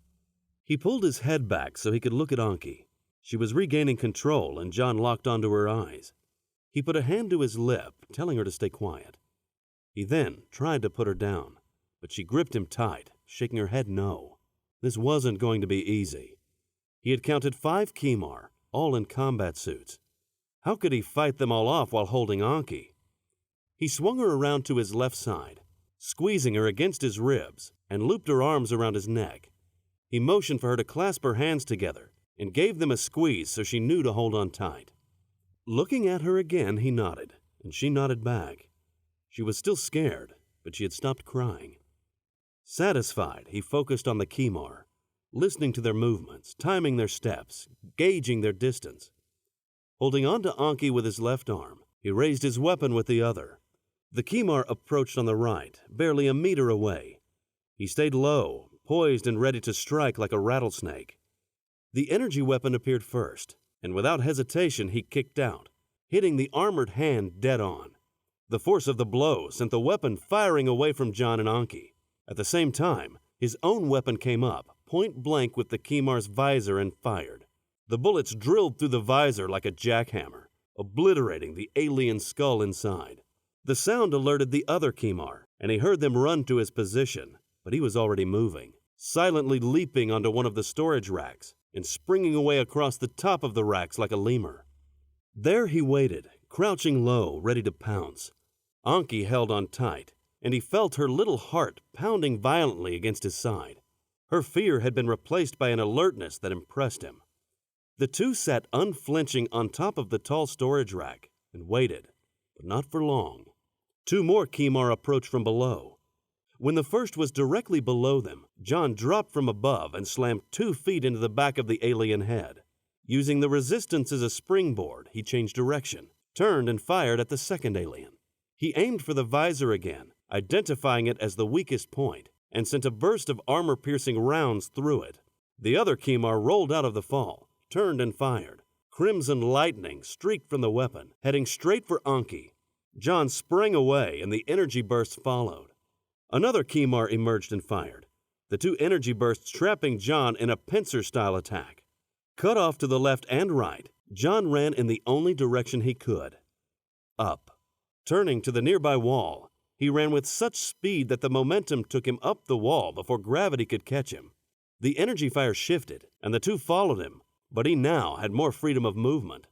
He pulled his head back so he could look at Anki. She was regaining control, and Jon locked onto her eyes. He put a hand to his lip, telling her to stay quiet. He then tried to put her down, but she gripped him tight, shaking her head no. This wasn't going to be easy. He had counted 5 Kimar, all in combat suits. How could he fight them all off while holding Anki? He swung her around to his left side, squeezing her against his ribs, and looped her arms around his neck. He motioned for her to clasp her hands together and gave them a squeeze so she knew to hold on tight. Looking at her again, he nodded, and she nodded back. She was still scared, but she had stopped crying. Satisfied, he focused on the Kimar, listening to their movements, timing their steps, gauging their distance. Holding on to Anki with his left arm, he raised his weapon with the other. The Kimar approached on the right, barely a meter away. He stayed low, poised and ready to strike like a rattlesnake. The energy weapon appeared first, and without hesitation he kicked out, hitting the armored hand dead on. The force of the blow sent the weapon firing away from Jon and Anki. At the same time, his own weapon came up, point blank with the Kimar's visor, and fired. The bullets drilled through the visor like a jackhammer, obliterating the alien skull inside. The sound alerted the other Kimar, and he heard them run to his position, but he was already moving, silently leaping onto one of the storage racks and springing away across the top of the racks like a lemur. There he waited, crouching low, ready to pounce. Anki held on tight, and he felt her little heart pounding violently against his side. Her fear had been replaced by an alertness that impressed him. The two sat unflinching on top of the tall storage rack and waited, but not for long. 2 more Kimar approached from below. When the first was directly below them, Jon dropped from above and slammed 2 feet into the back of the alien head. Using the resistance as a springboard, he changed direction, turned and fired at the second alien. He aimed for the visor again, identifying it as the weakest point, and sent a burst of armor-piercing rounds through it. The other Kimar rolled out of the fall, turned and fired. Crimson lightning streaked from the weapon, heading straight for Anki. Jon sprang away, and the energy bursts followed. Another Kimar emerged and fired, the 2 energy bursts trapping Jon in a pincer-style attack. Cut off to the left and right, Jon ran in the only direction he could: up. Turning to the nearby wall, he ran with such speed that the momentum took him up the wall before gravity could catch him. The energy fire shifted, and the 2 followed him, but he now had more freedom of movement.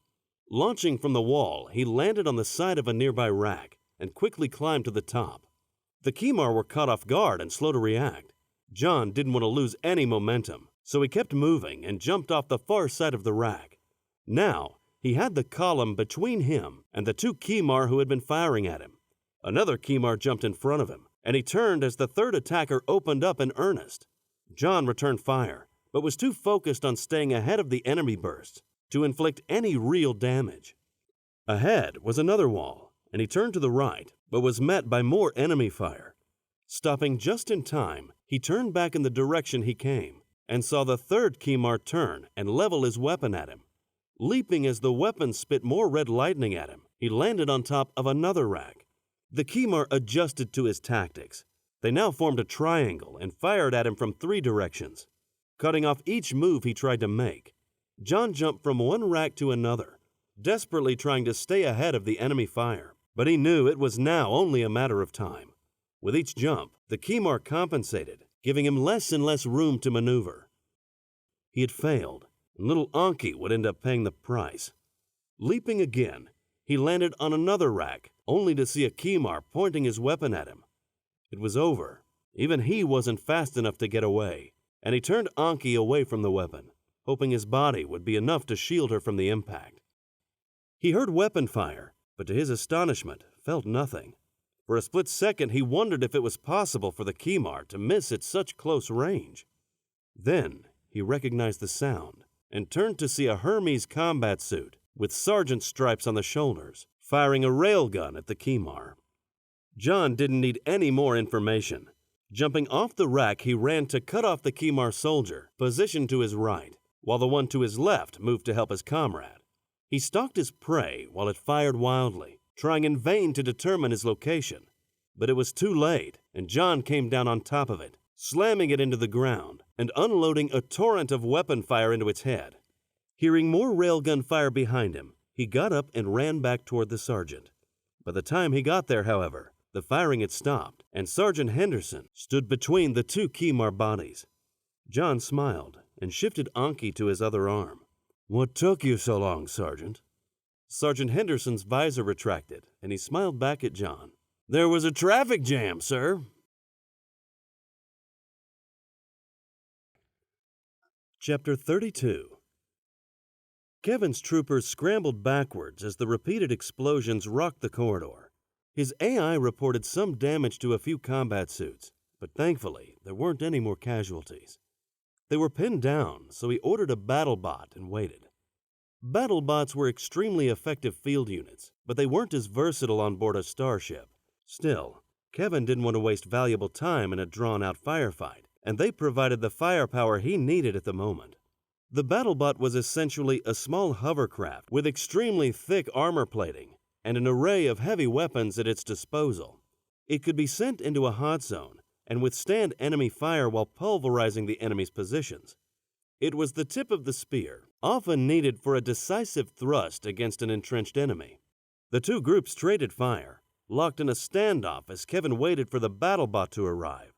Launching from the wall, he landed on the side of a nearby rack and quickly climbed to the top. The Kimar were caught off guard and slow to react. Jon didn't want to lose any momentum, so he kept moving and jumped off the far side of the rack. Now, he had the column between him and the 2 Kimar who had been firing at him. Another Kimar jumped in front of him, and he turned as the third attacker opened up in earnest. Jon returned fire, but was too focused on staying ahead of the enemy bursts to inflict any real damage. Ahead was another wall, and he turned to the right, but was met by more enemy fire. Stopping just in time, he turned back in the direction he came, and saw the third Kimar turn and level his weapon at him. Leaping as the weapon spit more red lightning at him, he landed on top of another rack. The Kimar adjusted to his tactics. They now formed a triangle and fired at him from 3 directions. Cutting off each move he tried to make, Jon jumped from one rack to another, desperately trying to stay ahead of the enemy fire. But he knew it was now only a matter of time. With each jump, the Kimar compensated, giving him less and less room to maneuver. He had failed, and little Anki would end up paying the price. Leaping again, he landed on another rack, only to see a Kimar pointing his weapon at him. It was over. Even he wasn't fast enough to get away, and he turned Anki away from the weapon, hoping his body would be enough to shield her from the impact. He heard weapon fire, but to his astonishment, felt nothing. For a split second, he wondered if it was possible for the Kimar to miss at such close range. Then he recognized the sound and turned to see a Hermes combat suit with sergeant stripes on the shoulders, firing a railgun at the Kimar. Jon didn't need any more information. Jumping off the rack, he ran to cut off the Kimar soldier, positioned to his right, while the one to his left moved to help his comrade. He stalked his prey while it fired wildly, trying in vain to determine his location. But it was too late, and Jon came down on top of it, slamming it into the ground and unloading a torrent of weapon fire into its head. Hearing more railgun fire behind him, he got up and ran back toward the sergeant. By the time he got there, however, the firing had stopped, and Sergeant Henderson stood between the 2 Kimar bodies. Jon smiled and shifted Anki to his other arm. "What took you so long, Sergeant?" Sergeant Henderson's visor retracted, and he smiled back at Jon. "There was a traffic jam, sir." Chapter 32. Kevin's troopers scrambled backwards as the repeated explosions rocked the corridor. His AI reported some damage to a few combat suits, but thankfully there weren't any more casualties. They were pinned down, so he ordered a battle bot and waited. Battle bots were extremely effective field units, but they weren't as versatile on board a starship. Still, Kevin didn't want to waste valuable time in a drawn-out firefight, and they provided the firepower he needed at the moment. The BattleBot was essentially a small hovercraft with extremely thick armor plating and an array of heavy weapons at its disposal. It could be sent into a hot zone and withstand enemy fire while pulverizing the enemy's positions. It was the tip of the spear, often needed for a decisive thrust against an entrenched enemy. The 2 groups traded fire, locked in a standoff as Kevin waited for the BattleBot to arrive.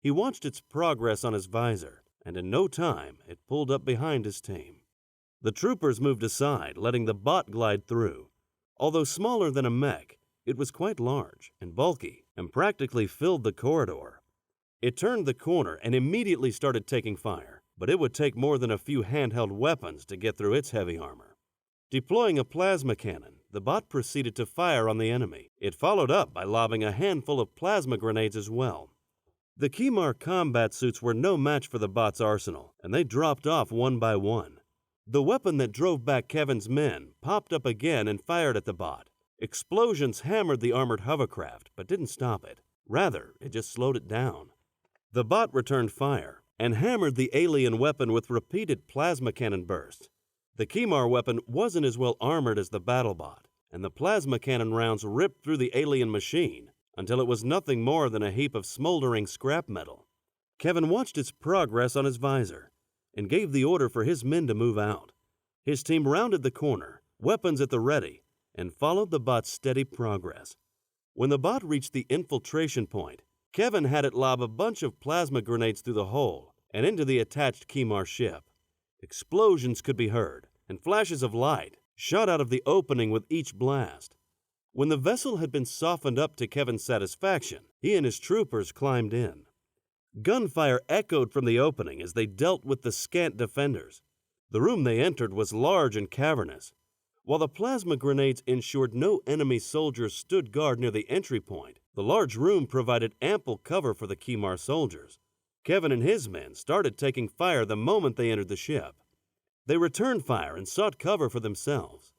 He watched its progress on his visor, and in no time it pulled up behind his team. The troopers moved aside, letting the bot glide through. Although smaller than a mech, it was quite large and bulky and practically filled the corridor. It turned the corner and immediately started taking fire, but it would take more than a few handheld weapons to get through its heavy armor. Deploying a plasma cannon, the bot proceeded to fire on the enemy. It followed up by lobbing a handful of plasma grenades as well. The Kimar combat suits were no match for the bot's arsenal, and they dropped off one by one. The weapon that drove back Kevin's men popped up again and fired at the bot. Explosions hammered the armored hovercraft, but didn't stop it. Rather, it just slowed it down. The bot returned fire and hammered the alien weapon with repeated plasma cannon bursts. The Kimar weapon wasn't as well armored as the BattleBot, and the plasma cannon rounds ripped through the alien machine until it was nothing more than a heap of smoldering scrap metal. Kevin watched its progress on his visor and gave the order for his men to move out. His team rounded the corner, weapons at the ready, and followed the bot's steady progress. When the bot reached the infiltration point, Kevin had it lob a bunch of plasma grenades through the hole and into the attached Kimar ship. Explosions could be heard, and flashes of light shot out of the opening with each blast. When the vessel had been softened up to Kevin's satisfaction, he and his troopers climbed in. Gunfire echoed from the opening as they dealt with the scant defenders. The room they entered was large and cavernous. While the plasma grenades ensured no enemy soldiers stood guard near the entry point, the large room provided ample cover for the Kimar soldiers. Kevin and his men started taking fire the moment they entered the ship. They returned fire and sought cover for themselves.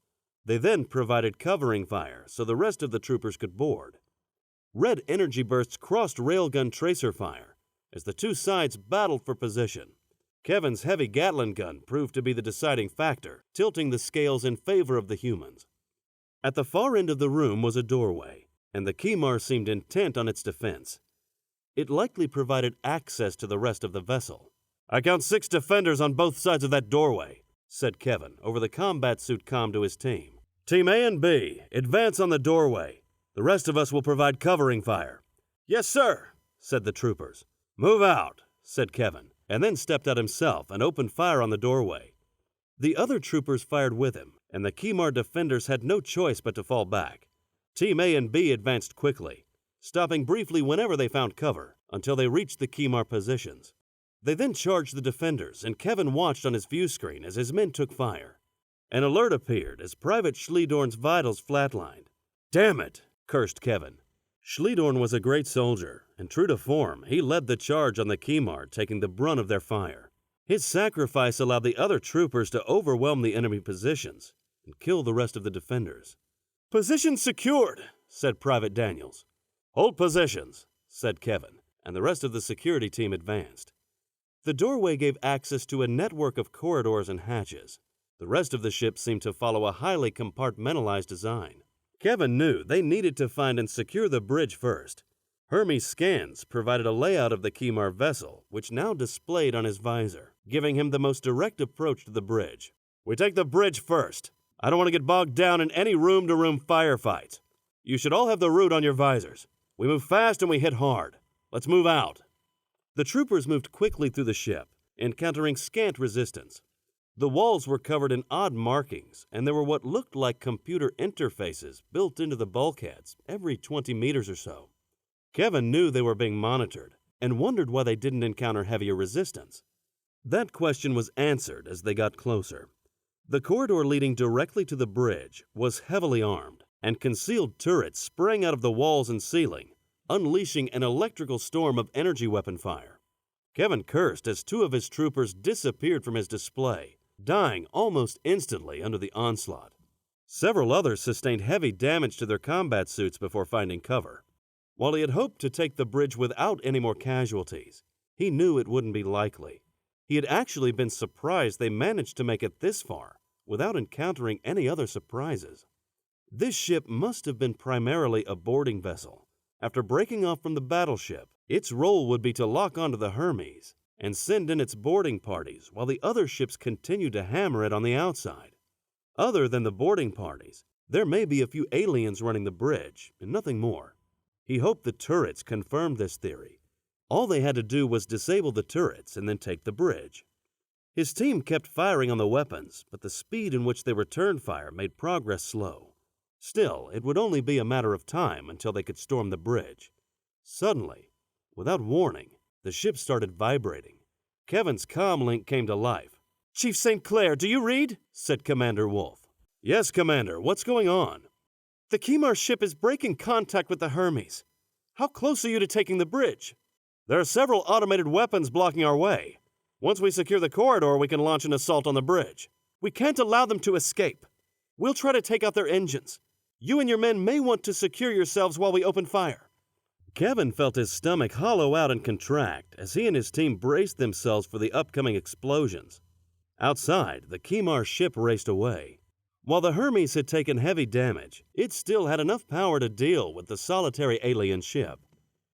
They then provided covering fire so the rest of the troopers could board. Red energy bursts crossed railgun tracer fire as the two sides battled for position. Kevin's heavy Gatling gun proved to be the deciding factor, tilting the scales in favor of the humans. At the far end of the room was a doorway, and the Kimar seemed intent on its defense. It likely provided access to the rest of the vessel. "I count 6 defenders on both sides of that doorway," said Kevin over the combat suit comm to his team. "Team A and B, advance on the doorway. The rest of us will provide covering fire." "Yes, sir," said the troopers. "Move out," said Kevin, and then stepped out himself and opened fire on the doorway. The other troopers fired with him, and the Kimar defenders had no choice but to fall back. Team A and B advanced quickly, stopping briefly whenever they found cover until they reached the Kimar positions. They then charged the defenders, and Kevin watched on his view screen as his men took fire. An alert appeared as Private Schleedorn's vitals flatlined. "Damn it!" cursed Kevin. Schleedorn was a great soldier, and true to form, he led the charge on the Kimar, taking the brunt of their fire. His sacrifice allowed the other troopers to overwhelm the enemy positions and kill the rest of the defenders. "Position secured," said Private Daniels. "Hold positions," said Kevin, and the rest of the security team advanced. The doorway gave access to a network of corridors and hatches. The rest of the ship seemed to follow a highly compartmentalized design. Kevin knew they needed to find and secure the bridge first. Hermes' scans provided a layout of the Kimar vessel, which now displayed on his visor, giving him the most direct approach to the bridge. "We take the bridge first. I don't want to get bogged down in any room-to-room firefights. You should all have the route on your visors. We move fast and we hit hard. Let's move out." The troopers moved quickly through the ship, encountering scant resistance. The walls were covered in odd markings, and there were what looked like computer interfaces built into the bulkheads every 20 meters or so. Kevin knew they were being monitored and wondered why they didn't encounter heavier resistance. That question was answered as they got closer. The corridor leading directly to the bridge was heavily armed, and concealed turrets sprang out of the walls and ceiling, unleashing an electrical storm of energy weapon fire. Kevin cursed as 2 of his troopers disappeared from his display, dying almost instantly under the onslaught. Several others sustained heavy damage to their combat suits before finding cover. While he had hoped to take the bridge without any more casualties, he knew it wouldn't be likely. He had actually been surprised they managed to make it this far without encountering any other surprises. This ship must have been primarily a boarding vessel. After breaking off from the battleship, its role would be to lock onto the Hermes and send in its boarding parties while the other ships continued to hammer it on the outside. Other than the boarding parties, there may be a few aliens running the bridge, and nothing more. He hoped the turrets confirmed this theory. All they had to do was disable the turrets and then take the bridge. His team kept firing on the weapons, but the speed in which they returned fire made progress slow. Still, it would only be a matter of time until they could storm the bridge. Suddenly, without warning, the ship started vibrating. Kevin's comm link came to life. "Chief St. Clair, do you read?" said Commander Wolf. "Yes, Commander. What's going on?" "The Kimar ship is breaking contact with the Hermes. How close are you to taking the bridge?" "There are several automated weapons blocking our way. Once we secure the corridor, we can launch an assault on the bridge." "We can't allow them to escape. We'll try to take out their engines. You and your men may want to secure yourselves while we open fire." Kevin felt his stomach hollow out and contract as he and his team braced themselves for the upcoming explosions. Outside, the Kimar ship raced away. While the Hermes had taken heavy damage, it still had enough power to deal with the solitary alien ship.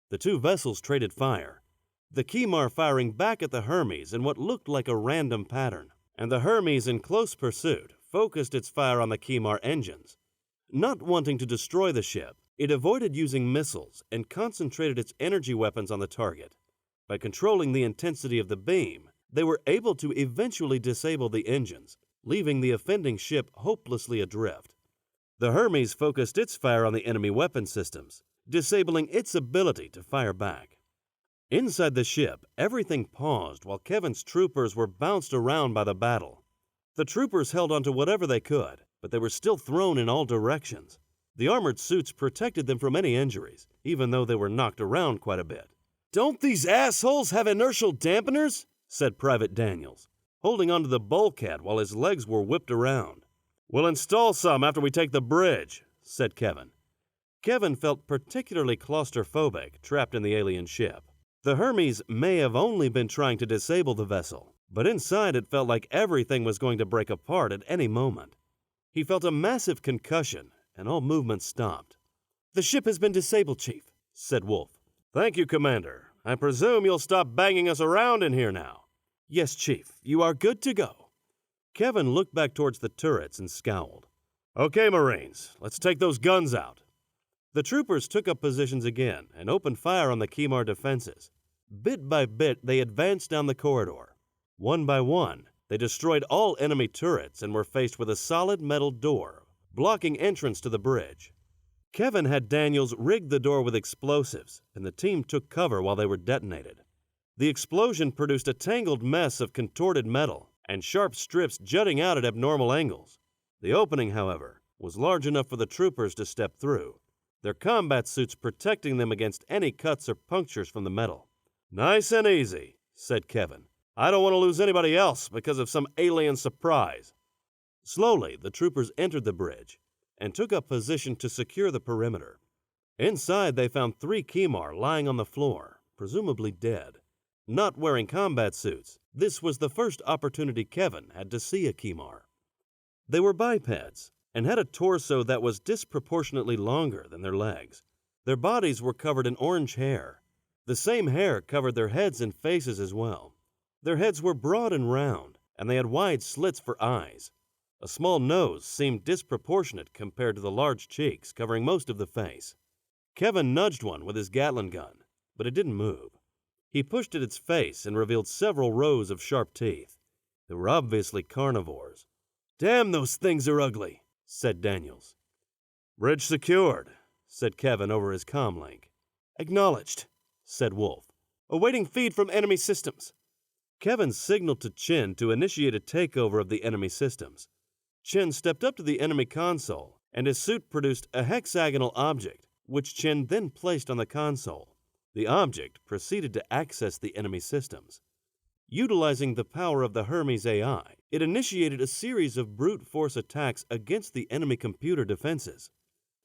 The 2 vessels traded fire, the Kimar firing back at the Hermes in what looked like a random pattern, and the Hermes in close pursuit focused its fire on the Kimar engines. Not wanting to destroy the ship, it avoided using missiles and concentrated its energy weapons on the target. By controlling the intensity of the beam, they were able to eventually disable the engines, leaving the offending ship hopelessly adrift. The Hermes focused its fire on the enemy weapon systems, disabling its ability to fire back. Inside the ship, everything paused while Kevin's troopers were bounced around by the battle. The troopers held onto whatever they could, but they were still thrown in all directions. The armored suits protected them from any injuries, even though they were knocked around quite a bit. "Don't these assholes have inertial dampeners?" said Private Daniels. holding onto the bulkhead while his legs were whipped around. "We'll install some after we take the bridge," said Kevin. Kevin felt particularly claustrophobic trapped in the alien ship. The Hermes may have only been trying to disable the vessel, but inside it felt like everything was going to break apart at any moment. He felt a massive concussion, and all movement stopped. "The ship has been disabled, Chief," said Wolf. "Thank you, Commander. I presume you'll stop banging us around in here now." "Yes, Chief. You are good to go." Kevin looked back towards the turrets and scowled. "Okay, Marines, let's take those guns out." The troopers took up positions again and opened fire on the Kimar defenses. Bit by bit, they advanced down the corridor. One by one, they destroyed all enemy turrets and were faced with a solid metal door, blocking entrance to the bridge. Kevin had Daniels rig the door with explosives, and the team took cover while they were detonated. The explosion produced a tangled mess of contorted metal and sharp strips jutting out at abnormal angles. The opening, however, was large enough for the troopers to step through, their combat suits protecting them against any cuts or punctures from the metal. "Nice and easy," said Kevin. "I don't want to lose anybody else because of some alien surprise." Slowly, the troopers entered the bridge and took up position to secure the perimeter. Inside, they found 3 Kimar lying on the floor, presumably dead. Not wearing combat suits, this was the first opportunity Kevin had to see a Kimar. They were bipeds and had a torso that was disproportionately longer than their legs. Their bodies were covered in orange hair. The same hair covered their heads and faces as well. Their heads were broad and round, and they had wide slits for eyes. A small nose seemed disproportionate compared to the large cheeks covering most of the face. Kevin nudged one with his Gatling gun, but it didn't move. He pushed at its face and revealed several rows of sharp teeth. They were obviously carnivores. "Damn, those things are ugly," said Daniels. "Bridge secured," said Kevin over his comlink. "Acknowledged," said Wolf. "Awaiting feed from enemy systems." Kevin signaled to Chin to initiate a takeover of the enemy systems. Chin stepped up to the enemy console, and his suit produced a hexagonal object, which Chin then placed on the console. The object proceeded to access the enemy systems. Utilizing the power of the Hermes AI, it initiated a series of brute force attacks against the enemy computer defenses.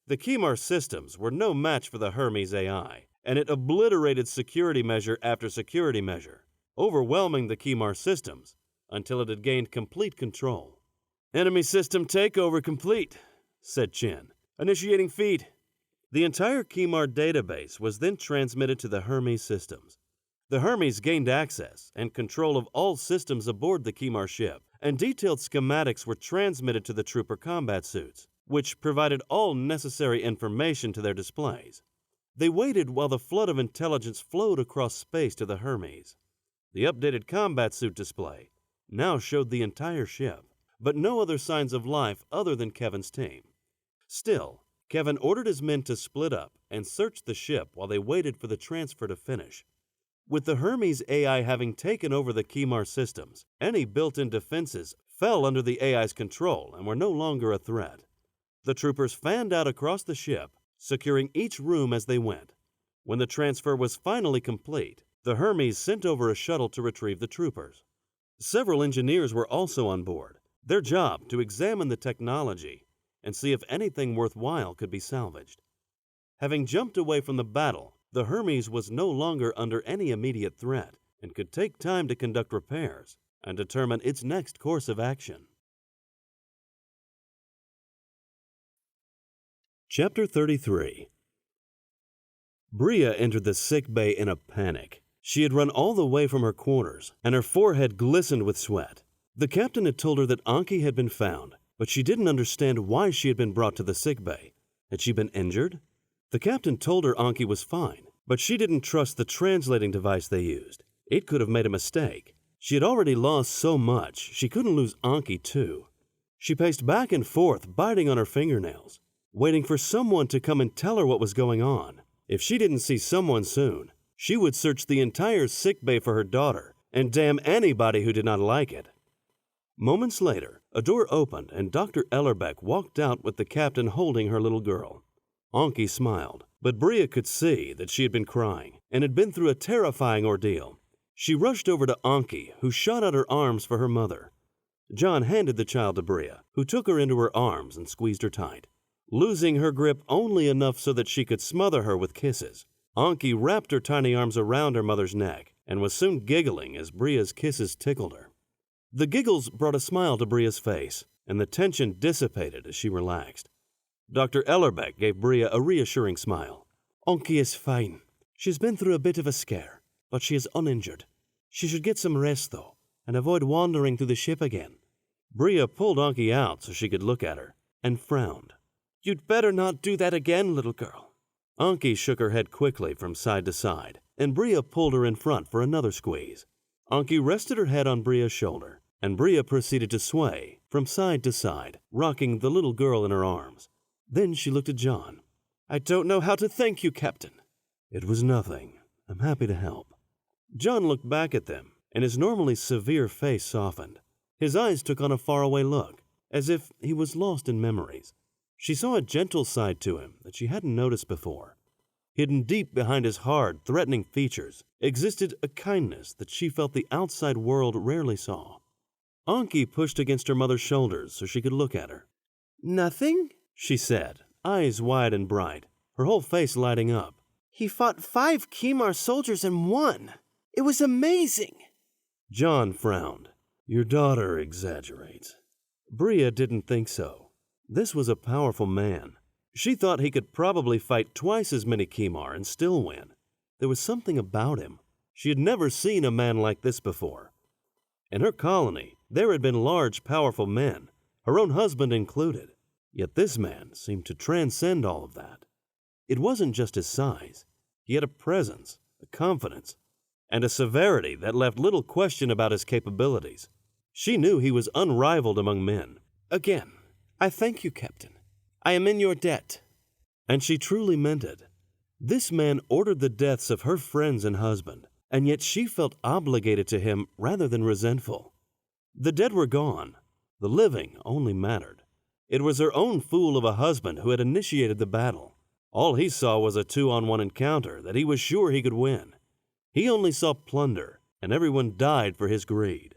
The Kimar systems were no match for the Hermes AI, and it obliterated security measure after security measure, overwhelming the Kimar systems until it had gained complete control. "Enemy system takeover complete," said Chin. "Initiating feed." The entire Kimar database was then transmitted to the Hermes systems. The Hermes gained access and control of all systems aboard the Kimar ship, and detailed schematics were transmitted to the trooper combat suits, which provided all necessary information to their displays. They waited while the flood of intelligence flowed across space to the Hermes. The updated combat suit display now showed the entire ship, but no other signs of life other than Kevin's team. Still, Kevin ordered his men to split up and search the ship while they waited for the transfer to finish. With the Hermes AI having taken over the Kimar systems, any built-in defenses fell under the AI's control and were no longer a threat. The troopers fanned out across the ship, securing each room as they went. When the transfer was finally complete, the Hermes sent over a shuttle to retrieve the troopers. Several engineers were also on board, their job to examine the technology and see if anything worthwhile could be salvaged. Having jumped away from the battle, the Hermes was no longer under any immediate threat and could take time to conduct repairs and determine its next course of action. Chapter 33. Bria entered the sick bay in a panic. She had run all the way from her quarters, and her forehead glistened with sweat. The captain had told her that Anki had been found, but she didn't understand why she had been brought to the sick bay. Had she been injured? The captain told her Anki was fine, but she didn't trust the translating device they used. It could have made a mistake. She had already lost so much, she couldn't lose Anki too. She paced back and forth, biting on her fingernails, waiting for someone to come and tell her what was going on. If she didn't see someone soon, she would search the entire sick bay for her daughter and damn anybody who did not like it. Moments later, a door opened and Dr. Ellerbeck walked out with the captain holding her little girl. Anki smiled, but Bria could see that she had been crying and had been through a terrifying ordeal. She rushed over to Anki, who shot out her arms for her mother. Jon handed the child to Bria, who took her into her arms and squeezed her tight. Losing her grip only enough so that she could smother her with kisses, Anki wrapped her tiny arms around her mother's neck and was soon giggling as Bria's kisses tickled her. The giggles brought a smile to Bria's face, and the tension dissipated as she relaxed. Dr. Ellerbeck gave Bria a reassuring smile. Anki is fine. She's been through a bit of a scare, but she is uninjured. She should get some rest, though, and avoid wandering through the ship again. Bria pulled Anki out so she could look at her, and frowned. You'd better not do that again, little girl. Anki shook her head quickly from side to side, and Bria pulled her in front for another squeeze. Anki rested her head on Bria's shoulder, and Bria proceeded to sway from side to side, rocking the little girl in her arms. Then she looked at Jon. I don't know how to thank you, Captain. It was nothing. I'm happy to help. Jon looked back at them, and his normally severe face softened. His eyes took on a faraway look, as if he was lost in memories. She saw a gentle side to him that she hadn't noticed before. Hidden deep behind his hard, threatening features existed a kindness that she felt the outside world rarely saw. Anki pushed against her mother's shoulders so she could look at her. Nothing? She said, eyes wide and bright, her whole face lighting up. He fought 5 Kimar soldiers and won. It was amazing. Jon frowned. Your daughter exaggerates. Bria didn't think so. This was a powerful man. She thought he could probably fight twice as many Kimar and still win. There was something about him. She had never seen a man like this before. In her colony, there had been large, powerful men, her own husband included. Yet this man seemed to transcend all of that. It wasn't just his size. He had a presence, a confidence, and a severity that left little question about his capabilities. She knew he was unrivaled among men. Again, I thank you, Captain. I am in your debt. And she truly meant it. This man ordered the deaths of her friends and husband, and yet she felt obligated to him rather than resentful. The dead were gone. The living only mattered. It was her own fool of a husband who had initiated the battle. All he saw was a 2-on-1 encounter that he was sure he could win. He only saw plunder, and everyone died for his greed.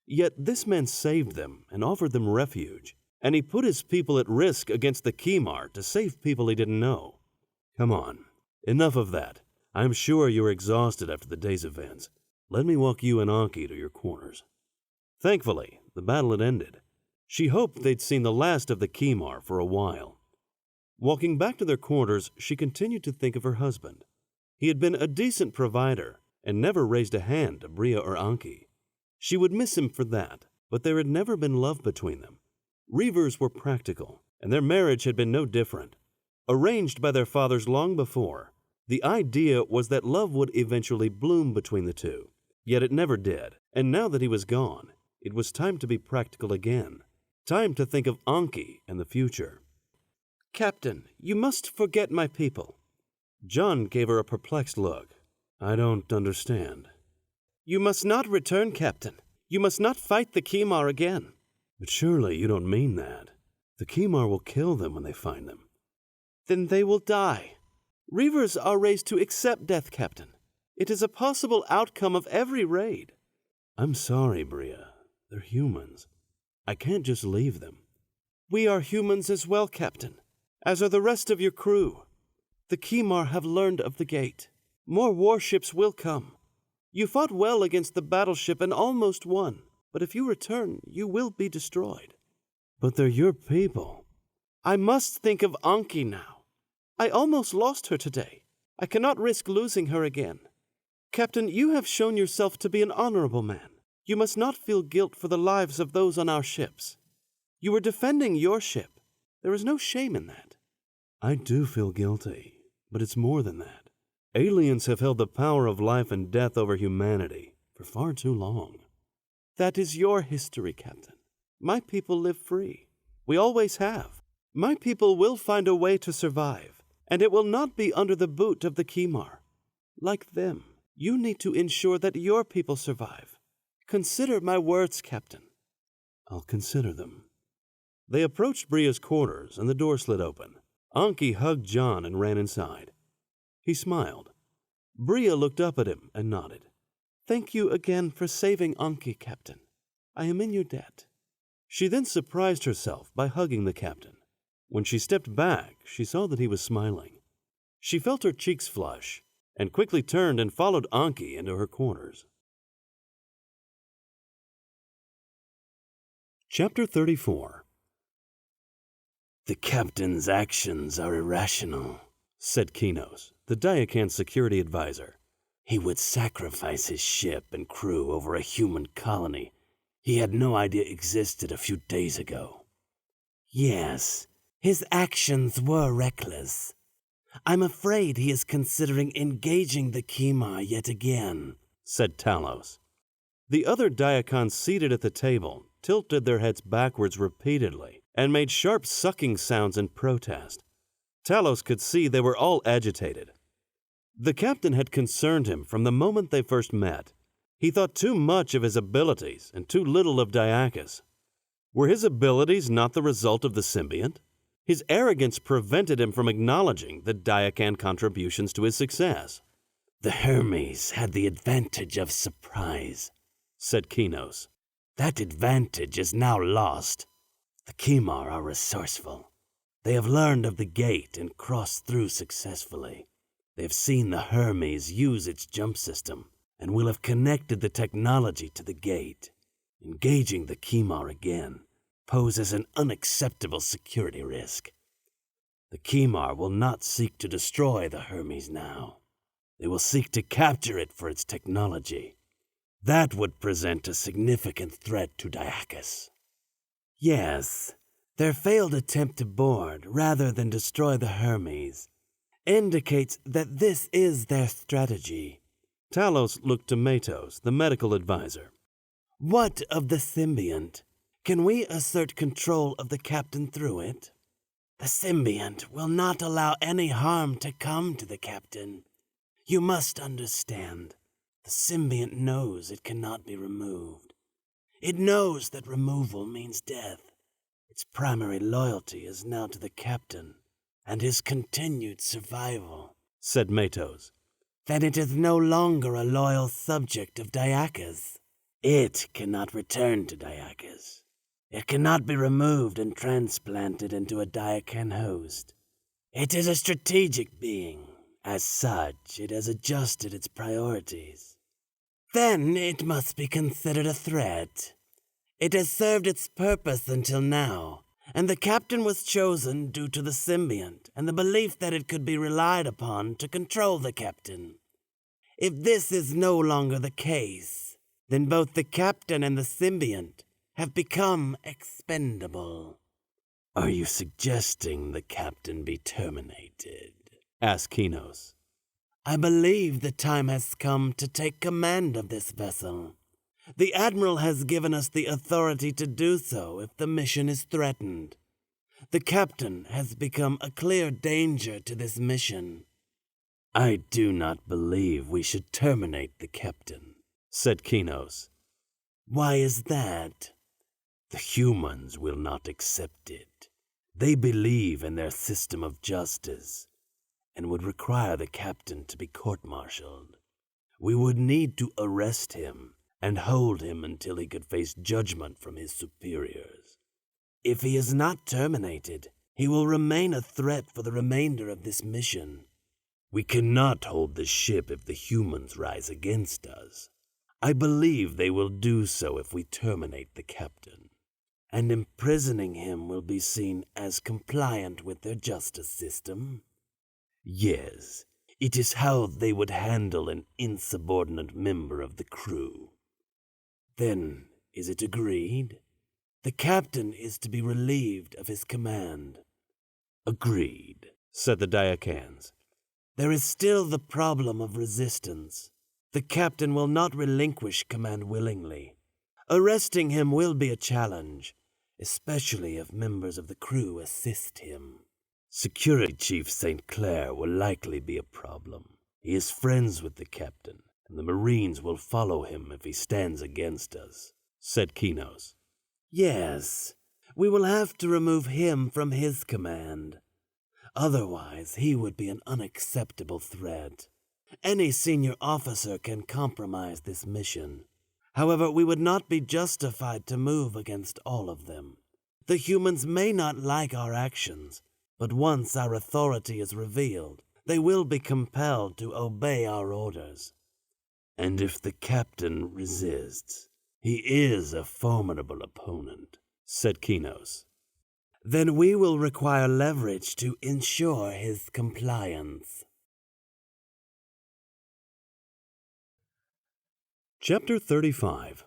Yet this man saved them and offered them refuge, and he put his people at risk against the Kimar to save people he didn't know. Come on, enough of that. I'm sure you're exhausted after the day's events. Let me walk you and Anki to your quarters. Thankfully, the battle had ended. She hoped they'd seen the last of the Kimar for a while. Walking back to their quarters, she continued to think of her husband. He had been a decent provider and never raised a hand to Bria or Anki. She would miss him for that, but there had never been love between them. Reavers were practical, and their marriage had been no different. Arranged by their fathers long before, the idea was that love would eventually bloom between the two. Yet it never did, and now that he was gone, it was time to be practical again. Time to think of Anki and the future. Captain, you must forget my people. Jon gave her a perplexed look. I don't understand. You must not return, Captain. You must not fight the Kimar again. But surely you don't mean that. The Kimar will kill them when they find them. Then they will die. Reavers are raised to accept death, Captain. It is a possible outcome of every raid. I'm sorry, Bria. They're humans. I can't just leave them. We are humans as well, Captain, as are the rest of your crew. The Kimar have learned of the gate. More warships will come. You fought well against the battleship and almost won, but if you return, you will be destroyed. But they're your people. I must think of Anki now. I almost lost her today. I cannot risk losing her again. Captain, you have shown yourself to be an honorable man. You must not feel guilt for the lives of those on our ships. You were defending your ship. There is no shame in that. I do feel guilty, but it's more than that. Aliens have held the power of life and death over humanity for far too long. That is your history, Captain. My people live free. We always have. My people will find a way to survive, and it will not be under the boot of the Kimar. Like them, you need to ensure that your people survive. Consider my words, Captain. I'll consider them. They approached Bria's quarters, and the door slid open. Anki hugged Jon and ran inside. He smiled. Bria looked up at him and nodded. Thank you again for saving Anki, Captain. I am in your debt. She then surprised herself by hugging the captain. When she stepped back, she saw that he was smiling. She felt her cheeks flush and quickly turned and followed Anki into her quarters. Chapter 34. The captain's actions are irrational, said Kinos, the Diakan security advisor. He would sacrifice his ship and crew over a human colony he had no idea existed a few days ago. Yes, his actions were reckless. I'm afraid he is considering engaging the Kima yet again, said Talos. The other Diakons seated at the table tilted their heads backwards repeatedly and made sharp sucking sounds in protest. Talos could see they were all agitated. The captain had concerned him from the moment they first met. He thought too much of his abilities and too little of Diakos. Were his abilities not the result of the symbiont? His arrogance prevented him from acknowledging the Diakan contributions to his success. The Hermes had the advantage of surprise, said Kinos. That advantage is now lost. The Kimar are resourceful. They have learned of the gate and crossed through successfully. They have seen the Hermes use its jump system and will have connected the technology to the gate. Engaging the Kimar again poses an unacceptable security risk. The Kimar will not seek to destroy the Hermes now. They will seek to capture it for its technology. That would present a significant threat to Diakos. Yes, their failed attempt to board rather than destroy the Hermes indicates that this is their strategy. Talos looked to Matos, the medical advisor. What of the symbiont? Can we assert control of the captain through it? The symbiont will not allow any harm to come to the captain. You must understand, the symbiont knows it cannot be removed. It knows that removal means death. Its primary loyalty is now to the captain and his continued survival, said Matos. Then it is no longer a loyal subject of Diakos. It cannot return to Diakos. It cannot be removed and transplanted into a Diakan host. It is a strategic being. As such, it has adjusted its priorities. Then it must be considered a threat. It has served its purpose until now, and the captain was chosen due to the symbiont and the belief that it could be relied upon to control the captain. If this is no longer the case, then both the captain and the symbiont have become expendable. Are you suggesting the captain be terminated? Asked Kinos. I believe the time has come to take command of this vessel. The Admiral has given us the authority to do so if the mission is threatened. The captain has become a clear danger to this mission. I do not believe we should terminate the captain, said Kinos. Why is that? The humans will not accept it. They believe in their system of justice and would require the captain to be court-martialed. We would need to arrest him and hold him until he could face judgment from his superiors. If he is not terminated, he will remain a threat for the remainder of this mission. We cannot hold the ship if the humans rise against us. I believe they will do so if we terminate the captain, and imprisoning him will be seen as compliant with their justice system. Yes, it is how they would handle an insubordinate member of the crew. Then, is it agreed? The captain is to be relieved of his command. Agreed, said the Diakans. There is still the problem of resistance. The captain will not relinquish command willingly. Arresting him will be a challenge, especially if members of the crew assist him. Security Chief St. Clair will likely be a problem. He is friends with the captain, and the Marines will follow him if he stands against us, said Kinos. Yes, we will have to remove him from his command. Otherwise, he would be an unacceptable threat. Any senior officer can compromise this mission. However, we would not be justified to move against all of them. The humans may not like our actions, but once our authority is revealed, they will be compelled to obey our orders. And if the captain resists, he is a formidable opponent, said Kinos. Then we will require leverage to ensure his compliance. Chapter 35.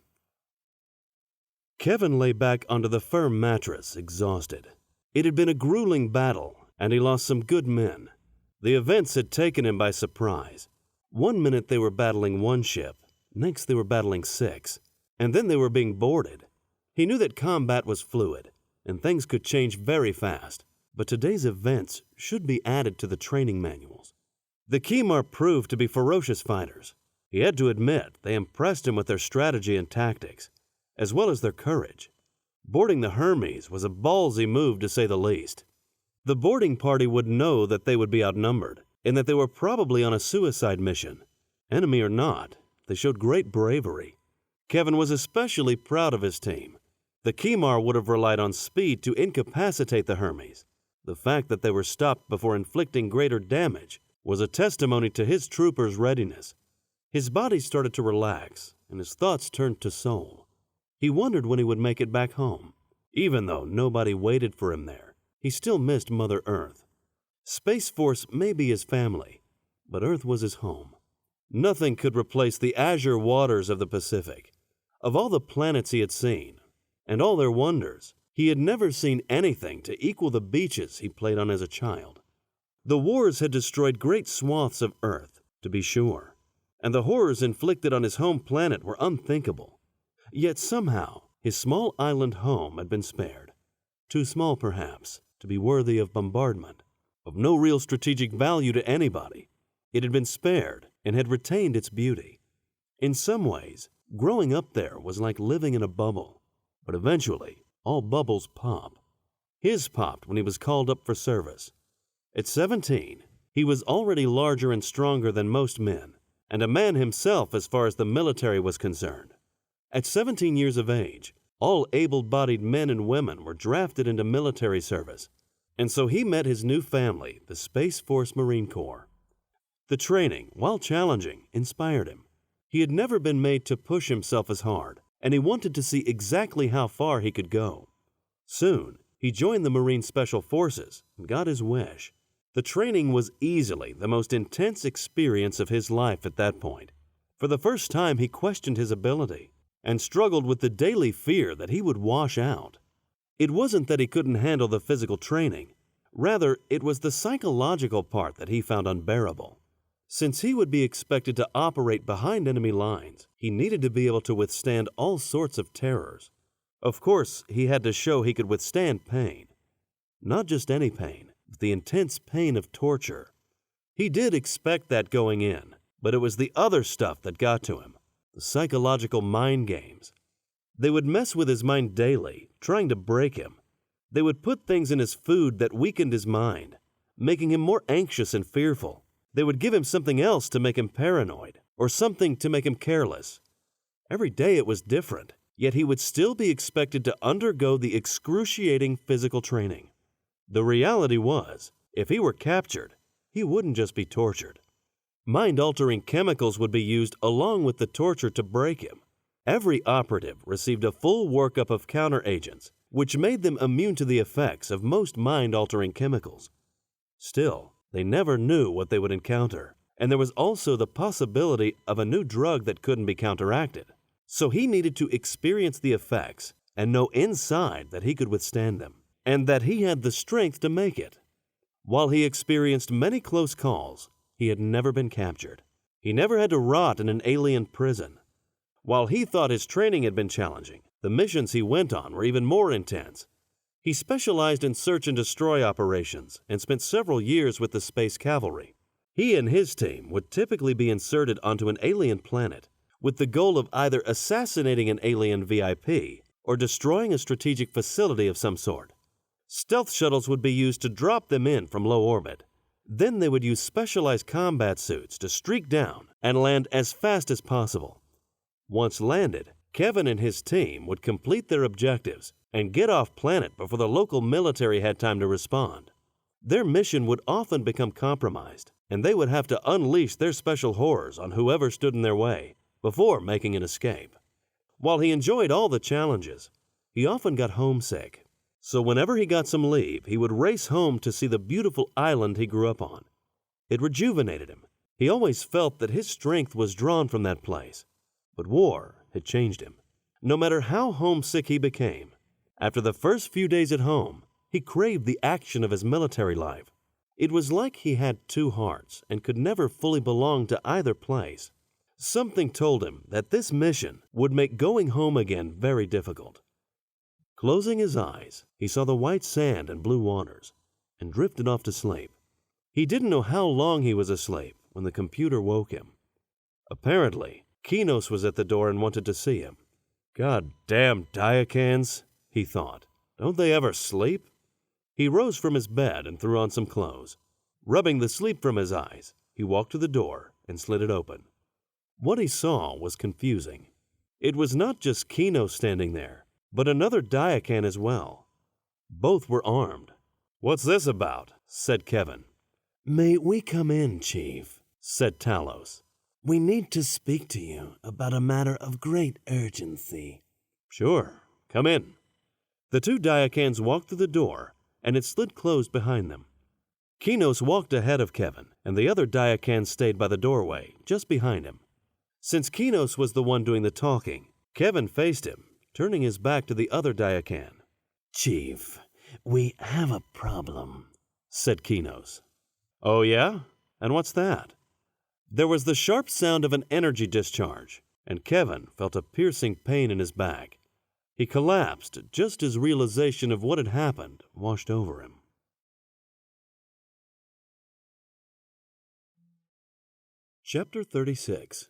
Kevin lay back onto the firm mattress, exhausted. It had been a grueling battle, and he lost some good men. The events had taken him by surprise. One minute they were battling one ship, next they were battling 6, and then they were being boarded. He knew that combat was fluid, and things could change very fast, but today's events should be added to the training manuals. The Kimar proved to be ferocious fighters. He had to admit they impressed him with their strategy and tactics, as well as their courage. Boarding the Hermes was a ballsy move to say the least. The boarding party would know that they would be outnumbered, and that they were probably on a suicide mission. Enemy or not, they showed great bravery. Kevin was especially proud of his team. The Kimar would have relied on speed to incapacitate the Hermes. The fact that they were stopped before inflicting greater damage was a testimony to his troopers' readiness. His body started to relax, and his thoughts turned to Sol. He wondered when he would make it back home. Even though nobody waited for him there, he still missed Mother Earth. Space Force may be his family, but Earth was his home. Nothing could replace the azure waters of the Pacific. Of all the planets he had seen, and all their wonders, he had never seen anything to equal the beaches he played on as a child. The wars had destroyed great swaths of Earth, to be sure, and the horrors inflicted on his home planet were unthinkable. Yet somehow, his small island home had been spared. Too small, perhaps, to be worthy of bombardment. Of no real strategic value to anybody, it had been spared and had retained its beauty. In some ways, growing up there was like living in a bubble. But eventually, all bubbles pop. His popped when he was called up for service. At 17, he was already larger and stronger than most men, and a man himself as far as the military was concerned. At 17 years of age, all able-bodied men and women were drafted into military service, and so he met his new family, the Space Force Marine Corps. The training, while challenging, inspired him. He had never been made to push himself as hard, and he wanted to see exactly how far he could go. Soon, he joined the Marine Special Forces and got his wish. The training was easily the most intense experience of his life at that point. For the first time, he questioned his ability and struggled with the daily fear that he would wash out. It wasn't that he couldn't handle the physical training. Rather, it was the psychological part that he found unbearable. Since he would be expected to operate behind enemy lines, he needed to be able to withstand all sorts of terrors. Of course, he had to show he could withstand pain. Not just any pain, but the intense pain of torture. He did expect that going in, but it was the other stuff that got to him, the psychological mind games. They would mess with his mind daily, trying to break him. They would put things in his food that weakened his mind, making him more anxious and fearful. They would give him something else to make him paranoid, or something to make him careless. Every day it was different, yet he would still be expected to undergo the excruciating physical training. The reality was, if he were captured, he wouldn't just be tortured. Mind-altering chemicals would be used along with the torture to break him. Every operative received a full workup of counteragents, which made them immune to the effects of most mind-altering chemicals. Still, they never knew what they would encounter, and there was also the possibility of a new drug that couldn't be counteracted. So he needed to experience the effects and know inside that he could withstand them, and that he had the strength to make it. While he experienced many close calls, he had never been captured. He never had to rot in an alien prison. While he thought his training had been challenging, the missions he went on were even more intense. He specialized in search and destroy operations and spent several years with the Space Cavalry. He and his team would typically be inserted onto an alien planet with the goal of either assassinating an alien VIP or destroying a strategic facility of some sort. Stealth shuttles would be used to drop them in from low orbit. Then they would use specialized combat suits to streak down and land as fast as possible. Once landed, Kevin and his team would complete their objectives and get off planet before the local military had time to respond. Their mission would often become compromised, and they would have to unleash their special horrors on whoever stood in their way before making an escape. While he enjoyed all the challenges, he often got homesick. So whenever he got some leave, he would race home to see the beautiful island he grew up on. It rejuvenated him. He always felt that his strength was drawn from that place. But war had changed him. No matter how homesick he became, after the first few days at home, he craved the action of his military life. It was like he had two hearts and could never fully belong to either place. Something told him that this mission would make going home again very difficult. Closing his eyes, he saw the white sand and blue waters and drifted off to sleep. He didn't know how long he was asleep when the computer woke him. Apparently, Kinos was at the door and wanted to see him. God damn Diacans, he thought. Don't they ever sleep? He rose from his bed and threw on some clothes. Rubbing the sleep from his eyes, he walked to the door and slid it open. What he saw was confusing. It was not just Kinos standing there, but another Diacan as well. Both were armed. What's this about? Said Kevin. May we come in, Chief? Said Talos. We need to speak to you about a matter of great urgency. Sure, come in. The two Diacans walked through the door, and it slid closed behind them. Kinos walked ahead of Kevin, and the other Diacan stayed by the doorway, just behind him. Since Kinos was the one doing the talking, Kevin faced him, turning his back to the other Diacan. Chief, we have a problem, said Kinos. Oh yeah? And what's that? There was the sharp sound of an energy discharge, and Kevin felt a piercing pain in his back. He collapsed just as realization of what had happened washed over him. Chapter 36.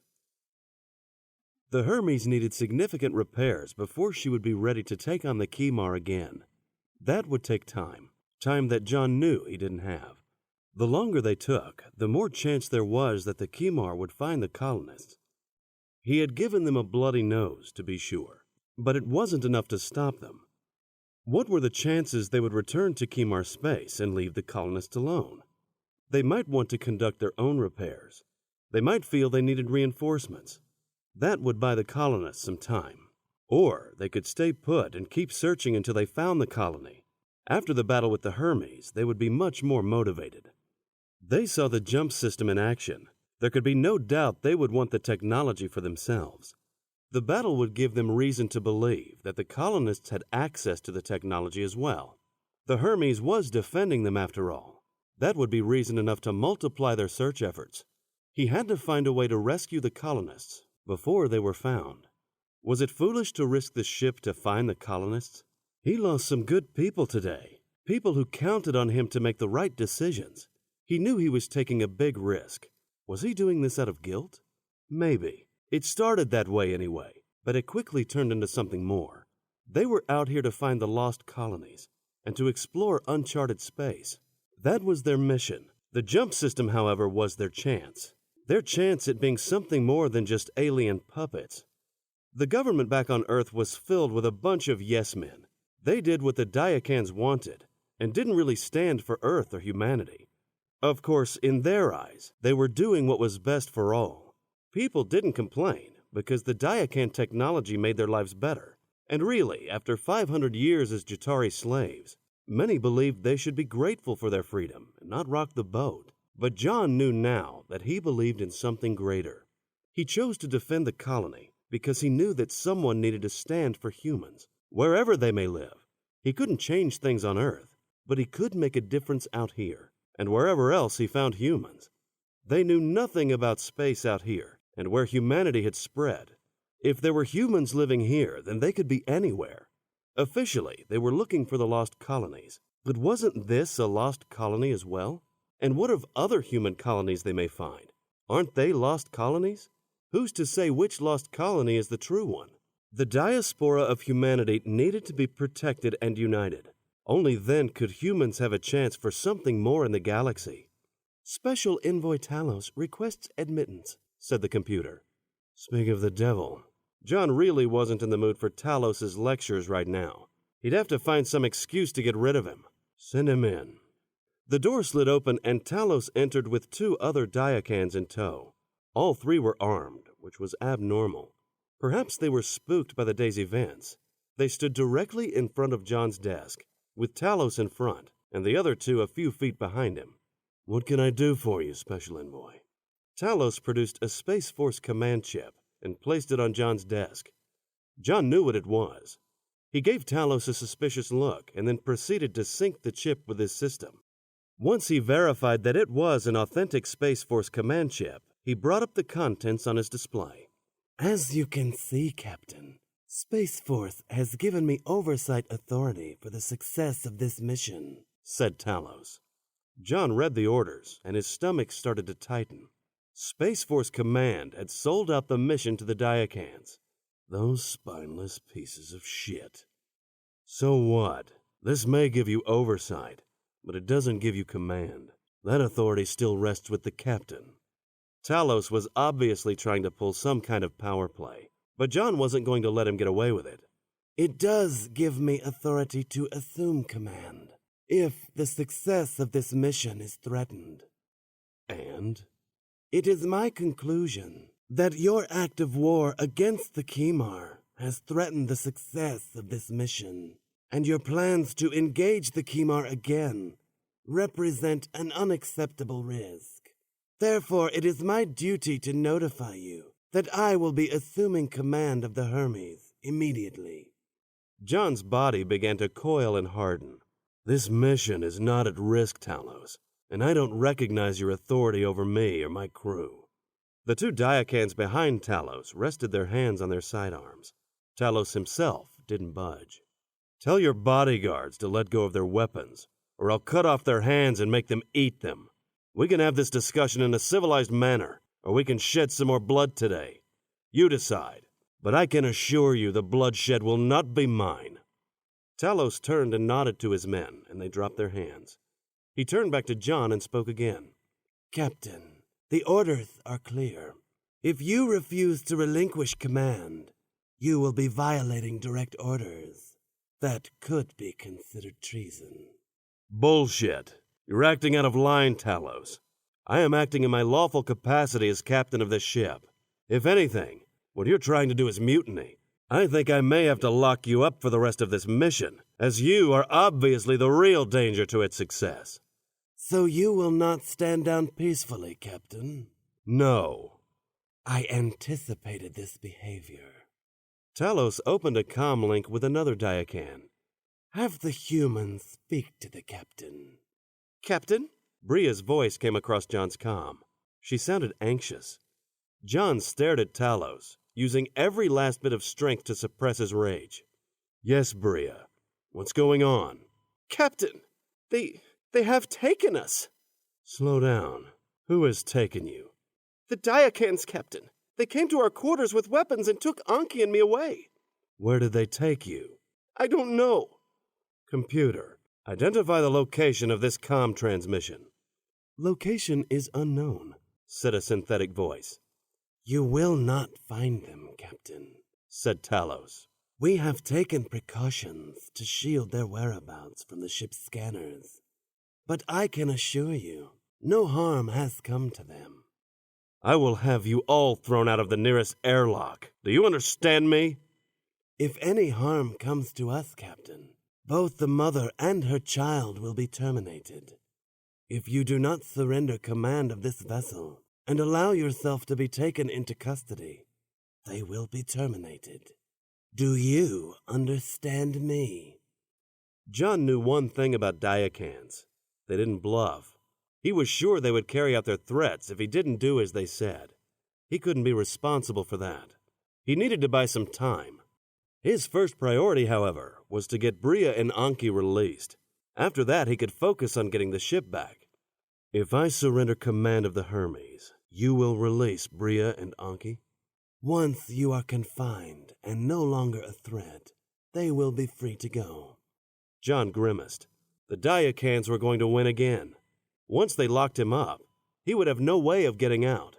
The Hermes needed significant repairs before she would be ready to take on the Kimar again. That would take time that Jon knew he didn't have. The longer they took, the more chance there was that the Kimar would find the colonists. He had given them a bloody nose, to be sure, but it wasn't enough to stop them. What were the chances they would return to Kimar space and leave the colonists alone? They might want to conduct their own repairs. They might feel they needed reinforcements. That would buy the colonists some time. Or they could stay put and keep searching until they found the colony. After the battle with the Hermes, they would be much more motivated. They saw the jump system in action. There could be no doubt they would want the technology for themselves. The battle would give them reason to believe that the colonists had access to the technology as well. The Hermes was defending them after all. That would be reason enough to multiply their search efforts. He had to find a way to rescue the colonists before they were found. Was it foolish to risk the ship to find the colonists? He lost some good people today, people who counted on him to make the right decisions. He knew he was taking a big risk. Was he doing this out of guilt? Maybe. It started that way anyway, but it quickly turned into something more. They were out here to find the lost colonies and to explore uncharted space. That was their mission. The jump system, however, was their chance. Their chance at being something more than just alien puppets. The government back on Earth was filled with a bunch of yes-men. They did what the Diacans wanted and didn't really stand for Earth or humanity. Of course, in their eyes, they were doing what was best for all. People didn't complain because the Diacan technology made their lives better. And really, after 500 years as Jatari slaves, many believed they should be grateful for their freedom and not rock the boat. But Jon knew now that he believed in something greater. He chose to defend the colony because he knew that someone needed to stand for humans, wherever they may live. He couldn't change things on Earth, but he could make a difference out here, and wherever else he found humans. They knew nothing about space out here and where humanity had spread. If there were humans living here, then they could be anywhere. Officially, they were looking for the lost colonies, but wasn't this a lost colony as well? And what of other human colonies they may find? Aren't they lost colonies? Who's to say which lost colony is the true one? The diaspora of humanity needed to be protected and united. Only then could humans have a chance for something more in the galaxy. Special Envoy Talos requests admittance, said the computer. Speak of the devil. Jon really wasn't in the mood for Talos's lectures right now. He'd have to find some excuse to get rid of him. Send him in. The door slid open and Talos entered with 2 other Diacans in tow. All 3 were armed, which was abnormal. Perhaps they were spooked by the day's events. They stood directly in front of Jon's desk, with Talos in front, and the other 2 a few feet behind him. What can I do for you, Special Envoy? Talos produced a Space Force command chip and placed it on Jon's desk. Jon knew what it was. He gave Talos a suspicious look and then proceeded to sync the chip with his system. Once he verified that it was an authentic Space Force command chip, he brought up the contents on his display. As you can see, Captain, Space Force has given me oversight authority for the success of this mission, said Talos. Jon read the orders, and his stomach started to tighten. Space Force Command had sold out the mission to the Diacans. Those spineless pieces of shit. So what? This may give you oversight, but it doesn't give you command. That authority still rests with the captain. Talos was obviously trying to pull some kind of power play, but Jon wasn't going to let him get away with it. It does give me authority to assume command, if the success of this mission is threatened. And? It is my conclusion that your act of war against the Kimar has threatened the success of this mission, and your plans to engage the Kimar again represent an unacceptable risk. Therefore, it is my duty to notify you that I will be assuming command of the Hermes immediately. Jon's body began to coil and harden. This mission is not at risk, Talos, and I don't recognize your authority over me or my crew. The 2 Diacans behind Talos rested their hands on their sidearms. Talos himself didn't budge. Tell your bodyguards to let go of their weapons, or I'll cut off their hands and make them eat them. We can have this discussion in a civilized manner, or we can shed some more blood today. You decide, but I can assure you the bloodshed will not be mine. Talos turned and nodded to his men, and they dropped their hands. He turned back to Jon and spoke again. Captain, the orders are clear. If you refuse to relinquish command, you will be violating direct orders. That could be considered treason. Bullshit. You're acting out of line, Talos. I am acting in my lawful capacity as captain of this ship. If anything, what you're trying to do is mutiny. I think I may have to lock you up for the rest of this mission, as you are obviously the real danger to its success. So you will not stand down peacefully, Captain? No. I anticipated this behavior. Talos opened a comm link with another Diacan. Have the humans speak to the Captain. Captain? Bria's voice came across Jon's comm. She sounded anxious. Jon stared at Talos, using every last bit of strength to suppress his rage. Yes, Bria. What's going on? Captain, they have taken us. Slow down. Who has taken you? The Diacans, Captain. They came to our quarters with weapons and took Anki and me away. Where did they take you? I don't know. Computer, identify the location of this comm transmission. Location is unknown, said a synthetic voice. You will not find them, Captain, said Talos. We have taken precautions to shield their whereabouts from the ship's scanners. But I can assure you, no harm has come to them. I will have you all thrown out of the nearest airlock. Do you understand me? If any harm comes to us, Captain, both the mother and her child will be terminated. If you do not surrender command of this vessel and allow yourself to be taken into custody, they will be terminated. Do you understand me? Jon knew one thing about Diacans. They didn't bluff. He was sure they would carry out their threats if he didn't do as they said. He couldn't be responsible for that. He needed to buy some time. His first priority, however, was to get Bria and Anki released. After that, he could focus on getting the ship back. If I surrender command of the Hermes, you will release Bria and Anki? Once you are confined and no longer a threat, they will be free to go. Jon grimaced. The Diacans were going to win again. Once they locked him up, He would have no way of getting out.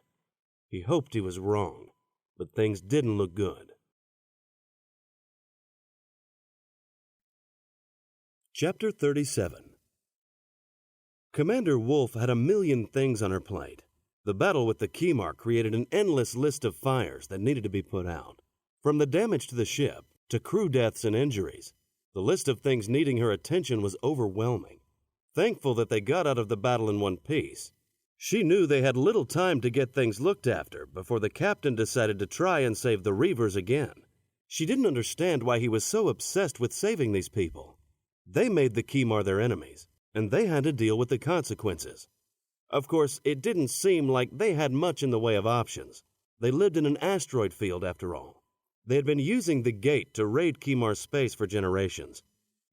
He hoped he was wrong, but things didn't look good. Chapter 37. Commander Wolf had a million things on her plate. The battle with the Kemar created an endless list of fires that needed to be put out. From the damage to the ship to crew deaths and injuries, the list of things needing her attention was overwhelming. Thankful that they got out of the battle in one piece, she knew they had little time to get things looked after before the captain decided to try and save the Reavers again. She didn't understand why he was so obsessed with saving these people. They made the Kemar their enemies, and they had to deal with the consequences. Of course, it didn't seem like they had much in the way of options. They lived in an asteroid field, after all. They had been using the gate to raid Kemar's space for generations.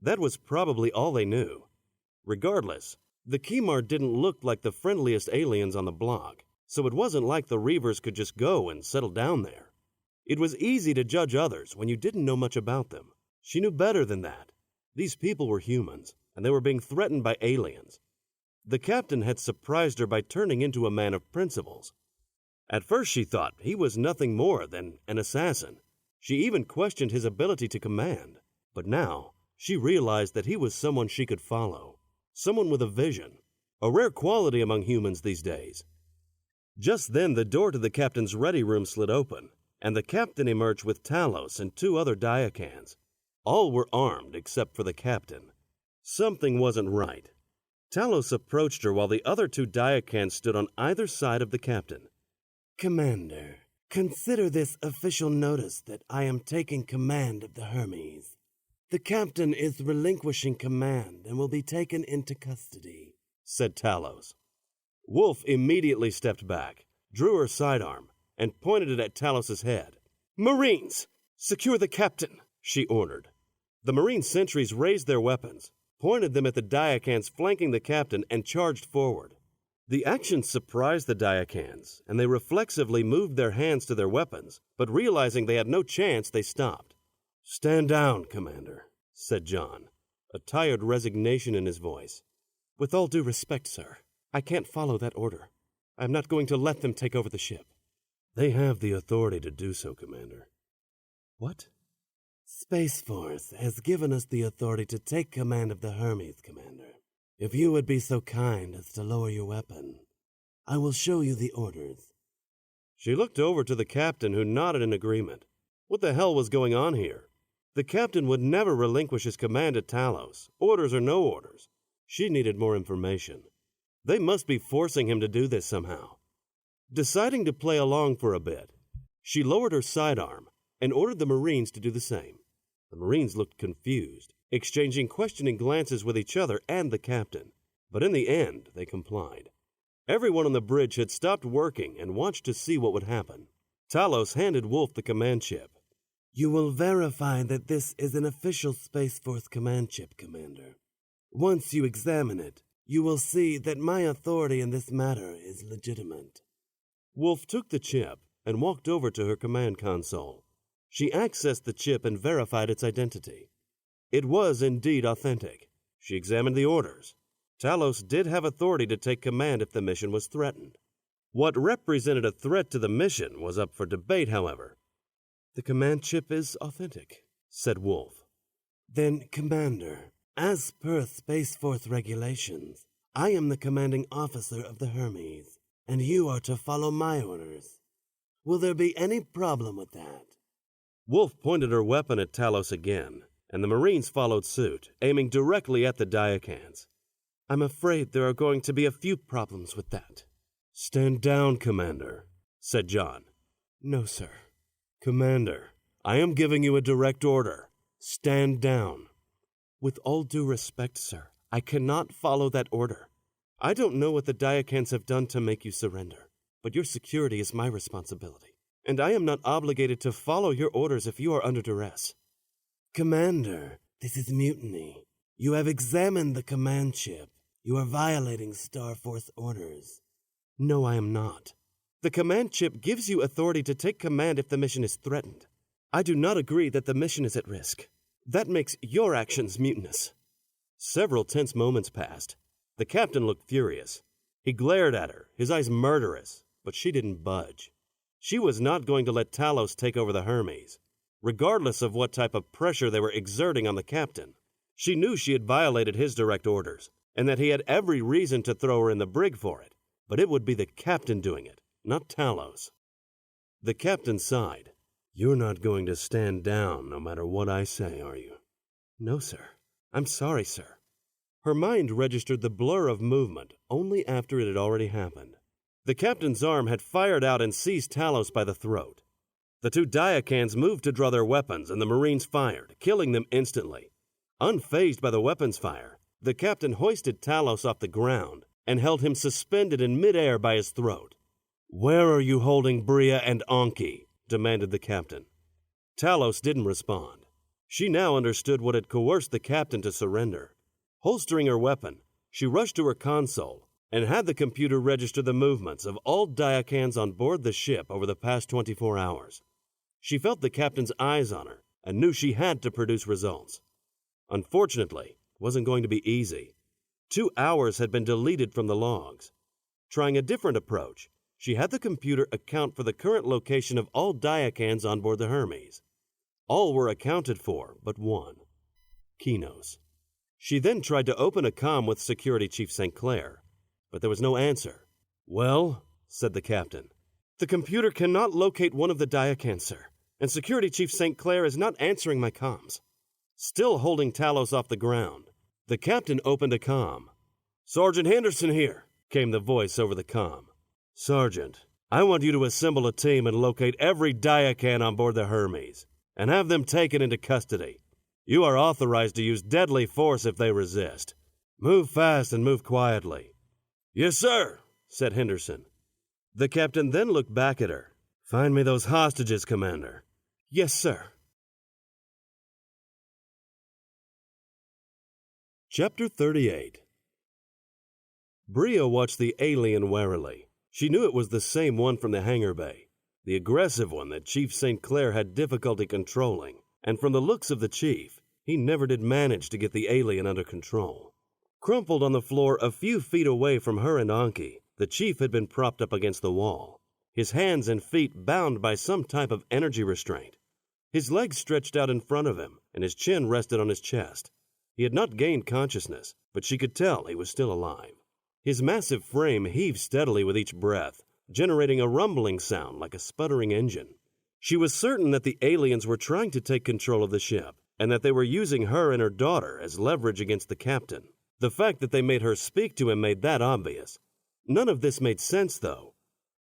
That was probably all they knew. Regardless, the Kemar didn't look like the friendliest aliens on the block, so it wasn't like the Reavers could just go and settle down there. It was easy to judge others when you didn't know much about them. She knew better than that. These people were humans, and they were being threatened by aliens. The captain had surprised her by turning into a man of principles. At first she thought he was nothing more than an assassin. She even questioned his ability to command. But now, she realized that he was someone she could follow. Someone with a vision, a rare quality among humans these days. Just then the door to the captain's ready room slid open, and the captain emerged with Talos and 2 other Diacans. All were armed except for the captain. Something wasn't right. Talos approached her while the other 2 Diacans stood on either side of the captain. Commander, consider this official notice that I am taking command of the Hermes. The captain is relinquishing command and will be taken into custody, said Talos. Wolf immediately stepped back, drew her sidearm, and pointed it at Talos's head. "Marines, secure the captain," she ordered. The Marine sentries raised their weapons, pointed them at the Diacans flanking the captain, and charged forward. The action surprised the Diacans, and they reflexively moved their hands to their weapons, but realizing they had no chance, they stopped. "Stand down, Commander," said Jon, a tired resignation in his voice. "With all due respect, sir, I can't follow that order. I'm not going to let them take over the ship." "They have the authority to do so, Commander." "What?" "Space Force has given us the authority to take command of the Hermes, Commander. If you would be so kind as to lower your weapon, I will show you the orders." She looked over to the captain, who nodded in agreement. What the hell was going on here? The captain would never relinquish his command to Talos, orders or no orders. She needed more information. They must be forcing him to do this somehow. Deciding to play along for a bit, she lowered her sidearm and ordered the Marines to do the same. The Marines looked confused, exchanging questioning glances with each other and the captain. But in the end, they complied. Everyone on the bridge had stopped working and watched to see what would happen. Talos handed Wolf the command chip. "You will verify that this is an official Space Force command chip, Commander. Once you examine it, you will see that my authority in this matter is legitimate." Wolf took the chip and walked over to her command console. She accessed the chip and verified its identity. It was indeed authentic. She examined the orders. Talos did have authority to take command if the mission was threatened. What represented a threat to the mission was up for debate, however. "The command chip is authentic," said Wolf. "Then, Commander, as per Space Force regulations, I am the commanding officer of the Hermes, and you are to follow my orders. Will there be any problem with that?" Wolf pointed her weapon at Talos again, and the Marines followed suit, aiming directly at the Diacans. "I'm afraid there are going to be a few problems with that." "Stand down, Commander," said Jon. "No, sir." "Commander, I am giving you a direct order. Stand down." "With all due respect, sir, I cannot follow that order. I don't know what the Diacans have done to make you surrender, but your security is my responsibility, and I am not obligated to follow your orders if you are under duress." "Commander, this is mutiny. You have examined the command chip. You are violating Star Force orders." "No, I am not. The command chip gives you authority to take command if the mission is threatened. I do not agree that the mission is at risk. That makes your actions mutinous." Several tense moments passed. The captain looked furious. He glared at her, his eyes murderous, but she didn't budge. She was not going to let Talos take over the Hermes, regardless of what type of pressure they were exerting on the captain. She knew she had violated his direct orders, and that he had every reason to throw her in the brig for it, but it would be the captain doing it, not Talos. The captain sighed. "You're not going to stand down no matter what I say, are you?" "No, sir. I'm sorry, sir." Her mind registered the blur of movement only after it had already happened. The captain's arm had fired out and seized Talos by the throat. The two Diacans moved to draw their weapons, and the Marines fired, killing them instantly. Unfazed by the weapons fire, the captain hoisted Talos off the ground and held him suspended in midair by his throat. "Where are you holding Bria and Anki?" demanded the captain. Talos didn't respond. She now understood what had coerced the captain to surrender. Holstering her weapon, she rushed to her console and had the computer register the movements of all Diacans on board the ship over the past 24 hours. She felt the captain's eyes on her and knew she had to produce results. Unfortunately, it wasn't going to be easy. 2 hours had been deleted from the logs. Trying a different approach, she had the computer account for the current location of all Diacans on board the Hermes. All were accounted for but one, Kinos. She then tried to open a comm with Security Chief St. Clair, but there was no answer. "Well," said the captain, "the computer cannot locate one of the Diacans, sir, and Security Chief St. Clair is not answering my comms." Still holding Talos off the ground, the captain opened a comm. "Sergeant Henderson here," came the voice over the comm. "Sergeant, I want you to assemble a team and locate every Diacan on board the Hermes, and have them taken into custody. You are authorized to use deadly force if they resist. Move fast and move quietly." "Yes, sir," said Henderson. The captain then looked back at her. "Find me those hostages, Commander." "Yes, sir." Chapter 38. Bria watched the alien warily. She knew it was the same one from the hangar bay, the aggressive one that Chief St. Clair had difficulty controlling, and from the looks of the chief, he never did manage to get the alien under control. Crumpled on the floor a few feet away from her and Anki, the chief had been propped up against the wall, his hands and feet bound by some type of energy restraint. His legs stretched out in front of him, and his chin rested on his chest. He had not gained consciousness, but she could tell he was still alive. His massive frame heaved steadily with each breath, generating a rumbling sound like a sputtering engine. She was certain that the aliens were trying to take control of the ship, and that they were using her and her daughter as leverage against the captain. The fact that they made her speak to him made that obvious. None of this made sense, though.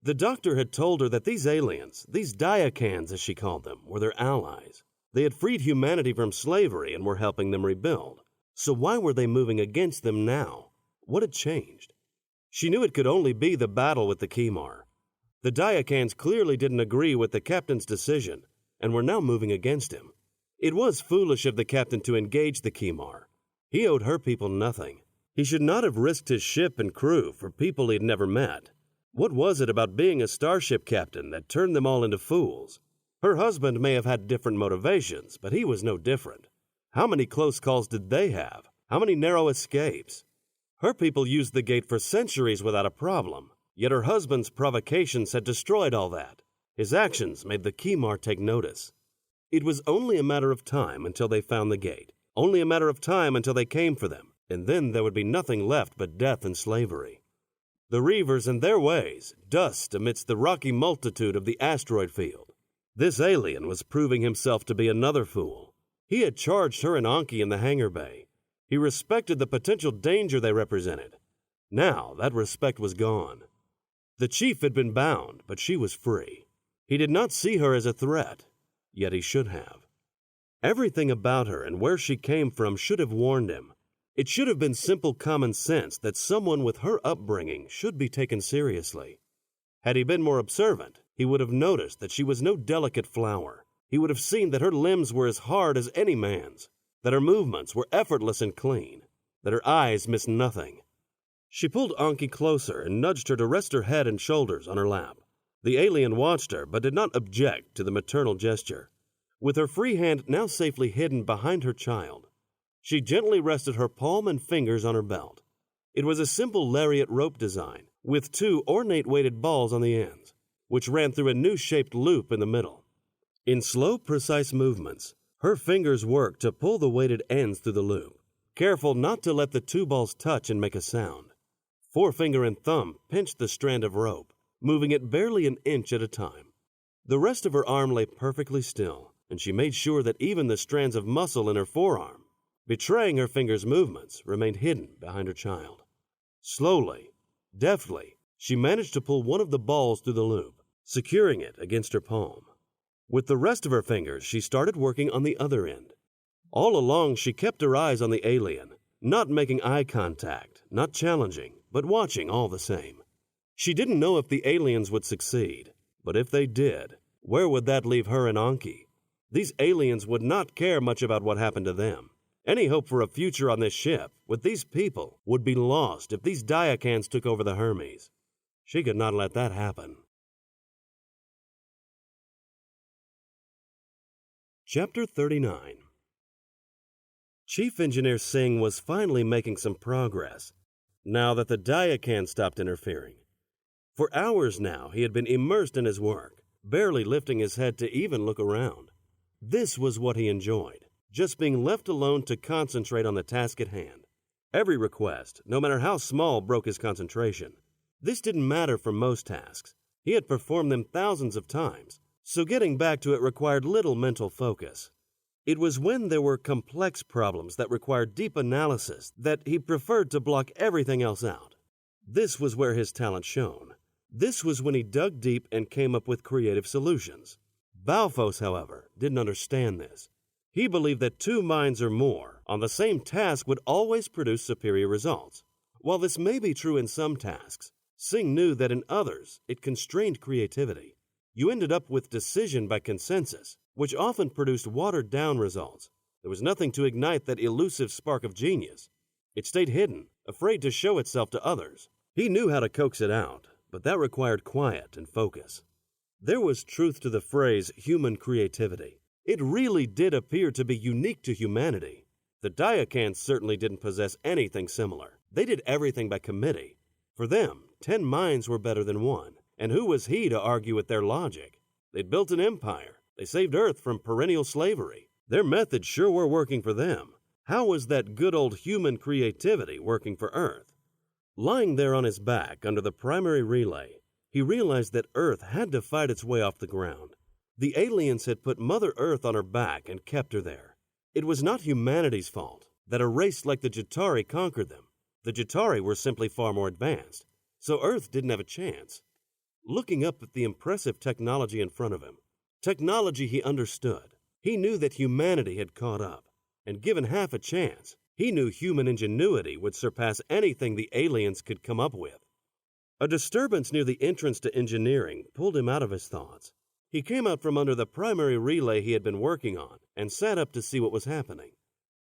The doctor had told her that these aliens, these Diacans as she called them, were their allies. They had freed humanity from slavery and were helping them rebuild. So why were they moving against them now? What had changed? She knew it could only be the battle with the Kimar. The Diacans clearly didn't agree with the captain's decision and were now moving against him. It was foolish of the captain to engage the Kimar. He owed her people nothing. He should not have risked his ship and crew for people he'd never met. What was it about being a starship captain that turned them all into fools? Her husband may have had different motivations, but he was no different. How many close calls did they have? How many narrow escapes? Her people used the gate for centuries without a problem, yet her husband's provocations had destroyed all that. His actions made the Kimar take notice. It was only a matter of time until they found the gate, only a matter of time until they came for them, and then there would be nothing left but death and slavery. The Reavers and their ways, dust amidst the rocky multitude of the asteroid field. This alien was proving himself to be another fool. He had charged her and Anki in the hangar bay. He respected the potential danger they represented. Now that respect was gone. The chief had been bound, but she was free. He did not see her as a threat, yet he should have. Everything about her and where she came from should have warned him. It should have been simple common sense that someone with her upbringing should be taken seriously. Had he been more observant, he would have noticed that she was no delicate flower. He would have seen that her limbs were as hard as any man's, that her movements were effortless and clean, that her eyes missed nothing. She pulled Anki closer and nudged her to rest her head and shoulders on her lap. The alien watched her but did not object to the maternal gesture. With her free hand now safely hidden behind her child, she gently rested her palm and fingers on her belt. It was a simple lariat rope design, with 2 ornate weighted balls on the ends, which ran through a new-shaped loop in the middle. In slow, precise movements, her fingers worked to pull the weighted ends through the loop, careful not to let the 2 balls touch and make a sound. Forefinger and thumb pinched the strand of rope, moving it barely an inch at a time. The rest of her arm lay perfectly still, and she made sure that even the strands of muscle in her forearm, betraying her fingers' movements, remained hidden behind her child. Slowly, deftly, she managed to pull one of the balls through the loop, securing it against her palm. With the rest of her fingers, she started working on the other end. All along, she kept her eyes on the alien, not making eye contact, not challenging, but watching all the same. She didn't know if the aliens would succeed, but if they did, where would that leave her and Anki? These aliens would not care much about what happened to them. Any hope for a future on this ship with these people would be lost if these Diacans took over the Hermes. She could not let that happen. Chapter 39. Chief Engineer Singh was finally making some progress, now that the Diacan stopped interfering. For hours now he had been immersed in his work, barely lifting his head to even look around. This was what he enjoyed, just being left alone to concentrate on the task at hand. Every request, no matter how small, broke his concentration. This didn't matter for most tasks. He had performed them thousands of times, so getting back to it required little mental focus. It was when there were complex problems that required deep analysis that he preferred to block everything else out. This was where his talent shone. This was when he dug deep and came up with creative solutions. Balphos, however, didn't understand this. He believed that 2 minds or more on the same task would always produce superior results. While this may be true in some tasks, Singh knew that in others it constrained creativity. You ended up with decision by consensus, which often produced watered-down results. There was nothing to ignite that elusive spark of genius. It stayed hidden, afraid to show itself to others. He knew how to coax it out, but that required quiet and focus. There was truth to the phrase human creativity. It really did appear to be unique to humanity. The Diacans certainly didn't possess anything similar. They did everything by committee. For them, 10 minds were better than 1, and who was he to argue with their logic? They'd built an empire. They saved Earth from perennial slavery. Their methods sure were working for them. How was that good old human creativity working for Earth? Lying there on his back under the primary relay, he realized that Earth had to fight its way off the ground. The aliens had put Mother Earth on her back and kept her there. It was not humanity's fault that a race like the Jatari conquered them. The Jatari were simply far more advanced, so Earth didn't have a chance. Looking up at the impressive technology in front of him, technology he understood, he knew that humanity had caught up, and given half a chance, he knew human ingenuity would surpass anything the aliens could come up with. A disturbance near the entrance to engineering pulled him out of his thoughts. He came out from under the primary relay he had been working on and sat up to see what was happening.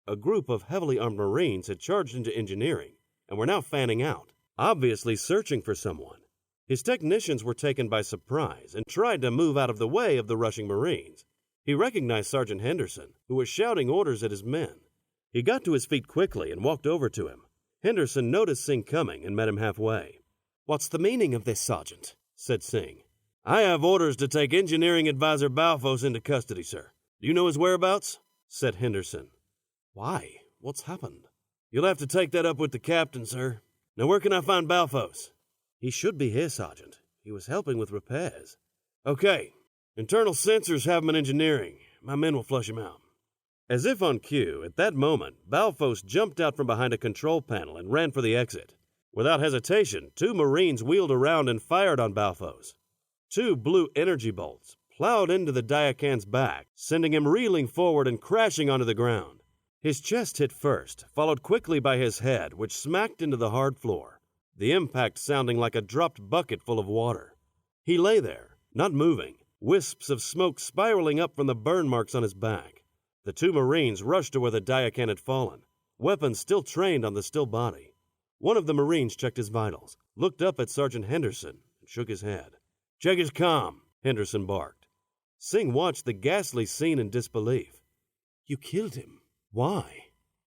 A group of heavily armed Marines had charged into engineering and were now fanning out, obviously searching for someone. His technicians were taken by surprise and tried to move out of the way of the rushing Marines. He recognized Sergeant Henderson, who was shouting orders at his men. He got to his feet quickly and walked over to him. Henderson noticed Singh coming and met him halfway. "What's the meaning of this, Sergeant?" said Singh. "I have orders to take Engineering Advisor Balphos into custody, sir. Do you know his whereabouts?" said Henderson. "Why? What's happened?" "You'll have to take that up with the captain, sir. Now where can I find Balphos?" "He should be here, Sergeant. He was helping with repairs." "Okay. Internal sensors have him in engineering. My men will flush him out." As if on cue, at that moment, Balphos jumped out from behind a control panel and ran for the exit. Without hesitation, 2 Marines wheeled around and fired on Balphos. 2 blue energy bolts plowed into the Diacan's back, sending him reeling forward and crashing onto the ground. His chest hit first, followed quickly by his head, which smacked into the hard floor, the impact sounding like a dropped bucket full of water. He lay there, not moving, wisps of smoke spiraling up from the burn marks on his back. The 2 Marines rushed to where the Diacan had fallen, weapons still trained on the still body. One of the Marines checked his vitals, looked up at Sergeant Henderson, and shook his head. "Check his comm," Henderson barked. Singh watched the ghastly scene in disbelief. "You killed him. Why?"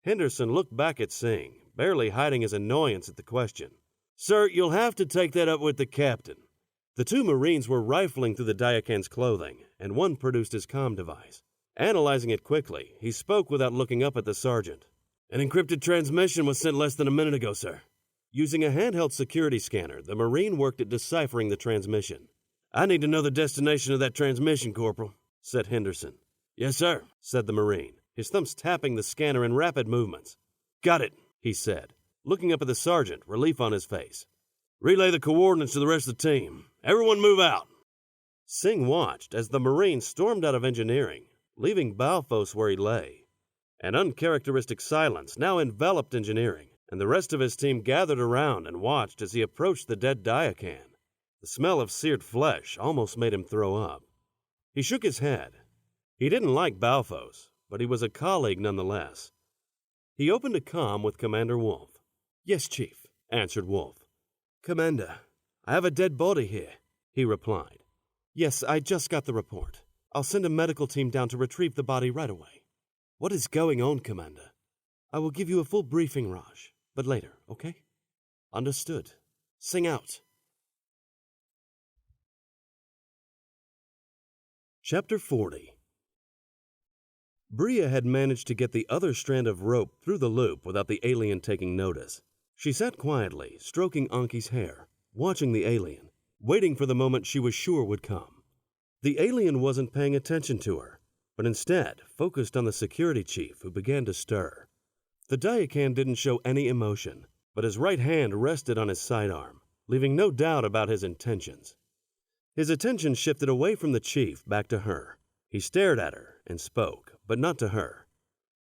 Henderson looked back at Singh, barely hiding his annoyance at the question. Sir, you'll have to take that up with the captain. The two Marines were rifling through the Diacan's clothing, and one produced his comm device. Analyzing it quickly, he spoke without looking up at the sergeant. An encrypted transmission was sent less than a minute ago, sir. Using a handheld security scanner, the Marine worked at deciphering the transmission. I need to know the destination of that transmission, Corporal, said Henderson. Yes, sir, said the Marine, his thumbs tapping the scanner in rapid movements. Got it, he said, looking up at the sergeant, relief on his face. Relay the coordinates to the rest of the team. Everyone move out. Singh watched as the Marine stormed out of engineering, leaving Balfos where he lay. An uncharacteristic silence now enveloped engineering, and the rest of his team gathered around and watched as he approached the dead Diacan. The smell of seared flesh almost made him throw up. He shook his head. He didn't like Balfos, but he was a colleague nonetheless. He opened a comm with Commander Wolf. Yes, Chief, answered Wolf. Commander, I have a dead body here, he replied. Yes, I just got the report. I'll send a medical team down to retrieve the body right away. What is going on, Commander? I will give you a full briefing, Raj, but later, okay? Understood. Sing out. Chapter 40. Bria had managed to get the other strand of rope through the loop without the alien taking notice. She sat quietly, stroking Anki's hair, watching the alien, waiting for the moment she was sure would come. The alien wasn't paying attention to her, but instead focused on the security chief, who began to stir. The Diacan didn't show any emotion, but his right hand rested on his sidearm, leaving no doubt about his intentions. His attention shifted away from the chief back to her. He stared at her and spoke, but not to her.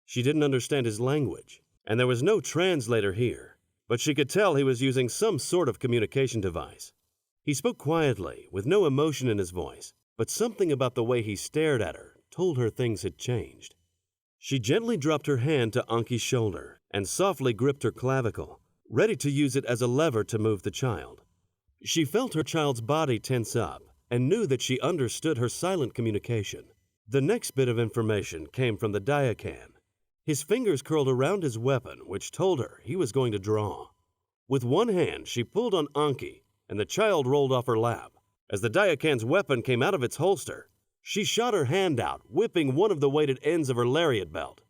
She didn't understand his language, and there was no translator here, but she could tell he was using some sort of communication device. He spoke quietly, with no emotion in his voice, but something about the way he stared at her told her things had changed. She gently dropped her hand to Anki's shoulder and softly gripped her clavicle, ready to use it as a lever to move the child. She felt her child's body tense up and knew that she understood her silent communication. The next bit of information came from the Diacan. His fingers curled around his weapon, which told her he was going to draw. With one hand, she pulled on Anki, and the child rolled off her lap. As the Diacan's weapon came out of its holster, she shot her hand out, whipping one of the weighted ends of her lariat belt.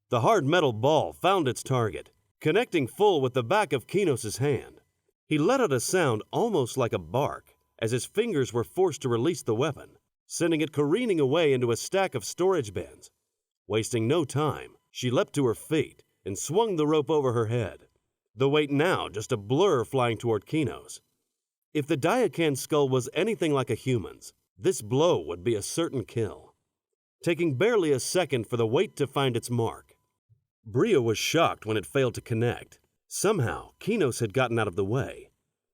The hard metal ball found its target, connecting full with the back of Kinos' hand. He let out a sound almost like a bark, as his fingers were forced to release the weapon, sending it careening away into a stack of storage bins. Wasting no time, she leapt to her feet and swung the rope over her head, the weight now just a blur flying toward Kinos. If the Diacan's skull was anything like a human's, this blow would be a certain kill. Taking barely a second for the weight to find its mark, Bria was shocked when it failed to connect. Somehow, Kinos had gotten out of the way.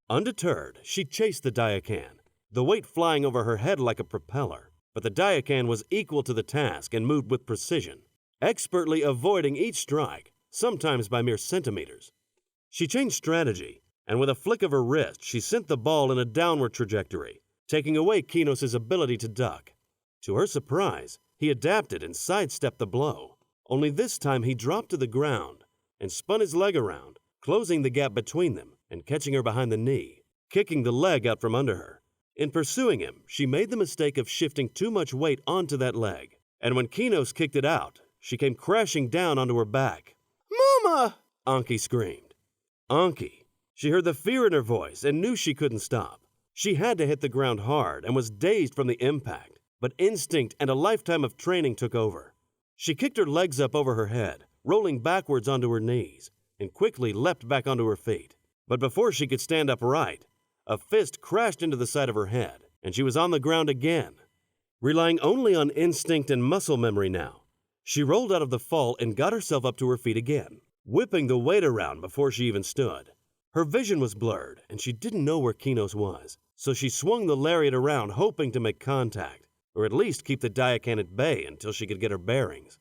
Undeterred, she chased the Diacan, the weight flying over her head like a propeller, but the Diacan was equal to the task and moved with precision, expertly avoiding each strike, sometimes by mere centimeters. She changed strategy, and with a flick of her wrist, she sent the ball in a downward trajectory, taking away Kinos' ability to duck. To her surprise, he adapted and sidestepped the blow, only this time he dropped to the ground and spun his leg around, closing the gap between them and catching her behind the knee, kicking the leg out from under her. In pursuing him, she made the mistake of shifting too much weight onto that leg, and when Kinos kicked it out, she came crashing down onto her back. "Mama!" Anki screamed. Anki. She heard the fear in her voice and knew she couldn't stop. She had to hit the ground hard and was dazed from the impact, but instinct and a lifetime of training took over. She kicked her legs up over her head, rolling backwards onto her knees, and quickly leapt back onto her feet. But before she could stand upright, a fist crashed into the side of her head, and she was on the ground again. Relying only on instinct and muscle memory now, she rolled out of the fall and got herself up to her feet again, whipping the weight around before she even stood. Her vision was blurred, and she didn't know where Kinos was, so she swung the lariat around hoping to make contact, or at least keep the Diacan at bay until she could get her bearings.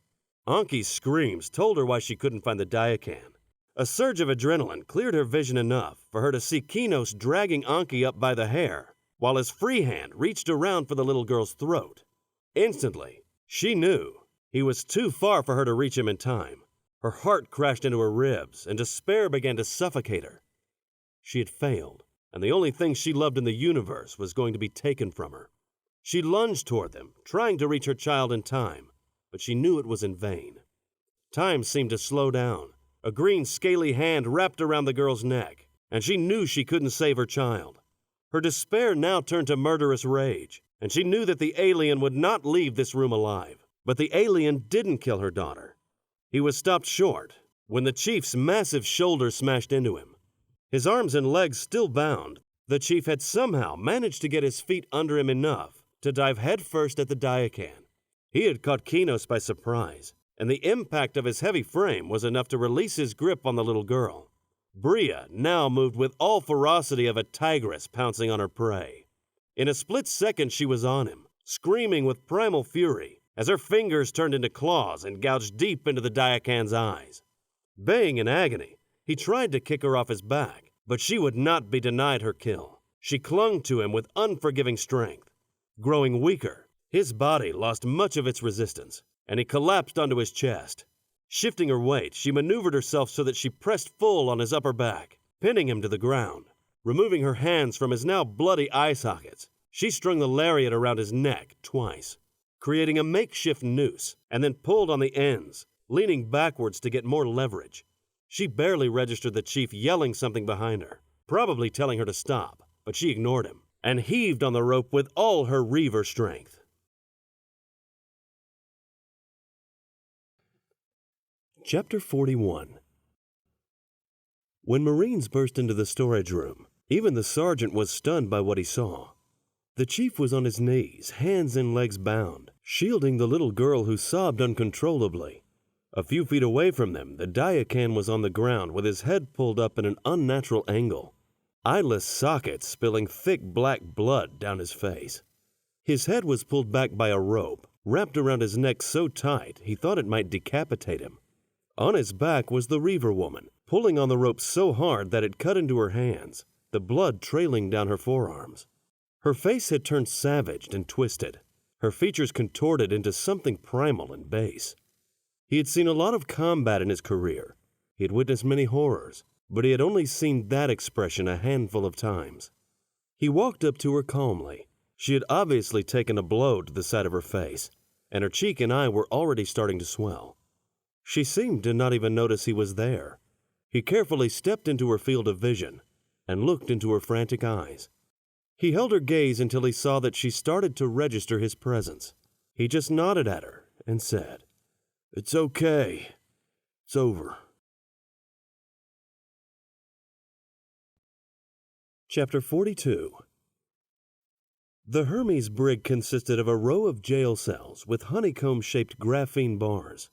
Anki's screams told her why she couldn't find the Diacan. A surge of adrenaline cleared her vision enough for her to see Kinos dragging Anki up by the hair, while his free hand reached around for the little girl's throat. Instantly, she knew he was too far for her to reach him in time. Her heart crashed into her ribs, and despair began to suffocate her. She had failed, and the only thing she loved in the universe was going to be taken from her. She lunged toward them, trying to reach her child in time, but she knew it was in vain. Time seemed to slow down. A green, scaly hand wrapped around the girl's neck, and she knew she couldn't save her child. Her despair now turned to murderous rage, and she knew that the alien would not leave this room alive. But the alien didn't kill her daughter. He was stopped short when the chief's massive shoulder smashed into him. His arms and legs still bound, the chief had somehow managed to get his feet under him enough to dive headfirst at the Diacan. He had caught Kinos by surprise, and the impact of his heavy frame was enough to release his grip on the little girl. Bria now moved with all ferocity of a tigress pouncing on her prey. In a split second she was on him, screaming with primal fury as her fingers turned into claws and gouged deep into the Diacan's eyes. Baying in agony, he tried to kick her off his back, but she would not be denied her kill. She clung to him with unforgiving strength. Growing weaker, his body lost much of its resistance, and he collapsed onto his chest. Shifting her weight, she maneuvered herself so that she pressed full on his upper back, pinning him to the ground. Removing her hands from his now bloody eye sockets, she strung the lariat around his neck twice, creating a makeshift noose, and then pulled on the ends, leaning backwards to get more leverage. She barely registered the chief yelling something behind her, probably telling her to stop, but she ignored him and heaved on the rope with all her reaver strength. Chapter 41. When Marines burst into the storage room, even the sergeant was stunned by what he saw. The chief was on his knees, hands and legs bound, shielding the little girl who sobbed uncontrollably. A few feet away from them, the Diacan was on the ground with his head pulled up in an unnatural angle, eyeless sockets spilling thick black blood down his face. His head was pulled back by a rope, wrapped around his neck so tight he thought it might decapitate him. On his back was the Reaver woman, pulling on the rope so hard that it cut into her hands, the blood trailing down her forearms. Her face had turned savage and twisted, her features contorted into something primal and base. He had seen a lot of combat in his career. He had witnessed many horrors, but he had only seen that expression a handful of times. He walked up to her calmly. She had obviously taken a blow to the side of her face, and her cheek and eye were already starting to swell. She seemed to not even notice he was there. He carefully stepped into her field of vision and looked into her frantic eyes. He held her gaze until he saw that she started to register his presence. He just nodded at her and said, "It's okay. It's over." Chapter 42. The Hermes brig consisted of a row of jail cells with honeycomb-shaped graphene bars.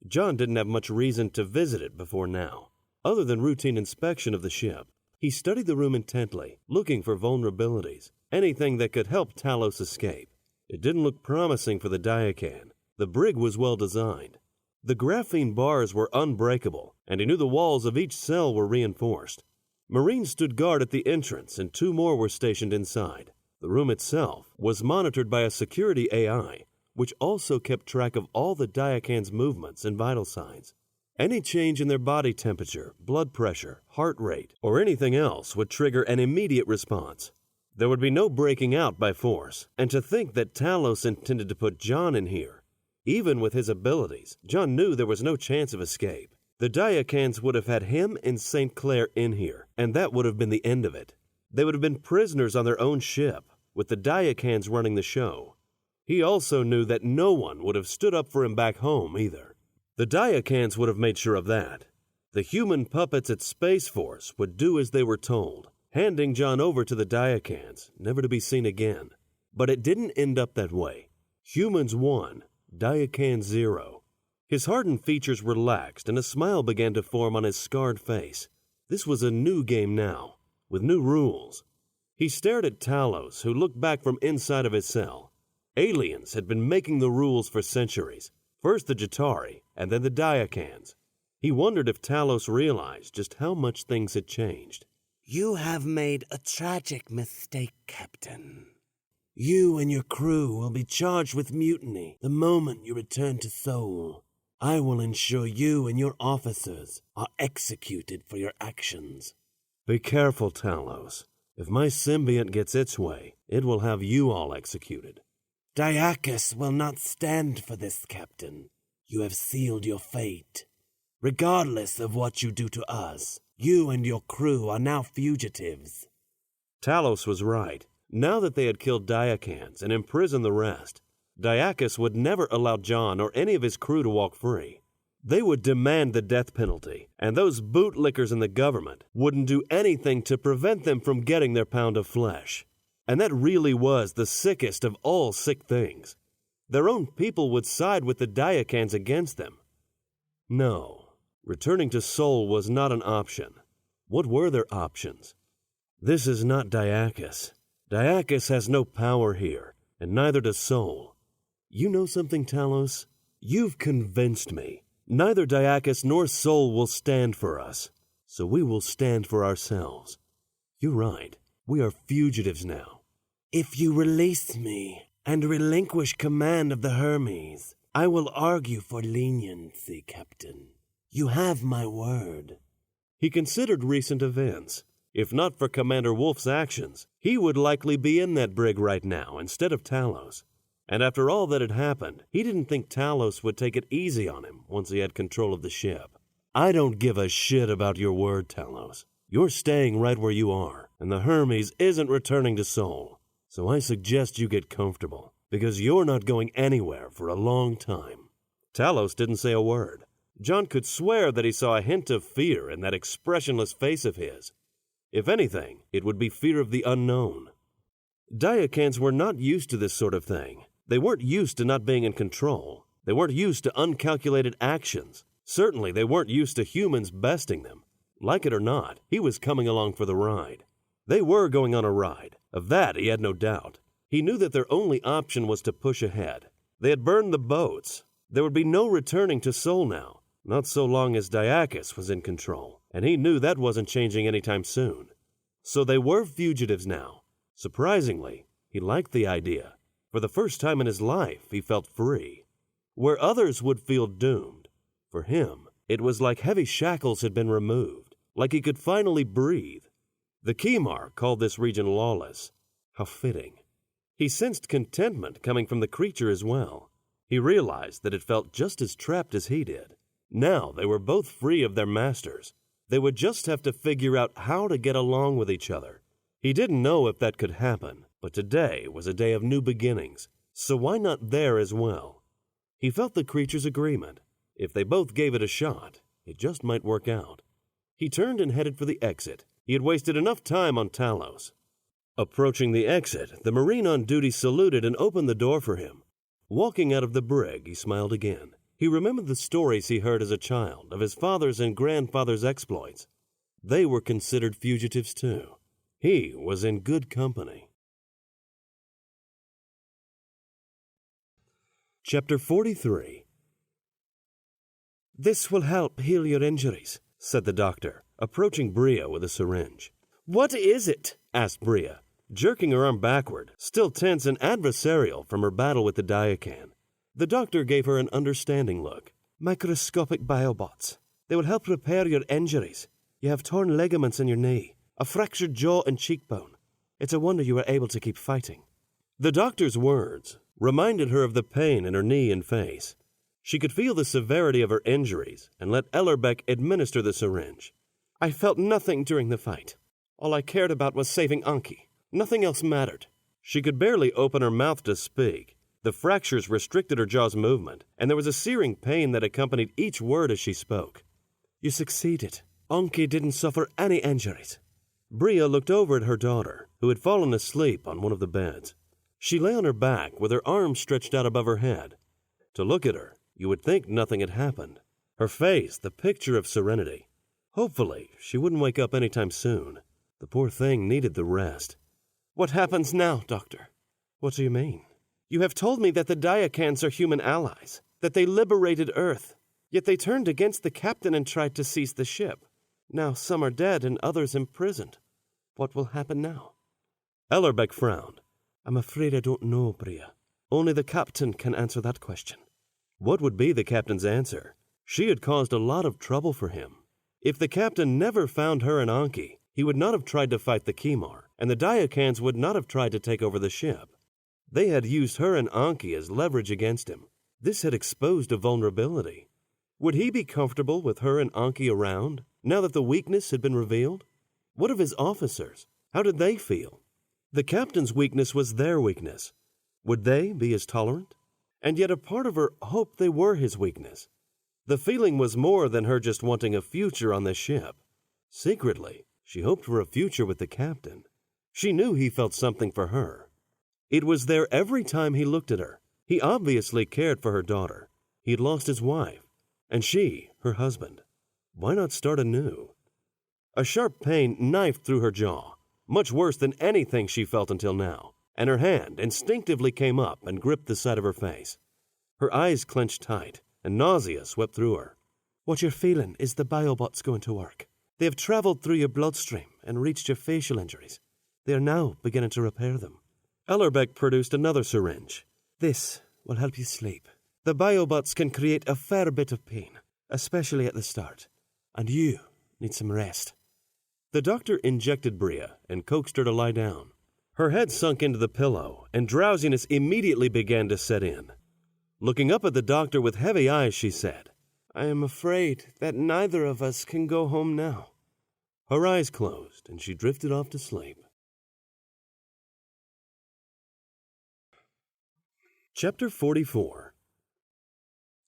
Jon didn't have much reason to visit it before now, other than routine inspection of the ship. He studied the room intently, looking for vulnerabilities, anything that could help Talos escape. It didn't look promising for the Diacan. The brig was well designed. The graphene bars were unbreakable, and he knew the walls of each cell were reinforced. Marines stood guard at the entrance, and 2 more were stationed inside. The room itself was monitored by a security AI, which also kept track of all the Diacan's movements and vital signs. Any change in their body temperature, blood pressure, heart rate, or anything else would trigger an immediate response. There would be no breaking out by force, and to think that Talos intended to put Jon in here. Even with his abilities, Jon knew there was no chance of escape. The Diacans would have had him and St. Clair in here, and that would have been the end of it. They would have been prisoners on their own ship, with the Diacans running the show. He also knew that no one would have stood up for him back home either. The Diacans would have made sure of that. The human puppets at Space Force would do as they were told, handing Jon over to the Diacans, never to be seen again. But it didn't end up that way. Humans won, Diacan 0. His hardened features relaxed and a smile began to form on his scarred face. This was a new game now, with new rules. He stared at Talos, who looked back from inside of his cell. Aliens had been making the rules for centuries. First the Jatari, and then the Diacans. He wondered if Talos realized just how much things had changed. "You have made a tragic mistake, Captain. You and your crew will be charged with mutiny the moment you return to Sol. I will ensure you and your officers are executed for your actions." Be careful, Talos. If my symbiont gets its way, it will have you all executed. Diakos will not stand for this, Captain. You have sealed your fate. Regardless of what you do to us, you and your crew are now fugitives. Talos was right. Now that they had killed Diakans and imprisoned the rest, Diakos would never allow Jon or any of his crew to walk free. They would demand the death penalty, and those bootlickers in the government wouldn't do anything to prevent them from getting their pound of flesh. And that really was the sickest of all sick things. Their own people would side with the Diakans against them. No, returning to Sol was not an option. What were their options? This is not Diakos. Diakos has no power here, and neither does Sol. You know something, Talos? You've convinced me. Neither Diakos nor Sol will stand for us, so we will stand for ourselves. You're right. We are fugitives now. If you release me and relinquish command of the Hermes, I will argue for leniency, Captain. You have my word. He considered recent events. If not for Commander Wolf's actions, he would likely be in that brig right now instead of Talos. And after all that had happened, he didn't think Talos would take it easy on him once he had control of the ship. I don't give a shit about your word, Talos. You're staying right where you are, and the Hermes isn't returning to Sol. So I suggest you get comfortable, because you're not going anywhere for a long time. Talos didn't say a word. Jon could swear that he saw a hint of fear in that expressionless face of his. If anything, it would be fear of the unknown. Diakans were not used to this sort of thing. They weren't used to not being in control. They weren't used to uncalculated actions. Certainly, they weren't used to humans besting them. Like it or not, he was coming along for the ride. They were going on a ride. Of that, he had no doubt. He knew that their only option was to push ahead. They had burned the boats. There would be no returning to Sol now, not so long as Diakos was in control, and he knew that wasn't changing anytime soon. So they were fugitives now. Surprisingly, he liked the idea. For the first time in his life, he felt free. Where others would feel doomed, for him, it was like heavy shackles had been removed, like he could finally breathe. The Kimar called this region lawless. How fitting. He sensed contentment coming from the creature as well. He realized that it felt just as trapped as he did. Now they were both free of their masters. They would just have to figure out how to get along with each other. He didn't know if that could happen, but today was a day of new beginnings, so why not there as well? He felt the creature's agreement. If they both gave it a shot, it just might work out. He turned and headed for the exit. He had wasted enough time on Talos. Approaching the exit, the Marine on duty saluted and opened the door for him. Walking out of the brig, he smiled again. He remembered the stories he heard as a child of his father's and grandfather's exploits. They were considered fugitives too. He was in good company. Chapter 43. "This will help heal your injuries," said the doctor, approaching Bria with a syringe. "What is it?" asked Bria, jerking her arm backward, still tense and adversarial from her battle with the Diakan. The doctor gave her an understanding look. "Microscopic biobots. They will help repair your injuries. You have torn ligaments in your knee, a fractured jaw and cheekbone. It's a wonder you were able to keep fighting." The doctor's words reminded her of the pain in her knee and face. She could feel the severity of her injuries and let Ellerbeck administer the syringe. "I felt nothing during the fight. All I cared about was saving Anki. Nothing else mattered." She could barely open her mouth to speak. The fractures restricted her jaw's movement, and there was a searing pain that accompanied each word as she spoke. "You succeeded. Anki didn't suffer any injuries." Bria looked over at her daughter, who had fallen asleep on one of the beds. She lay on her back with her arms stretched out above her head. To look at her, you would think nothing had happened. Her face, the picture of serenity. Hopefully, she wouldn't wake up anytime soon. The poor thing needed the rest. "What happens now, Doctor?" "What do you mean?" "You have told me that the Diakans are human allies, that they liberated Earth. Yet they turned against the captain and tried to seize the ship. Now some are dead and others imprisoned. What will happen now?" Ellerbeck frowned. "I'm afraid I don't know, Bria. Only the captain can answer that question." What would be the captain's answer? She had caused a lot of trouble for him. If the captain never found her and Anki, he would not have tried to fight the Kimar, and the Diakans would not have tried to take over the ship. They had used her and Anki as leverage against him. This had exposed a vulnerability. Would he be comfortable with her and Anki around, now that the weakness had been revealed? What of his officers? How did they feel? The captain's weakness was their weakness. Would they be as tolerant? And yet a part of her hoped they were his weakness. The feeling was more than her just wanting a future on the ship. Secretly, she hoped for a future with the captain. She knew he felt something for her. It was there every time he looked at her. He obviously cared for her daughter. He had lost his wife, and she, her husband. Why not start anew? A sharp pain knifed through her jaw, much worse than anything she felt until now, and her hand instinctively came up and gripped the side of her face. Her eyes clenched tight, and nausea swept through her. What you're feeling is the biobots going to work. They have traveled through your bloodstream and reached your facial injuries. They are now beginning to repair them. Ellerbeck produced another syringe. This will help you sleep. The biobots can create a fair bit of pain, especially at the start, and you need some rest. The doctor injected Bria and coaxed her to lie down. Her head sunk into the pillow, and drowsiness immediately began to set in. Looking up at the doctor with heavy eyes, she said, "I am afraid that neither of us can go home now." Her eyes closed, and she drifted off to sleep. Chapter 44.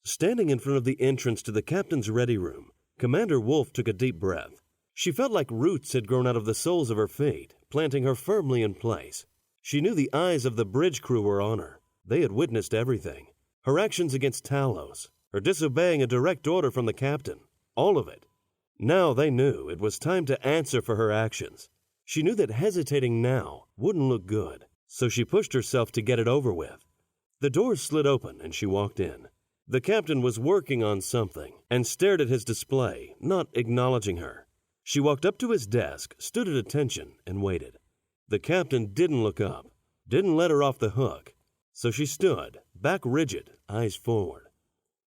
Standing in front of the entrance to the captain's ready room, Commander Wolf took a deep breath. She felt like roots had grown out of the soles of her feet, planting her firmly in place. She knew the eyes of the bridge crew were on her. They had witnessed everything. Her actions against Talos, her disobeying a direct order from the captain, all of it. Now they knew it was time to answer for her actions. She knew that hesitating now wouldn't look good, so she pushed herself to get it over with. The door slid open and she walked in. The captain was working on something and stared at his display, not acknowledging her. She walked up to his desk, stood at attention, and waited. The captain didn't look up, didn't let her off the hook, so she stood, back rigid, eyes forward.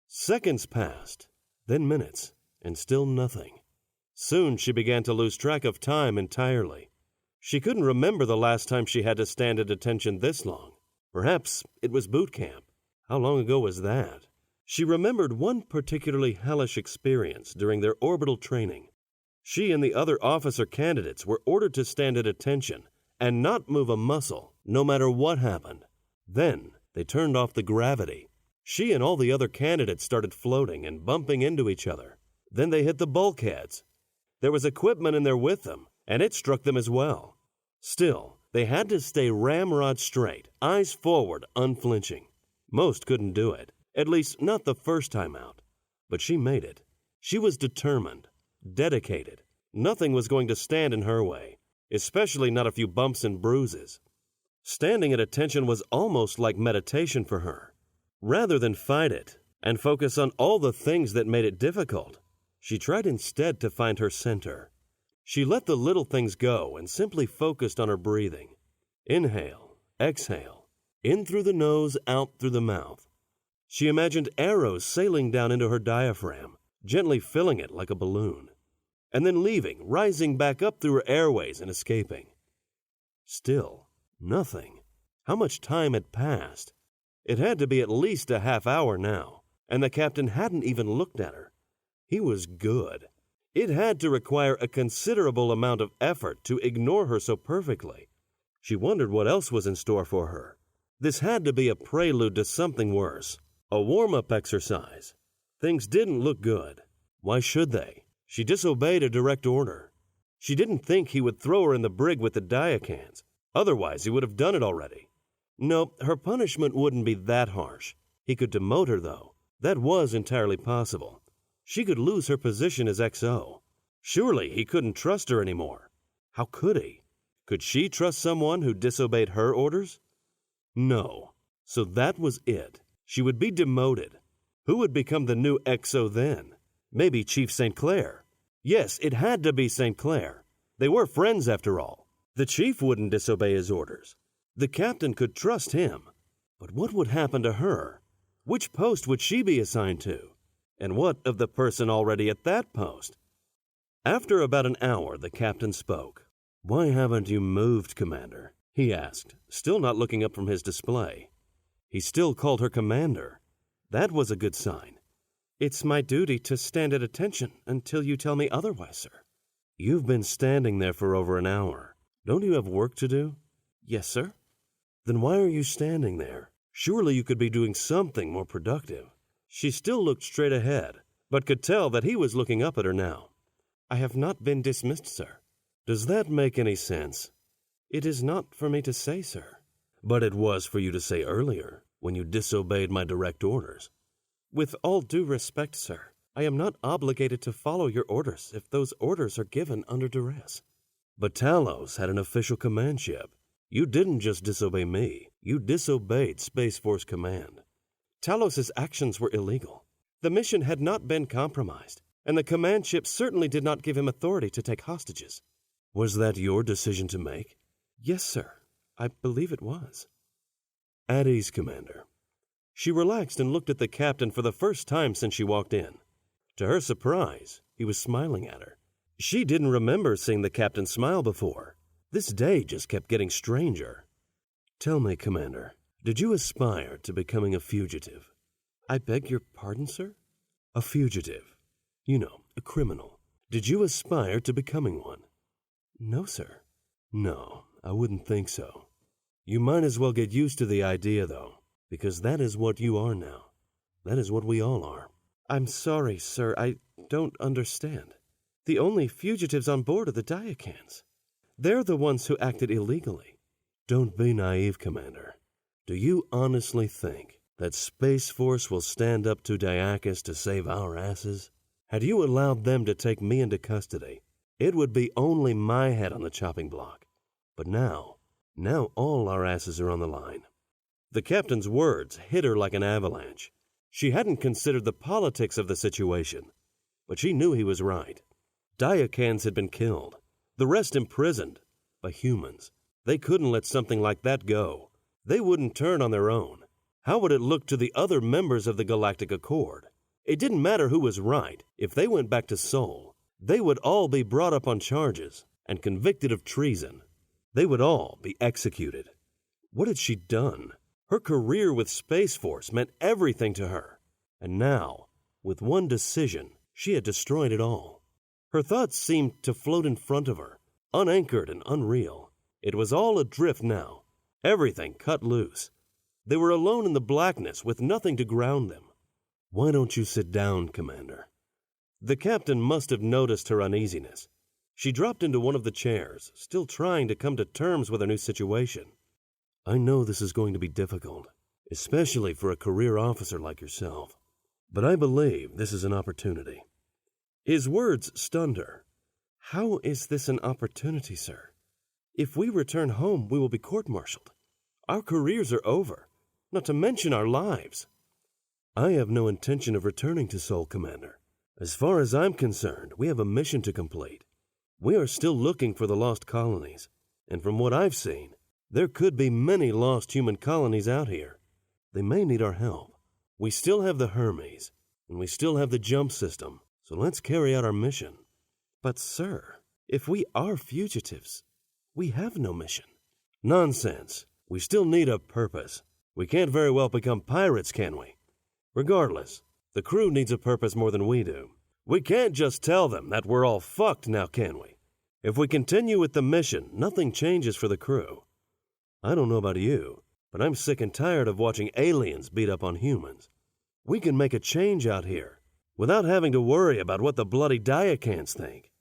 Seconds passed, then minutes, and still nothing. Soon she began to lose track of time entirely. She couldn't remember the last time she had to stand at attention this long. Perhaps it was boot camp. How long ago was that? She remembered one particularly hellish experience during their orbital training. She and the other officer candidates were ordered to stand at attention and not move a muscle, no matter what happened. Then they turned off the gravity. She and all the other candidates started floating and bumping into each other. Then they hit the bulkheads. There was equipment in there with them, and it struck them as well. Still, they had to stay ramrod straight, eyes forward, unflinching. Most couldn't do it, at least not the first time out. But she made it. She was determined, dedicated. Nothing was going to stand in her way, especially not a few bumps and bruises. Standing at attention was almost like meditation for her. Rather than fight it and focus on all the things that made it difficult, she tried instead to find her center. She let the little things go and simply focused on her breathing. Inhale, exhale, in through the nose, out through the mouth. She imagined arrows sailing down into her diaphragm, gently filling it like a balloon, and then leaving, rising back up through her airways and escaping. Still, nothing. How much time had passed? It had to be at least a half hour now, and the captain hadn't even looked at her. He was good. It had to require a considerable amount of effort to ignore her so perfectly. She wondered what else was in store for her. This had to be a prelude to something worse, a warm-up exercise. Things didn't look good. Why should they? She disobeyed a direct order. She didn't think he would throw her in the brig with the Diakans. Otherwise, he would have done it already. No, her punishment wouldn't be that harsh. He could demote her, though. That was entirely possible. She could lose her position as XO. Surely he couldn't trust her anymore. How could he? Could she trust someone who disobeyed her orders? No. So that was it. She would be demoted. Who would become the new XO then? Maybe Chief St. Clair. Yes, it had to be St. Clair. They were friends after all. The chief wouldn't disobey his orders. The captain could trust him. But what would happen to her? Which post would she be assigned to? And what of the person already at that post? After about an hour, the captain spoke. "Why haven't you moved, Commander?" he asked, still not looking up from his display. He still called her Commander. That was a good sign. "It's my duty to stand at attention until you tell me otherwise, sir." "You've been standing there for over an hour. Don't you have work to do?" "Yes, sir." "Then why are you standing there? Surely you could be doing something more productive." She still looked straight ahead, but could tell that he was looking up at her now. "I have not been dismissed, sir." "Does that make any sense?" "It is not for me to say, sir." "But it was for you to say earlier, when you disobeyed my direct orders." "With all due respect, sir, I am not obligated to follow your orders if those orders are given under duress." "But Talos had an official command ship. You didn't just disobey me, you disobeyed Space Force Command." "Talos's actions were illegal. The mission had not been compromised, and the command ship certainly did not give him authority to take hostages." "Was that your decision to make?" "Yes, sir. I believe it was." "At ease, Commander." She relaxed and looked at the captain for the first time since she walked in. To her surprise, he was smiling at her. She didn't remember seeing the captain smile before. This day just kept getting stranger. "Tell me, Commander, did you aspire to becoming a fugitive?" "I beg your pardon, sir?" "A fugitive. You know, a criminal. Did you aspire to becoming one?" "No, sir." "No, I wouldn't think so. You might as well get used to the idea, though, because that is what you are now. That is what we all are." "I'm sorry, sir, I don't understand. The only fugitives on board are the Diacans. They're the ones who acted illegally." "Don't be naive, Commander. Do you honestly think that Space Force will stand up to Diacus to save our asses? Had you allowed them to take me into custody, it would be only my head on the chopping block. But now all our asses are on the line." The captain's words hit her like an avalanche. She hadn't considered the politics of the situation, but she knew he was right. Diacans had been killed, the rest imprisoned, by humans. They couldn't let something like that go. They wouldn't turn on their own. How would it look to the other members of the Galactic Accord? It didn't matter who was right. If they went back to Sol, they would all be brought up on charges and convicted of treason. They would all be executed. What had she done? Her career with Space Force meant everything to her. And now, with one decision, she had destroyed it all. Her thoughts seemed to float in front of her, unanchored and unreal. It was all adrift now. Everything cut loose. They were alone in the blackness with nothing to ground them. "Why don't you sit down, Commander?" The captain must have noticed her uneasiness. She dropped into one of the chairs, still trying to come to terms with her new situation. "I know this is going to be difficult, especially for a career officer like yourself. But I believe this is an opportunity." His words stunned her. "How is this an opportunity, sir? If we return home, we will be court-martialed. Our careers are over, not to mention our lives." "I have no intention of returning to Sol, Commander. As far as I'm concerned, we have a mission to complete. We are still looking for the lost colonies, and from what I've seen, there could be many lost human colonies out here. They may need our help. We still have the Hermes, and we still have the jump system, so let's carry out our mission." "But, sir, if we are fugitives, we have no mission." "Nonsense. We still need a purpose. We can't very well become pirates, can we? Regardless, the crew needs a purpose more than we do. We can't just tell them that we're all fucked now, can we? If we continue with the mission, nothing changes for the crew. I don't know about you, but I'm sick and tired of watching aliens beat up on humans. We can make a change out here, without having to worry about what the bloody Diacans think."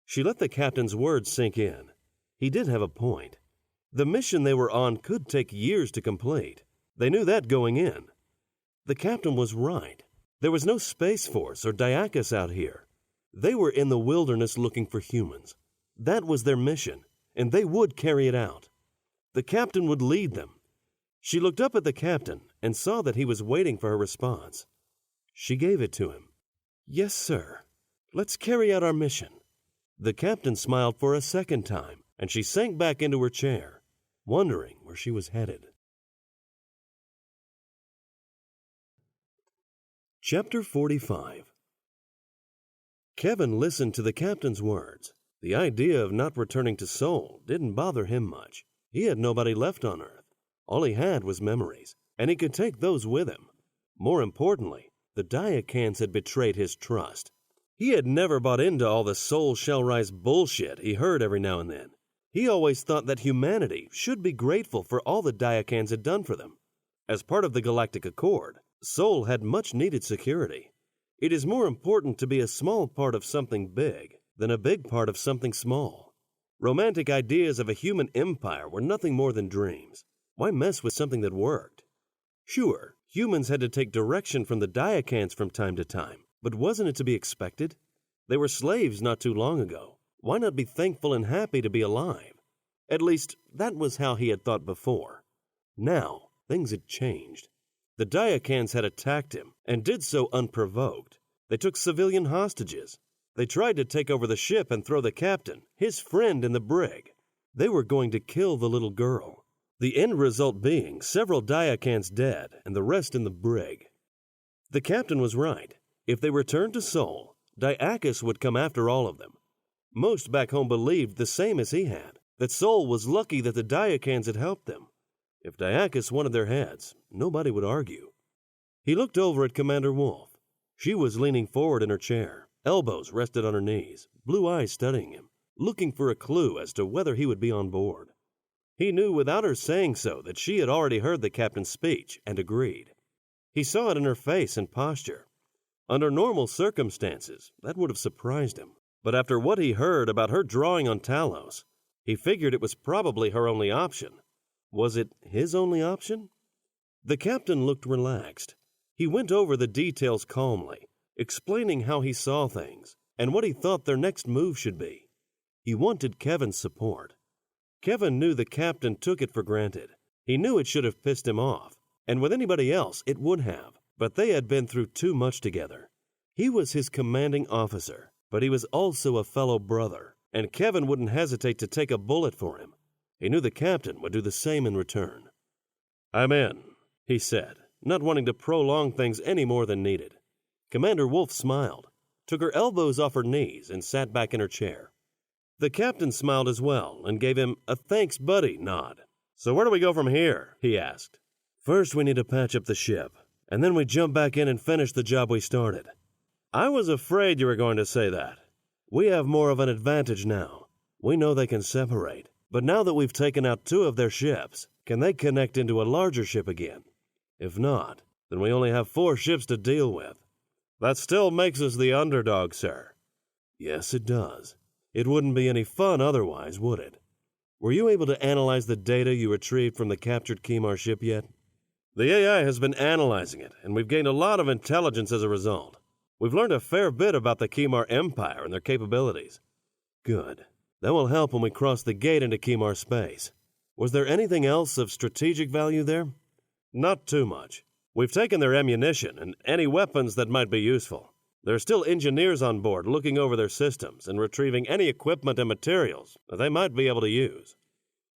She let the captain's words sink in. He did have a point. The mission they were on could take years to complete. They knew that going in. The captain was right. There was no Space Force or Diacus out here. They were in the wilderness looking for humans. That was their mission, and they would carry it out. The captain would lead them. She looked up at the captain and saw that he was waiting for her response. She gave it to him. "Yes, sir. Let's carry out our mission." The captain smiled for a second time, and she sank back into her chair, wondering where she was headed. Chapter 45. Kevin listened to the captain's words. The idea of not returning to Sol didn't bother him much. He had nobody left on Earth. All he had was memories, and he could take those with him. More importantly, the Diacans had betrayed his trust. He had never bought into all the Sol shall rise bullshit he heard every now and then. He always thought that humanity should be grateful for all the Diacans had done for them. As part of the Galactic Accord, Sol had much needed security. It is more important to be a small part of something big than a big part of something small. Romantic ideas of a human empire were nothing more than dreams. Why mess with something that worked? Sure, humans had to take direction from the Diacans from time to time, but wasn't it to be expected? They were slaves not too long ago. Why not be thankful and happy to be alive? At least, that was how he had thought before. Now, things had changed. The Diacans had attacked him, and did so unprovoked. They took civilian hostages. They tried to take over the ship and throw the captain, his friend, in the brig. They were going to kill the little girl. The end result being several Diacans dead and the rest in the brig. The captain was right. If they returned to Sol, Diakis would come after all of them. Most back home believed the same as he had, that Sol was lucky that the Diacans had helped them. If Diakis wanted their heads, nobody would argue. He looked over at Commander Wolf. She was leaning forward in her chair, elbows rested on her knees, blue eyes studying him, looking for a clue as to whether he would be on board. He knew without her saying so that she had already heard the captain's speech and agreed. He saw it in her face and posture. Under normal circumstances, that would have surprised him. But after what he heard about her drawing on Talos, he figured it was probably her only option. Was it his only option? The captain looked relaxed. He went over the details calmly, explaining how he saw things and what he thought their next move should be. He wanted Kevin's support. Kevin knew the captain took it for granted. He knew it should have pissed him off, and with anybody else it would have, but they had been through too much together. He was his commanding officer, but he was also a fellow brother, and Kevin wouldn't hesitate to take a bullet for him. He knew the captain would do the same in return. "I'm in," he said, not wanting to prolong things any more than needed. Commander Wolf smiled, took her elbows off her knees, and sat back in her chair. The captain smiled as well and gave him a "thanks, buddy" nod. "So where do we go from here?" he asked. "First we need to patch up the ship, and then we jump back in and finish the job we started." "I was afraid you were going to say that. We have more of an advantage now. We know they can separate, but now that we've taken out 2 of their ships, can they connect into a larger ship again? If not, then we only have 4 ships to deal with." "That still makes us the underdog, sir." "Yes, it does. It wouldn't be any fun otherwise, would it? Were you able to analyze the data you retrieved from the captured Kimar ship yet?" "The AI has been analyzing it, and we've gained a lot of intelligence as a result. We've learned a fair bit about the Kimar Empire and their capabilities." "Good. That will help when we cross the gate into Kimar space. Was there anything else of strategic value there?" "Not too much. We've taken their ammunition and any weapons that might be useful. There are still engineers on board looking over their systems and retrieving any equipment and materials that they might be able to use."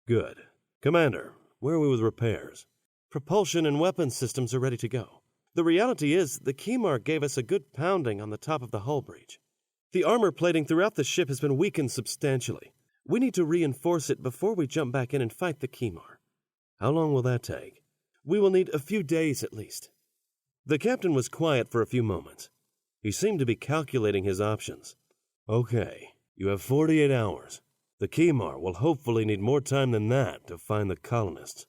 "Good. Commander, where are we with repairs?" "Propulsion and weapons systems are ready to go. The reality is, the Kimar gave us a good pounding on the top of the hull breach. The armor plating throughout the ship has been weakened substantially. We need to reinforce it before we jump back in and fight the Kimar." "How long will that take?" "We will need a few days at least." The captain was quiet for a few moments. He seemed to be calculating his options. "Okay, you have 48 hours. The Kimar will hopefully need more time than that to find the colonists."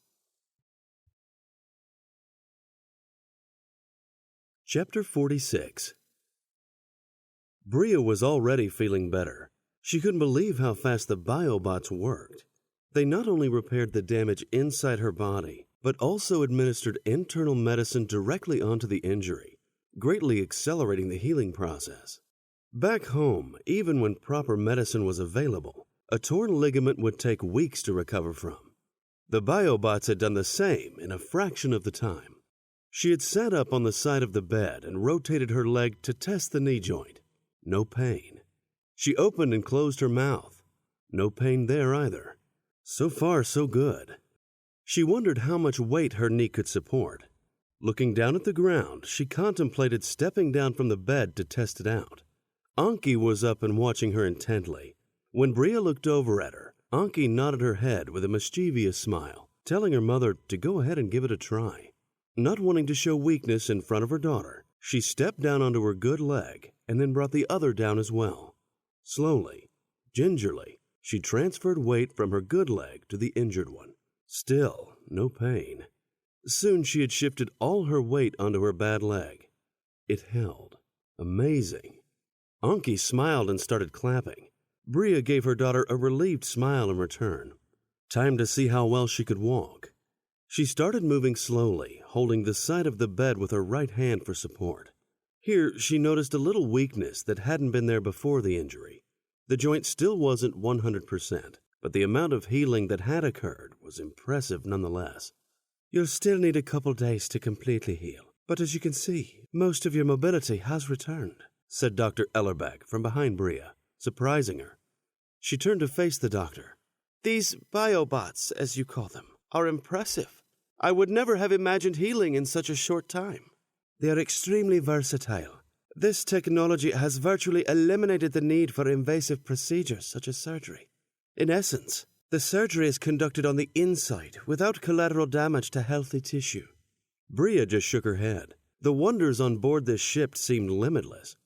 Chapter 46. Bria was already feeling better. She couldn't believe how fast the biobots worked. They not only repaired the damage inside her body, but also administered internal medicine directly onto the injury, greatly accelerating the healing process. Back home, even when proper medicine was available, a torn ligament would take weeks to recover from. The biobots had done the same in a fraction of the time. She had sat up on the side of the bed and rotated her leg to test the knee joint. No pain. She opened and closed her mouth. No pain there either. So far, so good. She wondered how much weight her knee could support. Looking down at the ground, she contemplated stepping down from the bed to test it out. Anki was up and watching her intently. When Bria looked over at her, Anki nodded her head with a mischievous smile, telling her mother to go ahead and give it a try. Not wanting to show weakness in front of her daughter, she stepped down onto her good leg and then brought the other down as well. Slowly, gingerly, she transferred weight from her good leg to the injured one. Still, no pain. Soon she had shifted all her weight onto her bad leg. It held. Amazing. Anki smiled and started clapping. Bria gave her daughter a relieved smile in return. Time to see how well she could walk. She started moving slowly, holding the side of the bed with her right hand for support. Here, she noticed a little weakness that hadn't been there before the injury. The joint still wasn't 100%, but the amount of healing that had occurred was impressive nonetheless. You'll still need a couple days to completely heal, but as you can see, most of your mobility has returned, said Dr. Ellerbeck from behind Bria, surprising her. She turned to face the doctor. These biobots, as you call them, are impressive. I would never have imagined healing in such a short time. They are extremely versatile. This technology has virtually eliminated the need for invasive procedures such as surgery. In essence, the surgery is conducted on the inside without collateral damage to healthy tissue. Bria just shook her head. The wonders on board this ship seemed limitless.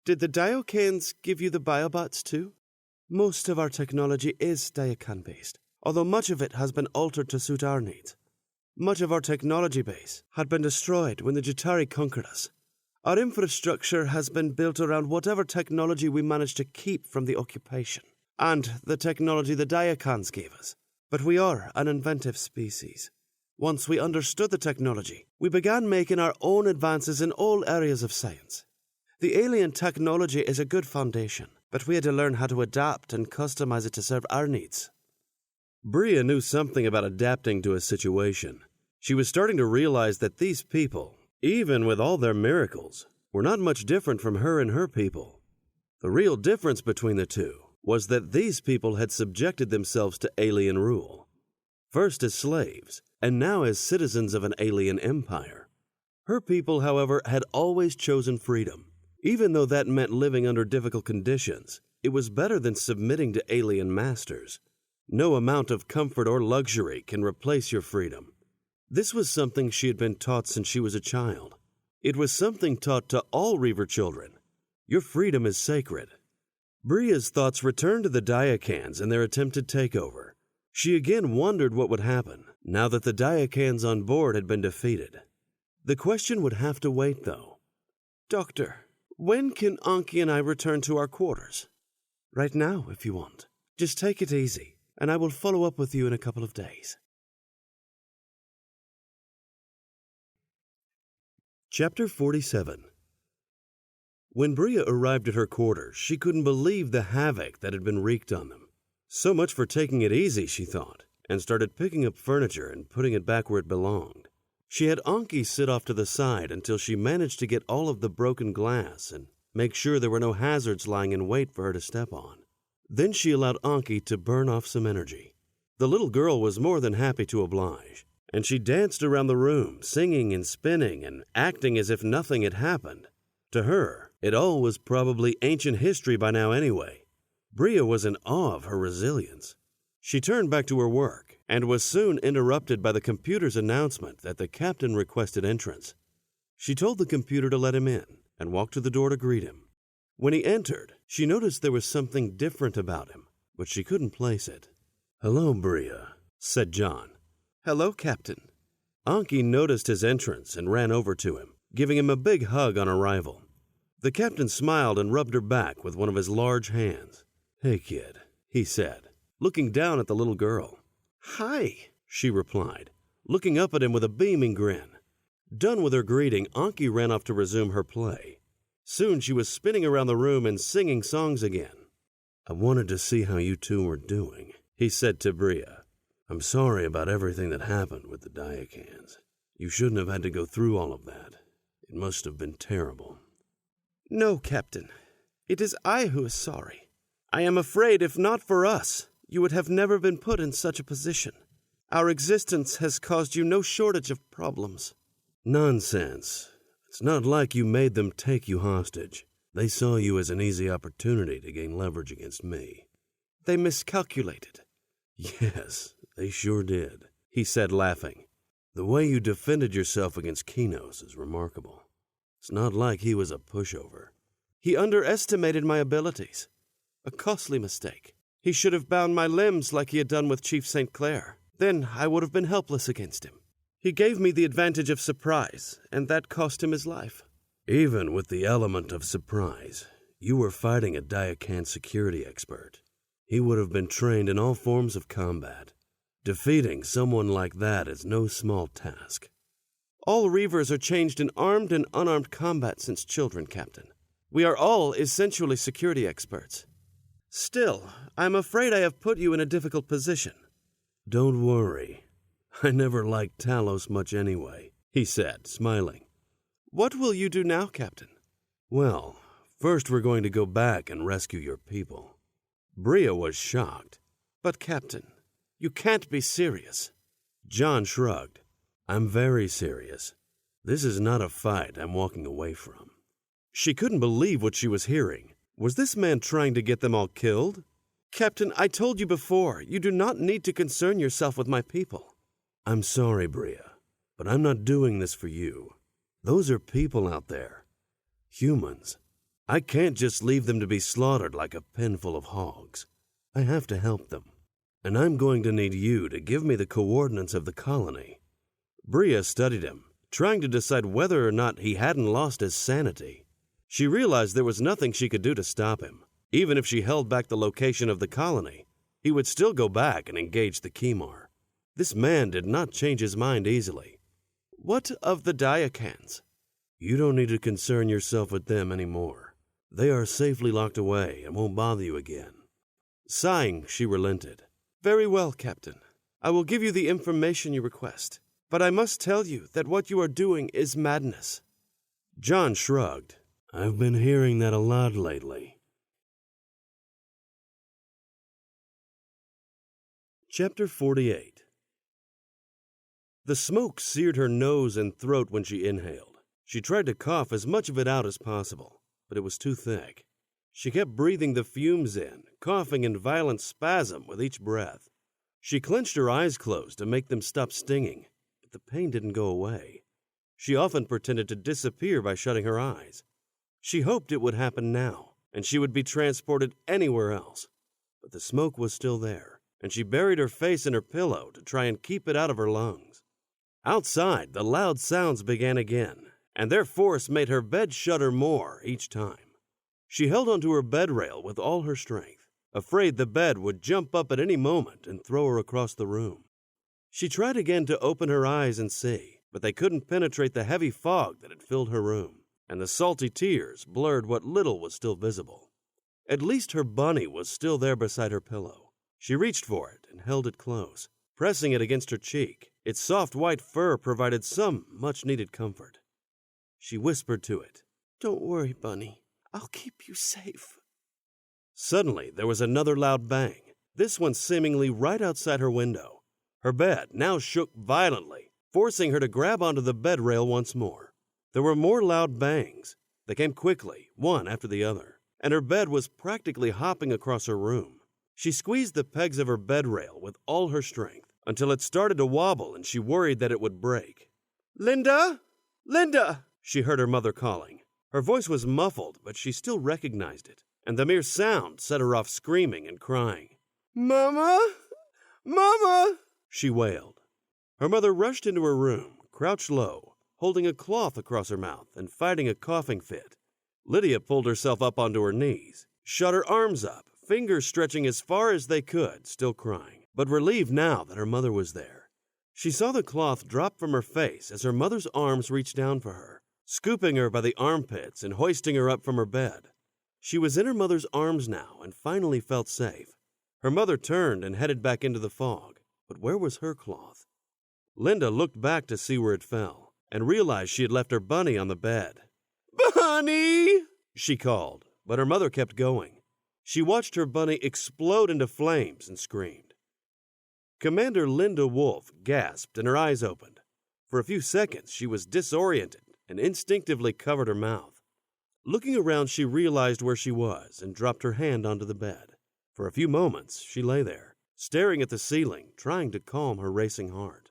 Did the Diokans give you the biobots too? Most of our technology is Diakan-based, although much of it has been altered to suit our needs. Much of our technology base had been destroyed when the Jatari conquered us. Our infrastructure has been built around whatever technology we managed to keep from the occupation, and the technology the Diakans gave us. But we are an inventive species. Once we understood the technology, we began making our own advances in all areas of science. The alien technology is a good foundation, but we had to learn how to adapt and customize it to serve our needs. Bria knew something about adapting to a situation. She was starting to realize that these people, even with all their miracles, were not much different from her and her people. The real difference between the two was that these people had subjected themselves to alien rule, first as slaves, and now as citizens of an alien empire. Her people, however, had always chosen freedom. Even though that meant living under difficult conditions, it was better than submitting to alien masters. No amount of comfort or luxury can replace your freedom. This was something she had been taught since she was a child. It was something taught to all Reaver children. Your freedom is sacred. Bria's thoughts returned to the Diakans and their attempted takeover. She again wondered what would happen now that the Diakans on board had been defeated. The question would have to wait, though. Doctor, when can Anki and I return to our quarters? Right now, if you want. Just take it easy, and I will follow up with you in a couple of days. Chapter 47. When Bria arrived at her quarters, she couldn't believe the havoc that had been wreaked on them. So much for taking it easy, she thought, and started picking up furniture and putting it back where it belonged. She had Anki sit off to the side until she managed to get all of the broken glass and make sure there were no hazards lying in wait for her to step on. Then she allowed Anki to burn off some energy. The little girl was more than happy to oblige, and she danced around the room, singing and spinning and acting as if nothing had happened. To her, it all was probably ancient history by now anyway. Bria was in awe of her resilience. She turned back to her work and was soon interrupted by the computer's announcement that the captain requested entrance. She told the computer to let him in and walked to the door to greet him. When he entered, she noticed there was something different about him, but she couldn't place it. "Hello, Bria," said Jon. "Hello, Captain." Anki noticed his entrance and ran over to him, giving him a big hug on arrival. The captain smiled and rubbed her back with one of his large hands. "Hey, kid," he said, looking down at the little girl. "Hi," she replied, looking up at him with a beaming grin. Done with her greeting, Anki ran off to resume her play. Soon she was spinning around the room and singing songs again. "I wanted to see how you two were doing," he said to Bria. "I'm sorry about everything that happened with the Diakans. You shouldn't have had to go through all of that. It must have been terrible." "No, Captain. It is I who is sorry. I am afraid if not for us, you would have never been put in such a position. Our existence has caused you no shortage of problems." "Nonsense. It's not like you made them take you hostage. They saw you as an easy opportunity to gain leverage against me. They miscalculated. Yes, they sure did, he said, laughing. The way you defended yourself against Kinos is remarkable. It's not like he was a pushover. He underestimated my abilities. A costly mistake. He should have bound my limbs like he had done with Chief St. Clair. Then I would have been helpless against him. He gave me the advantage of surprise, and that cost him his life. Even with the element of surprise, you were fighting a Diacan security expert. He would have been trained in all forms of combat. Defeating someone like that is no small task. All Reavers are changed in armed and unarmed combat since children, Captain. We are all essentially security experts. Still, I'm afraid I have put you in a difficult position. Don't worry. I never liked Talos much anyway, he said, smiling. What will you do now, Captain? Well, first we're going to go back and rescue your people. Bria was shocked. But, Captain, you can't be serious. Jon shrugged. I'm very serious. This is not a fight I'm walking away from. She couldn't believe what she was hearing. Was this man trying to get them all killed? Captain, I told you before, you do not need to concern yourself with my people. I'm sorry, Bria, but I'm not doing this for you. Those are people out there. Humans. I can't just leave them to be slaughtered like a pen full of hogs. I have to help them. And I'm going to need you to give me the coordinates of the colony. Bria studied him, trying to decide whether or not he hadn't lost his sanity. She realized there was nothing she could do to stop him. Even if she held back the location of the colony, he would still go back and engage the Kimar. This man did not change his mind easily. What of the Diacans? You don't need to concern yourself with them anymore. They are safely locked away and won't bother you again. Sighing, she relented. Very well, Captain. I will give you the information you request. But I must tell you that what you are doing is madness. Jon shrugged. I've been hearing that a lot lately. Chapter 48. The smoke seared her nose and throat when she inhaled. She tried to cough as much of it out as possible, but it was too thick. She kept breathing the fumes in, coughing in violent spasm with each breath. She clenched her eyes closed to make them stop stinging, but the pain didn't go away. She often pretended to disappear by shutting her eyes. She hoped it would happen now, and she would be transported anywhere else. But the smoke was still there, and she buried her face in her pillow to try and keep it out of her lungs. Outside, the loud sounds began again, and their force made her bed shudder more each time. She held onto her bed rail with all her strength, afraid the bed would jump up at any moment and throw her across the room. She tried again to open her eyes and see, but they couldn't penetrate the heavy fog that had filled her room, and the salty tears blurred what little was still visible. At least her bunny was still there beside her pillow. She reached for it and held it close, pressing it against her cheek. Its soft white fur provided some much-needed comfort. She whispered to it, "Don't worry, Bunny. I'll keep you safe." Suddenly, there was another loud bang, this one seemingly right outside her window. Her bed now shook violently, forcing her to grab onto the bed rail once more. There were more loud bangs. They came quickly, one after the other, and her bed was practically hopping across her room. She squeezed the pegs of her bed rail with all her strength until it started to wobble and she worried that it would break. "Linda! Linda!" she heard her mother calling. Her voice was muffled, but she still recognized it, and the mere sound set her off screaming and crying. "Mama! Mama!" she wailed. Her mother rushed into her room, crouched low, holding a cloth across her mouth and fighting a coughing fit. Lydia pulled herself up onto her knees, shot her arms up, fingers stretching as far as they could, still crying, but relieved now that her mother was there. She saw the cloth drop from her face as her mother's arms reached down for her, scooping her by the armpits and hoisting her up from her bed. She was in her mother's arms now and finally felt safe. Her mother turned and headed back into the fog, but where was her cloth? Linda looked back to see where it fell and realized she had left her bunny on the bed. "Bunny!" she called, but her mother kept going. She watched her bunny explode into flames and screamed. Commander Linda Wolf gasped and her eyes opened. For a few seconds, she was disoriented and instinctively covered her mouth. Looking around, she realized where she was and dropped her hand onto the bed. For a few moments, she lay there, staring at the ceiling, trying to calm her racing heart.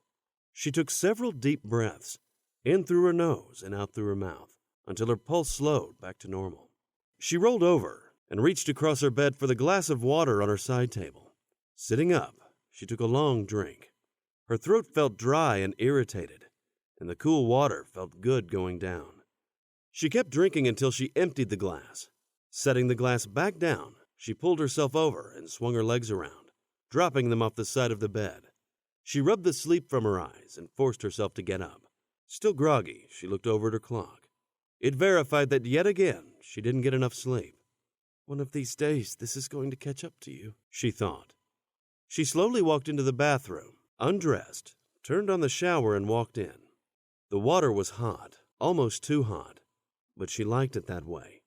She took several deep breaths, in through her nose and out through her mouth, until her pulse slowed back to normal. She rolled over and reached across her bed for the glass of water on her side table. Sitting up, she took a long drink. Her throat felt dry and irritated, and the cool water felt good going down. She kept drinking until she emptied the glass. Setting the glass back down, she pulled herself over and swung her legs around, dropping them off the side of the bed. She rubbed the sleep from her eyes and forced herself to get up. Still groggy, she looked over at her clock. It verified that yet again she didn't get enough sleep. "One of these days this is going to catch up to you," she thought. She slowly walked into the bathroom, undressed, turned on the shower and walked in. The water was hot, almost too hot, but she liked it that way.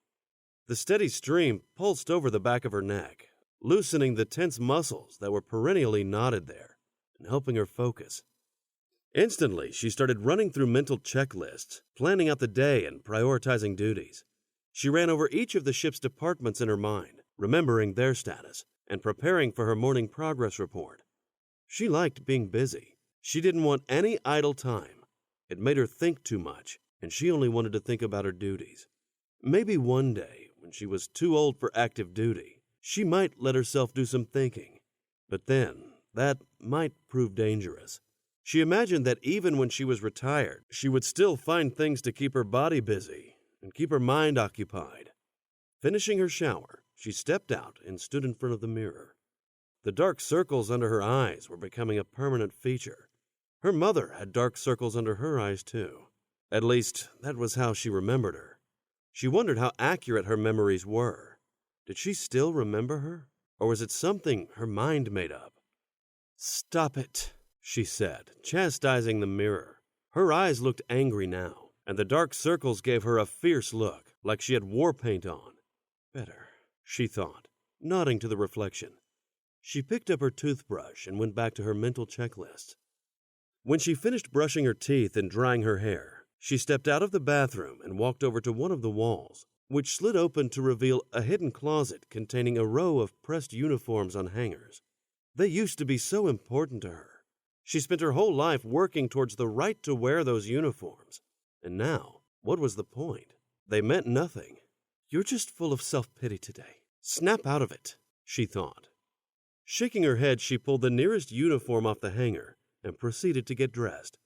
The steady stream pulsed over the back of her neck, loosening the tense muscles that were perennially knotted there and helping her focus. Instantly, she started running through mental checklists, planning out the day and prioritizing duties. She ran over each of the ship's departments in her mind, remembering their status, and preparing for her morning progress report. She liked being busy. She didn't want any idle time. It made her think too much, and she only wanted to think about her duties. Maybe one day, when she was too old for active duty, she might let herself do some thinking. But then, that might prove dangerous. She imagined that even when she was retired, she would still find things to keep her body busy and keep her mind occupied. Finishing her shower, she stepped out and stood in front of the mirror. The dark circles under her eyes were becoming a permanent feature. Her mother had dark circles under her eyes, too. At least, that was how she remembered her. She wondered how accurate her memories were. Did she still remember her? Or was it something her mind made up? "Stop it," she said, chastising the mirror. Her eyes looked angry now, and the dark circles gave her a fierce look, like she had war paint on. Better, she thought, nodding to the reflection. She picked up her toothbrush and went back to her mental checklist. When she finished brushing her teeth and drying her hair, she stepped out of the bathroom and walked over to one of the walls, which slid open to reveal a hidden closet containing a row of pressed uniforms on hangers. They used to be so important to her. She spent her whole life working towards the right to wear those uniforms. And now, what was the point? They meant nothing. "You're just full of self-pity today. Snap out of it," she thought. Shaking her head, she pulled the nearest uniform off the hanger and proceeded to get dressed.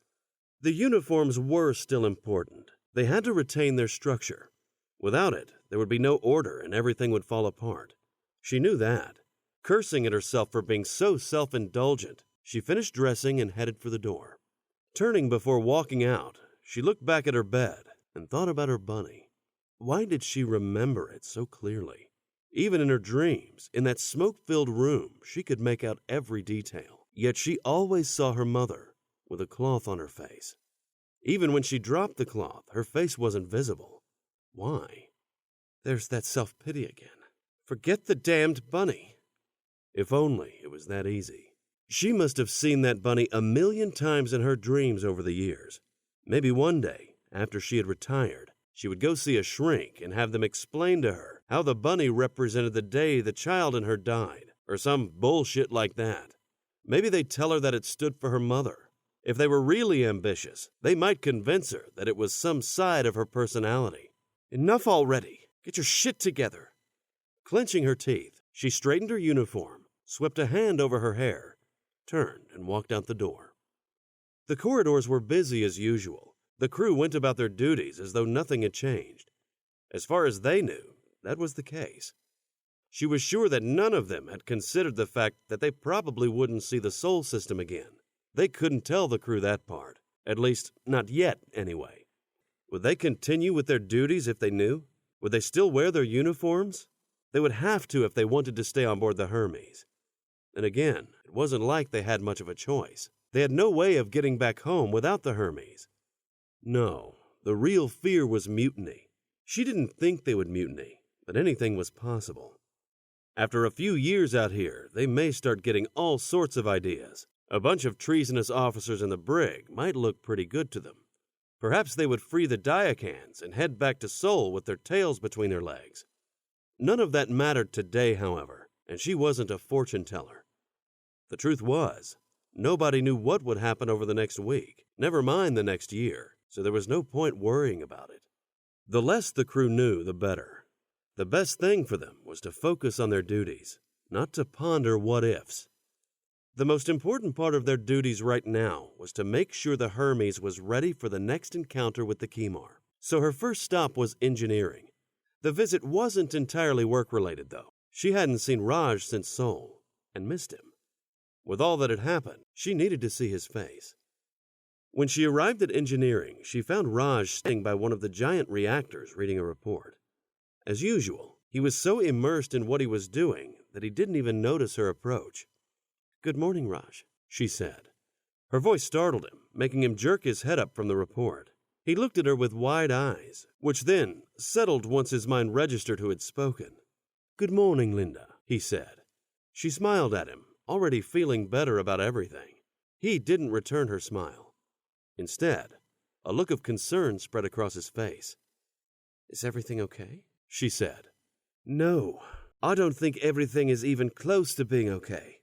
The uniforms were still important. They had to retain their structure. Without it, there would be no order and everything would fall apart. She knew that. Cursing at herself for being so self-indulgent, she finished dressing and headed for the door. Turning before walking out, she looked back at her bed and thought about her bunny. Why did she remember it so clearly? Even in her dreams, in that smoke-filled room, she could make out every detail. Yet she always saw her mother with a cloth on her face. Even when she dropped the cloth, her face wasn't visible. Why? There's that self-pity again. Forget the damned bunny. If only it was that easy. She must have seen that bunny 1,000,000 times in her dreams over the years. Maybe one day, after she had retired, she would go see a shrink and have them explain to her how the bunny represented the day the child in her died, or some bullshit like that. Maybe they'd tell her that it stood for her mother. If they were really ambitious, they might convince her that it was some side of her personality. Enough already. Get your shit together. Clenching her teeth, she straightened her uniform, swept a hand over her hair, turned and walked out the door. The corridors were busy as usual. The crew went about their duties as though nothing had changed. As far as they knew, that was the case. She was sure that none of them had considered the fact that they probably wouldn't see the Sol system again. They couldn't tell the crew that part. At least, not yet, anyway. Would they continue with their duties if they knew? Would they still wear their uniforms? They would have to if they wanted to stay on board the Hermes. And again, it wasn't like they had much of a choice. They had no way of getting back home without the Hermes. No, the real fear was mutiny. She didn't think they would mutiny, but anything was possible. After a few years out here, they may start getting all sorts of ideas. A bunch of treasonous officers in the brig might look pretty good to them. Perhaps they would free the Diacans and head back to Sol with their tails between their legs. None of that mattered today, however, and she wasn't a fortune teller. The truth was, nobody knew what would happen over the next week, never mind the next year, so there was no point worrying about it. The less the crew knew, the better. The best thing for them was to focus on their duties, not to ponder what-ifs. The most important part of their duties right now was to make sure the Hermes was ready for the next encounter with the Kimar. So her first stop was engineering. The visit wasn't entirely work-related, though. She hadn't seen Raj since Sol, and missed him. With all that had happened, she needed to see his face. When she arrived at engineering, she found Raj sitting by one of the giant reactors reading a report. As usual, he was so immersed in what he was doing that he didn't even notice her approach. "Good morning, Raj," she said. Her voice startled him, making him jerk his head up from the report. He looked at her with wide eyes, which then settled once his mind registered who had spoken. "Good morning, Linda," he said. She smiled at him, already feeling better about everything. He didn't return her smile. Instead, a look of concern spread across his face. "Is everything okay?" she said. "No, I don't think everything is even close to being okay.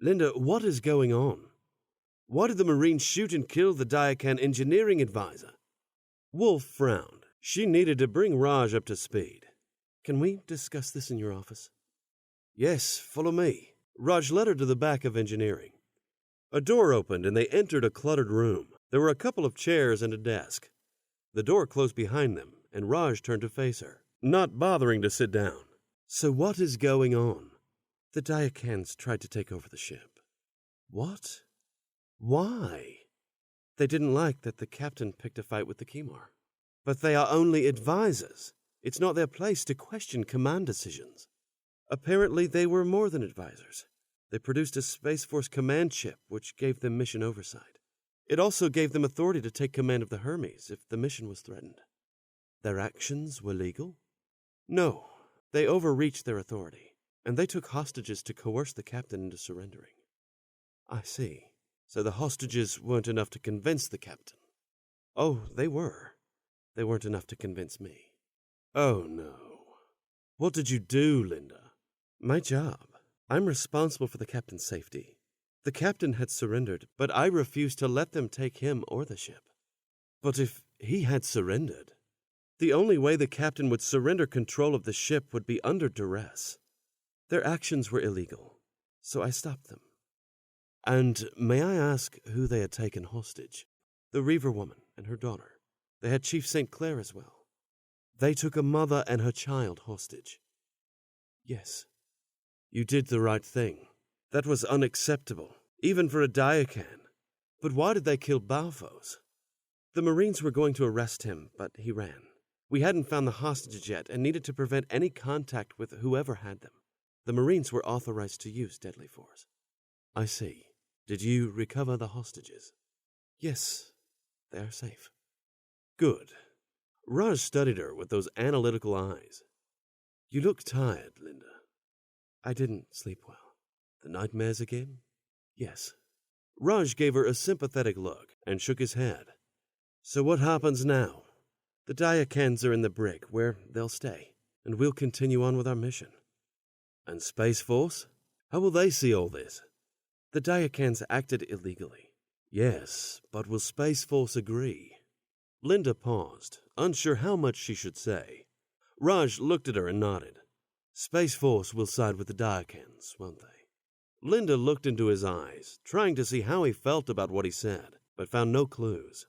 Linda, what is going on? Why did the Marines shoot and kill the Diacan engineering advisor?" Wolf frowned. She needed to bring Raj up to speed. "Can we discuss this in your office?" "Yes, follow me." Raj led her to the back of engineering. A door opened and they entered a cluttered room. There were a couple of chairs and a desk. The door closed behind them, and Raj turned to face her, not bothering to sit down. "So what is going on?" "The Diacans tried to take over the ship." "What? Why?" "They didn't like that the captain picked a fight with the Kimar." "But they are only advisors. It's not their place to question command decisions." "Apparently they were more than advisors. They produced a Space Force command chip which gave them mission oversight. It also gave them authority to take command of the Hermes if the mission was threatened." "Their actions were legal?" "No, they overreached their authority, and they took hostages to coerce the captain into surrendering." "I see. So the hostages weren't enough to convince the captain?" "Oh, they were. They weren't enough to convince me." "Oh, no. What did you do, Linda?" "My job. I'm responsible for the captain's safety. The captain had surrendered, but I refused to let them take him or the ship." "But if he had surrendered, the only way the captain would surrender control of the ship would be under duress. Their actions were illegal, so I stopped them." "And may I ask who they had taken hostage?" "The Reaver woman and her daughter. They had Chief St. Clair as well." "They took a mother and her child hostage?" "Yes." "You did the right thing. That was unacceptable, even for a Diacan. But why did they kill Balfoes?" "The Marines were going to arrest him, but he ran. We hadn't found the hostages yet and needed to prevent any contact with whoever had them. The Marines were authorized to use deadly force." "I see. Did you recover the hostages?" "Yes, they are safe." "Good." Raj studied her with those analytical eyes. "You look tired, Linda." "I didn't sleep well." "The nightmares again?" "Yes." Raj gave her a sympathetic look and shook his head. "So what happens now?" "The Diacans are in the brig, where they'll stay, and we'll continue on with our mission." "And Space Force? How will they see all this?" "The Diacans acted illegally." "Yes, but will Space Force agree?" Linda paused, unsure how much she should say. Raj looked at her and nodded. "Space Force will side with the Diacans, won't they?" Linda looked into his eyes, trying to see how he felt about what he said, but found no clues.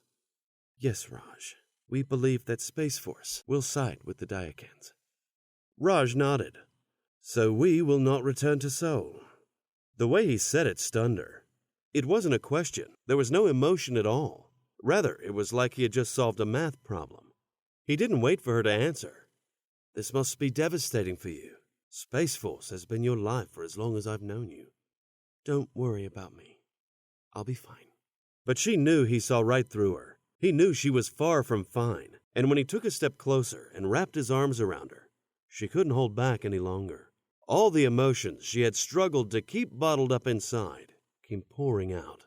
"Yes, Raj. We believe that Space Force will side with the Diacans." Raj nodded. "So we will not return to Sol." The way he said it stunned her. It wasn't a question. There was no emotion at all. Rather, it was like he had just solved a math problem. He didn't wait for her to answer. "This must be devastating for you. Space Force has been your life for as long as I've known you." "Don't worry about me. I'll be fine." But she knew he saw right through her. He knew she was far from fine, and when he took a step closer and wrapped his arms around her, she couldn't hold back any longer. All the emotions she had struggled to keep bottled up inside came pouring out.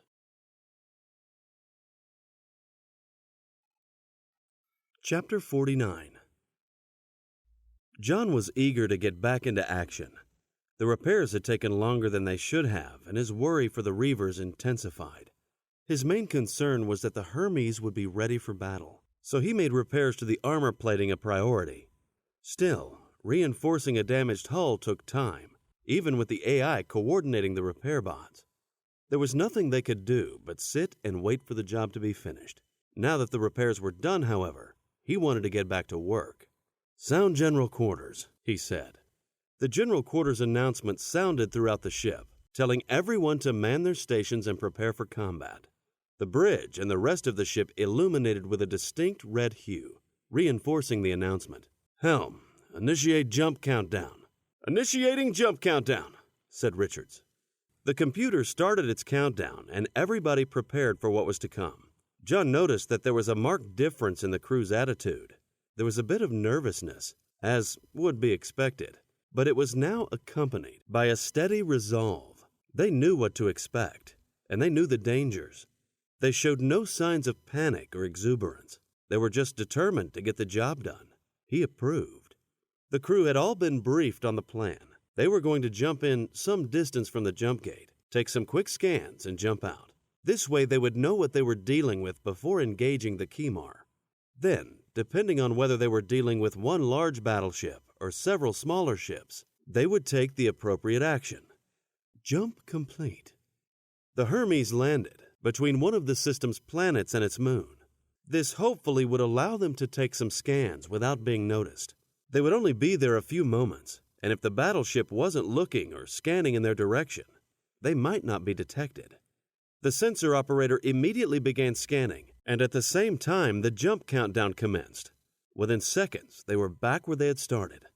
Chapter 49. Jon was eager to get back into action. The repairs had taken longer than they should have, and his worry for the Reavers intensified. His main concern was that the Hermes would be ready for battle, so he made repairs to the armor plating a priority. Still, reinforcing a damaged hull took time, even with the AI coordinating the repair bots. There was nothing they could do but sit and wait for the job to be finished. Now that the repairs were done, however, he wanted to get back to work. "Sound General Quarters," he said. The General Quarters announcement sounded throughout the ship, telling everyone to man their stations and prepare for combat. The bridge and the rest of the ship illuminated with a distinct red hue, reinforcing the announcement. "Helm, initiate jump countdown." "Initiating jump countdown," said Richards. The computer started its countdown, and everybody prepared for what was to come. Jon noticed that there was a marked difference in the crew's attitude. There was a bit of nervousness, as would be expected, but it was now accompanied by a steady resolve. They knew what to expect, and they knew the dangers. They showed no signs of panic or exuberance. They were just determined to get the job done. He approved. The crew had all been briefed on the plan. They were going to jump in some distance from the jump gate, take some quick scans, and jump out. This way they would know what they were dealing with before engaging the Kimar. Then, depending on whether they were dealing with one large battleship or several smaller ships, they would take the appropriate action. Jump complete. The Hermes landed between one of the system's planets and its moon. This hopefully would allow them to take some scans without being noticed. They would only be there a few moments, and if the battleship wasn't looking or scanning in their direction, they might not be detected. The sensor operator immediately began scanning, and at the same time the jump countdown commenced. Within seconds, they were back where they had started.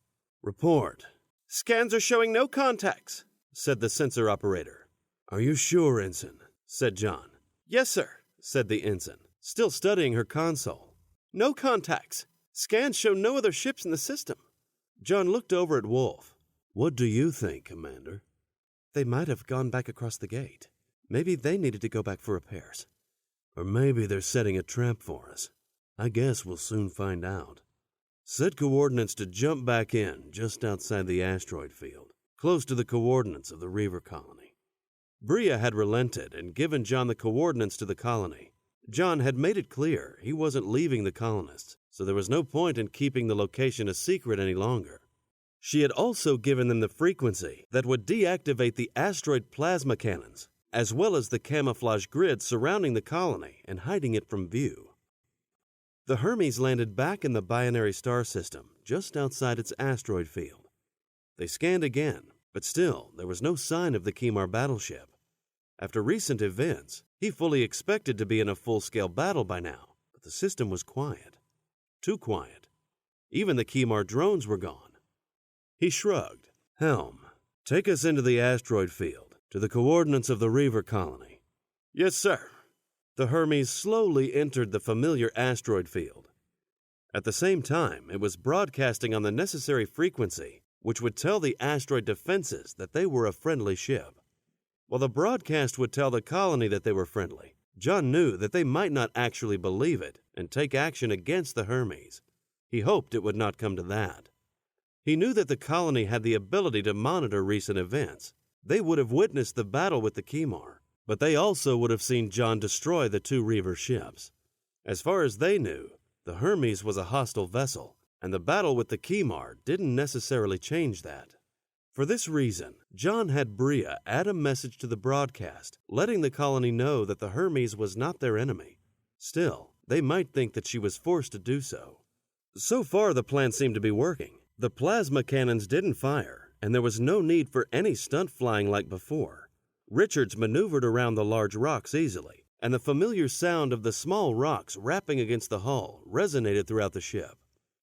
"Report." "Scans are showing no contacts," said the sensor operator. "Are you sure, Ensign?" said Jon. "Yes, sir," said the ensign, still studying her console. "No contacts. Scans show no other ships in the system." Jon looked over at Wolf. "What do you think, Commander?" "They might have gone back across the gate. Maybe they needed to go back for repairs. Or maybe they're setting a trap for us. I guess we'll soon find out. Set coordinates to jump back in just outside the asteroid field, close to the coordinates of the Reaver colony." Bria had relented and given Jon the coordinates to the colony. Jon had made it clear he wasn't leaving the colonists, so there was no point in keeping the location a secret any longer. She had also given them the frequency that would deactivate the asteroid plasma cannons, as well as the camouflage grid surrounding the colony and hiding it from view. The Hermes landed back in the binary star system, just outside its asteroid field. They scanned again, but still there was no sign of the Kimar battleship. After recent events, he fully expected to be in a full-scale battle by now, but the system was quiet. Too quiet. Even the Kimar drones were gone. He shrugged. "Helm, take us into the asteroid field, to the coordinates of the Reaver colony." "Yes, sir." The Hermes slowly entered the familiar asteroid field. At the same time, it was broadcasting on the necessary frequency, which would tell the asteroid defenses that they were a friendly ship. While the broadcast would tell the colony that they were friendly, Jon knew that they might not actually believe it and take action against the Hermes. He hoped it would not come to that. He knew that the colony had the ability to monitor recent events. They would have witnessed the battle with the Kimar, but they also would have seen Jon destroy the two Reaver ships. As far as they knew, the Hermes was a hostile vessel, and the battle with the Kimar didn't necessarily change that. For this reason, Jon had Bria add a message to the broadcast, letting the colony know that the Hermes was not their enemy. Still, they might think that she was forced to do so. So far, the plan seemed to be working. The plasma cannons didn't fire, and there was no need for any stunt flying like before. Richards maneuvered around the large rocks easily, and the familiar sound of the small rocks rapping against the hull resonated throughout the ship.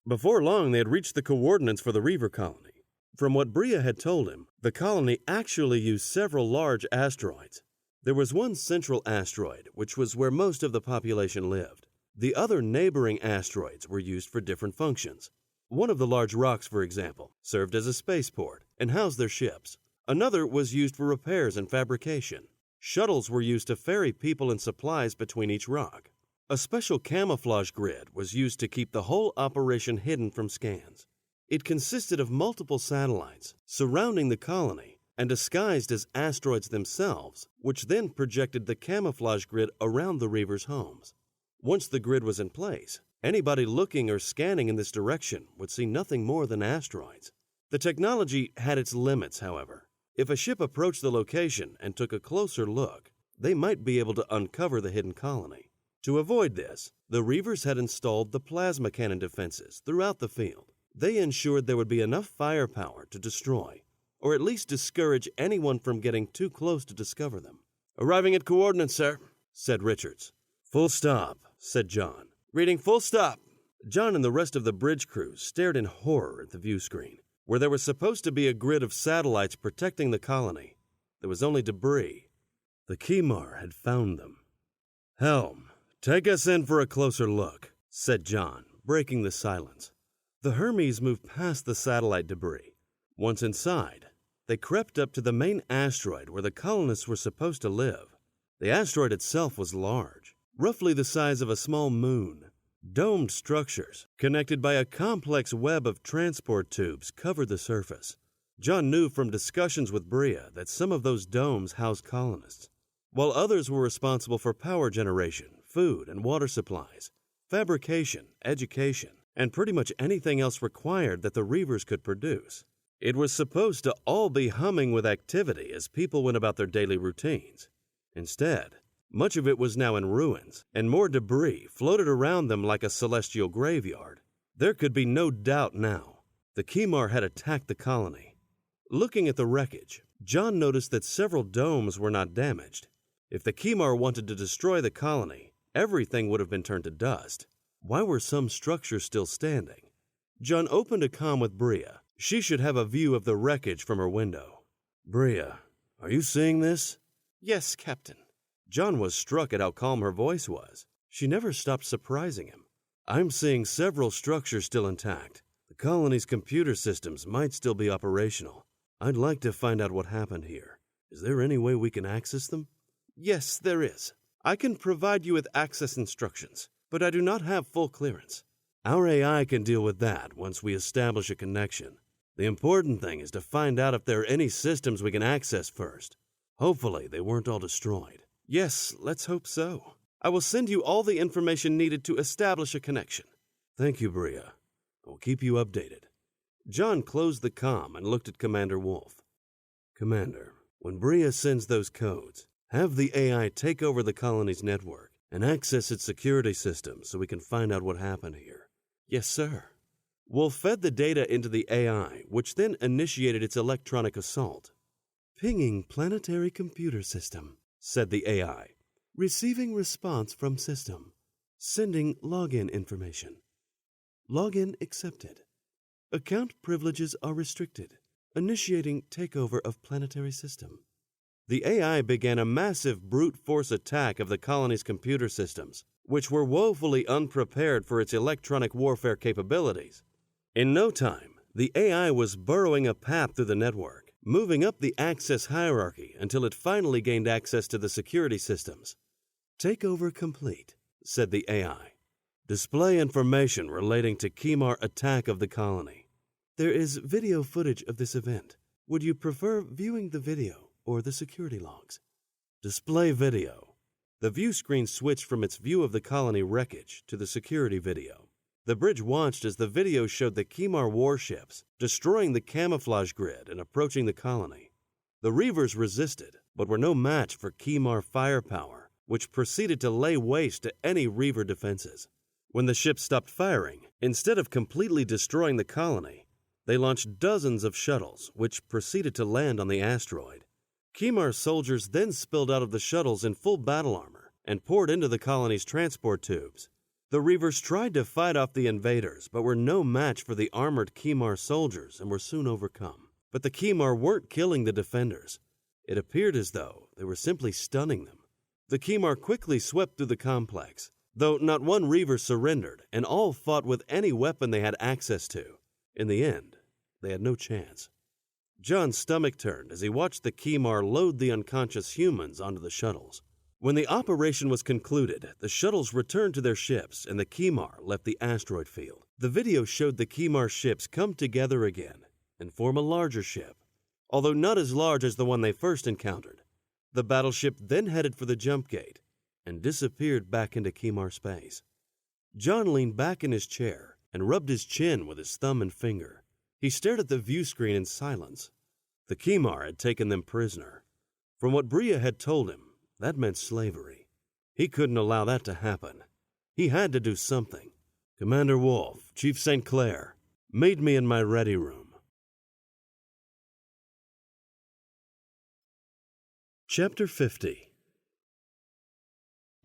Before long, they had reached the coordinates for the Reaver colony. From what Bria had told him, the colony actually used several large asteroids. There was one central asteroid, which was where most of the population lived. The other neighboring asteroids were used for different functions. One of the large rocks, for example, served as a spaceport and housed their ships. Another was used for repairs and fabrication. Shuttles were used to ferry people and supplies between each rock. A special camouflage grid was used to keep the whole operation hidden from scans. It consisted of multiple satellites surrounding the colony and disguised as asteroids themselves, which then projected the camouflage grid around the Reavers' homes. Once the grid was in place, anybody looking or scanning in this direction would see nothing more than asteroids. The technology had its limits, however. If a ship approached the location and took a closer look, they might be able to uncover the hidden colony. To avoid this, the Reavers had installed the plasma cannon defenses throughout the field. They ensured there would be enough firepower to destroy, or at least discourage anyone from getting too close to discover them. "Arriving at coordinates, sir," said Richards. "Full stop," said Jon. "Reading full stop." Jon and the rest of the bridge crew stared in horror at the view screen. Where there was supposed to be a grid of satellites protecting the colony, there was only debris. The Kimar had found them. "Helm, take us in for a closer look," said Jon, breaking the silence. The Hermes moved past the satellite debris. Once inside, they crept up to the main asteroid where the colonists were supposed to live. The asteroid itself was large, roughly the size of a small moon. Domed structures, connected by a complex web of transport tubes, covered the surface. Jon knew from discussions with Bria that some of those domes housed colonists, while others were responsible for power generation, food and water supplies, fabrication, education, and pretty much anything else required that the Reavers could produce. It was supposed to all be humming with activity as people went about their daily routines. Instead, much of it was now in ruins, and more debris floated around them like a celestial graveyard. There could be no doubt now. The Kimar had attacked the colony. Looking at the wreckage, Jon noticed that several domes were not damaged. If the Kimar wanted to destroy the colony, everything would have been turned to dust. Why were some structures still standing? Jon opened a comm with Bria. She should have a view of the wreckage from her window. "Bria, are you seeing this?" "Yes, Captain." Jon was struck at how calm her voice was. She never stopped surprising him. "I'm seeing several structures still intact. The colony's computer systems might still be operational. I'd like to find out what happened here. Is there any way we can access them?" "Yes, there is. I can provide you with access instructions, but I do not have full clearance." "Our AI can deal with that once we establish a connection. The important thing is to find out if there are any systems we can access first. Hopefully they weren't all destroyed." "Yes, let's hope so. I will send you all the information needed to establish a connection." "Thank you, Bria. I'll keep you updated." Jon closed the comm and looked at Commander Wolf. "Commander, when Bria sends those codes, have the AI take over the colony's network and access its security systems so we can find out what happened here." "Yes, sir." Wolf fed the data into the AI, which then initiated its electronic assault. "Pinging planetary computer system," said the AI. "Receiving response from system. Sending login information. Login accepted. Account privileges are restricted. Initiating takeover of planetary system." The AI began a massive brute force attack of the colony's computer systems, which were woefully unprepared for its electronic warfare capabilities. In no time, the AI was burrowing a path through the network, moving up the access hierarchy until it finally gained access to the security systems. "Takeover complete," said the AI. "Display information relating to Kimar attack of the colony. There is video footage of this event. Would you prefer viewing the video or the security logs?" "Display video." The view screen switched from its view of the colony wreckage to the security video. The bridge watched as the video showed the Kimar warships destroying the camouflage grid and approaching the colony. The Reavers resisted, but were no match for Kimar firepower, which proceeded to lay waste to any Reaver defenses. When the ships stopped firing, instead of completely destroying the colony, they launched dozens of shuttles, which proceeded to land on the asteroid. Kimar soldiers then spilled out of the shuttles in full battle armor and poured into the colony's transport tubes. The Reavers tried to fight off the invaders, but were no match for the armored Kimar soldiers and were soon overcome. But the Kimar weren't killing the defenders. It appeared as though they were simply stunning them. The Kimar quickly swept through the complex, though not one Reaver surrendered, and all fought with any weapon they had access to. In the end, they had no chance. Jon's stomach turned as he watched the Kimar load the unconscious humans onto the shuttles. When the operation was concluded, the shuttles returned to their ships and the Kimar left the asteroid field. The video showed the Kimar ships come together again and form a larger ship, although not as large as the one they first encountered. The battleship then headed for the jump gate and disappeared back into Kimar space. Jon leaned back in his chair and rubbed his chin with his thumb and finger. He stared at the view screen in silence. The Kimar had taken them prisoner. From what Bria had told him, that meant slavery. He couldn't allow that to happen. He had to do something. Commander Wolf, Chief St. Clair, meet me in my ready room. Chapter 50.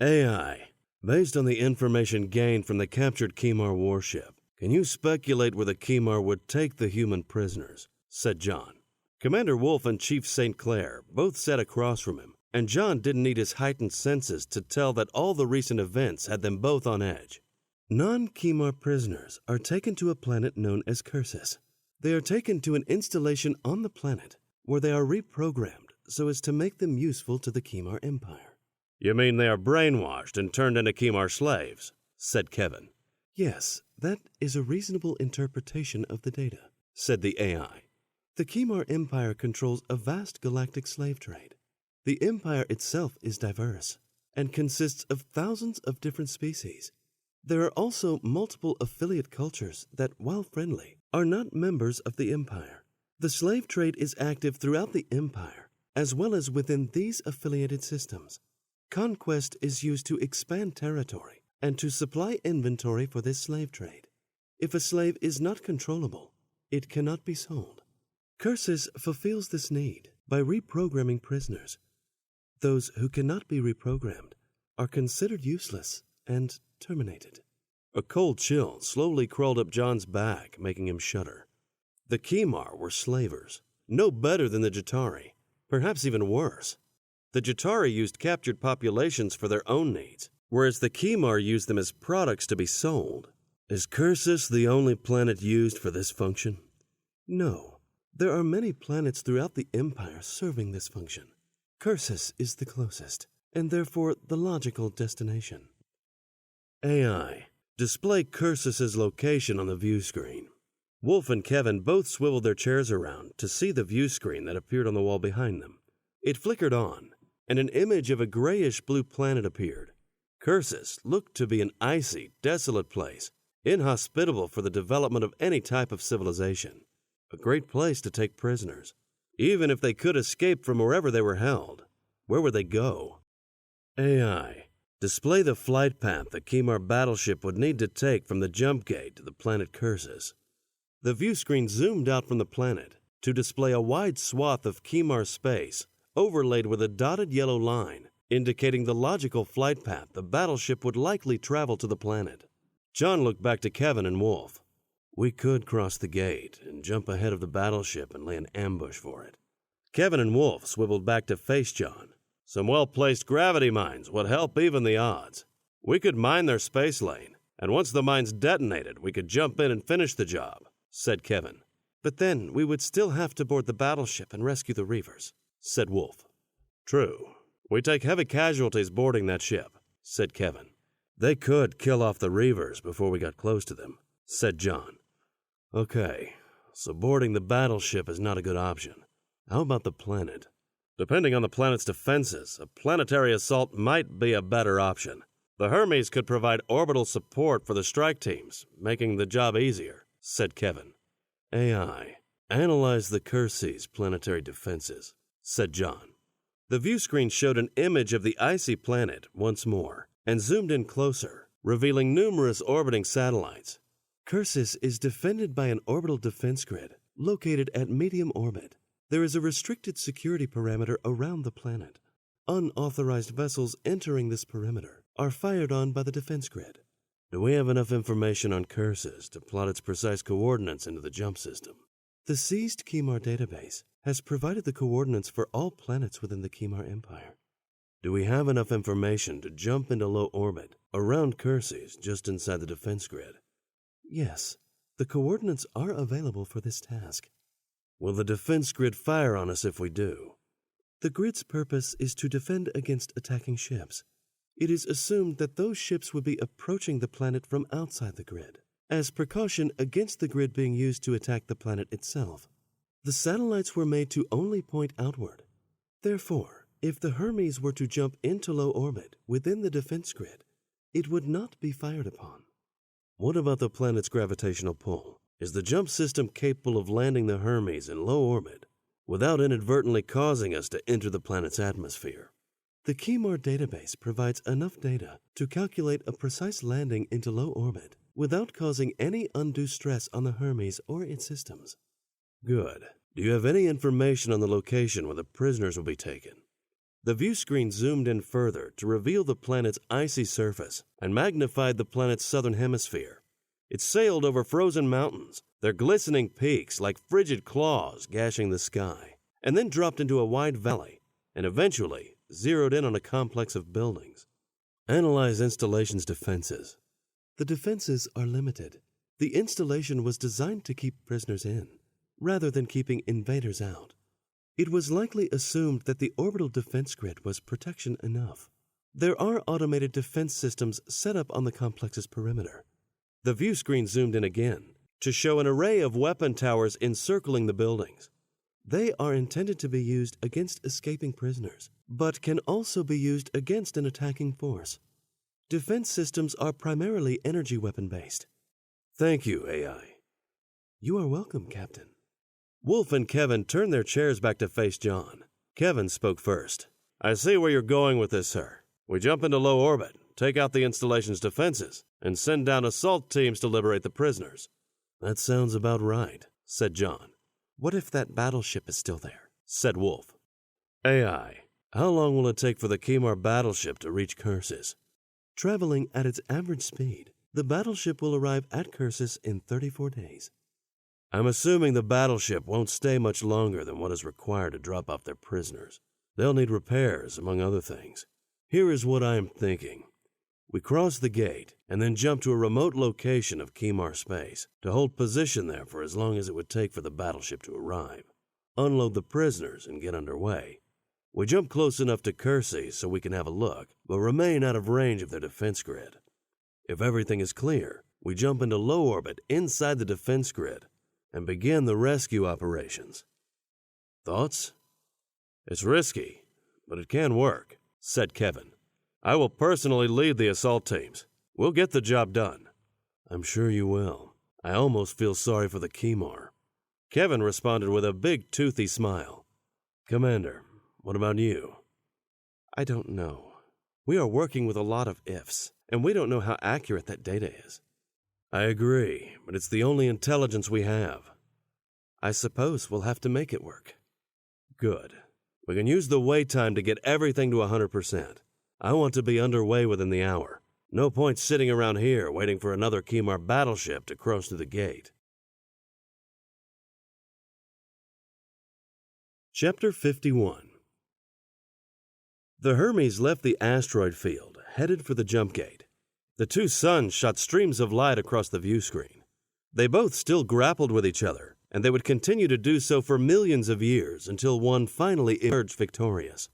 AI. Based on the information gained from the captured Kimar warship, can you speculate where the Kimar would take the human prisoners? Said Jon. Commander Wolf and Chief St. Clair both sat across from him, and Jon didn't need his heightened senses to tell that all the recent events had them both on edge. Non-Kimar prisoners are taken to a planet known as Cursus. They are taken to an installation on the planet where they are reprogrammed so as to make them useful to the Kimar Empire. You mean they are brainwashed and turned into Kimar slaves? Said Kevin. Yes, that is a reasonable interpretation of the data, said the AI. The Kimar Empire controls a vast galactic slave trade. The empire itself is diverse and consists of thousands of different species. There are also multiple affiliate cultures that, while friendly, are not members of the empire. The slave trade is active throughout the empire, as well as within these affiliated systems. Conquest is used to expand territory and to supply inventory for this slave trade. If a slave is not controllable, it cannot be sold. Cursus fulfills this need by reprogramming prisoners. Those who cannot be reprogrammed are considered useless and terminated. A cold chill slowly crawled up Jon's back, making him shudder. The Kimar were slavers, no better than the Jatari, perhaps even worse. The Jatari used captured populations for their own needs, whereas the Kimar used them as products to be sold. Is Cursus the only planet used for this function? No. There are many planets throughout the Empire serving this function. Cursus is the closest, and therefore the logical destination. AI. Display Cursus's location on the view screen. Wolf and Kevin both swiveled their chairs around to see the view screen that appeared on the wall behind them. It flickered on, and an image of a grayish-blue planet appeared. Cursus looked to be an icy, desolate place, inhospitable for the development of any type of civilization. A great place to take prisoners. Even if they could escape from wherever they were held, where would they go? AI. Display the flight path the Kimar battleship would need to take from the jump gate to the planet Cursus. The view screen zoomed out from the planet to display a wide swath of Kimar space overlaid with a dotted yellow line, indicating the logical flight path the battleship would likely travel to the planet. Jon looked back to Kevin and Wolf. We could cross the gate and jump ahead of the battleship and lay an ambush for it. Kevin and Wolf swiveled back to face Jon. Some well-placed gravity mines would help even the odds. We could mine their space lane, and once the mines detonated, we could jump in and finish the job, said Kevin. But then we would still have to board the battleship and rescue the Reavers, said Wolf. True. We take heavy casualties boarding that ship, said Kevin. They could kill off the Reavers before we got close to them, said Jon. Okay, so boarding the battleship is not a good option. How about the planet? Depending on the planet's defenses, a planetary assault might be a better option. The Hermes could provide orbital support for the strike teams, making the job easier, said Kevin. AI. Analyze the Cursus planetary defenses, said Jon. The view screen showed an image of the icy planet once more and zoomed in closer, revealing numerous orbiting satellites. Cursus is defended by an orbital defense grid located at medium orbit. There is a restricted security perimeter around the planet. Unauthorized vessels entering this perimeter are fired on by the defense grid. Do we have enough information on Cursus to plot its precise coordinates into the jump system? The seized Kimar database has provided the coordinates for all planets within the Kimar Empire. Do we have enough information to jump into low orbit around Cursus just inside the defense grid? Yes, the coordinates are available for this task. Will the defense grid fire on us if we do? The grid's purpose is to defend against attacking ships. It is assumed that those ships would be approaching the planet from outside the grid, as precaution against the grid being used to attack the planet itself. The satellites were made to only point outward. Therefore, if the Hermes were to jump into low orbit within the defense grid, it would not be fired upon. What about the planet's gravitational pull? Is the jump system capable of landing the Hermes in low orbit without inadvertently causing us to enter the planet's atmosphere? The Kimar database provides enough data to calculate a precise landing into low orbit without causing any undue stress on the Hermes or its systems. Good. Do you have any information on the location where the prisoners will be taken? The view screen zoomed in further to reveal the planet's icy surface and magnified the planet's southern hemisphere. It sailed over frozen mountains, their glistening peaks like frigid claws gashing the sky, and then dropped into a wide valley, and eventually zeroed in on a complex of buildings. Analyze installation's defenses. The defenses are limited. The installation was designed to keep prisoners in, rather than keeping invaders out. It was likely assumed that the orbital defense grid was protection enough. There are automated defense systems set up on the complex's perimeter. The view screen zoomed in again to show an array of weapon towers encircling the buildings. They are intended to be used against escaping prisoners, but can also be used against an attacking force. Defense systems are primarily energy weapon-based. Thank you, AI. You are welcome, Captain. Wolf and Kevin turned their chairs back to face Jon. Kevin spoke first. I see where you're going with this, sir. We jump into low orbit, take out the installation's defenses, and send down assault teams to liberate the prisoners. That sounds about right, said Jon. What if that battleship is still there? Said Wolf. AI, how long will it take for the Kimar battleship to reach Cursus? Traveling at its average speed, the battleship will arrive at Cursus in 34 days. I'm assuming the battleship won't stay much longer than what is required to drop off their prisoners. They'll need repairs, among other things. Here is what I am thinking. We cross the gate and then jump to a remote location of Kimar space to hold position there for as long as it would take for the battleship to arrive. Unload the prisoners and get underway. We jump close enough to Cursus so we can have a look, but remain out of range of their defense grid. If everything is clear, we jump into low orbit inside the defense grid and begin the rescue operations. Thoughts? It's risky, but it can work, said Kevin. I will personally lead the assault teams. We'll get the job done. I'm sure you will. I almost feel sorry for the Kimar. Kevin responded with a big toothy smile. Commander, what about you? I don't know. We are working with a lot of ifs, and we don't know how accurate that data is. I agree, but it's the only intelligence we have. I suppose we'll have to make it work. Good. We can use the wait time to get everything to 100%. I want to be underway within the hour. No point sitting around here waiting for another Kimar battleship to cross through the gate. Chapter 51. The Hermes left the asteroid field, headed for the jump gate. The two suns shot streams of light across the view screen. They both still grappled with each other, and they would continue to do so for millions of years until one finally emerged victorious.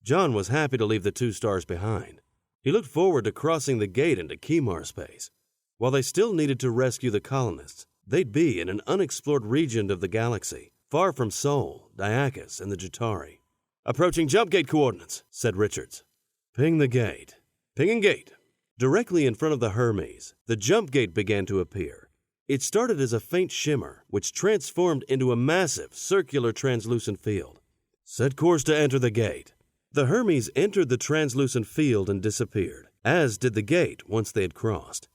Jon was happy to leave the two stars behind. He looked forward to crossing the gate into Kimar space. While they still needed to rescue the colonists, they'd be in an unexplored region of the galaxy, far from Sol, Diakis, and the Jatari. Approaching jump gate coordinates, said Richards. Ping the gate. Pinging gate. Directly in front of the Hermes, the jump gate began to appear. It started as a faint shimmer, which transformed into a massive, circular translucent field. Set course to enter the gate. The Hermes entered the translucent field and disappeared, as did the gate once they had crossed.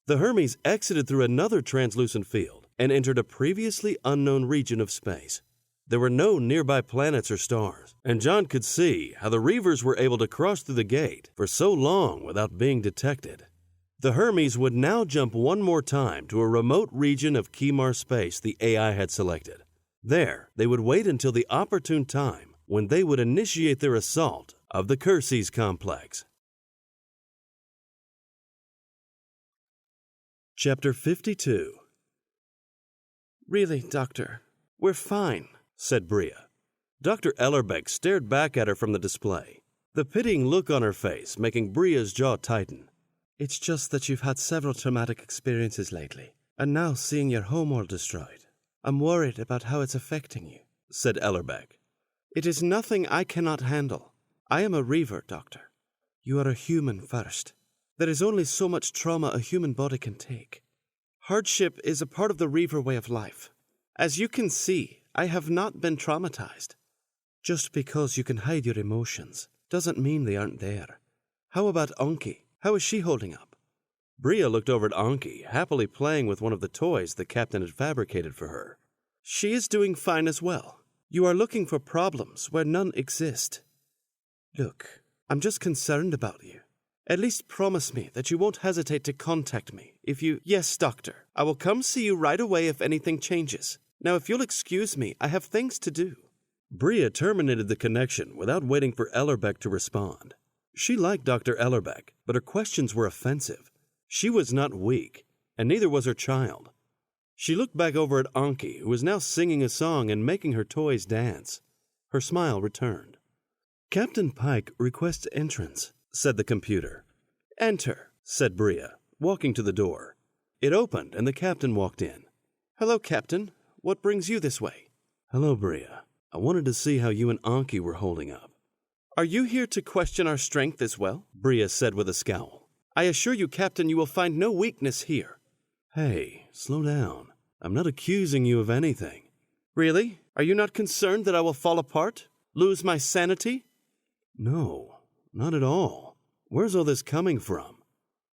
The Hermes exited through another translucent field and entered a previously unknown region of space. There were no nearby planets or stars, and Jon could see how the Reavers were able to cross through the gate for so long without being detected. The Hermes would now jump one more time to a remote region of Kimar space the AI had selected. There, they would wait until the opportune time when they would initiate their assault of the Cursus complex. Chapter 52. Really, Doctor, we're fine, said Bria. Dr. Ellerbeck stared back at her from the display, the pitying look on her face making Bria's jaw tighten. It's just that you've had several traumatic experiences lately, and now seeing your homeworld destroyed, I'm worried about how it's affecting you, said Ellerbeck. It is nothing I cannot handle. I am a Reaver, Doctor. You are a human first. There is only so much trauma a human body can take. Hardship is a part of the Reaver way of life. As you can see, I have not been traumatized. Just because you can hide your emotions doesn't mean they aren't there. How about Anki? How is she holding up? Bria looked over at Anki, happily playing with one of the toys the captain had fabricated for her. She is doing fine as well. You are looking for problems where none exist. Look, I'm just concerned about you. At least promise me that you won't hesitate to contact me if you... Yes, Doctor, I will come see you right away if anything changes. Now, if you'll excuse me, I have things to do. Bria terminated the connection without waiting for Ellerbeck to respond. She liked Dr. Ellerbeck, but her questions were offensive. She was not weak, and neither was her child. She looked back over at Anki, who was now singing a song and making her toys dance. Her smile returned. Captain Pike requests entrance, said the computer. Enter, said Bria, walking to the door. It opened, and the captain walked in. Hello, Captain. What brings you this way? Hello, Bria. I wanted to see how you and Anki were holding up. Are you here to question our strength as well? Bria said with a scowl. I assure you, Captain, you will find no weakness here. Hey, slow down. I'm not accusing you of anything. Really? Are you not concerned that I will fall apart? Lose my sanity? No, not at all. Where's all this coming from?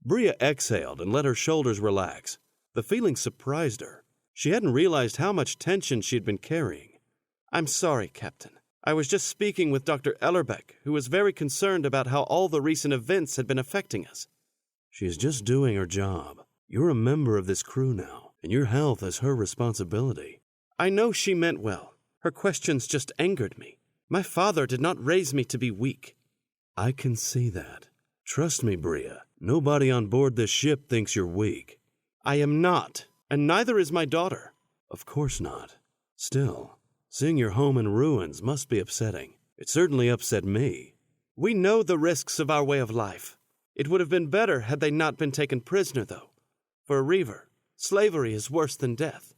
Bria exhaled and let her shoulders relax. The feeling surprised her. She hadn't realized how much tension she'd been carrying. I'm sorry, Captain. I was just speaking with Dr. Ellerbeck, who was very concerned about how all the recent events had been affecting us. She is just doing her job. You're a member of this crew now, and your health is her responsibility. I know she meant well. Her questions just angered me. My father did not raise me to be weak. I can see that. Trust me, Bria. Nobody on board this ship thinks you're weak. I am not, and neither is my daughter. Of course not. Still, seeing your home in ruins must be upsetting. It certainly upset me. We know the risks of our way of life. It would have been better had they not been taken prisoner, though. For a Reaver, slavery is worse than death.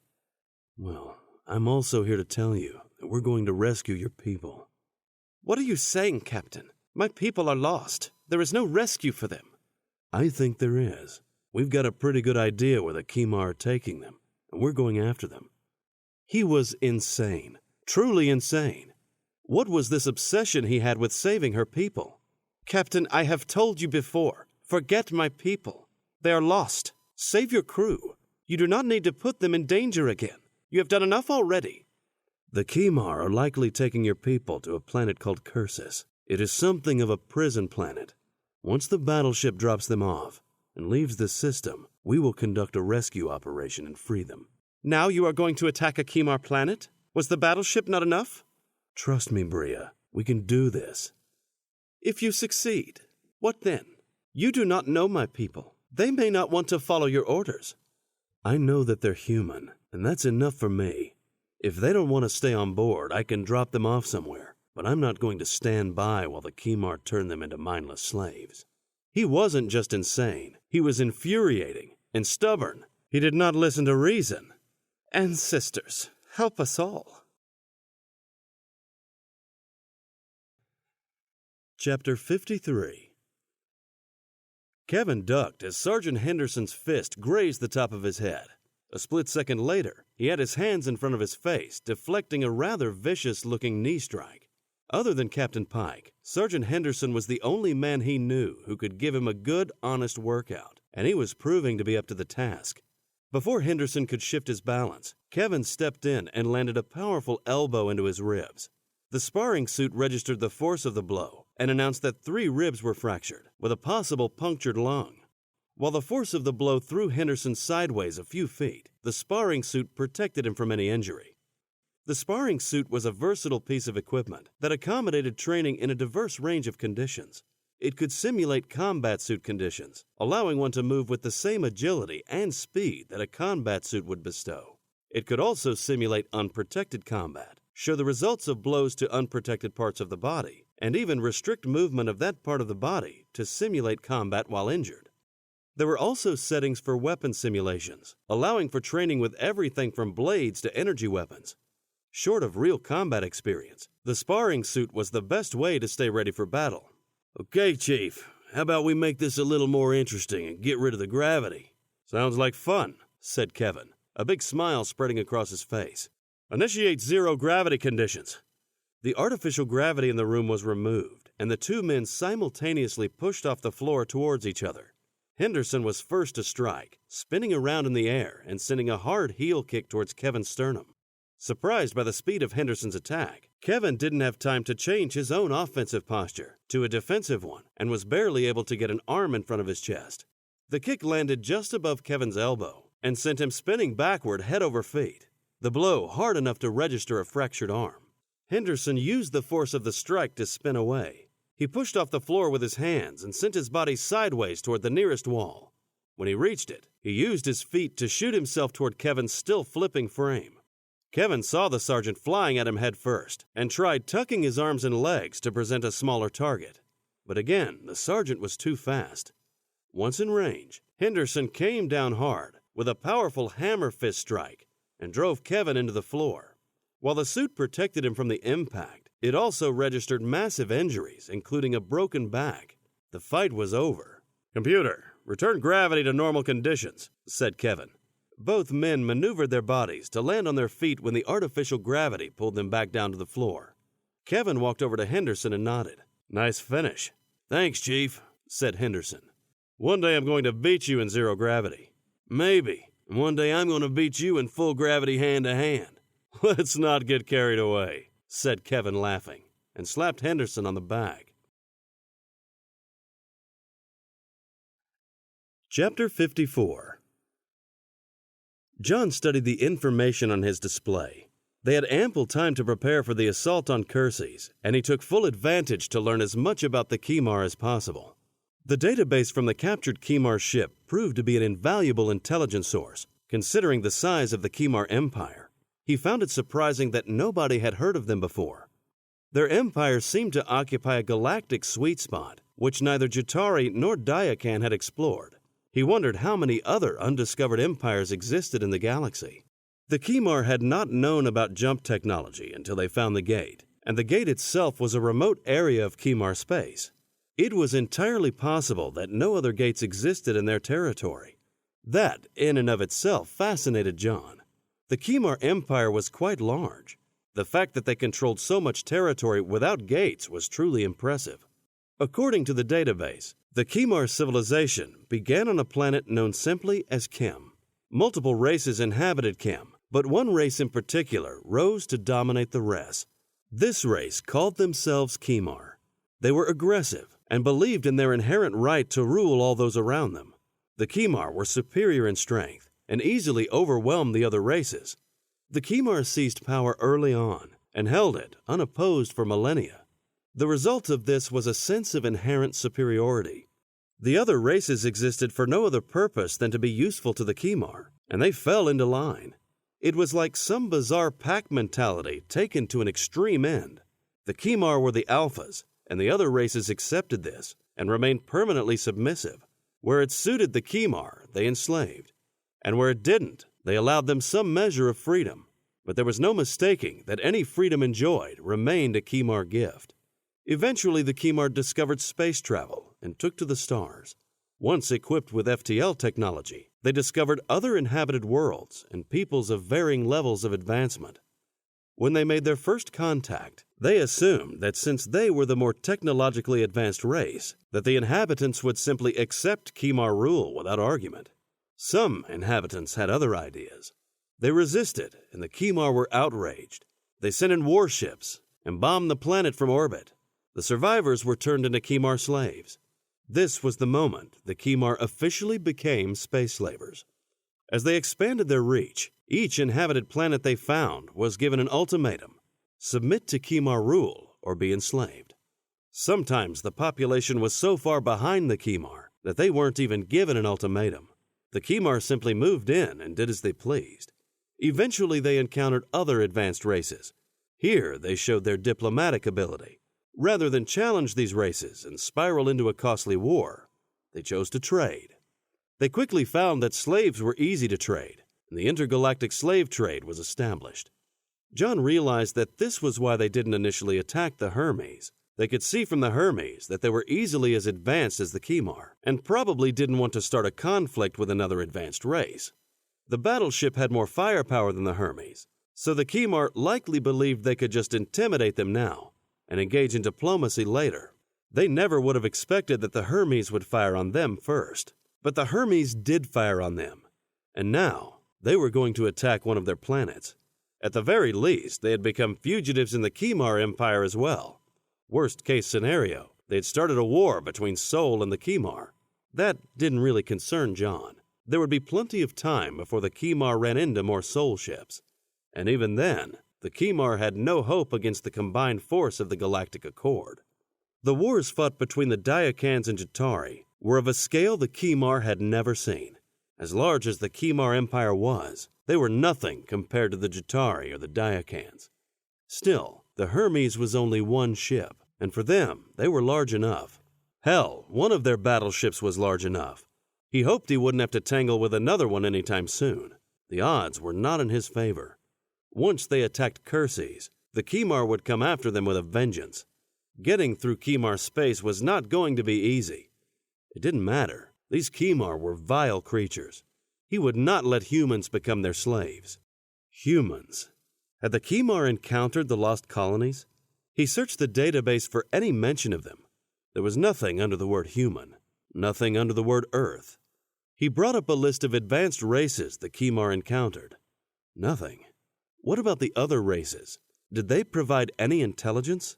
Well, I'm also here to tell you that we're going to rescue your people. What are you saying, Captain? My people are lost. There is no rescue for them. I think there is. We've got a pretty good idea where the Kimar are taking them, and we're going after them. He was insane. Truly insane. What was this obsession he had with saving her people? Captain, I have told you before. Forget my people. They are lost. Save your crew. You do not need to put them in danger again. You have done enough already. The Kimar are likely taking your people to a planet called Cursus. It is something of a prison planet. Once the battleship drops them off and leaves the system, we will conduct a rescue operation and free them. Now you are going to attack a Kimar planet? Was the battleship not enough? Trust me, Bria. We can do this. If you succeed, what then? You do not know my people. They may not want to follow your orders. I know that they're human, and that's enough for me. If they don't want to stay on board, I can drop them off somewhere, but I'm not going to stand by while the Kimar turn them into mindless slaves. He wasn't just insane. He was infuriating and stubborn. He did not listen to reason. Ancestors, help us all. Chapter 53. Kevin ducked as Sergeant Henderson's fist grazed the top of his head. A split second later, he had his hands in front of his face, deflecting a rather vicious-looking knee strike. Other than Captain Pike, Sergeant Henderson was the only man he knew who could give him a good, honest workout, and he was proving to be up to the task. Before Henderson could shift his balance, Kevin stepped in and landed a powerful elbow into his ribs. The sparring suit registered the force of the blow and announced that 3 ribs were fractured, with a possible punctured lung. While the force of the blow threw Henderson sideways a few feet, the sparring suit protected him from any injury. The sparring suit was a versatile piece of equipment that accommodated training in a diverse range of conditions. It could simulate combat suit conditions, allowing one to move with the same agility and speed that a combat suit would bestow. It could also simulate unprotected combat, show the results of blows to unprotected parts of the body, and even restrict movement of that part of the body to simulate combat while injured. There were also settings for weapon simulations, allowing for training with everything from blades to energy weapons. Short of real combat experience, the sparring suit was the best way to stay ready for battle. Okay, Chief, how about we make this a little more interesting and get rid of the gravity? Sounds like fun, said Kevin, a big smile spreading across his face. Initiate zero gravity conditions. The artificial gravity in the room was removed, and the two men simultaneously pushed off the floor towards each other. Henderson was first to strike, spinning around in the air and sending a hard heel kick towards Kevin's sternum. Surprised by the speed of Henderson's attack, Kevin didn't have time to change his own offensive posture to a defensive one and was barely able to get an arm in front of his chest. The kick landed just above Kevin's elbow and sent him spinning backward head over feet, the blow hard enough to register a fractured arm. Henderson used the force of the strike to spin away. He pushed off the floor with his hands and sent his body sideways toward the nearest wall. When he reached it, he used his feet to shoot himself toward Kevin's still flipping frame. Kevin saw the sergeant flying at him head first and tried tucking his arms and legs to present a smaller target. But again, the sergeant was too fast. Once in range, Henderson came down hard with a powerful hammer fist strike and drove Kevin into the floor. While the suit protected him from the impact, it also registered massive injuries, including a broken back. The fight was over. Computer, return gravity to normal conditions, said Kevin. Both men maneuvered their bodies to land on their feet when the artificial gravity pulled them back down to the floor. Kevin walked over to Henderson and nodded. Nice finish. Thanks, Chief, said Henderson. One day I'm going to beat you in zero gravity. Maybe. And one day I'm going to beat you in full gravity hand to hand. Let's not get carried away, said Kevin, laughing, and slapped Henderson on the back. Chapter 54. Jon studied the information on his display. They had ample time to prepare for the assault on Kersey's, and he took full advantage to learn as much about the Kimar as possible. The database from the captured Kimar ship proved to be an invaluable intelligence source, considering the size of the Kimar Empire. He found it surprising that nobody had heard of them before. Their empire seemed to occupy a galactic sweet spot, which neither Jatari nor Dayakan had explored. He wondered how many other undiscovered empires existed in the galaxy. The Kimar had not known about jump technology until they found the gate, and the gate itself was a remote area of Kimar space. It was entirely possible that no other gates existed in their territory. That, in and of itself, fascinated Jon. The Kimar Empire was quite large. The fact that they controlled so much territory without gates was truly impressive. According to the database, the Kimar civilization began on a planet known simply as Kim. Multiple races inhabited Kim, but one race in particular rose to dominate the rest. This race called themselves Kimar. They were aggressive and believed in their inherent right to rule all those around them. The Kimar were superior in strength and easily overwhelmed the other races. The Kimar seized power early on and held it unopposed for millennia. The result of this was a sense of inherent superiority. The other races existed for no other purpose than to be useful to the Kimar, and they fell into line. It was like some bizarre pack mentality taken to an extreme end. The Kimar were the alphas, and the other races accepted this and remained permanently submissive. Where it suited the Kimar, they enslaved, and where it didn't, they allowed them some measure of freedom. But there was no mistaking that any freedom enjoyed remained a Kimar gift. Eventually, the Kimar discovered space travel and took to the stars. Once equipped with FTL technology, they discovered other inhabited worlds and peoples of varying levels of advancement. When they made their first contact, they assumed that since they were the more technologically advanced race, that the inhabitants would simply accept Kimar rule without argument. Some inhabitants had other ideas. They resisted, and the Kimar were outraged. They sent in warships and bombed the planet from orbit. The survivors were turned into Kimar slaves. This was the moment the Kimar officially became space slavers. As they expanded their reach, each inhabited planet they found was given an ultimatum: submit to Kimar rule or be enslaved. Sometimes the population was so far behind the Kimar that they weren't even given an ultimatum. The Kimar simply moved in and did as they pleased. Eventually they encountered other advanced races. Here they showed their diplomatic ability. Rather than challenge these races and spiral into a costly war, they chose to trade. They quickly found that slaves were easy to trade, and the intergalactic slave trade was established. Jon realized that this was why they didn't initially attack the Hermes. They could see from the Hermes that they were easily as advanced as the Kimar, and probably didn't want to start a conflict with another advanced race. The battleship had more firepower than the Hermes, so the Kimar likely believed they could just intimidate them now and engage in diplomacy later. They never would have expected that the Hermes would fire on them first, but the Hermes did fire on them, and now they were going to attack one of their planets. At the very least, they had become fugitives in the Kimar Empire as well. Worst case scenario, they had started a war between Sol and the Kimar. That didn't really concern Jon. There would be plenty of time before the Kimar ran into more Sol ships. And even then, the Kimar had no hope against the combined force of the Galactic Accord. The wars fought between the Diakans and Jatari were of a scale the Kimar had never seen. As large as the Kimar Empire was, they were nothing compared to the Jatari or the Diakans. Still, the Hermes was only one ship, and for them, they were large enough. Hell, one of their battleships was large enough. He hoped he wouldn't have to tangle with another one anytime soon. The odds were not in his favor. Once they attacked Kerses, the Kimar would come after them with a vengeance. Getting through Kimar space was not going to be easy. It didn't matter. These Kimar were vile creatures. He would not let humans become their slaves. Humans. Had the Kimar encountered the lost colonies? He searched the database for any mention of them. There was nothing under the word human, nothing under the word Earth. He brought up a list of advanced races the Kimar encountered. Nothing. What about the other races? Did they provide any intelligence?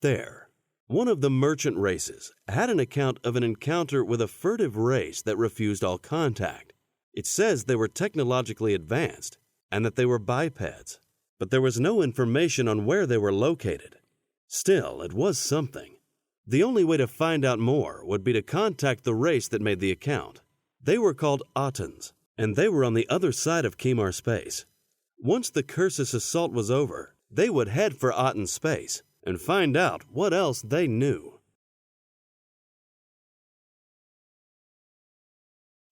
There. One of the merchant races had an account of an encounter with a furtive race that refused all contact. It says they were technologically advanced and that they were bipeds, but there was no information on where they were located. Still, it was something. The only way to find out more would be to contact the race that made the account. They were called Autons, and they were on the other side of Kimar space. Once the Cursus assault was over, they would head for Auton space and find out what else they knew.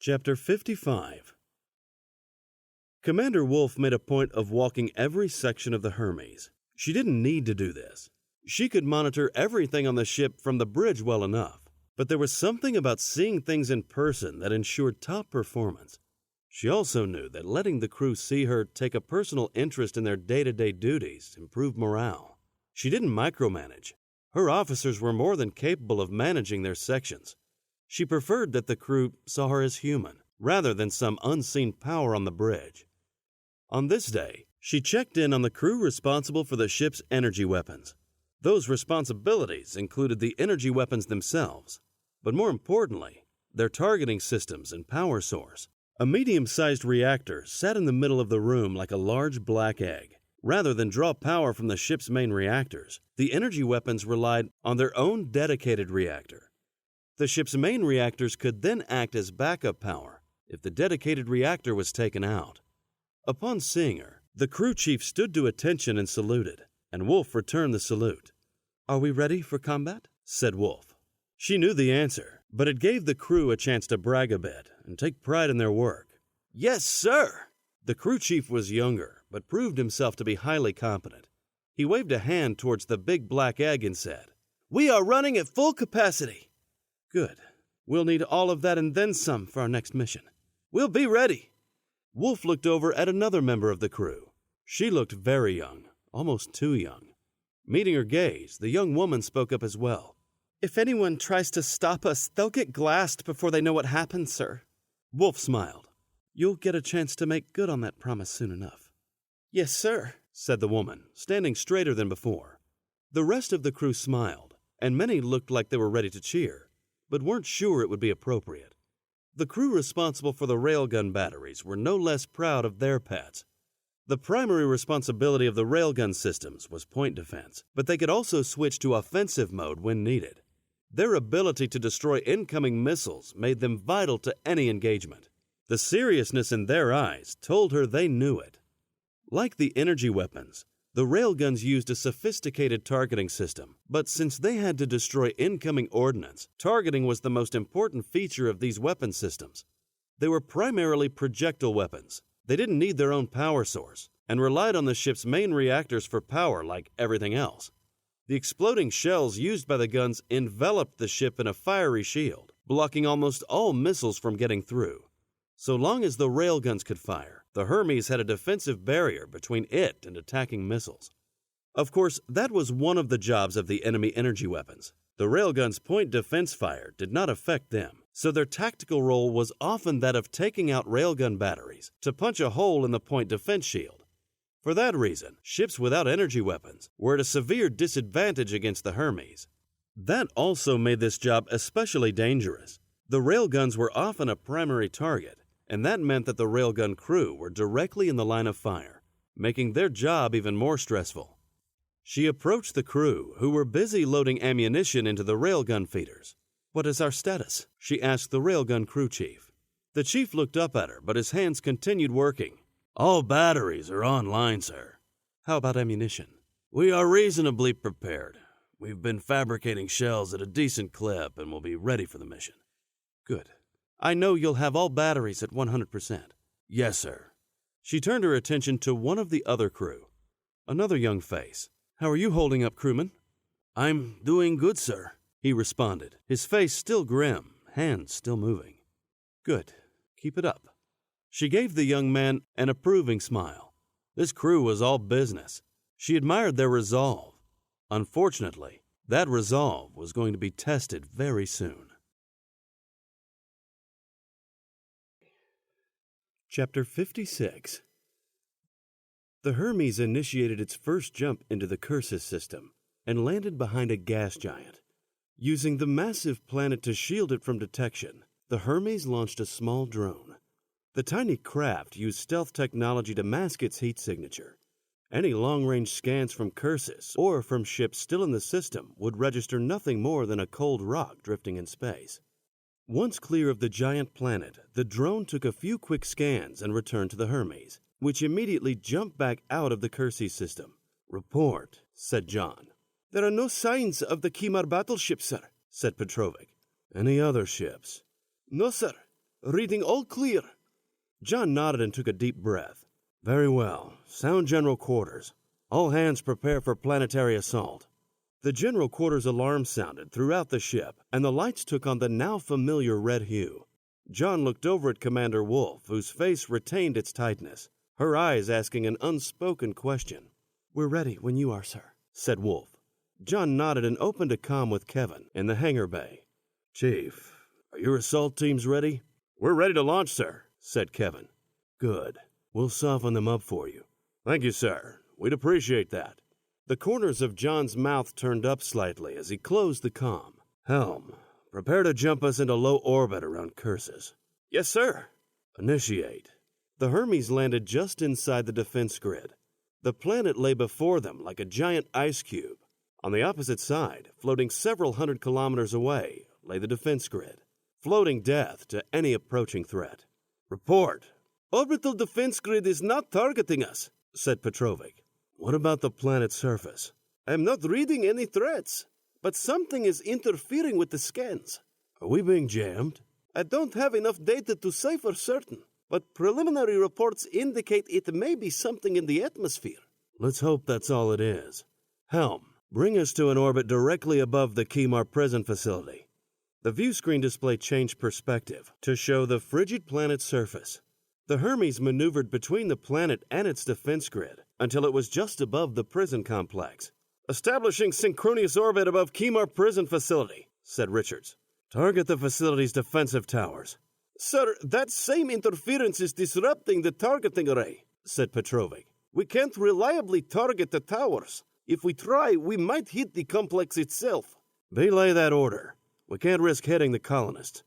Chapter 55. Commander Wolf made a point of walking every section of the Hermes. She didn't need to do this. She could monitor everything on the ship from the bridge well enough, but there was something about seeing things in person that ensured top performance. She also knew that letting the crew see her take a personal interest in their day-to-day duties improved morale. She didn't micromanage. Her officers were more than capable of managing their sections. She preferred that the crew saw her as human, rather than some unseen power on the bridge. On this day, she checked in on the crew responsible for the ship's energy weapons. Those responsibilities included the energy weapons themselves, but more importantly, their targeting systems and power source. A medium-sized reactor sat in the middle of the room like a large black egg. Rather than draw power from the ship's main reactors, the energy weapons relied on their own dedicated reactor. The ship's main reactors could then act as backup power if the dedicated reactor was taken out. Upon seeing her, the crew chief stood to attention and saluted, and Wolf returned the salute. "Are we ready for combat?" said Wolf. She knew the answer, but it gave the crew a chance to brag a bit and take pride in their work. "Yes, sir!" The crew chief was younger, but proved himself to be highly competent. He waved a hand towards the big black egg and said, "We are running at full capacity." "Good. We'll need all of that and then some for our next mission." "We'll be ready." Wolf looked over at another member of the crew. She looked very young, almost too young. Meeting her gaze, the young woman spoke up as well. "If anyone tries to stop us, they'll get glassed before they know what happened, sir." Wolf smiled. "You'll get a chance to make good on that promise soon enough." "Yes, sir," said the woman, standing straighter than before. The rest of the crew smiled, and many looked like they were ready to cheer, but weren't sure it would be appropriate. The crew responsible for the railgun batteries were no less proud of their pets. The primary responsibility of the railgun systems was point defense, but they could also switch to offensive mode when needed. Their ability to destroy incoming missiles made them vital to any engagement. The seriousness in their eyes told her they knew it. Like the energy weapons, The railguns used a sophisticated targeting system, but since they had to destroy incoming ordnance, targeting was the most important feature of these weapon systems. They were primarily projectile weapons. They didn't need their own power source, and relied on the ship's main reactors for power like everything else. The exploding shells used by the guns enveloped the ship in a fiery shield, blocking almost all missiles from getting through. So long as the railguns could fire, the Hermes had a defensive barrier between it and attacking missiles. Of course, that was one of the jobs of the enemy energy weapons. The railguns' point defense fire did not affect them, so their tactical role was often that of taking out railgun batteries to punch a hole in the point defense shield. For that reason, ships without energy weapons were at a severe disadvantage against the Hermes. That also made this job especially dangerous. The railguns were often a primary target, and that meant that the railgun crew were directly in the line of fire, making their job even more stressful. She approached the crew, who were busy loading ammunition into the railgun feeders. "What is our status?" she asked the railgun crew chief. The chief looked up at her, but his hands continued working. All batteries are online, sir. "How about ammunition?" We are reasonably prepared. We've been fabricating shells at a decent clip and will be ready for the mission." "Good. I know you'll have all batteries at 100%. "Yes, sir." She turned her attention to one of the other crew, another young face. "How are you holding up, crewman?" "I'm doing good, sir," he responded, his face still grim, hands still moving. "Good. Keep it up." She gave the young man an approving smile. This crew was all business. She admired their resolve. Unfortunately, that resolve was going to be tested very soon. Chapter 56. The Hermes initiated its first jump into the Cursus system and landed behind a gas giant. Using the massive planet to shield it from detection, the Hermes launched a small drone. The tiny craft used stealth technology to mask its heat signature. Any long-range scans from Cursus or from ships still in the system would register nothing more than a cold rock drifting in space. Once clear of the giant planet, the drone took a few quick scans and returned to the Hermes, which immediately jumped back out of the Cursus system. "Report," said Jon. "There are no signs of the Kimar battleship, sir," said Petrovic. "Any other ships?" "No, sir. Reading all clear." Jon nodded and took a deep breath. "Very well. Sound general quarters. All hands prepare for planetary assault." The general quarters alarm sounded throughout the ship, and the lights took on the now familiar red hue. Jon looked over at Commander Wolf, whose face retained its tightness, her eyes asking an unspoken question. "We're ready when you are, sir," said Wolf. Jon nodded and opened a comm with Kevin in the hangar bay. "Chief, are your assault teams ready?" "We're ready to launch, sir," said Kevin. "Good. We'll soften them up for you." "Thank you, sir. We'd appreciate that." The corners of Jon's mouth turned up slightly as he closed the comm. "Helm, prepare to jump us into low orbit around Cursus." "Yes, sir." "Initiate." The Hermes landed just inside the defense grid. The planet lay before them like a giant ice cube. On the opposite side, floating several hundred kilometers away, lay the defense grid, floating death to any approaching threat. "Report." "Orbital defense grid is not targeting us," said Petrovic. "What about the planet's surface?" "I am not reading any threats, but something is interfering with the scans." "Are we being jammed?" "I don't have enough data to say for certain, but preliminary reports indicate it may be something in the atmosphere." "Let's hope that's all it is. Helm, bring us to an orbit directly above the Kimar prison facility." The view screen display changed perspective to show the frigid planet's surface. The Hermes maneuvered between the planet and its defense grid until it was just above the prison complex. "Establishing synchronous orbit above Kimar prison facility," said Richards. "Target the facility's defensive towers." "Sir, that same interference is disrupting the targeting array," said Petrovic. "We can't reliably target the towers. If we try, we might hit the complex itself." "Belay that order. We can't risk hitting the colonists."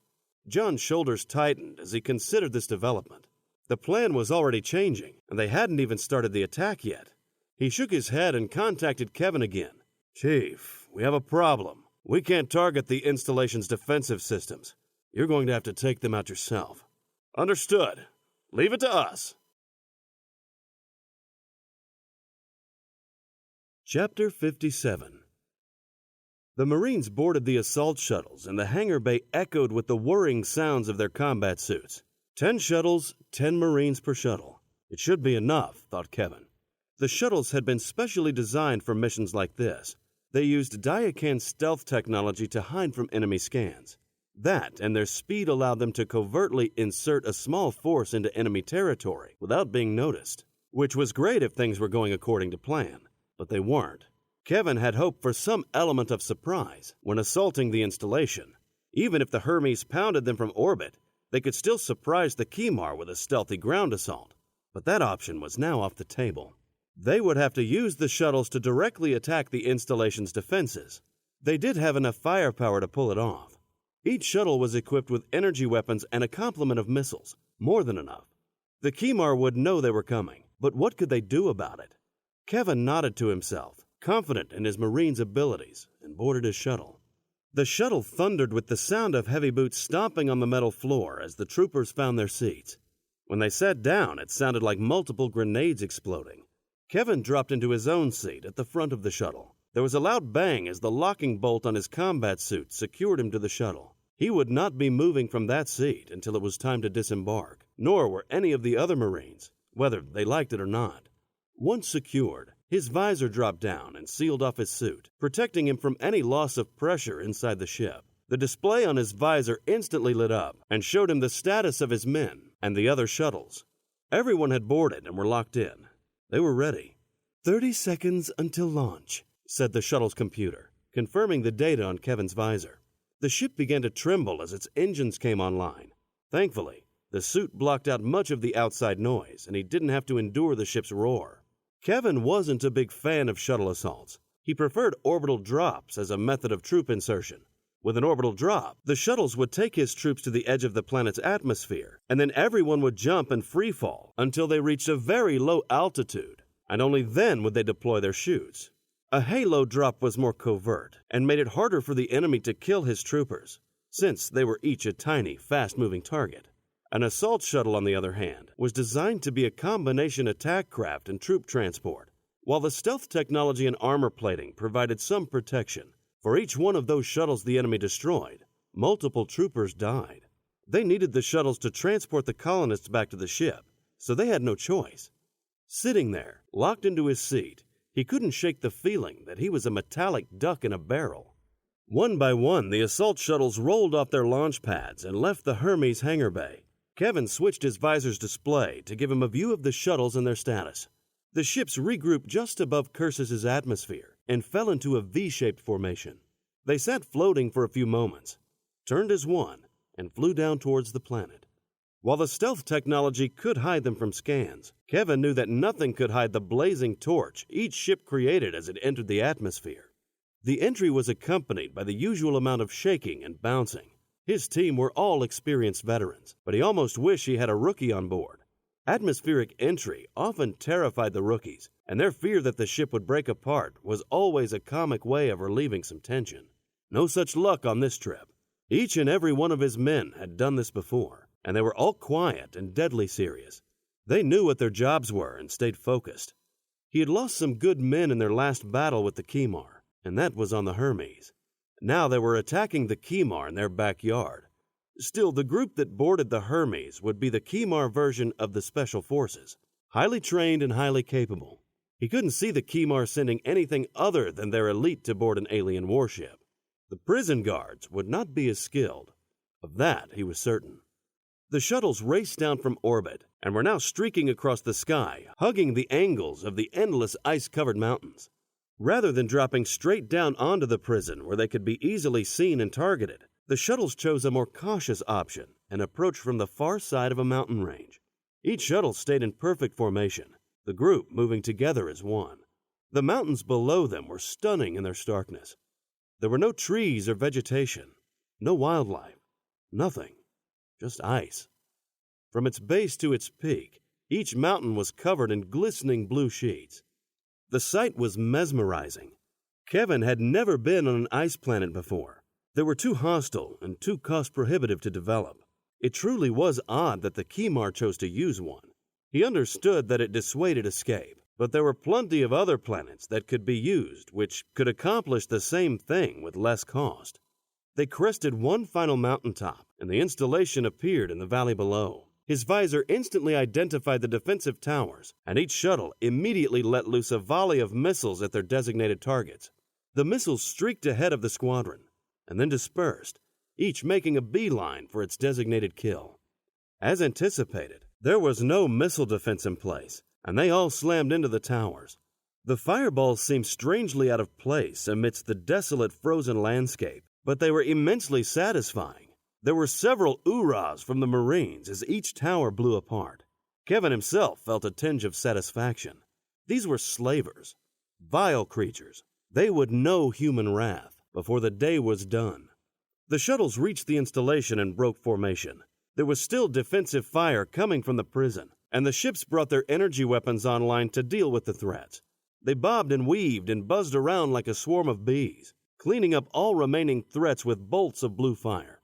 Jon's shoulders tightened as he considered this development. The plan was already changing, and they hadn't even started the attack yet. He shook his head and contacted Kevin again. "Chief, we have a problem. We can't target the installation's defensive systems. You're going to have to take them out yourself." "Understood. Leave it to us." Chapter 57. The Marines boarded the assault shuttles, and the hangar bay echoed with the whirring sounds of their combat suits. 10 shuttles, 10 Marines per shuttle. It should be enough, thought Kevin. The shuttles had been specially designed for missions like this. They used Diacan stealth technology to hide from enemy scans. That and their speed allowed them to covertly insert a small force into enemy territory without being noticed, which was great if things were going according to plan. But they weren't. Kevin had hoped for some element of surprise when assaulting the installation. Even if the Hermes pounded them from orbit, they could still surprise the Kimar with a stealthy ground assault. But that option was now off the table. They would have to use the shuttles to directly attack the installation's defenses. They did have enough firepower to pull it off. Each shuttle was equipped with energy weapons and a complement of missiles, more than enough. The Kimar would know they were coming, but what could they do about it? Kevin nodded to himself, confident in his Marine's abilities, and boarded his shuttle. The shuttle thundered with the sound of heavy boots stomping on the metal floor as the troopers found their seats. When they sat down, it sounded like multiple grenades exploding. Kevin dropped into his own seat at the front of the shuttle. There was a loud bang as the locking bolt on his combat suit secured him to the shuttle. He would not be moving from that seat until it was time to disembark, nor were any of the other Marines, whether they liked it or not. Once secured, his visor dropped down and sealed off his suit, protecting him from any loss of pressure inside the ship. The display on his visor instantly lit up and showed him the status of his men and the other shuttles. Everyone had boarded and were locked in. They were ready. 30 seconds until launch, said the shuttle's computer, confirming the data on Kevin's visor. The ship began to tremble as its engines came online. Thankfully, the suit blocked out much of the outside noise, and he didn't have to endure the ship's roar. Kevin wasn't a big fan of shuttle assaults. He preferred orbital drops as a method of troop insertion. With an orbital drop, the shuttles would take his troops to the edge of the planet's atmosphere, and then everyone would jump and freefall until they reached a very low altitude, and only then would they deploy their chutes. A halo drop was more covert and made it harder for the enemy to kill his troopers, since they were each a tiny, fast-moving target. An assault shuttle, on the other hand, was designed to be a combination attack craft and troop transport. While the stealth technology and armor plating provided some protection, for each one of those shuttles the enemy destroyed, multiple troopers died. They needed the shuttles to transport the colonists back to the ship, so they had no choice. Sitting there, locked into his seat, he couldn't shake the feeling that he was a metallic duck in a barrel. One by one, the assault shuttles rolled off their launch pads and left the Hermes hangar bay. Kevin switched his visor's display to give him a view of the shuttles and their status. The ships regrouped just above Cursus's atmosphere and fell into a V-shaped formation. They sat floating for a few moments, turned as one, and flew down towards the planet. While the stealth technology could hide them from scans, Kevin knew that nothing could hide the blazing torch each ship created as it entered the atmosphere. The entry was accompanied by the usual amount of shaking and bouncing. His team were all experienced veterans, but he almost wished he had a rookie on board. Atmospheric entry often terrified the rookies, and their fear that the ship would break apart was always a comic way of relieving some tension. No such luck on this trip. Each and every one of his men had done this before, and they were all quiet and deadly serious. They knew what their jobs were and stayed focused. He had lost some good men in their last battle with the Kimar, and that was on the Hermes. Now they were attacking the Kimar in their backyard. Still, the group that boarded the Hermes would be the Kimar version of the Special Forces, highly trained and highly capable. He couldn't see the Kimar sending anything other than their elite to board an alien warship. The prison guards would not be as skilled. Of that, he was certain. The shuttles raced down from orbit and were now streaking across the sky, hugging the angles of the endless ice-covered mountains. Rather than dropping straight down onto the prison where they could be easily seen and targeted, the shuttles chose a more cautious option and approached from the far side of a mountain range. Each shuttle stayed in perfect formation, the group moving together as one. The mountains below them were stunning in their starkness. There were no trees or vegetation, no wildlife, nothing, just ice. From its base to its peak, each mountain was covered in glistening blue sheets. The sight was mesmerizing. Kevin had never been on an ice planet before. They were too hostile and too cost-prohibitive to develop. It truly was odd that the Kimar chose to use one. He understood that it dissuaded escape, But there were plenty of other planets that could be used, which could accomplish the same thing with less cost. They crested one final mountaintop, and the installation appeared in the valley below. His visor instantly identified the defensive towers, and each shuttle immediately let loose a volley of missiles at their designated targets. The missiles streaked ahead of the squadron, and then dispersed, each making a beeline for its designated kill. As anticipated, there was no missile defense in place, and they all slammed into the towers. The fireballs seemed strangely out of place amidst the desolate frozen landscape, but they were immensely satisfying. There were several oorahs from the Marines as each tower blew apart. Kevin himself felt a tinge of satisfaction. These were slavers, vile creatures. They would know human wrath before the day was done. The shuttles reached the installation and broke formation. There was still defensive fire coming from the prison, and the ships brought their energy weapons online to deal with the threats. They bobbed and weaved and buzzed around like a swarm of bees, cleaning up all remaining threats with bolts of blue fire.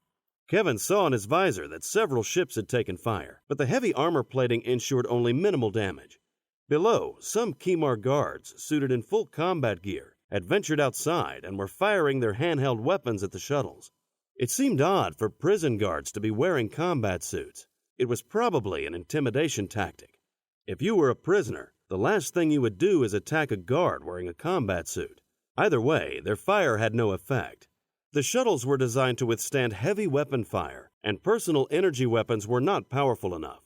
Kevin saw in his visor that several ships had taken fire, but the heavy armor plating ensured only minimal damage. Below, some Kimar guards, suited in full combat gear, had ventured outside and were firing their handheld weapons at the shuttles. It seemed odd for prison guards to be wearing combat suits. It was probably an intimidation tactic. If you were a prisoner, the last thing you would do is attack a guard wearing a combat suit. Either way, their fire had no effect. The shuttles were designed to withstand heavy weapon fire, and personal energy weapons were not powerful enough.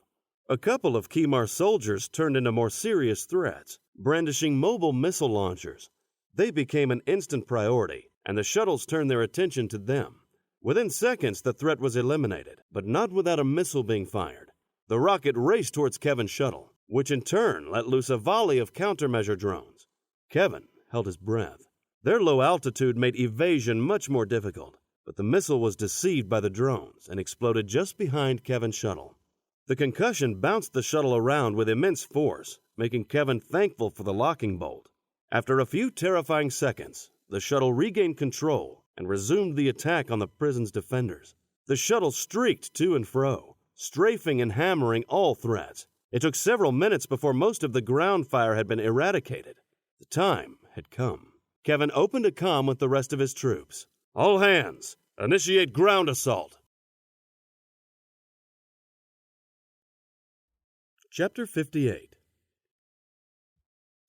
A couple of Kimar soldiers turned into more serious threats, brandishing mobile missile launchers. They became an instant priority, and the shuttles turned their attention to them. Within seconds, the threat was eliminated, but not without a missile being fired. The rocket raced towards Kevin's shuttle, which in turn let loose a volley of countermeasure drones. Kevin held his breath. Their low altitude made evasion much more difficult, but the missile was deceived by the drones and exploded just behind Kevin's shuttle. The concussion bounced the shuttle around with immense force, making Kevin thankful for the locking bolt. After a few terrifying seconds, the shuttle regained control and resumed the attack on the prison's defenders. The shuttle streaked to and fro, strafing and hammering all threats. It took several minutes before most of the ground fire had been eradicated. The time had come. Kevin opened a comm with the rest of his troops. "All hands, initiate ground assault." Chapter 58.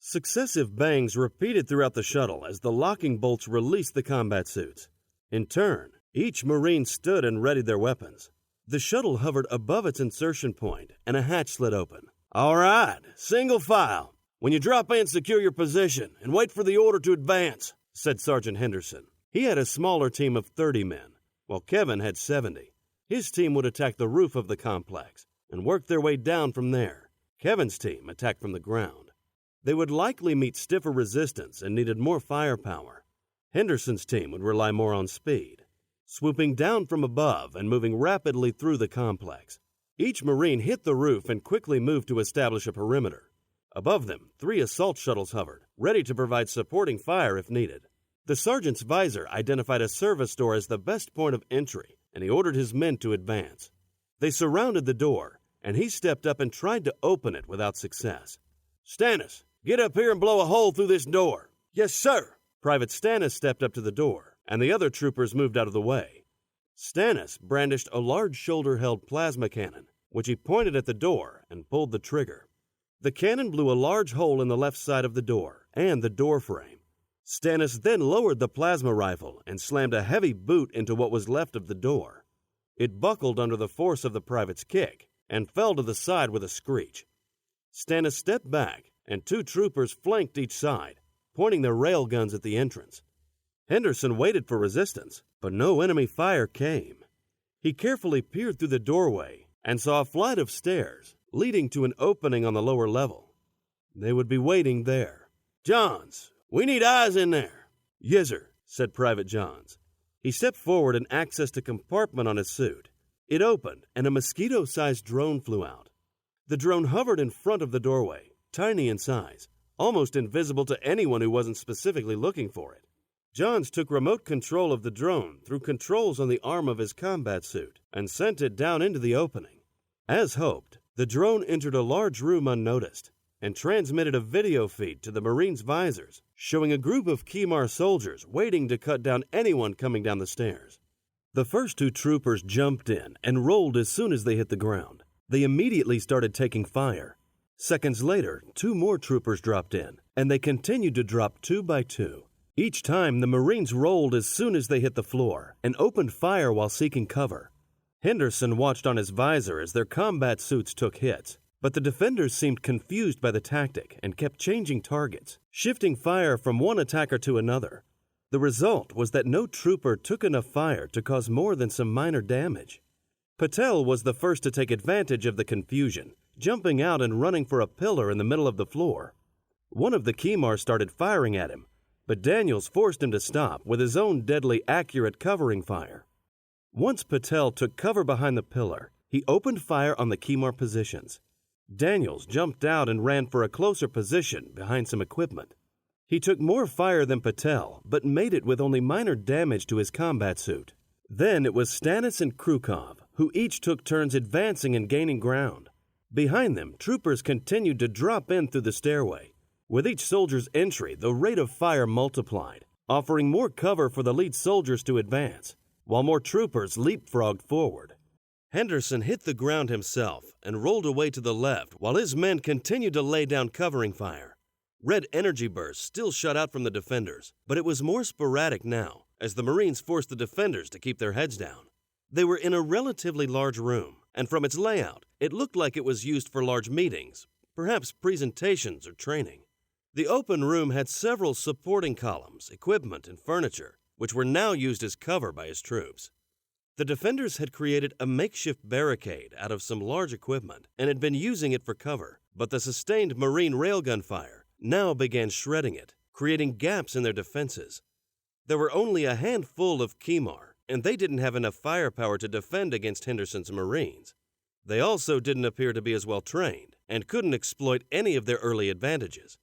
Successive bangs repeated throughout the shuttle as the locking bolts released the combat suits. In turn, each Marine stood and readied their weapons. The shuttle hovered above its insertion point, and a hatch slid open. "All right, single file. When you drop in, secure your position and wait for the order to advance," said Sergeant Henderson. He had a smaller team of 30 men, while Kevin had 70. His team would attack the roof of the complex and work their way down from there. Kevin's team attacked from the ground. They would likely meet stiffer resistance and needed more firepower. Henderson's team would rely more on speed, swooping down from above and moving rapidly through the complex. Each Marine hit the roof and quickly moved to establish a perimeter. Above them, 3 assault shuttles hovered, ready to provide supporting fire if needed. The sergeant's visor identified a service door as the best point of entry, and he ordered his men to advance. They surrounded the door, and he stepped up and tried to open it without success. "Stannis, get up here and blow a hole through this door." "Yes, sir." Private Stannis stepped up to the door, and the other troopers moved out of the way. Stannis brandished a large shoulder-held plasma cannon, which he pointed at the door and pulled the trigger. The cannon blew a large hole in the left side of the door and the door frame. Stannis then lowered the plasma rifle and slammed a heavy boot into what was left of the door. It buckled under the force of the private's kick and fell to the side with a screech. Stannis stepped back, and 2 troopers flanked each side, pointing their rail guns at the entrance. Henderson waited for resistance, but no enemy fire came. He carefully peered through the doorway and saw a flight of stairs leading to an opening on the lower level. They would be waiting there. "Johns, we need eyes in there." "Yes, sir," said Private Johns. He stepped forward and accessed a compartment on his suit. It opened, and a mosquito-sized drone flew out. The drone hovered in front of the doorway, tiny in size, almost invisible to anyone who wasn't specifically looking for it. Johns took remote control of the drone through controls on the arm of his combat suit and sent it down into the opening. As hoped, the drone entered a large room unnoticed. and transmitted a video feed to the Marines' visors, showing a group of Kimar soldiers waiting to cut down anyone coming down the stairs. The first 2 troopers jumped in and rolled as soon as they hit the ground. They immediately started taking fire. Seconds later, 2 more troopers dropped in, and they continued to drop 2 by 2. Each time, the Marines rolled as soon as they hit the floor and opened fire while seeking cover. Henderson watched on his visor as their combat suits took hits, but the defenders seemed confused by the tactic and kept changing targets, shifting fire from one attacker to another. The result was that no trooper took enough fire to cause more than some minor damage. Patel was the first to take advantage of the confusion, jumping out and running for a pillar in the middle of the floor. One of the Kimar started firing at him, but Daniels forced him to stop with his own deadly accurate covering fire. Once Patel took cover behind the pillar, he opened fire on the Kimar positions. Daniels jumped out and ran for a closer position behind some equipment. He took more fire than Patel, but made it with only minor damage to his combat suit. Then it was Stannis and Krukov, who each took turns advancing and gaining ground. Behind them, troopers continued to drop in through the stairway. With each soldier's entry, the rate of fire multiplied, offering more cover for the lead soldiers to advance, while more troopers leapfrogged forward. Henderson hit the ground himself and rolled away to the left while his men continued to lay down covering fire. Red energy bursts still shot out from the defenders, but it was more sporadic now, as the Marines forced the defenders to keep their heads down. They were in a relatively large room, and from its layout, it looked like it was used for large meetings, perhaps presentations or training. The open room had several supporting columns, equipment, and furniture, which were now used as cover by his troops. The defenders had created a makeshift barricade out of some large equipment and had been using it for cover, but the sustained Marine railgun fire now began shredding it, creating gaps in their defenses. There were only a handful of Kimar, and they didn't have enough firepower to defend against Henderson's Marines. They also didn't appear to be as well trained and couldn't exploit any of their early advantages.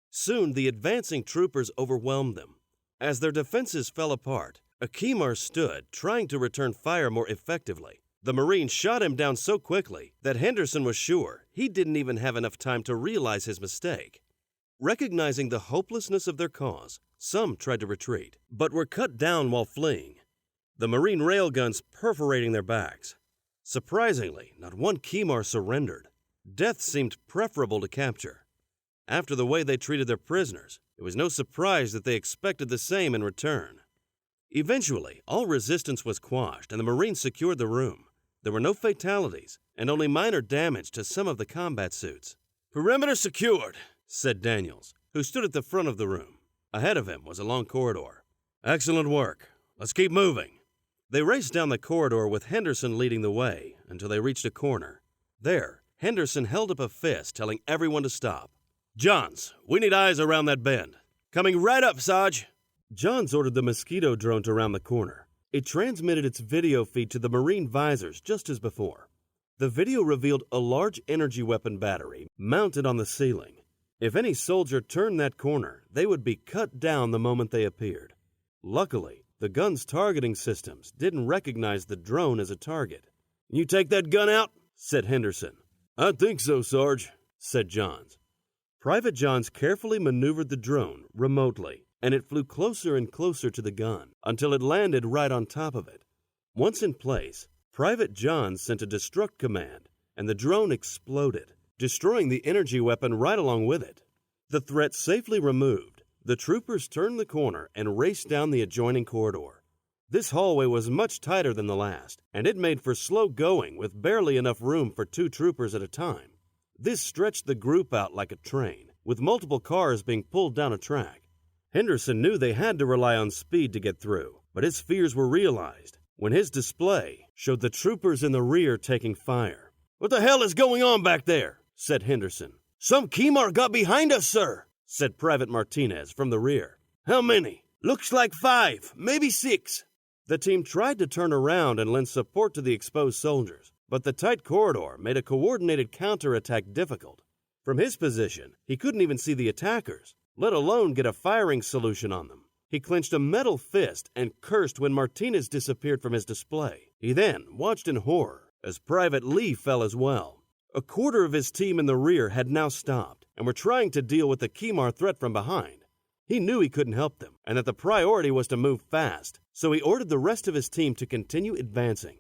Soon, the advancing troopers overwhelmed them. As their defenses fell apart, a Kimar stood, trying to return fire more effectively. The Marine shot him down so quickly that Henderson was sure he didn't even have enough time to realize his mistake. Recognizing the hopelessness of their cause, some tried to retreat, but were cut down while fleeing, the Marine railguns perforating their backs. Surprisingly, not one Kimar surrendered. Death seemed preferable to capture. After the way they treated their prisoners, it was no surprise that they expected the same in return. Eventually, all resistance was quashed and the Marines secured the room. There were no fatalities and only minor damage to some of the combat suits. "Perimeter secured," said Daniels, who stood at the front of the room. Ahead of him was a long corridor. "Excellent work. Let's keep moving." They raced down the corridor with Henderson leading the way until they reached a corner. There, Henderson held up a fist telling everyone to stop. "Johns, we need eyes around that bend. Coming right up, Sarge." Johns ordered the mosquito drone to round the corner. It transmitted its video feed to the Marine visors just as before. The video revealed a large energy weapon battery mounted on the ceiling. If any soldier turned that corner, they would be cut down the moment they appeared. Luckily, the gun's targeting systems didn't recognize the drone as a target. "You take that gun out?" said Henderson. "I think so, Sarge," said Johns. Private Johns carefully maneuvered the drone remotely, and it flew closer and closer to the gun until it landed right on top of it. Once in place, Private Johns sent a destruct command, and the drone exploded, destroying the energy weapon right along with it. The threat safely removed, the troopers turned the corner and raced down the adjoining corridor. This hallway was much tighter than the last, and it made for slow going with barely enough room for 2 troopers at a time. This stretched the group out like a train, with multiple cars being pulled down a track. Henderson knew they had to rely on speed to get through, but his fears were realized when his display showed the troopers in the rear taking fire. "What the hell is going on back there?" said Henderson. "Some Kimar got behind us, sir," said Private Martinez from the rear. "How many?" "Looks like 5, maybe 6. The team tried to turn around and lend support to the exposed soldiers, but the tight corridor made a coordinated counterattack difficult. From his position, he couldn't even see the attackers, let alone get a firing solution on them. He clenched a metal fist and cursed when Martinez disappeared from his display. He then watched in horror as Private Lee fell as well. A quarter of his team in the rear had now stopped and were trying to deal with the Kimar threat from behind. He knew he couldn't help them, and that the priority was to move fast, so he ordered the rest of his team to continue advancing.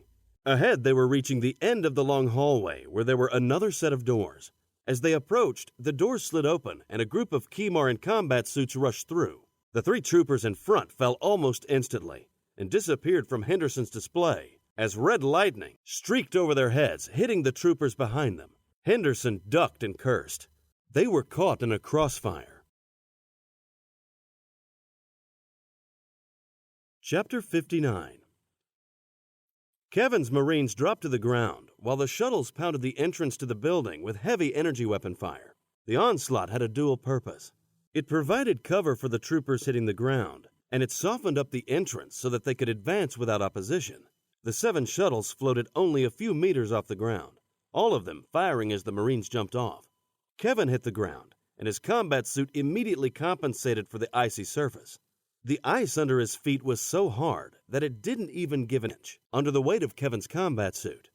Ahead, they were reaching the end of the long hallway, where there were another set of doors. As they approached, the doors slid open, and a group of Kimar in combat suits rushed through. The 3 troopers in front fell almost instantly, and disappeared from Henderson's display, as red lightning streaked over their heads, hitting the troopers behind them. Henderson ducked and cursed. They were caught in a crossfire. Chapter 59. Kevin's Marines dropped to the ground, while the shuttles pounded the entrance to the building with heavy energy weapon fire. The onslaught had a dual purpose. It provided cover for the troopers hitting the ground, and it softened up the entrance so that they could advance without opposition. The 7 shuttles floated only a few meters off the ground, all of them firing as the Marines jumped off. Kevin hit the ground, and his combat suit immediately compensated for the icy surface. The ice under his feet was so hard that it didn't even give an inch under the weight of Kevin's combat suit.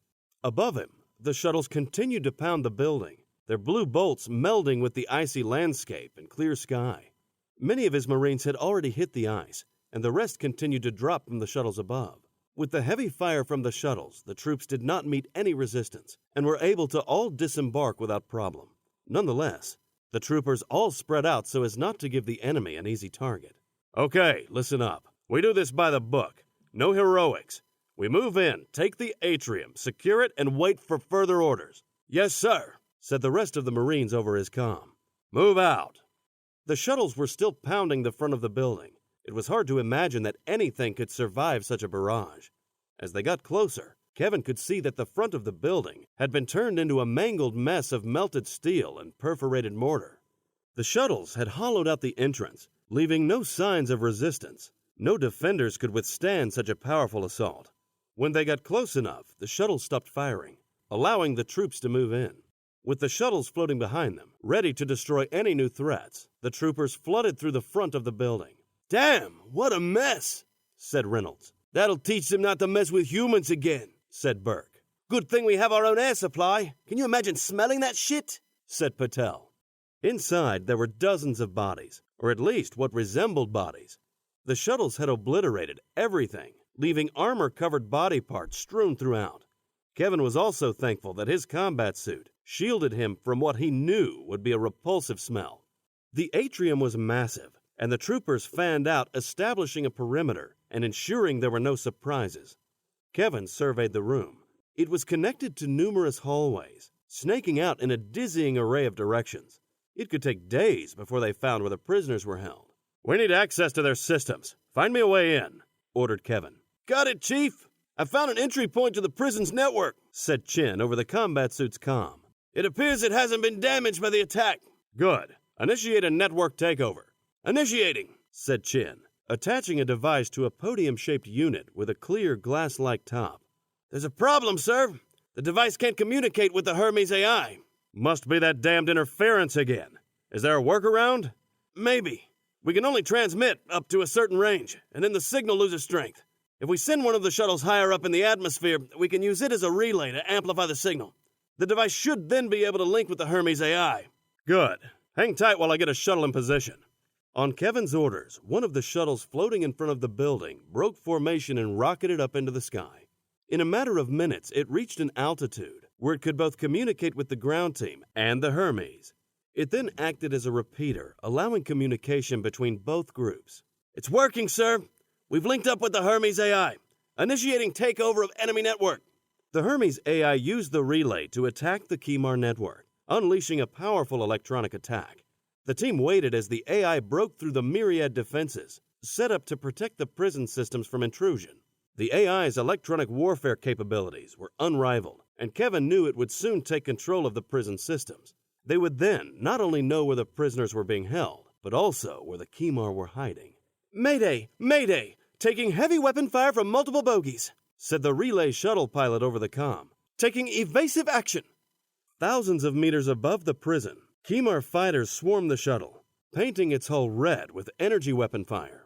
Above him, the shuttles continued to pound the building, their blue bolts melding with the icy landscape and clear sky. Many of his Marines had already hit the ice, and the rest continued to drop from the shuttles above. With the heavy fire from the shuttles, the troops did not meet any resistance and were able to all disembark without problem. Nonetheless, the troopers all spread out so as not to give the enemy an easy target. Okay, listen up. We do this by the book. No heroics. We move in, take the atrium, secure it, and wait for further orders. Yes, sir, said the rest of the Marines over his comm. Move out. The shuttles were still pounding the front of the building. It was hard to imagine that anything could survive such a barrage. As they got closer, Kevin could see that the front of the building had been turned into a mangled mess of melted steel and perforated mortar. The shuttles had hollowed out the entrance, leaving no signs of resistance. No defenders could withstand such a powerful assault. When they got close enough, the shuttles stopped firing, allowing the troops to move in. With the shuttles floating behind them, ready to destroy any new threats, the troopers flooded through the front of the building. "Damn, what a mess," said Reynolds. "That'll teach them not to mess with humans again," said Burke. "Good thing we have our own air supply. Can you imagine smelling that shit?" said Patel. Inside, there were dozens of bodies, or at least what resembled bodies. The shuttles had obliterated everything, leaving armor-covered body parts strewn throughout. Kevin was also thankful that his combat suit shielded him from what he knew would be a repulsive smell. The atrium was massive, and the troopers fanned out, establishing a perimeter and ensuring there were no surprises. Kevin surveyed the room. It was connected to numerous hallways, snaking out in a dizzying array of directions. It could take days before they found where the prisoners were held. "We need access to their systems. Find me a way in," ordered Kevin. "Got it, Chief. I found an entry point to the prison's network," said Chin over the combat suit's comm. "It appears it hasn't been damaged by the attack." "Good. Initiate a network takeover." "Initiating," said Chin, attaching a device to a podium-shaped unit with a clear glass-like top. "There's a problem, sir. The device can't communicate with the Hermes AI." "Must be that damned interference again. Is there a workaround?" "Maybe. We can only transmit up to a certain range, and then the signal loses strength. If we send one of the shuttles higher up in the atmosphere, we can use it as a relay to amplify the signal. The device should then be able to link with the Hermes AI." "Good. Hang tight while I get a shuttle in position." On Kevin's orders, one of the shuttles floating in front of the building broke formation and rocketed up into the sky. In a matter of minutes, it reached an altitude where it could both communicate with the ground team and the Hermes. It then acted as a repeater, allowing communication between both groups. "It's working, sir. We've linked up with the Hermes AI. Initiating takeover of enemy network." The Hermes AI used the relay to attack the Kimar network, unleashing a powerful electronic attack. The team waited as the AI broke through the myriad defenses set up to protect the prison systems from intrusion. The AI's electronic warfare capabilities were unrivaled, and Kevin knew it would soon take control of the prison systems. They would then not only know where the prisoners were being held, but also where the Kimar were hiding. "Mayday! Mayday! Taking heavy weapon fire from multiple bogies," said the relay shuttle pilot over the comm. "Taking evasive action." Thousands of meters above the prison, Kimar fighters swarmed the shuttle, painting its hull red with energy weapon fire.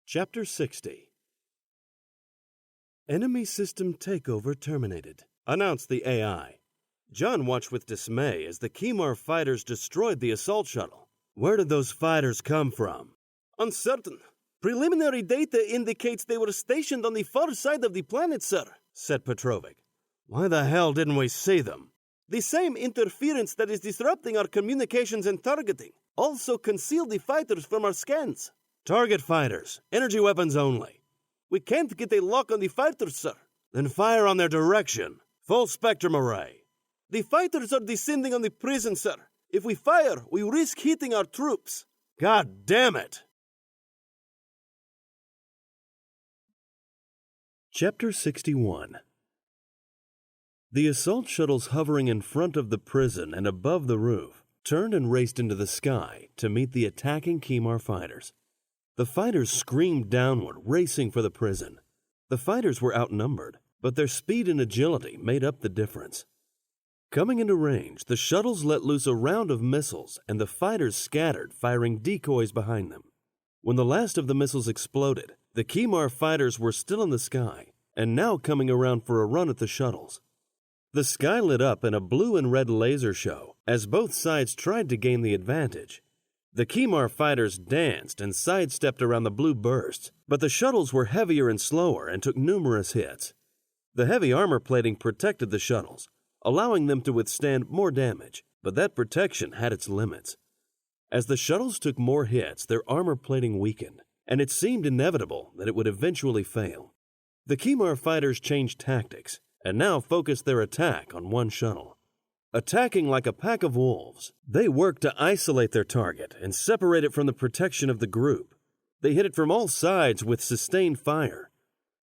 Chapter 60. "Enemy system takeover terminated," announced the AI. Jon watched with dismay as the Kimar fighters destroyed the assault shuttle. Where did those fighters come from? Uncertain. Preliminary data indicates they were stationed on the far side of the planet, sir, said Petrovic. Why the hell didn't we see them? The same interference that is disrupting our communications and targeting also concealed the fighters from our scans. Target fighters, energy weapons only. We can't get a lock on the fighters, sir. Then fire on their direction. Full spectrum array. The fighters are descending on the prison, sir. If we fire, we risk hitting our troops. God damn it! Chapter 61. The assault shuttles hovering in front of the prison and above the roof turned and raced into the sky to meet the attacking Kimar fighters. The fighters screamed downward, racing for the prison. The fighters were outnumbered, but their speed and agility made up the difference. Coming into range, the shuttles let loose a round of missiles, and the fighters scattered, firing decoys behind them. When the last of the missiles exploded, the Kimar fighters were still in the sky, and now coming around for a run at the shuttles. The sky lit up in a blue and red laser show as both sides tried to gain the advantage. The Kimar fighters danced and sidestepped around the blue bursts, but the shuttles were heavier and slower and took numerous hits. The heavy armor plating protected the shuttles, allowing them to withstand more damage, but that protection had its limits. As the shuttles took more hits, their armor plating weakened, and it seemed inevitable that it would eventually fail. The Kimar fighters changed tactics, and now focused their attack on one shuttle. Attacking like a pack of wolves, they worked to isolate their target and separate it from the protection of the group. They hit it from all sides with sustained fire.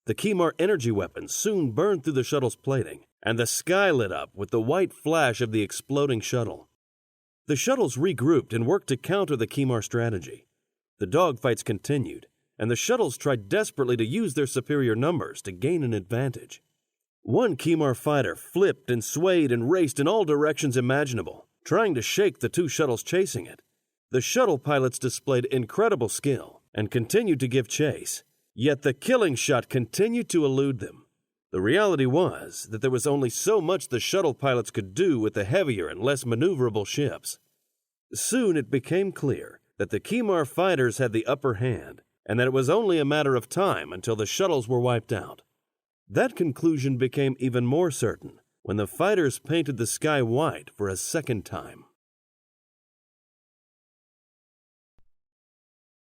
The Kimar energy weapons soon burned through the shuttle's plating, and the sky lit up with the white flash of the exploding shuttle. The shuttles regrouped and worked to counter the Kimar strategy. The dogfights continued, and the shuttles tried desperately to use their superior numbers to gain an advantage. One Kimar fighter flipped and swayed and raced in all directions imaginable, trying to shake the two shuttles chasing it. The shuttle pilots displayed incredible skill and continued to give chase, yet the killing shot continued to elude them. The reality was that there was only so much the shuttle pilots could do with the heavier and less maneuverable ships. Soon it became clear that the Kimar fighters had the upper hand, and that it was only a matter of time until the shuttles were wiped out. That conclusion became even more certain when the fighters painted the sky white for a second time.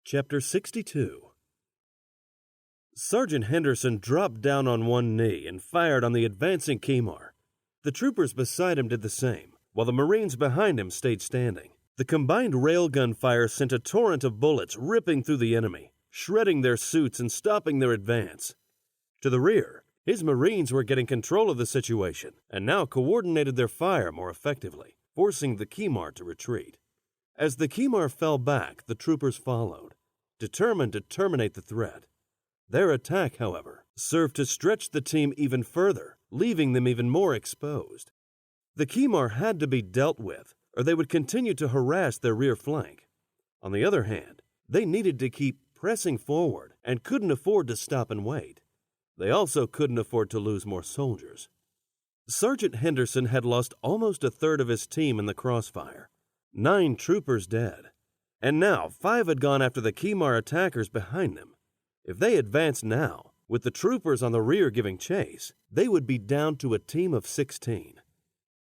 Chapter 62. Sergeant Henderson dropped down on one knee and fired on the advancing Kimar. The troopers beside him did the same, while the Marines behind him stayed standing. The combined railgun fire sent a torrent of bullets ripping through the enemy, shredding their suits and stopping their advance. To the rear, his Marines were getting control of the situation and now coordinated their fire more effectively, forcing the Kimar to retreat. As the Kimar fell back, the troopers followed, determined to terminate the threat. Their attack, however, served to stretch the team even further, leaving them even more exposed. The Kimar had to be dealt with, or they would continue to harass their rear flank. On the other hand, they needed to keep pressing forward and couldn't afford to stop and wait. They also couldn't afford to lose more soldiers. Sergeant Henderson had lost almost a third of his team in the crossfire, 9 troopers dead, and now 5 had gone after the Kimar attackers behind them. If they advanced now, with the troopers on the rear giving chase, they would be down to a team of 16.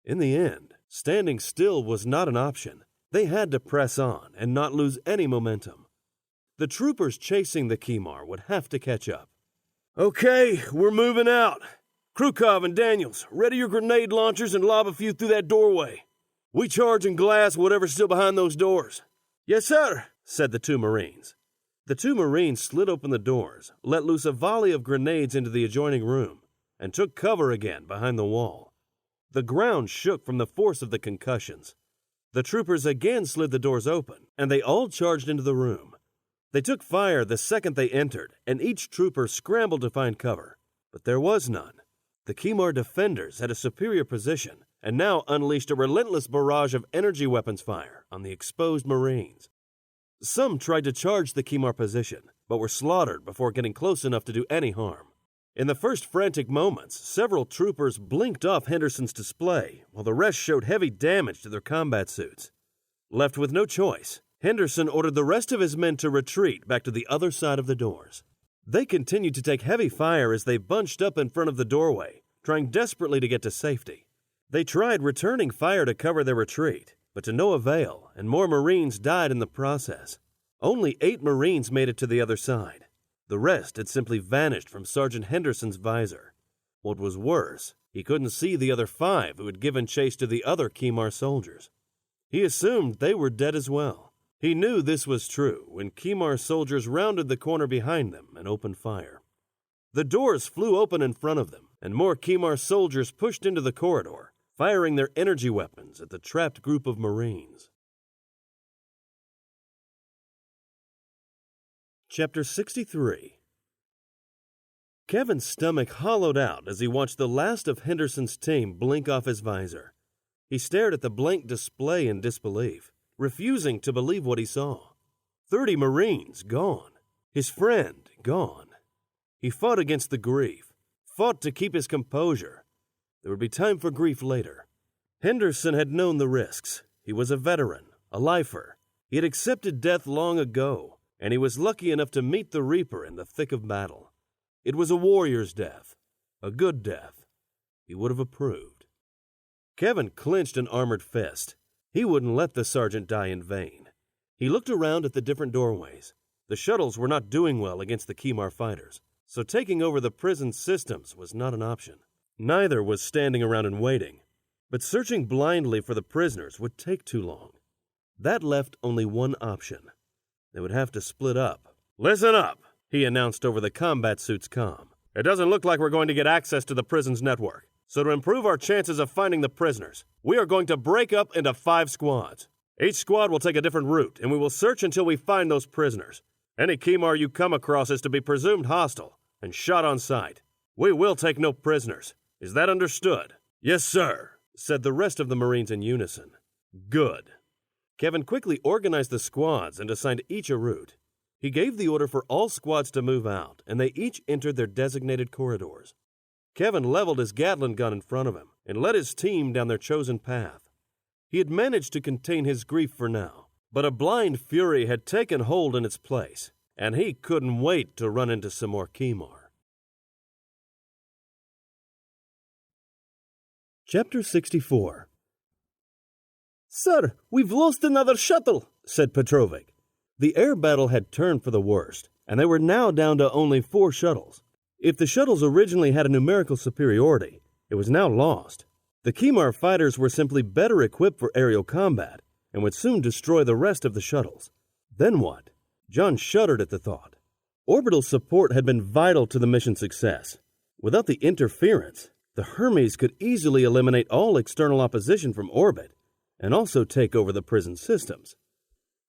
In the end, standing still was not an option. They had to press on and not lose any momentum. The troopers chasing the Kimar would have to catch up. "Okay, we're moving out. Krukov and Daniels, ready your grenade launchers and lob a few through that doorway. We charge and glass whatever's still behind those doors." "Yes, sir," said the 2 Marines. The 2 Marines slid open the doors, let loose a volley of grenades into the adjoining room, and took cover again behind the wall. The ground shook from the force of the concussions. The troopers again slid the doors open, and they all charged into the room. They took fire the second they entered, and each trooper scrambled to find cover. But there was none. The Kimar defenders had a superior position, and now unleashed a relentless barrage of energy weapons fire on the exposed Marines. Some tried to charge the Kimar position, but were slaughtered before getting close enough to do any harm. In the first frantic moments, several troopers blinked off Henderson's display, while the rest showed heavy damage to their combat suits. Left with no choice, Henderson ordered the rest of his men to retreat back to the other side of the doors. They continued to take heavy fire as they bunched up in front of the doorway, trying desperately to get to safety. They tried returning fire to cover their retreat, but to no avail, and more Marines died in the process. Only 8 Marines made it to the other side. The rest had simply vanished from Sergeant Henderson's visor. What was worse, he couldn't see the other 5 who had given chase to the other Khimar soldiers. He assumed they were dead as well. He knew this was true when Khimar soldiers rounded the corner behind them and opened fire. The doors flew open in front of them, and more Khimar soldiers pushed into the corridor, firing their energy weapons at the trapped group of Marines. Chapter 63. Kevin's stomach hollowed out as he watched the last of Henderson's team blink off his visor. He stared at the blank display in disbelief, refusing to believe what he saw. 30 Marines gone. His friend gone. He fought against the grief, fought to keep his composure. There would be time for grief later. Henderson had known the risks. He was a veteran, a lifer. He had accepted death long ago, and he was lucky enough to meet the Reaper in the thick of battle. It was a warrior's death, a good death. He would have approved. Kevin clenched an armored fist. He wouldn't let the sergeant die in vain. He looked around at the different doorways. The shuttles were not doing well against the Khimar fighters, so taking over the prison systems was not an option. Neither was standing around and waiting, but searching blindly for the prisoners would take too long. That left only one option. They would have to split up. "Listen up," he announced over the combat suit's comm. "It doesn't look like we're going to get access to the prison's network. So to improve our chances of finding the prisoners, we are going to break up into 5 squads. Each squad will take a different route, and we will search until we find those prisoners. Any Khimar you come across is to be presumed hostile and shot on sight. We will take no prisoners. Is that understood?" "Yes, sir," said the rest of the Marines in unison. "Good." Kevin quickly organized the squads and assigned each a route. He gave the order for all squads to move out, and they each entered their designated corridors. Kevin leveled his Gatling gun in front of him and led his team down their chosen path. He had managed to contain his grief for now, but a blind fury had taken hold in its place, and he couldn't wait to run into some more Khimar. Chapter 64. "Sir, we've lost another shuttle," said Petrovic. The air battle had turned for the worst, and they were now down to only 4 shuttles. If the shuttles originally had a numerical superiority, it was now lost. The Khimar fighters were simply better equipped for aerial combat and would soon destroy the rest of the shuttles. Then what? Jon shuddered at the thought. Orbital support had been vital to the mission's success. Without the interference, the Hermes could easily eliminate all external opposition from orbit and also take over the prison systems.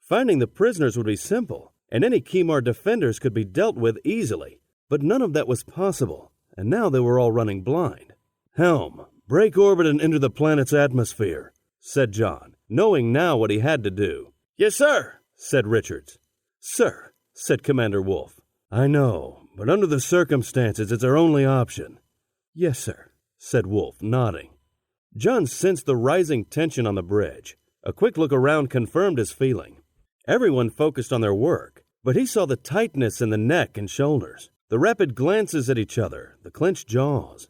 Finding the prisoners would be simple, and any Khimar defenders could be dealt with easily, but none of that was possible, and now they were all running blind. "Helm, break orbit and enter the planet's atmosphere," said Jon, knowing now what he had to do. "Yes, sir," said Richards. "Sir," said Commander Wolf. "I know, but under the circumstances, it's our only option." "Yes, sir," said Wolf, nodding. Jon sensed the rising tension on the bridge. A quick look around confirmed his feeling. Everyone focused on their work, but he saw the tightness in the neck and shoulders, the rapid glances at each other, the clenched jaws.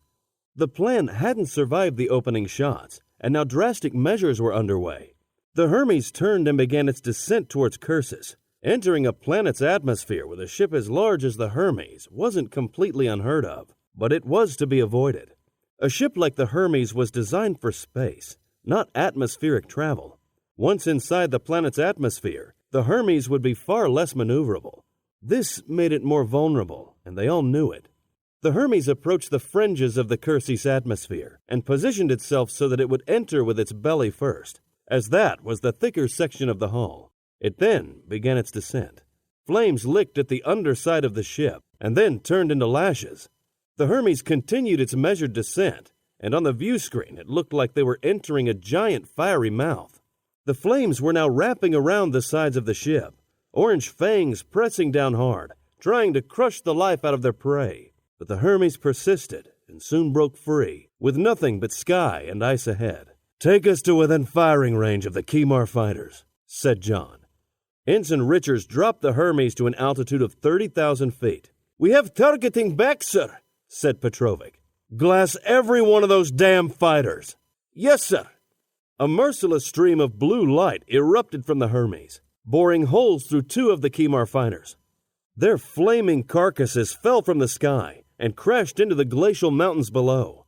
The plan hadn't survived the opening shots, and now drastic measures were underway. The Hermes turned and began its descent towards Cursus. Entering a planet's atmosphere with a ship as large as the Hermes wasn't completely unheard of, but it was to be avoided. A ship like the Hermes was designed for space, not atmospheric travel. Once inside the planet's atmosphere, the Hermes would be far less maneuverable. This made it more vulnerable, and they all knew it. The Hermes approached the fringes of the Cursus atmosphere and positioned itself so that it would enter with its belly first, as that was the thicker section of the hull. It then began its descent. Flames licked at the underside of the ship and then turned into lashes. The Hermes continued its measured descent, and on the view screen it looked like they were entering a giant fiery mouth. The flames were now wrapping around the sides of the ship, orange fangs pressing down hard, trying to crush the life out of their prey. but the Hermes persisted and soon broke free, with nothing but sky and ice ahead. "Take us to within firing range of the Kimar fighters," said Jon. Ensign Richards dropped the Hermes to an altitude of 30,000 feet. "We have targeting back, sir," said Petrovic. "Glass every one of those damn fighters." "Yes, sir." A merciless stream of blue light erupted from the Hermes, boring holes through 2 of the Kimar fighters. Their flaming carcasses fell from the sky and crashed into the glacial mountains below.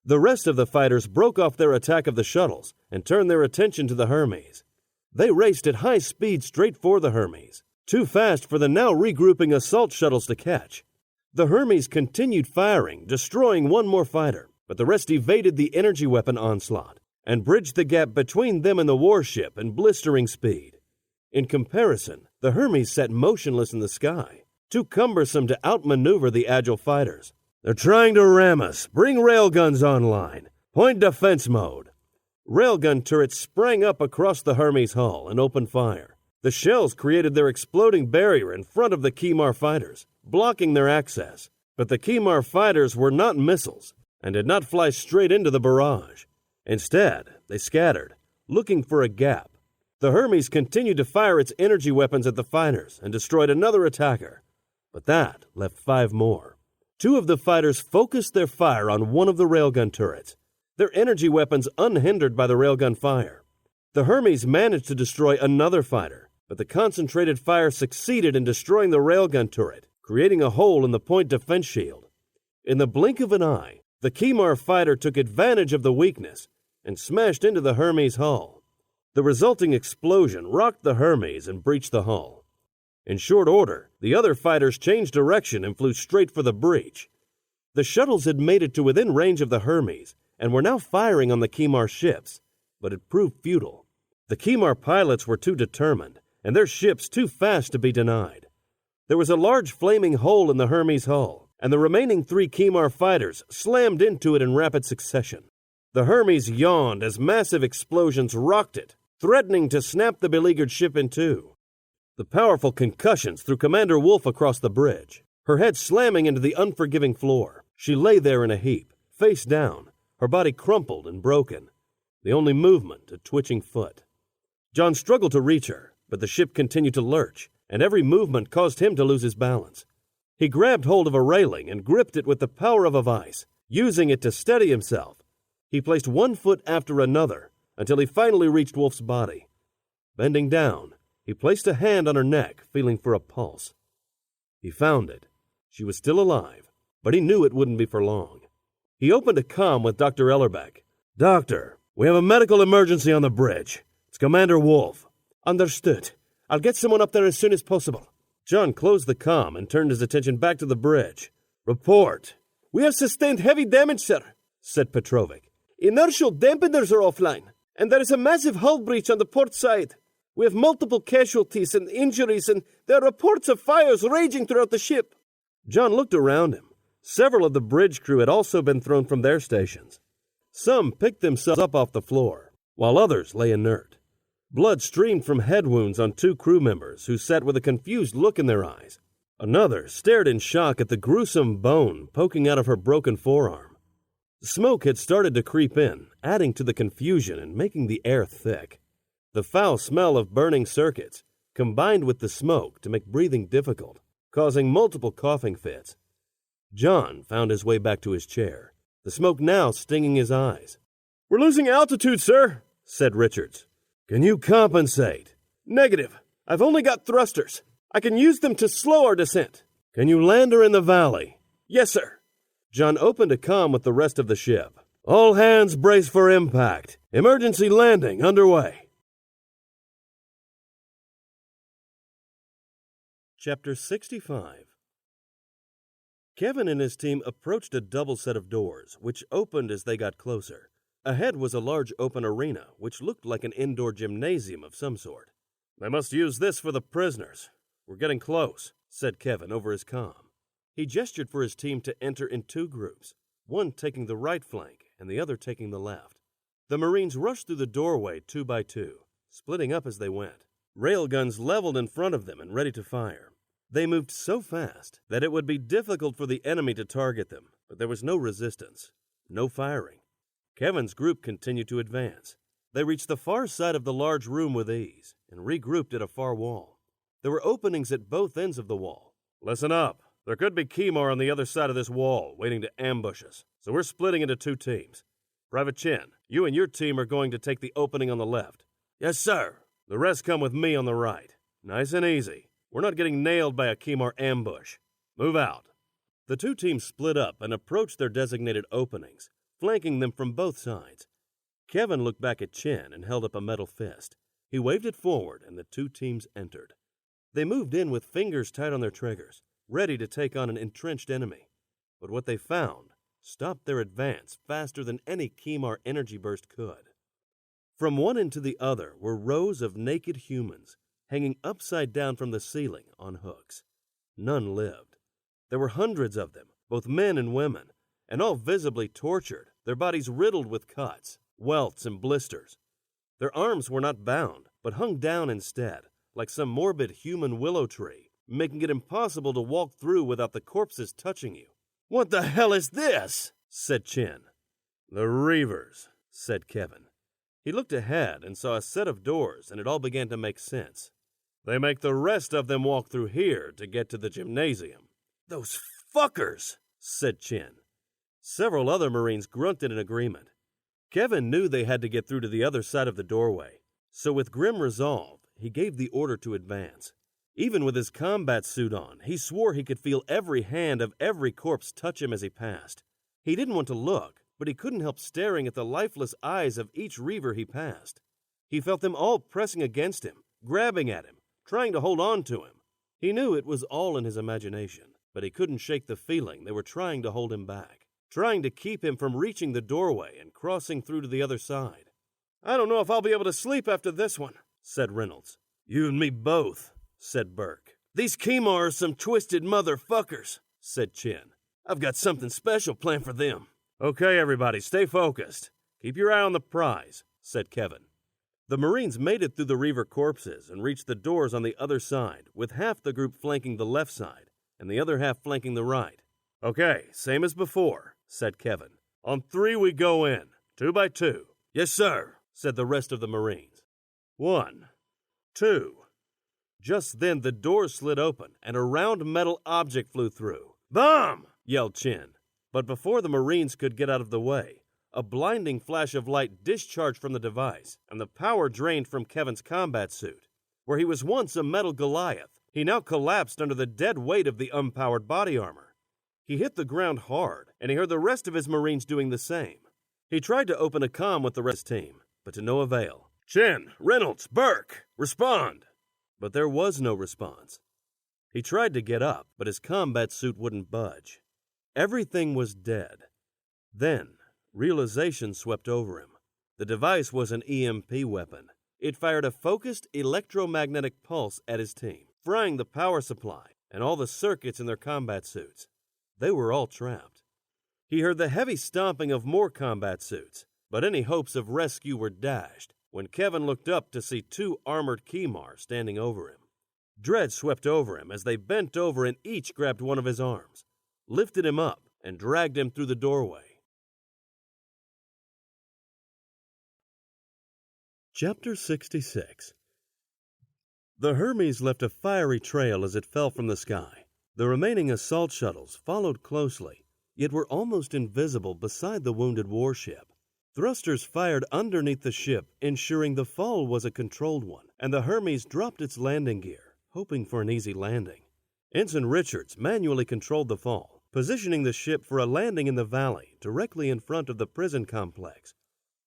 The rest of the fighters broke off their attack of the shuttles and turned their attention to the Hermes. They raced at high speed straight for the Hermes, too fast for the now regrouping assault shuttles to catch. The Hermes continued firing, destroying one more fighter, but the rest evaded the energy weapon onslaught and bridged the gap between them and the warship in blistering speed. In comparison, the Hermes sat motionless in the sky, too cumbersome to outmaneuver the agile fighters. "They're trying to ram us. Bring railguns online. Point defense mode." Railgun turrets sprang up across the Hermes hull and opened fire. The shells created their exploding barrier in front of the Kimar fighters, blocking their access. But the Kimar fighters were not missiles and did not fly straight into the barrage. Instead, they scattered, looking for a gap. The Hermes continued to fire its energy weapons at the fighters and destroyed another attacker. But that left 5 more. 2 of the fighters focused their fire on one of the railgun turrets, their energy weapons unhindered by the railgun fire. The Hermes managed to destroy another fighter, but the concentrated fire succeeded in destroying the railgun turret, creating a hole in the point defense shield. In the blink of an eye, the Kimar fighter took advantage of the weakness and smashed into the Hermes hull. The resulting explosion rocked the Hermes and breached the hull. In short order, the other fighters changed direction and flew straight for the breach. The shuttles had made it to within range of the Hermes and were now firing on the Kimar ships, but it proved futile. The Kimar pilots were too determined, and their ships too fast to be denied. There was a large flaming hole in the Hermes hull, and the remaining 3 Kimar fighters slammed into it in rapid succession. The Hermes yawned as massive explosions rocked it, threatening to snap the beleaguered ship in 2. The powerful concussions threw Commander Wolf across the bridge, her head slamming into the unforgiving floor. She lay there in a heap, face down, her body crumpled and broken, the only movement a twitching foot. Jon struggled to reach her, but the ship continued to lurch, and every movement caused him to lose his balance. He grabbed hold of a railing and gripped it with the power of a vice, using it to steady himself. He placed one foot after another until he finally reached Wolf's body. Bending down, he placed a hand on her neck, feeling for a pulse. He found it. She was still alive, but he knew it wouldn't be for long. He opened a comm with Dr. Ellerbeck. "Doctor, we have a medical emergency on the bridge. It's Commander Wolf." "Understood. I'll get someone up there as soon as possible." Jon closed the comm and turned his attention back to the bridge. "Report." "We have sustained heavy damage, sir," said Petrovic. "Inertial dampeners are offline, and there is a massive hull breach on the port side. We have multiple casualties and injuries, and there are reports of fires raging throughout the ship." Jon looked around him. Several of the bridge crew had also been thrown from their stations. Some picked themselves up off the floor, while others lay inert. Blood streamed from head wounds on 2 crew members who sat with a confused look in their eyes. Another stared in shock at the gruesome bone poking out of her broken forearm. Smoke had started to creep in, adding to the confusion and making the air thick. The foul smell of burning circuits combined with the smoke to make breathing difficult, causing multiple coughing fits. Jon found his way back to his chair, the smoke now stinging his eyes. "We're losing altitude, sir," said Richards. "Can you compensate?" "Negative. I've only got thrusters. I can use them to slow our descent." "Can you land her in the valley?" "Yes, sir." Jon opened a comm with the rest of the ship. "All hands brace for impact. Emergency landing underway." Chapter 65. Kevin and his team approached a double set of doors, which opened as they got closer. Ahead was a large open arena, which looked like an indoor gymnasium of some sort. "They must use this for the prisoners. We're getting close," said Kevin over his comm. He gestured for his team to enter in 2 groups, one taking the right flank and the other taking the left. The Marines rushed through the doorway 2 by 2, splitting up as they went. Railguns leveled in front of them and ready to fire. They moved so fast that it would be difficult for the enemy to target them, but there was no resistance, no firing. Kevin's group continued to advance. They reached the far side of the large room with ease and regrouped at a far wall. There were openings at both ends of the wall. Listen up. There could be Kimar on the other side of this wall, waiting to ambush us, so we're splitting into 2 teams. Private Chen, you and your team are going to take the opening on the left. Yes, sir. The rest come with me on the right. Nice and easy. We're not getting nailed by a Kimar ambush. Move out. The 2 teams split up and approached their designated openings, flanking them from both sides. Kevin looked back at Chen and held up a metal fist. He waved it forward, and the 2 teams entered. They moved in with fingers tight on their triggers, ready to take on an entrenched enemy. But what they found stopped their advance faster than any Kimar energy burst could. From one end to the other were rows of naked humans, hanging upside down from the ceiling on hooks. None lived. There were hundreds of them, both men and women, and all visibly tortured, their bodies riddled with cuts, welts, and blisters. Their arms were not bound, but hung down instead, like some morbid human willow tree, making it impossible to walk through without the corpses touching you. What the hell is this? Said Chen. The Reavers, said Kevin. He looked ahead and saw a set of doors, and it all began to make sense. They make the rest of them walk through here to get to the gymnasium. Those fuckers, said Chen. Several other Marines grunted in agreement. Kevin knew they had to get through to the other side of the doorway, so with grim resolve, he gave the order to advance. Even with his combat suit on, he swore he could feel every hand of every corpse touch him as he passed. He didn't want to look, but he couldn't help staring at the lifeless eyes of each Reaver he passed. He felt them all pressing against him, grabbing at him, trying to hold on to him. He knew it was all in his imagination, but he couldn't shake the feeling they were trying to hold him back, trying to keep him from reaching the doorway and crossing through to the other side. I don't know if I'll be able to sleep after this one, said Reynolds. You and me both, said Burke. These Kimar are some twisted motherfuckers, said Chen. I've got something special planned for them. Okay, everybody, stay focused. Keep your eye on the prize, said Kevin. The Marines made it through the Reaver corpses and reached the doors on the other side, with half the group flanking the left side and the other half flanking the right. Okay, same as before, said Kevin. On 3 we go in, 2 by 2. Yes, sir, said the rest of the Marines. 1, 2. Just then the doors slid open and a round metal object flew through. Bomb! Yelled Chen. But before the Marines could get out of the way, a blinding flash of light discharged from the device, and the power drained from Kevin's combat suit. Where he was once a metal Goliath, he now collapsed under the dead weight of the unpowered body armor. He hit the ground hard, and he heard the rest of his Marines doing the same. He tried to open a comm with the rest of his team, but to no avail. Chen, Reynolds, Burke, respond! But there was no response. He tried to get up, but his combat suit wouldn't budge. Everything was dead. Then, realization swept over him. The device was an EMP weapon. It fired a focused electromagnetic pulse at his team, frying the power supply and all the circuits in their combat suits. They were all trapped. He heard the heavy stomping of more combat suits, but any hopes of rescue were dashed when Kevin looked up to see 2 armored Kimar standing over him. Dread swept over him as they bent over and each grabbed one of his arms, lifted him up, and dragged him through the doorway. Chapter 66. The Hermes left a fiery trail as it fell from the sky. The remaining assault shuttles followed closely, yet were almost invisible beside the wounded warship. Thrusters fired underneath the ship, ensuring the fall was a controlled one, and the Hermes dropped its landing gear, hoping for an easy landing. Ensign Richards manually controlled the fall, positioning the ship for a landing in the valley directly in front of the prison complex.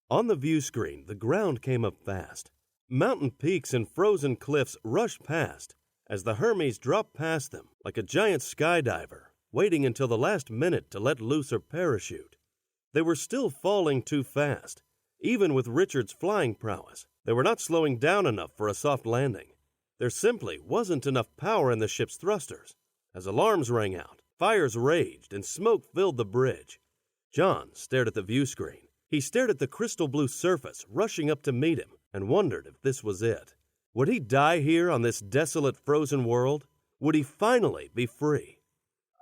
On the view screen, the ground came up fast. Mountain peaks and frozen cliffs rushed past as the Hermes dropped past them like a giant skydiver, waiting until the last minute to let loose her parachute. They were still falling too fast. Even with Richards' flying prowess, they were not slowing down enough for a soft landing. There simply wasn't enough power in the ship's thrusters. As alarms rang out, fires raged and smoke filled the bridge. Jon stared at the view screen. He stared at the crystal blue surface rushing up to meet him and wondered if this was it. Would he die here on this desolate frozen world? Would he finally be free?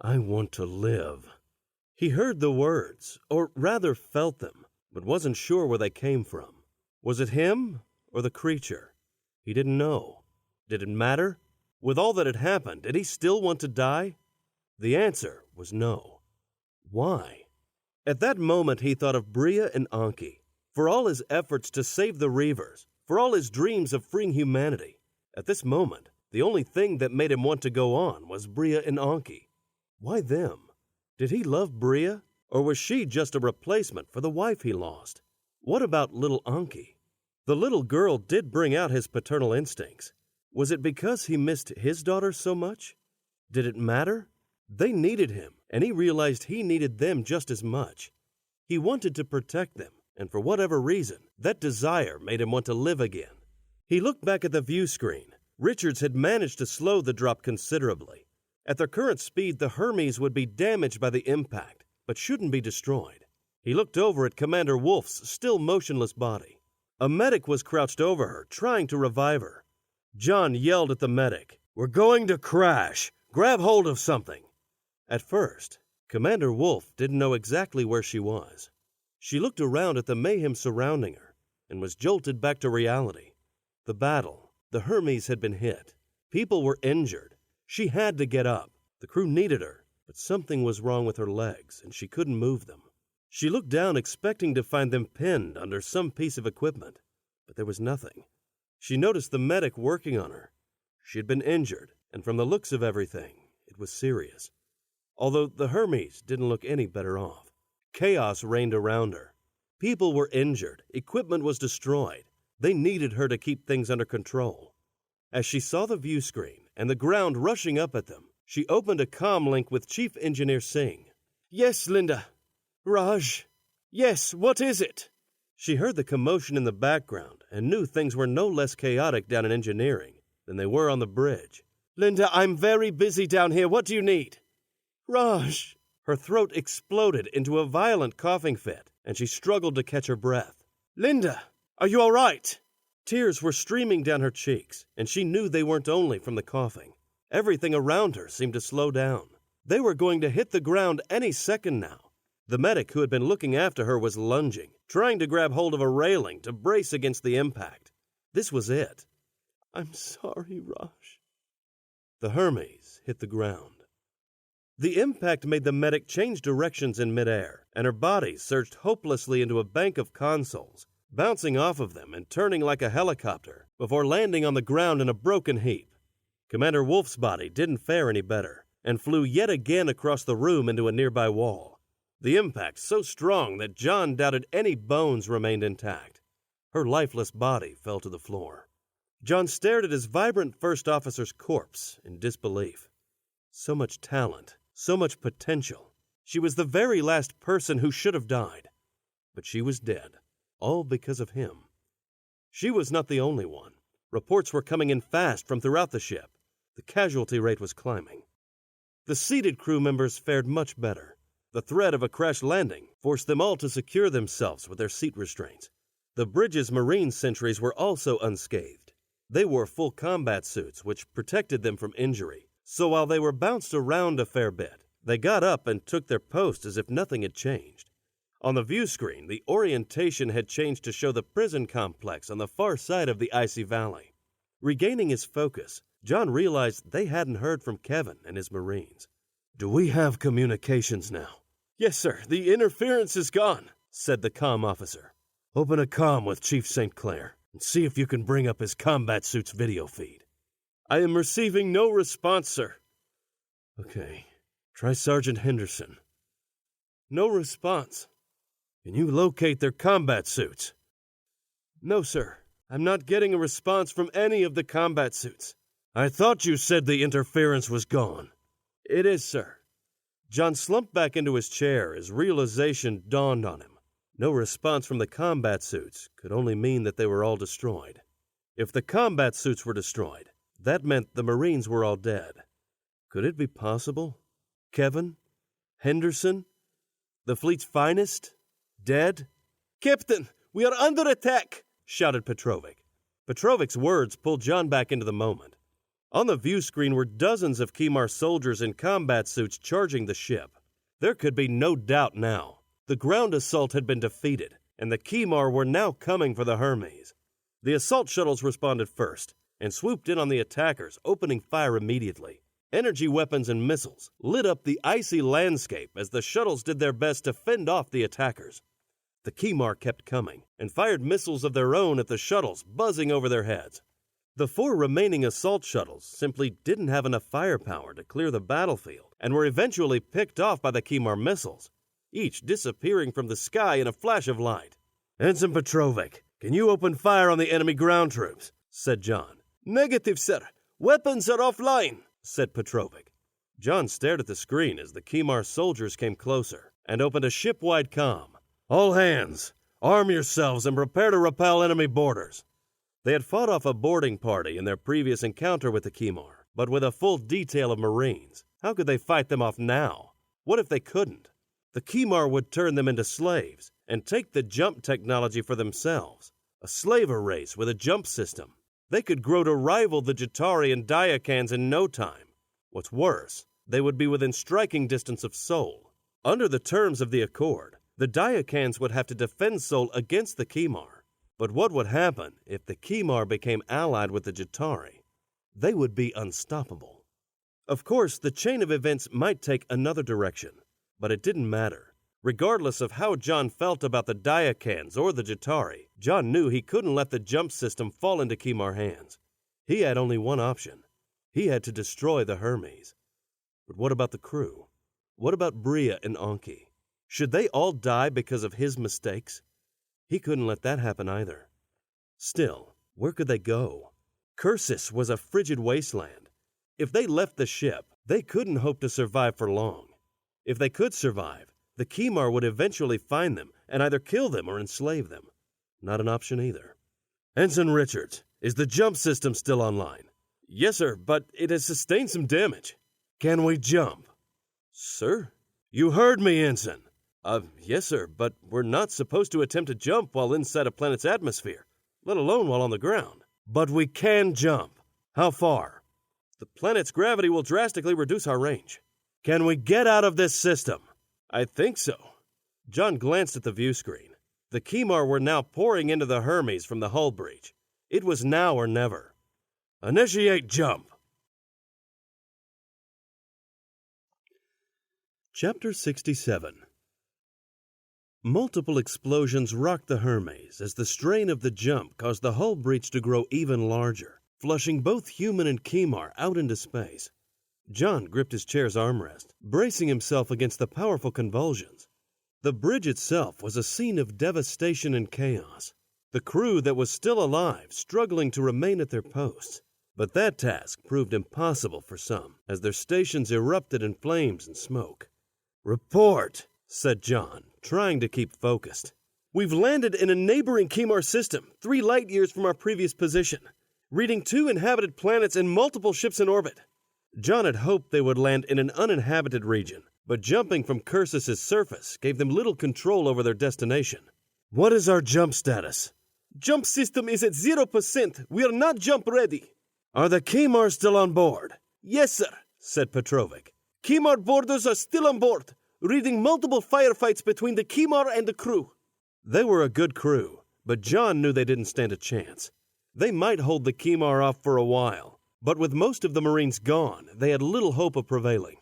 I want to live. He heard the words, or rather felt them, but wasn't sure where they came from. Was it him or the creature? He didn't know. Did it matter? With all that had happened, did he still want to die? The answer was no. Why? At that moment he thought of Bria and Anki. For all his efforts to save the Reavers, for all his dreams of freeing humanity, at this moment, the only thing that made him want to go on was Bria and Anki. Why them? Did he love Bria, or was she just a replacement for the wife he lost? What about little Anki? The little girl did bring out his paternal instincts. Was it because he missed his daughter so much? Did it matter? They needed him, and he realized he needed them just as much. He wanted to protect them, and for whatever reason, that desire made him want to live again. He looked back at the view screen. Richards had managed to slow the drop considerably. At their current speed, the Hermes would be damaged by the impact, but shouldn't be destroyed. He looked over at Commander Wolf's still motionless body. A medic was crouched over her, trying to revive her. Jon yelled at the medic, "We're going to crash! Grab hold of something!" At first, Commander Wolf didn't know exactly where she was. She looked around at the mayhem surrounding her and was jolted back to reality. The battle, the Hermes had been hit. People were injured. She had to get up. The crew needed her, but something was wrong with her legs and she couldn't move them. She looked down expecting to find them pinned under some piece of equipment, but there was nothing. She noticed the medic working on her. She had been injured, and from the looks of everything, it was serious. Although the Hermes didn't look any better off. Chaos reigned around her. People were injured. Equipment was destroyed. They needed her to keep things under control. As she saw the view screen and the ground rushing up at them, she opened a comm link with Chief Engineer Singh. "Yes, Linda. Raj. Yes, what is it?" She heard the commotion in the background and knew things were no less chaotic down in engineering than they were on the bridge. "Linda, I'm very busy down here. What do you need?" "Raj." Her throat exploded into a violent coughing fit, and she struggled to catch her breath. "Linda, are you all right?" Tears were streaming down her cheeks, and she knew they weren't only from the coughing. Everything around her seemed to slow down. They were going to hit the ground any second now. The medic who had been looking after her was lunging, trying to grab hold of a railing to brace against the impact. This was it. "I'm sorry, Raj." The Hermes hit the ground. The impact made the medic change directions in midair, and her body surged hopelessly into a bank of consoles, bouncing off of them and turning like a helicopter before landing on the ground in a broken heap. Commander Wolf's body didn't fare any better, and flew yet again across the room into a nearby wall. The impact so strong that Jon doubted any bones remained intact. Her lifeless body fell to the floor. Jon stared at his vibrant first officer's corpse in disbelief. So much talent, so much potential. She was the very last person who should have died. But she was dead, all because of him. She was not the only one. Reports were coming in fast from throughout the ship. The casualty rate was climbing. The seated crew members fared much better. The threat of a crash landing forced them all to secure themselves with their seat restraints. The bridge's marine sentries were also unscathed. They wore full combat suits which protected them from injury, so while they were bounced around a fair bit, they got up and took their post as if nothing had changed. On the view screen, the orientation had changed to show the prison complex on the far side of the icy valley. Regaining his focus, Jon realized they hadn't heard from Kevin and his Marines. "Do we have communications now?" "Yes, sir. The interference is gone," said the comm officer. "Open a comm with Chief St. Clair and see if you can bring up his combat suit's video feed." "I am receiving no response, sir." "Okay. Try Sergeant Henderson." "No response." "Can you locate their combat suits?" "No, sir. I'm not getting a response from any of the combat suits." "I thought you said the interference was gone." "It is, sir." Jon slumped back into his chair as realization dawned on him. No response from the combat suits could only mean that they were all destroyed. If the combat suits were destroyed, that meant the Marines were all dead. Could it be possible? Kevin? Henderson? The fleet's finest? Dead? "Captain, we are under attack!" shouted Petrovic. Petrovic's words pulled Jon back into the moment. On the view screen were dozens of Kimar soldiers in combat suits charging the ship. There could be no doubt now. The ground assault had been defeated, and the Kimar were now coming for the Hermes. The assault shuttles responded first, and swooped in on the attackers, opening fire immediately. Energy weapons and missiles lit up the icy landscape as the shuttles did their best to fend off the attackers. The Kimar kept coming, and fired missiles of their own at the shuttles, buzzing over their heads. The 4 remaining assault shuttles simply didn't have enough firepower to clear the battlefield, and were eventually picked off by the Kimar missiles, each disappearing from the sky in a flash of light. "Ensign Petrovic, can you open fire on the enemy ground troops?" said Jon. "Negative, sir. Weapons are offline," said Petrovic. Jon stared at the screen as the Kimar soldiers came closer, and opened a ship-wide comm. "All hands, arm yourselves and prepare to repel enemy boarders." They had fought off a boarding party in their previous encounter with the Kimar, but with a full detail of Marines. How could they fight them off now? What if they couldn't? The Kimar would turn them into slaves and take the jump technology for themselves. A slaver race with a jump system. They could grow to rival the Jatari and Diakans in no time. What's worse, they would be within striking distance of Sol. Under the terms of the accord, the Diakans would have to defend Sol against the Kimar. But what would happen if the Kimar became allied with the Jatari? They would be unstoppable. Of course, the chain of events might take another direction, but it didn't matter. Regardless of how Jon felt about the Diakans or the Jatari, Jon knew he couldn't let the jump system fall into Kimar hands. He had only one option. He had to destroy the Hermes. But what about the crew? What about Bria and Anki? Should they all die because of his mistakes? He couldn't let that happen either. Still, where could they go? Cursis was a frigid wasteland. If they left the ship, they couldn't hope to survive for long. If they could survive, the Kimar would eventually find them and either kill them or enslave them. Not an option either. "Ensign Richards, is the jump system still online?" "Yes, sir, but it has sustained some damage." "Can we jump?" "Sir?" "You heard me, Ensign." Yes, sir, but we're not supposed to attempt to jump while inside a planet's atmosphere, let alone while on the ground." "But we can jump. How far?" "The planet's gravity will drastically reduce our range." "Can we get out of this system?" "I think so." Jon glanced at the view screen. The Kimar were now pouring into the Hermes from the hull breach. It was now or never. "Initiate jump." Chapter 67. Multiple explosions rocked the Hermes as the strain of the jump caused the hull breach to grow even larger, flushing both human and Kimar out into space. Jon gripped his chair's armrest, bracing himself against the powerful convulsions. The bridge itself was a scene of devastation and chaos. The crew that was still alive struggling to remain at their posts. But that task proved impossible for some, as their stations erupted in flames and smoke. "Report," said Jon, trying to keep focused. "We've landed in a neighboring Kimar system, 3 light years from our previous position, reading 2 inhabited planets and multiple ships in orbit." Jon had hoped they would land in an uninhabited region, but jumping from Cursus's surface gave them little control over their destination. "What is our jump status?" "Jump system is at 0%. We are not jump ready." "Are the Kimar still on board?" "Yes, sir," said Petrovic. "Kimar boarders are still on board, reading multiple firefights between the Kimar and the crew." They were a good crew, but Jon knew they didn't stand a chance. They might hold the Kimar off for a while, but with most of the Marines gone, they had little hope of prevailing.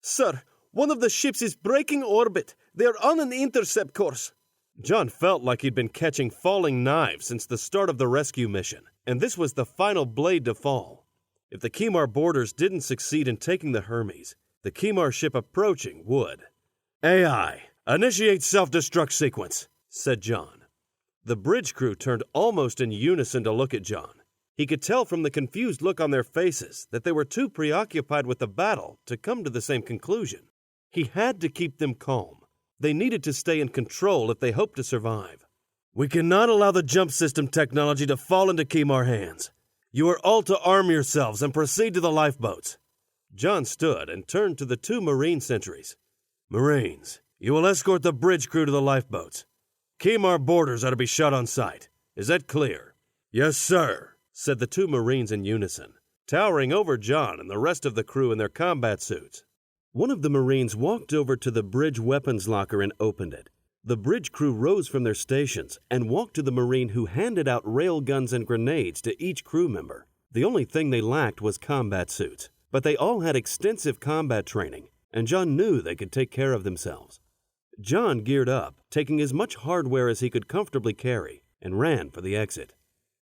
"Sir, one of the ships is breaking orbit. They are on an intercept course." Jon felt like he'd been catching falling knives since the start of the rescue mission, and this was the final blade to fall. If the Kimar boarders didn't succeed in taking the Hermes, the Kimar ship approaching would. "AI, initiate self-destruct sequence," said Jon. The bridge crew turned almost in unison to look at Jon. He could tell from the confused look on their faces that they were too preoccupied with the battle to come to the same conclusion. He had to keep them calm. They needed to stay in control if they hoped to survive. "We cannot allow the jump system technology to fall into Kimar hands. You are all to arm yourselves and proceed to the lifeboats." Jon stood and turned to the 2 Marine sentries. "Marines, you will escort the bridge crew to the lifeboats. Kimar boarders are to be shot on sight. Is that clear?" "Yes, sir," said the 2 Marines in unison. towering over Jon and the rest of the crew in their combat suits. One of the Marines walked over to the bridge weapons locker and opened it. The bridge crew rose from their stations and walked to the Marine who handed out rail guns and grenades to each crew member. The only thing they lacked was combat suits, but they all had extensive combat training, and Jon knew they could take care of themselves. Jon geared up, taking as much hardware as he could comfortably carry, and ran for the exit.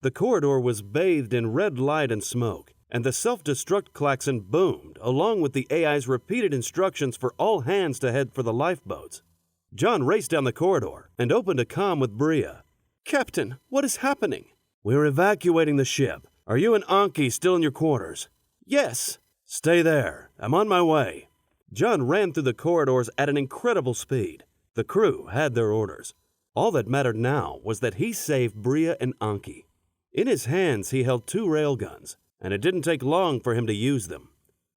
The corridor was bathed in red light and smoke, and the self-destruct klaxon boomed, along with the AI's repeated instructions for all hands to head for the lifeboats. Jon raced down the corridor and opened a comm with Bria. "Captain, what is happening?" "We're evacuating the ship. Are you and Anki still in your quarters?" "Yes." "Stay there. I'm on my way." Jon ran through the corridors at an incredible speed. The crew had their orders. All that mattered now was that he saved Bria and Anki. In his hands he held 2 railguns, and it didn't take long for him to use them.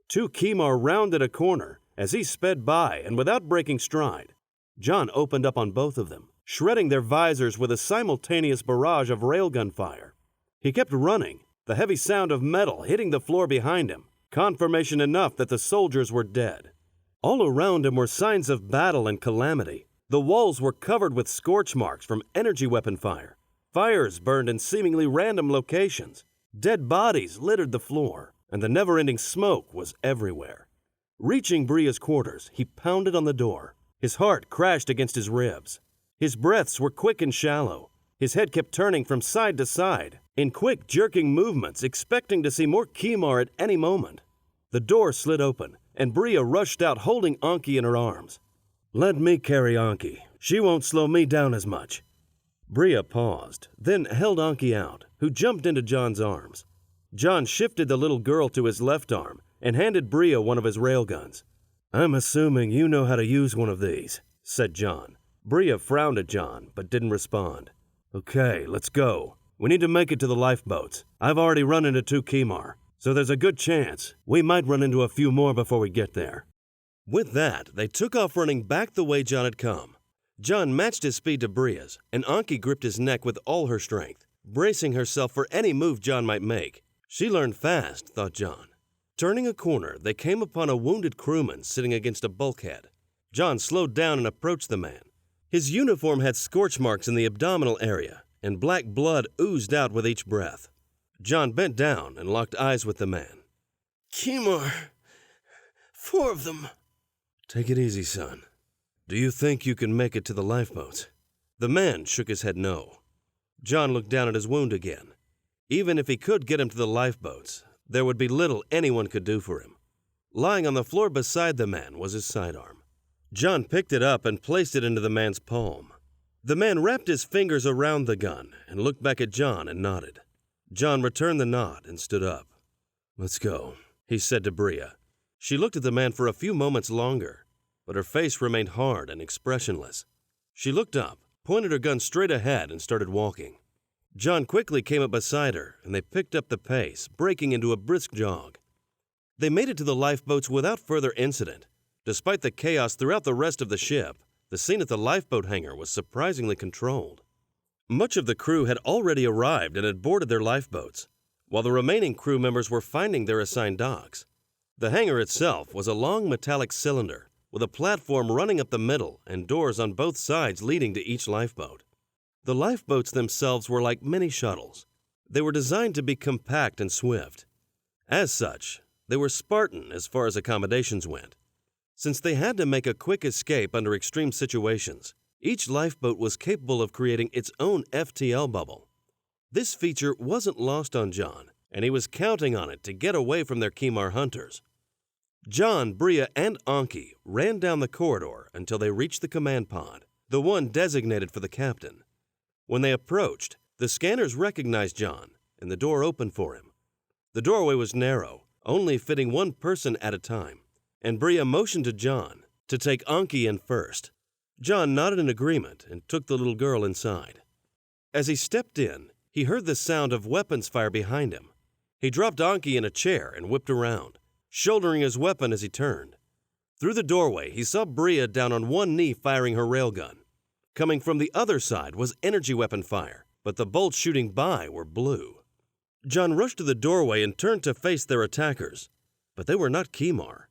2 Kimar rounded a corner as he sped by, and without breaking stride, Jon opened up on both of them, shredding their visors with a simultaneous barrage of railgun fire. He kept running, the heavy sound of metal hitting the floor behind him, confirmation enough that the soldiers were dead. All around him were signs of battle and calamity. The walls were covered with scorch marks from energy weapon fire. Fires burned in seemingly random locations. Dead bodies littered the floor, and the never-ending smoke was everywhere. Reaching Bria's quarters, he pounded on the door. His heart crashed against his ribs. His breaths were quick and shallow. His head kept turning from side to side, in quick, jerking movements, expecting to see more Kimar at any moment. The door slid open, and Bria rushed out holding Anki in her arms. "Let me carry Anki. She won't slow me down as much." Bria paused, then held Anki out, who jumped into Jon's arms. Jon shifted the little girl to his left arm and handed Bria one of his railguns. "I'm assuming you know how to use one of these," said Jon. Bria frowned at Jon, but didn't respond. "Okay, let's go. We need to make it to the lifeboats. I've already run into 2 Kimar, so there's a good chance we might run into a few more before we get there." With that, they took off running back the way Jon had come. Jon matched his speed to Bria's, and Anki gripped his neck with all her strength, bracing herself for any move Jon might make. She learned fast, thought Jon. Turning a corner, they came upon a wounded crewman sitting against a bulkhead. Jon slowed down and approached the man. His uniform had scorch marks in the abdominal area, and black blood oozed out with each breath. Jon bent down and locked eyes with the man. "Kimar, 4 of them." "Take it easy, son. Do you think you can make it to the lifeboats?" The man shook his head no. Jon looked down at his wound again. Even if he could get him to the lifeboats, there would be little anyone could do for him. Lying on the floor beside the man was his sidearm. Jon picked it up and placed it into the man's palm. The man wrapped his fingers around the gun and looked back at Jon and nodded. Jon returned the nod and stood up. "Let's go," he said to Bria. She looked at the man for a few moments longer, but her face remained hard and expressionless. She looked up, pointed her gun straight ahead, and started walking. Jon quickly came up beside her, and they picked up the pace, breaking into a brisk jog. They made it to the lifeboats without further incident. Despite the chaos throughout the rest of the ship, the scene at the lifeboat hangar was surprisingly controlled. Much of the crew had already arrived and had boarded their lifeboats, while the remaining crew members were finding their assigned docks. The hangar itself was a long metallic cylinder, with a platform running up the middle and doors on both sides leading to each lifeboat. The lifeboats themselves were like mini shuttles. They were designed to be compact and swift. As such, they were Spartan as far as accommodations went. Since they had to make a quick escape under extreme situations, each lifeboat was capable of creating its own FTL bubble. This feature wasn't lost on Jon, and he was counting on it to get away from their Kimar hunters. Jon, Bria, and Anki ran down the corridor until they reached the command pod, the one designated for the captain. When they approached, the scanners recognized Jon, and the door opened for him. The doorway was narrow, only fitting one person at a time, and Bria motioned to Jon to take Anki in first. Jon nodded in agreement and took the little girl inside. As he stepped in, he heard the sound of weapons fire behind him. He dropped Anki in a chair and whipped around, shouldering his weapon as he turned. Through the doorway, he saw Bria down on one knee firing her railgun. Coming from the other side was energy weapon fire, but the bolts shooting by were blue. Jon rushed to the doorway and turned to face their attackers, but they were not Kimar.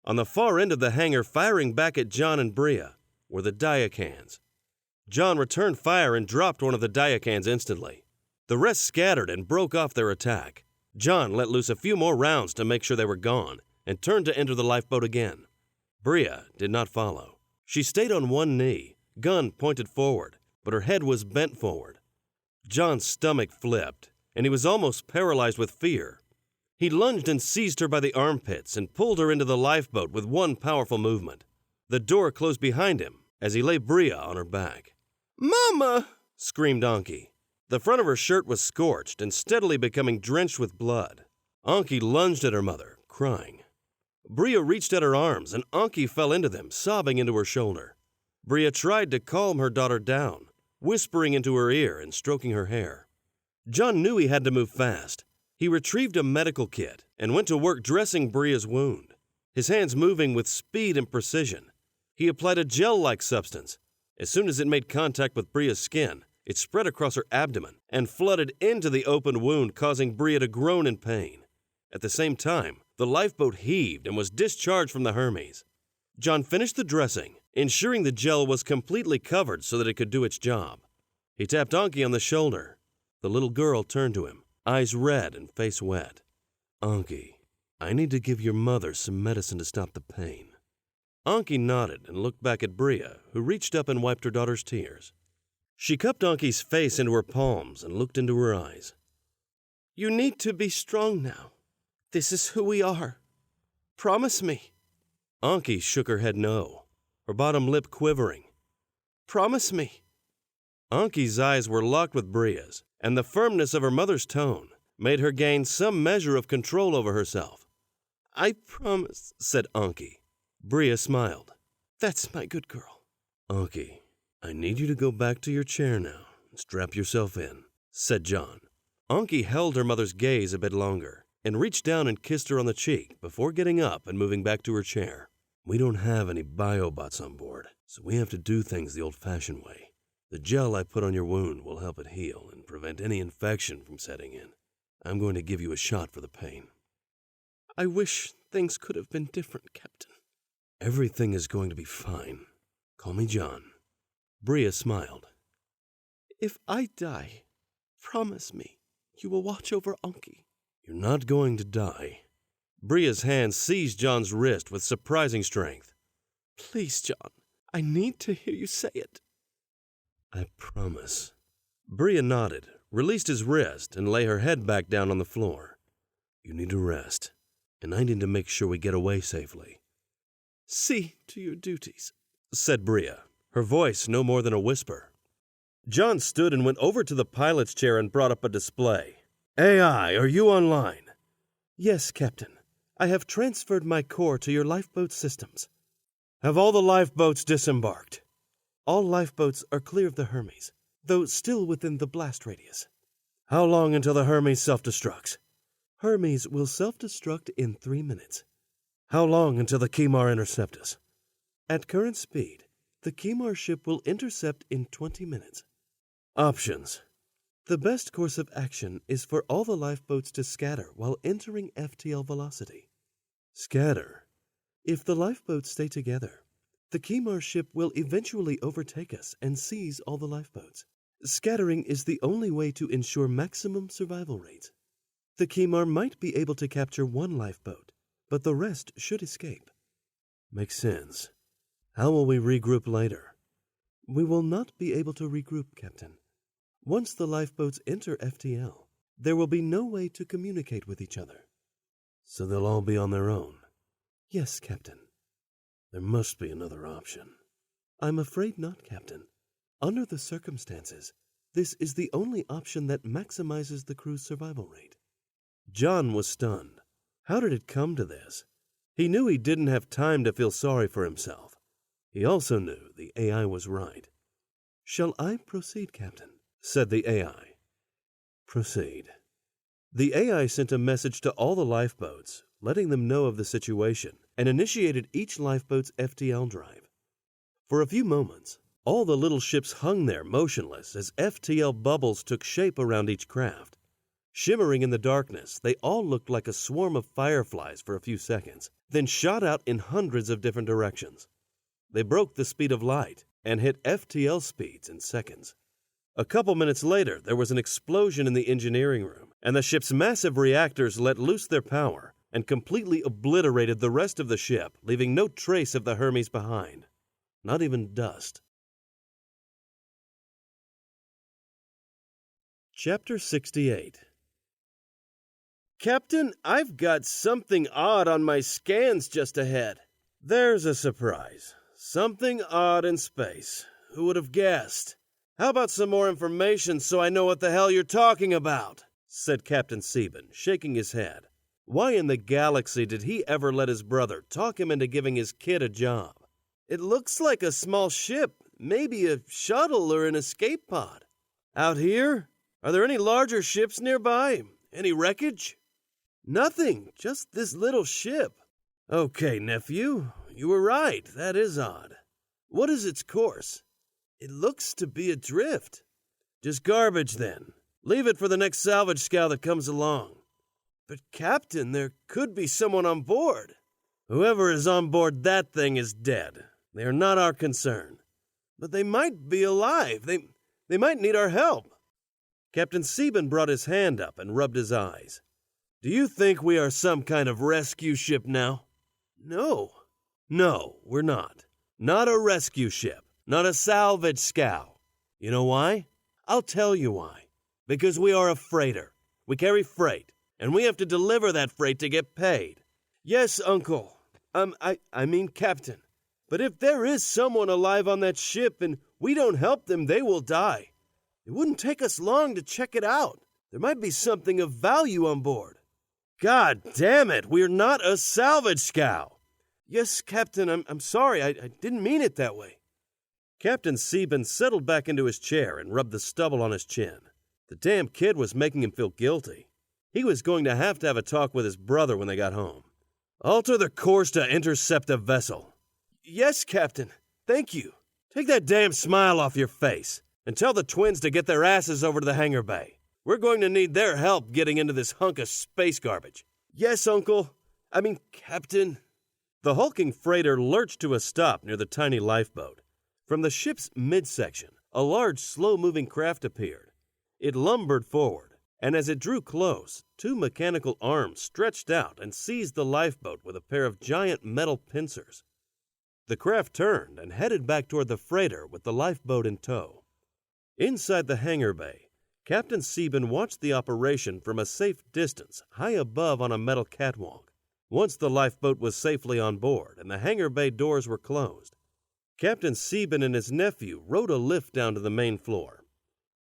On the far end of the hangar, firing back at Jon and Bria, were the Diacans. Jon returned fire and dropped one of the Diacans instantly. The rest scattered and broke off their attack. Jon let loose a few more rounds to make sure they were gone and turned to enter the lifeboat again. Bria did not follow. She stayed on one knee, gun pointed forward, but her head was bent forward. Jon's stomach flipped, and he was almost paralyzed with fear. He lunged and seized her by the armpits and pulled her into the lifeboat with one powerful movement. The door closed behind him as he lay Bria on her back. "Mama!" screamed Anki. The front of her shirt was scorched and steadily becoming drenched with blood. Anki lunged at her mother, crying. Bria reached at her arms, and Anki fell into them, sobbing into her shoulder. Bria tried to calm her daughter down, whispering into her ear and stroking her hair. Jon knew he had to move fast. He retrieved a medical kit and went to work dressing Bria's wound, his hands moving with speed and precision. He applied a gel-like substance. As soon as it made contact with Bria's skin, it spread across her abdomen and flooded into the open wound, causing Bria to groan in pain. At the same time, the lifeboat heaved and was discharged from the Hermes. Jon finished the dressing, ensuring the gel was completely covered so that it could do its job. He tapped Anki on the shoulder. The little girl turned to him, eyes red and face wet. "Anki, I need to give your mother some medicine to stop the pain." Anki nodded and looked back at Bria, who reached up and wiped her daughter's tears. She cupped Anki's face into her palms and looked into her eyes. "You need to be strong now. This is who we are. Promise me." Anki shook her head no, her bottom lip quivering. "Promise me." Anki's eyes were locked with Bria's, and the firmness of her mother's tone made her gain some measure of control over herself. "I promise," said Anki. Bria smiled. "That's my good girl." "Anki, I need you to go back to your chair now and strap yourself in," said Jon. Anki held her mother's gaze a bit longer and reached down and kissed her on the cheek before getting up and moving back to her chair. "We don't have any biobots on board, so we have to do things the old-fashioned way. The gel I put on your wound will help it heal and prevent any infection from setting in. I'm going to give you a shot for the pain." "I wish things could have been different, Captain." "Everything is going to be fine. Call me Jon." Bria smiled. "If I die, promise me you will watch over Anki." "You're not going to die." Bria's hand seized Jon's wrist with surprising strength. "Please, Jon, I need to hear you say it." "I promise." Bria nodded, released his wrist, and lay her head back down on the floor. "You need to rest, and I need to make sure we get away safely." "See to your duties," said Bria, her voice no more than a whisper. Jon stood and went over to the pilot's chair and brought up a display. "AI, are you online?" "Yes, Captain. I have transferred my core to your lifeboat systems." "Have all the lifeboats disembarked?" "All lifeboats are clear of the Hermes, though still within the blast radius." "How long until the Hermes self-destructs?" "Hermes will self-destruct in 3 minutes." "How long until the Kimar intercept us?" "At current speed, the Kimar ship will intercept in 20 minutes." "Options?" "The best course of action is for all the lifeboats to scatter while entering FTL velocity." "Scatter?" "If the lifeboats stay together, the Kimar ship will eventually overtake us and seize all the lifeboats. Scattering is the only way to ensure maximum survival rates. The Kimar might be able to capture one lifeboat, but the rest should escape." "Makes sense. How will we regroup later?" "We will not be able to regroup, Captain. Once the lifeboats enter FTL, there will be no way to communicate with each other." "So they'll all be on their own?" "Yes, Captain." "There must be another option." "I'm afraid not, Captain. Under the circumstances, this is the only option that maximizes the crew's survival rate." Jon was stunned. How did it come to this? He knew he didn't have time to feel sorry for himself. He also knew the AI was right. "Shall I proceed, Captain?" said the AI. "Proceed." The AI sent a message to all the lifeboats, letting them know of the situation, and initiated each lifeboat's FTL drive. For a few moments, all the little ships hung there motionless as FTL bubbles took shape around each craft. Shimmering in the darkness, they all looked like a swarm of fireflies for a few seconds, then shot out in hundreds of different directions. They broke the speed of light and hit FTL speeds in seconds. A couple minutes later, there was an explosion in the engineering room, and the ship's massive reactors let loose their power and completely obliterated the rest of the ship, leaving no trace of the Hermes behind. Not even dust. Chapter 68. Captain, I've got something odd on my scans just ahead. There's a surprise. Something odd in space. Who would have guessed? How about some more information so I know what the hell you're talking about? Said Captain Sieben, shaking his head. Why in the galaxy did he ever let his brother talk him into giving his kid a job? It looks like a small ship, maybe a shuttle or an escape pod. Out here? Are there any larger ships nearby? Any wreckage? Nothing, just this little ship. Okay, nephew, you were right, that is odd. What is its course? It looks to be adrift. Just garbage, then. Leave it for the next salvage scow that comes along. But, Captain, there could be someone on board. Whoever is on board that thing is dead. They are not our concern. But they might be alive. They might need our help. Captain Sieben brought his hand up and rubbed his eyes. Do you think we are some kind of rescue ship now? No. No, we're not. Not a rescue ship. Not a salvage scow. You know why? I'll tell you why. Because we are a freighter. We carry freight, and we have to deliver that freight to get paid. Yes, Uncle. I mean Captain. But if there is someone alive on that ship and we don't help them, they will die. It wouldn't take us long to check it out. There might be something of value on board. God damn it, we're not a salvage scow. Yes, Captain, I'm sorry, I didn't mean it that way. Captain Sieben settled back into his chair and rubbed the stubble on his chin. The damn kid was making him feel guilty. He was going to have a talk with his brother when they got home. Alter the course to intercept a vessel. Yes, Captain. Thank you. Take that damn smile off your face and tell the twins to get their asses over to the hangar bay. We're going to need their help getting into this hunk of space garbage. Yes, Uncle. Captain. The hulking freighter lurched to a stop near the tiny lifeboat. From the ship's midsection, a large, slow-moving craft appeared. It lumbered forward, and as it drew close, two mechanical arms stretched out and seized the lifeboat with a pair of giant metal pincers. The craft turned and headed back toward the freighter with the lifeboat in tow. Inside the hangar bay, Captain Sieben watched the operation from a safe distance high above on a metal catwalk. Once the lifeboat was safely on board and the hangar bay doors were closed, Captain Sieben and his nephew rode a lift down to the main floor.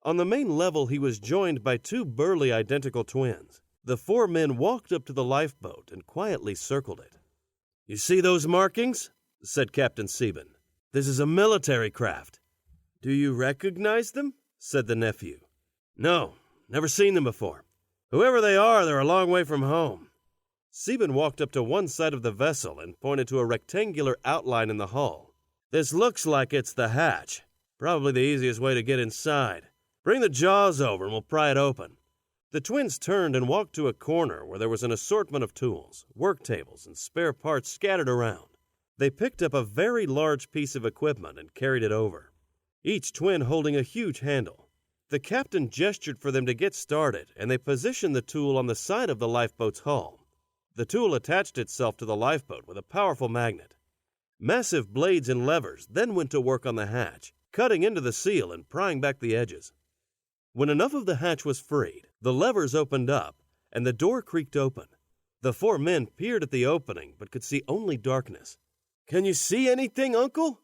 On the main level, he was joined by two burly identical twins. The four men walked up to the lifeboat and quietly circled it. You see those markings? Said Captain Sieben. This is a military craft. Do you recognize them? Said the nephew. No, never seen them before. Whoever they are, they're a long way from home. Sieben walked up to one side of the vessel and pointed to a rectangular outline in the hull. This looks like it's the hatch. Probably the easiest way to get inside. Bring the jaws over and we'll pry it open. The twins turned and walked to a corner where there was an assortment of tools, work tables, and spare parts scattered around. They picked up a very large piece of equipment and carried it over, each twin holding a huge handle. The captain gestured for them to get started, and they positioned the tool on the side of the lifeboat's hull. The tool attached itself to the lifeboat with a powerful magnet. Massive blades and levers then went to work on the hatch, cutting into the seal and prying back the edges. When enough of the hatch was freed, the levers opened up, and the door creaked open. The four men peered at the opening, but could see only darkness. Can you see anything, Uncle?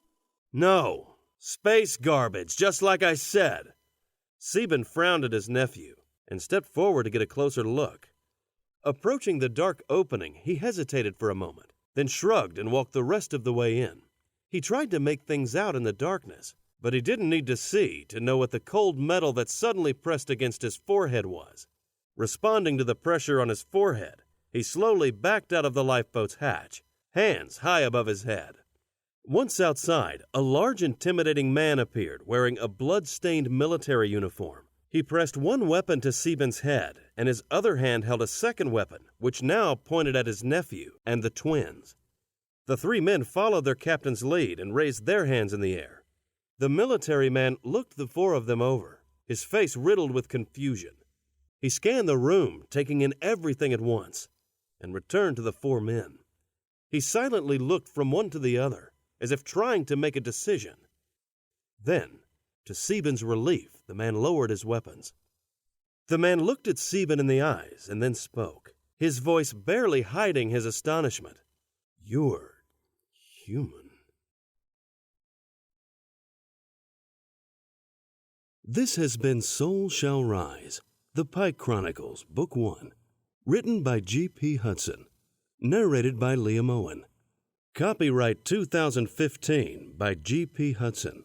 No. Space garbage, just like I said. Sieben frowned at his nephew and stepped forward to get a closer look. Approaching the dark opening, he hesitated for a moment, then shrugged and walked the rest of the way in. He tried to make things out in the darkness, but he didn't need to see to know what the cold metal that suddenly pressed against his forehead was. Responding to the pressure on his forehead, he slowly backed out of the lifeboat's hatch, hands high above his head. Once outside, a large, intimidating man appeared wearing a blood-stained military uniform. He pressed one weapon to Sebin's head, and his other hand held a second weapon, which now pointed at his nephew and the twins. The three men followed their captain's lead and raised their hands in the air. The military man looked the four of them over, his face riddled with confusion. He scanned the room, taking in everything at once, and returned to the four men. He silently looked from one to the other, as if trying to make a decision. Then, to Sebin's relief, the man lowered his weapons. The man looked at Sebin in the eyes and then spoke, his voice barely hiding his astonishment. "You're human." This has been Soul Shall Rise, The Pike Chronicles, Book 1, written by G.P. Hudson, narrated by Liam Owen. Copyright 2015 by G.P. Hudson.